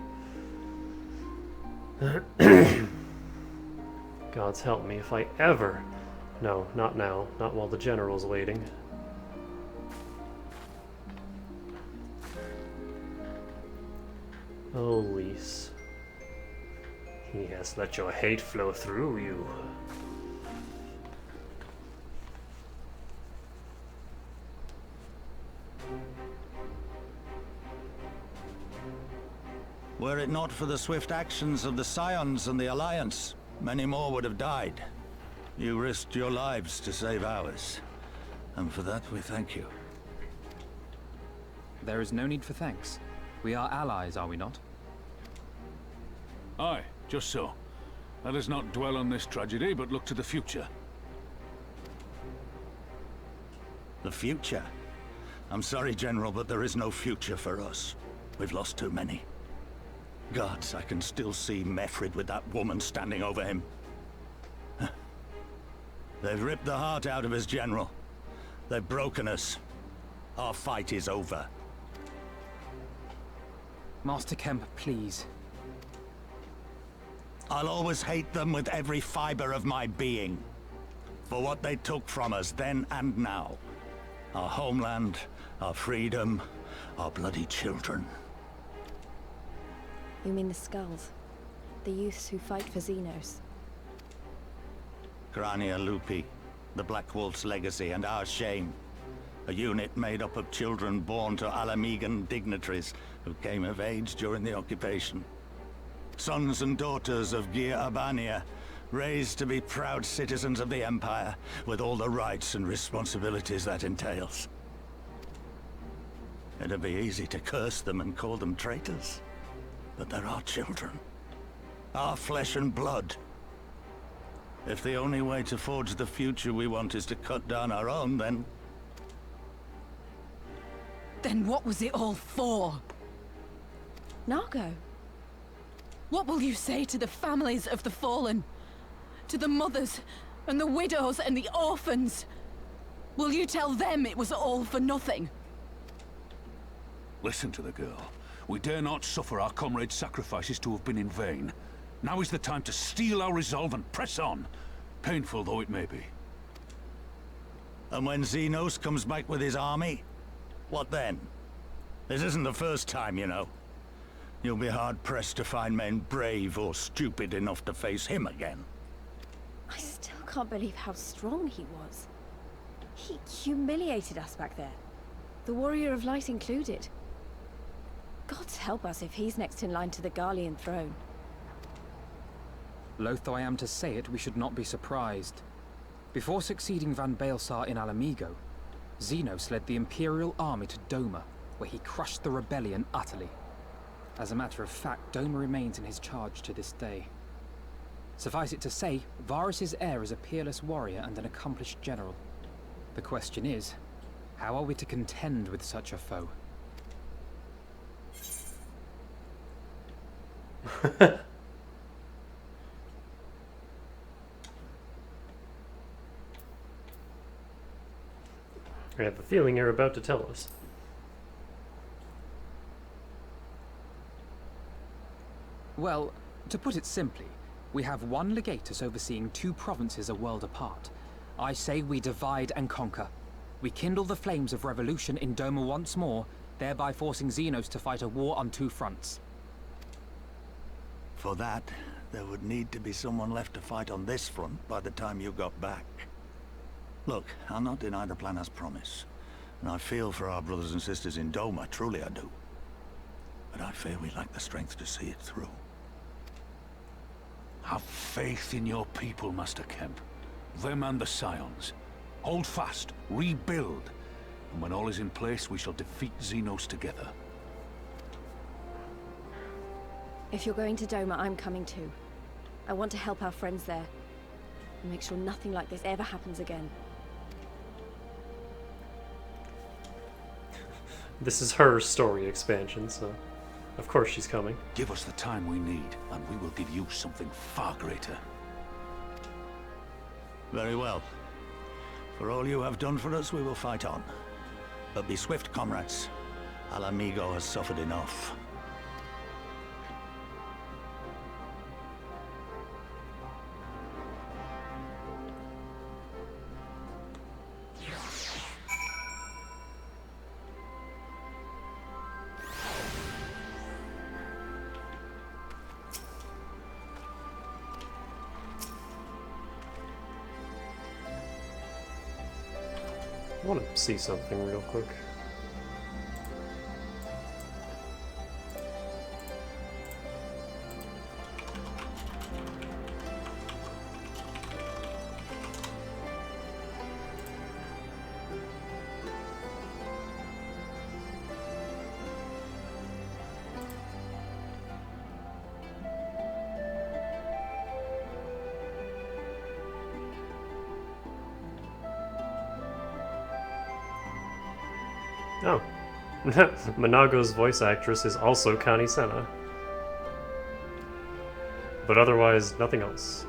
Gods help me if I ever... No, not now. Not while the General's waiting. Oh, Lys. He has let your hate flow through you. Were it not for the swift actions of the Scions and the Alliance, many more would have died. You risked your lives to save ours, and for that we thank you. There is no need for thanks. We are allies, are we not? Aye, just so. Let us not dwell on this tragedy, but look to the future. The future? I'm sorry, General, but there is no future for us. We've lost too many. Gods, I can still see Mefrid with that woman standing over him. They've ripped the heart out of us, General. They've broken us. Our fight is over. Master Kemp, please. I'll always hate them with every fiber of my being. For what they took from us then and now. Our homeland, our freedom, our bloody children. You mean the Skulls? The youths who fight for Xenos? Grania Lupi, the Black Wolf's legacy and our shame. A unit made up of children born to Alamegan dignitaries who came of age during the occupation. Sons and daughters of Gir Abania, raised to be proud citizens of the Empire, with all the rights and responsibilities that entails. It'd be easy to curse them and call them traitors. But they're our children. Our flesh and blood. If the only way to forge the future we want is to cut down our own, then... Then what was it all for? Nargo. What will you say to the families of the fallen? To the mothers, and the widows, and the orphans? Will you tell them it was all for nothing? Listen to the girl. We dare not suffer our comrades' sacrifices to have been in vain. Now is the time to steel our resolve and press on, painful though it may be. And when Xenos comes back with his army, what then? This isn't the first time, you know. You'll be hard-pressed to find men brave or stupid enough to face him again. I still can't believe how strong he was. He humiliated us back there. The Warrior of Light included. Gods help us if he's next in line to the Garlean throne. Loath though I am to say it, we should not be surprised. Before succeeding Van Baelsar in Alamigo, Xenos led the Imperial army to Doma, where he crushed the rebellion utterly. As a matter of fact, Doma remains in his charge to this day. Suffice it to say, Varus's heir is a peerless warrior and an accomplished general. The question is, how are we to contend with such a foe? I have a feeling you're about to tell us. Well, to put it simply, we have one legatus overseeing two provinces a world apart. I say we divide and conquer. We kindle the flames of revolution in Doma once more, thereby forcing Xenos to fight a war on two fronts. For that, there would need to be someone left to fight on this front by the time you got back. Look, I'll not deny the plan as promised. And I feel for our brothers and sisters in Doma, truly I do. But I fear we lack the strength to see it through. Have faith in your people, Master Kemp. Them and the Scions. Hold fast, rebuild, and when all is in place, we shall defeat Xenos together. If you're going to Doma, I'm coming too. I want to help our friends there. And make sure nothing like this ever happens again. This is her story expansion, so of course she's coming. Give us the time we need, and we will give you something far greater. Very well. For all you have done for us, we will fight on. But be swift, comrades. Alamigo has suffered enough. I want to see something real quick. Oh. Monago's voice actress is also Connie Senna. But otherwise, nothing else.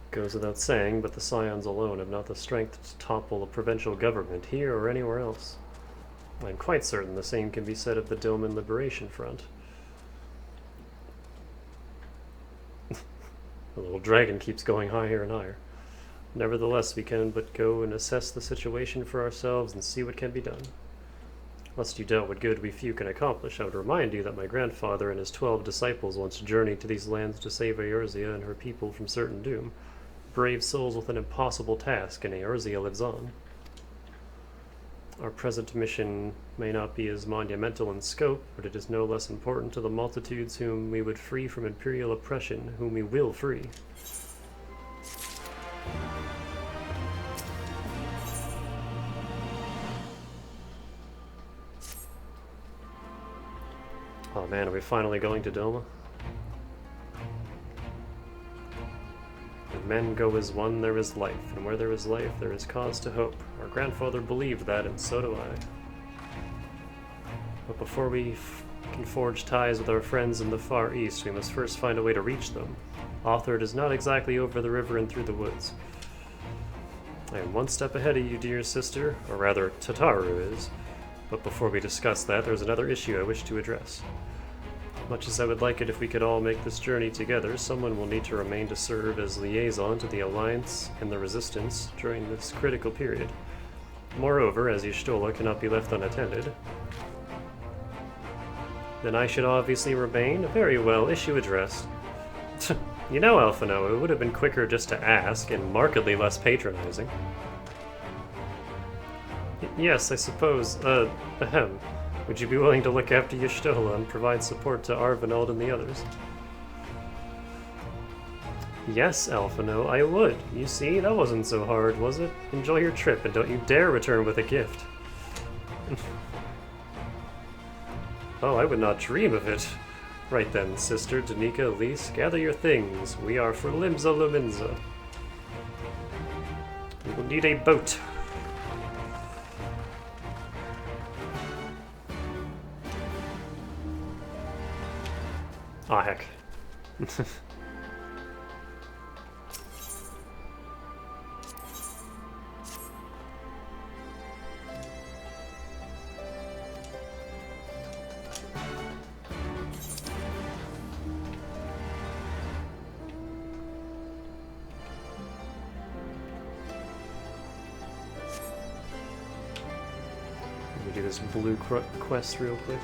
Goes without saying, but the Scions alone have not the strength to topple a provincial government here or anywhere else. I'm quite certain the same can be said of the Doman Liberation Front. The little dragon keeps going higher and higher. Nevertheless, we can but go and assess the situation for ourselves and see what can be done. Lest you doubt what good we few can accomplish, I would remind you that my grandfather and his 12 disciples once journeyed to these lands to save Eorzea and her people from certain doom. Brave souls with an impossible task, and Eorzea lives on. Our present mission may not be as monumental in scope, but it is no less important to the multitudes whom we would free from imperial oppression, whom we will free. Oh man, are we finally going to Doma? When men go as one, there is life, and where there is life, there is cause to hope. Our grandfather believed that, and so do I. But before we can forge ties with our friends in the Far East, we must first find a way to reach them. Authord is not exactly over the river and through the woods. I am one step ahead of you, dear sister, or rather, Tataru is. But before we discuss that, there's another issue I wish to address. Much as I would like it if we could all make this journey together, someone will need to remain to serve as liaison to the Alliance and the Resistance during this critical period. Moreover, as Y'shtola cannot be left unattended, then I should obviously remain. Very well, issue addressed. You know, Alphino, it would have been quicker just to ask, and markedly less patronizing. Yes, I suppose, ahem. Would you be willing to look after Y'shtola and provide support to Arvinald and the others? Yes, Alphino, I would. You see, that wasn't so hard, was it? Enjoy your trip, and don't you dare return with a gift. Oh, I would not dream of it. Right then, sister, Danica, Elise, gather your things. We are for Limsa Luminza. We will need a boat. Ah, heck. Let me do this blue quest real quick.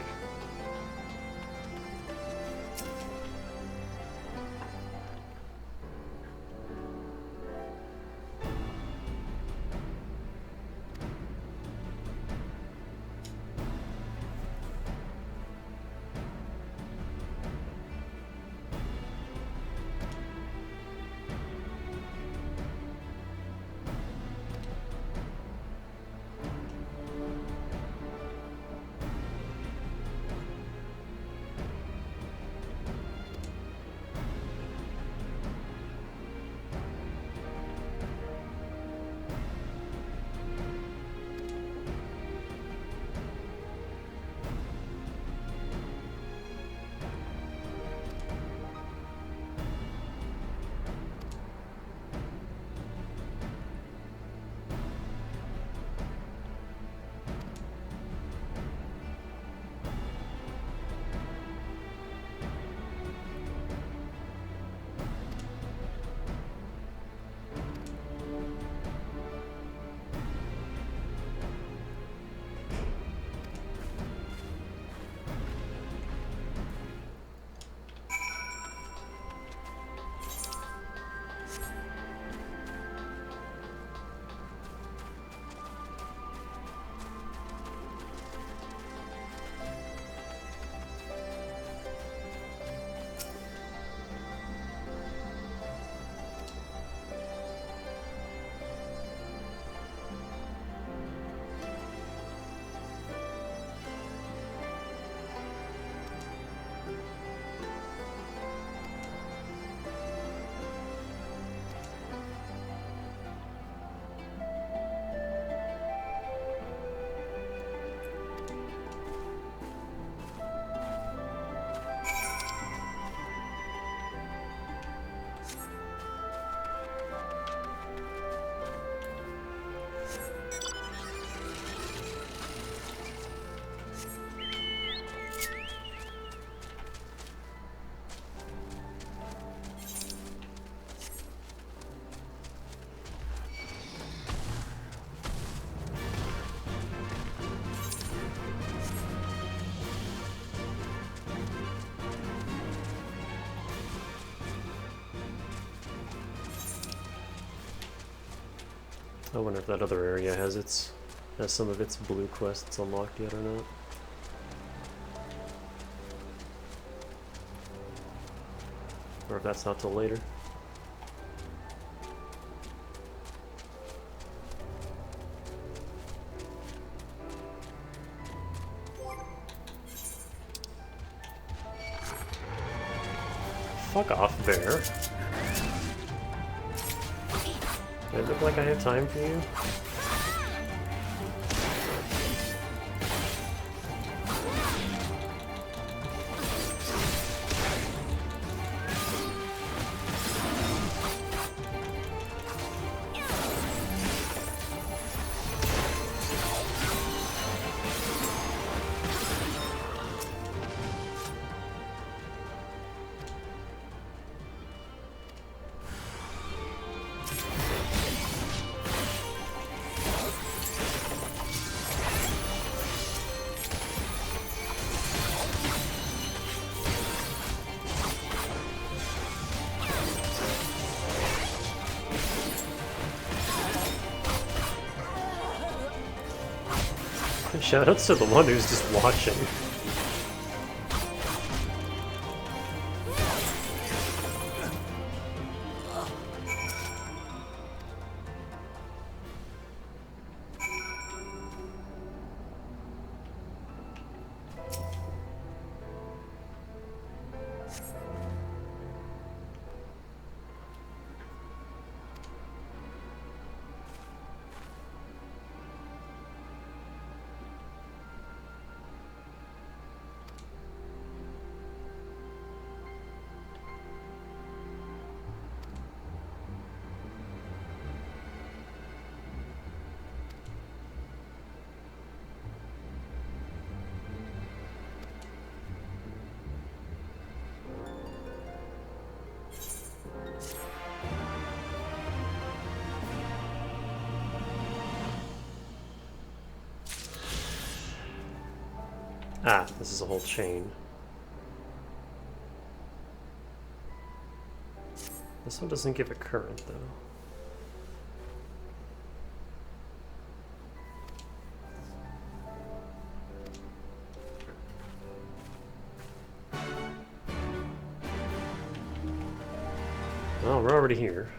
I wonder if that other area has some of its blue quests unlocked yet or not. Or if that's not till later. Fuck off, bear. Does it look like I have time for you? Shoutouts to the one who's just watching. Ah, this is a whole chain. This one doesn't give a current, though. Well, we're already here.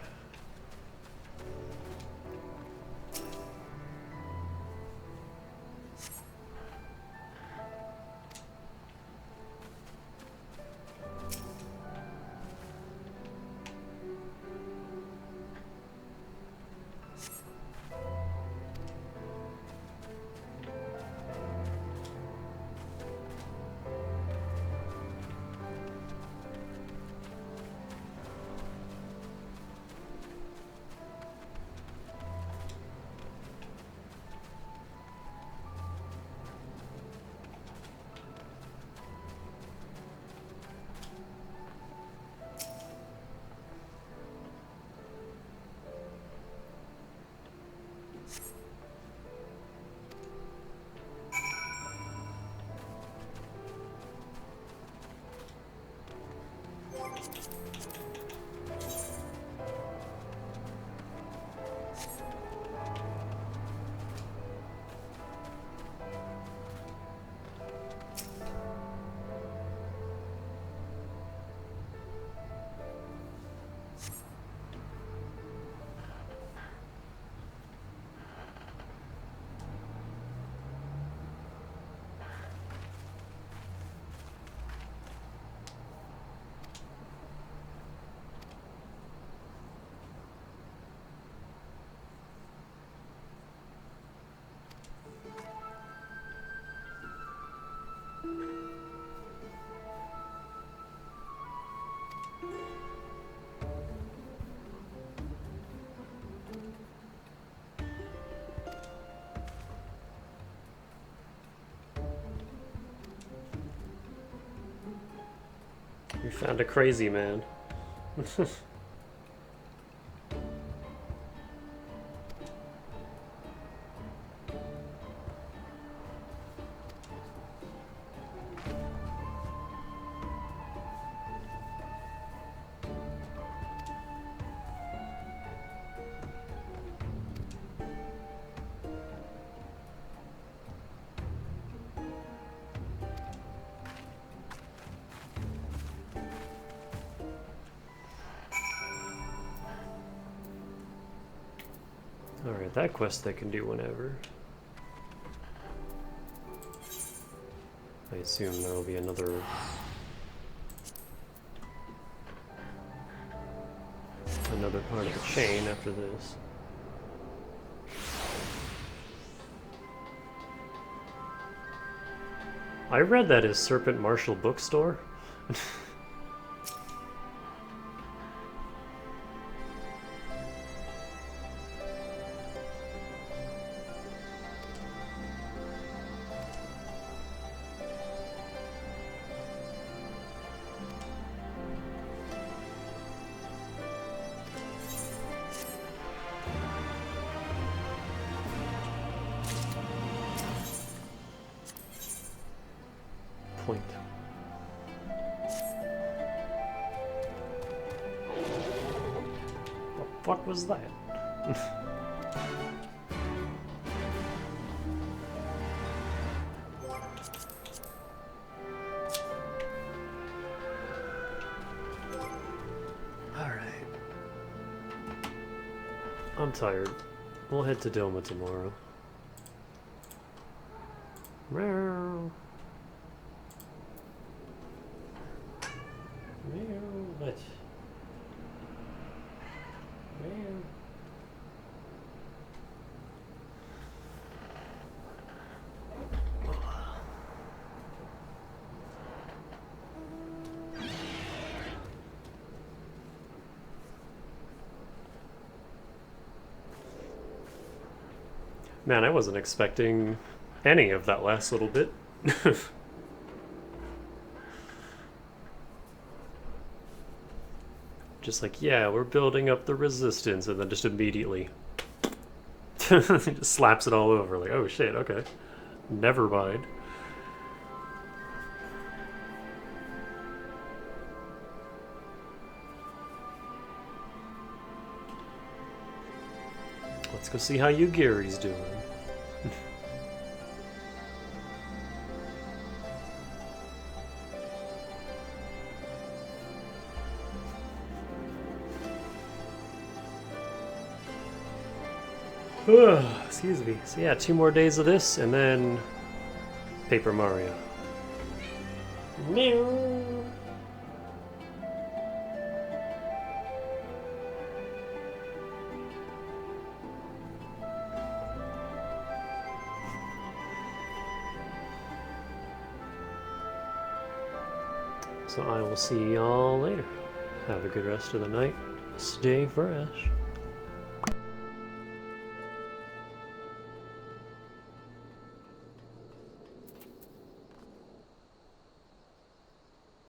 We found a crazy man. Alright, that quest they can do whenever. I assume there will be another... another part of the chain after this. I read that as Serpent Marshall Bookstore. Point. What was that? Alright. I'm tired. We'll head to Doma tomorrow. Meow. But man, I wasn't expecting any of that last little bit. Just like, yeah, we're building up the resistance, and then just immediately just slaps it all over, like, oh shit, okay. Never mind. Let's go see how Yugiri's doing. Excuse me. So yeah, 2 more days of this, and then Paper Mario. Meow. So I will see y'all later. Have a good rest of the night. Stay fresh.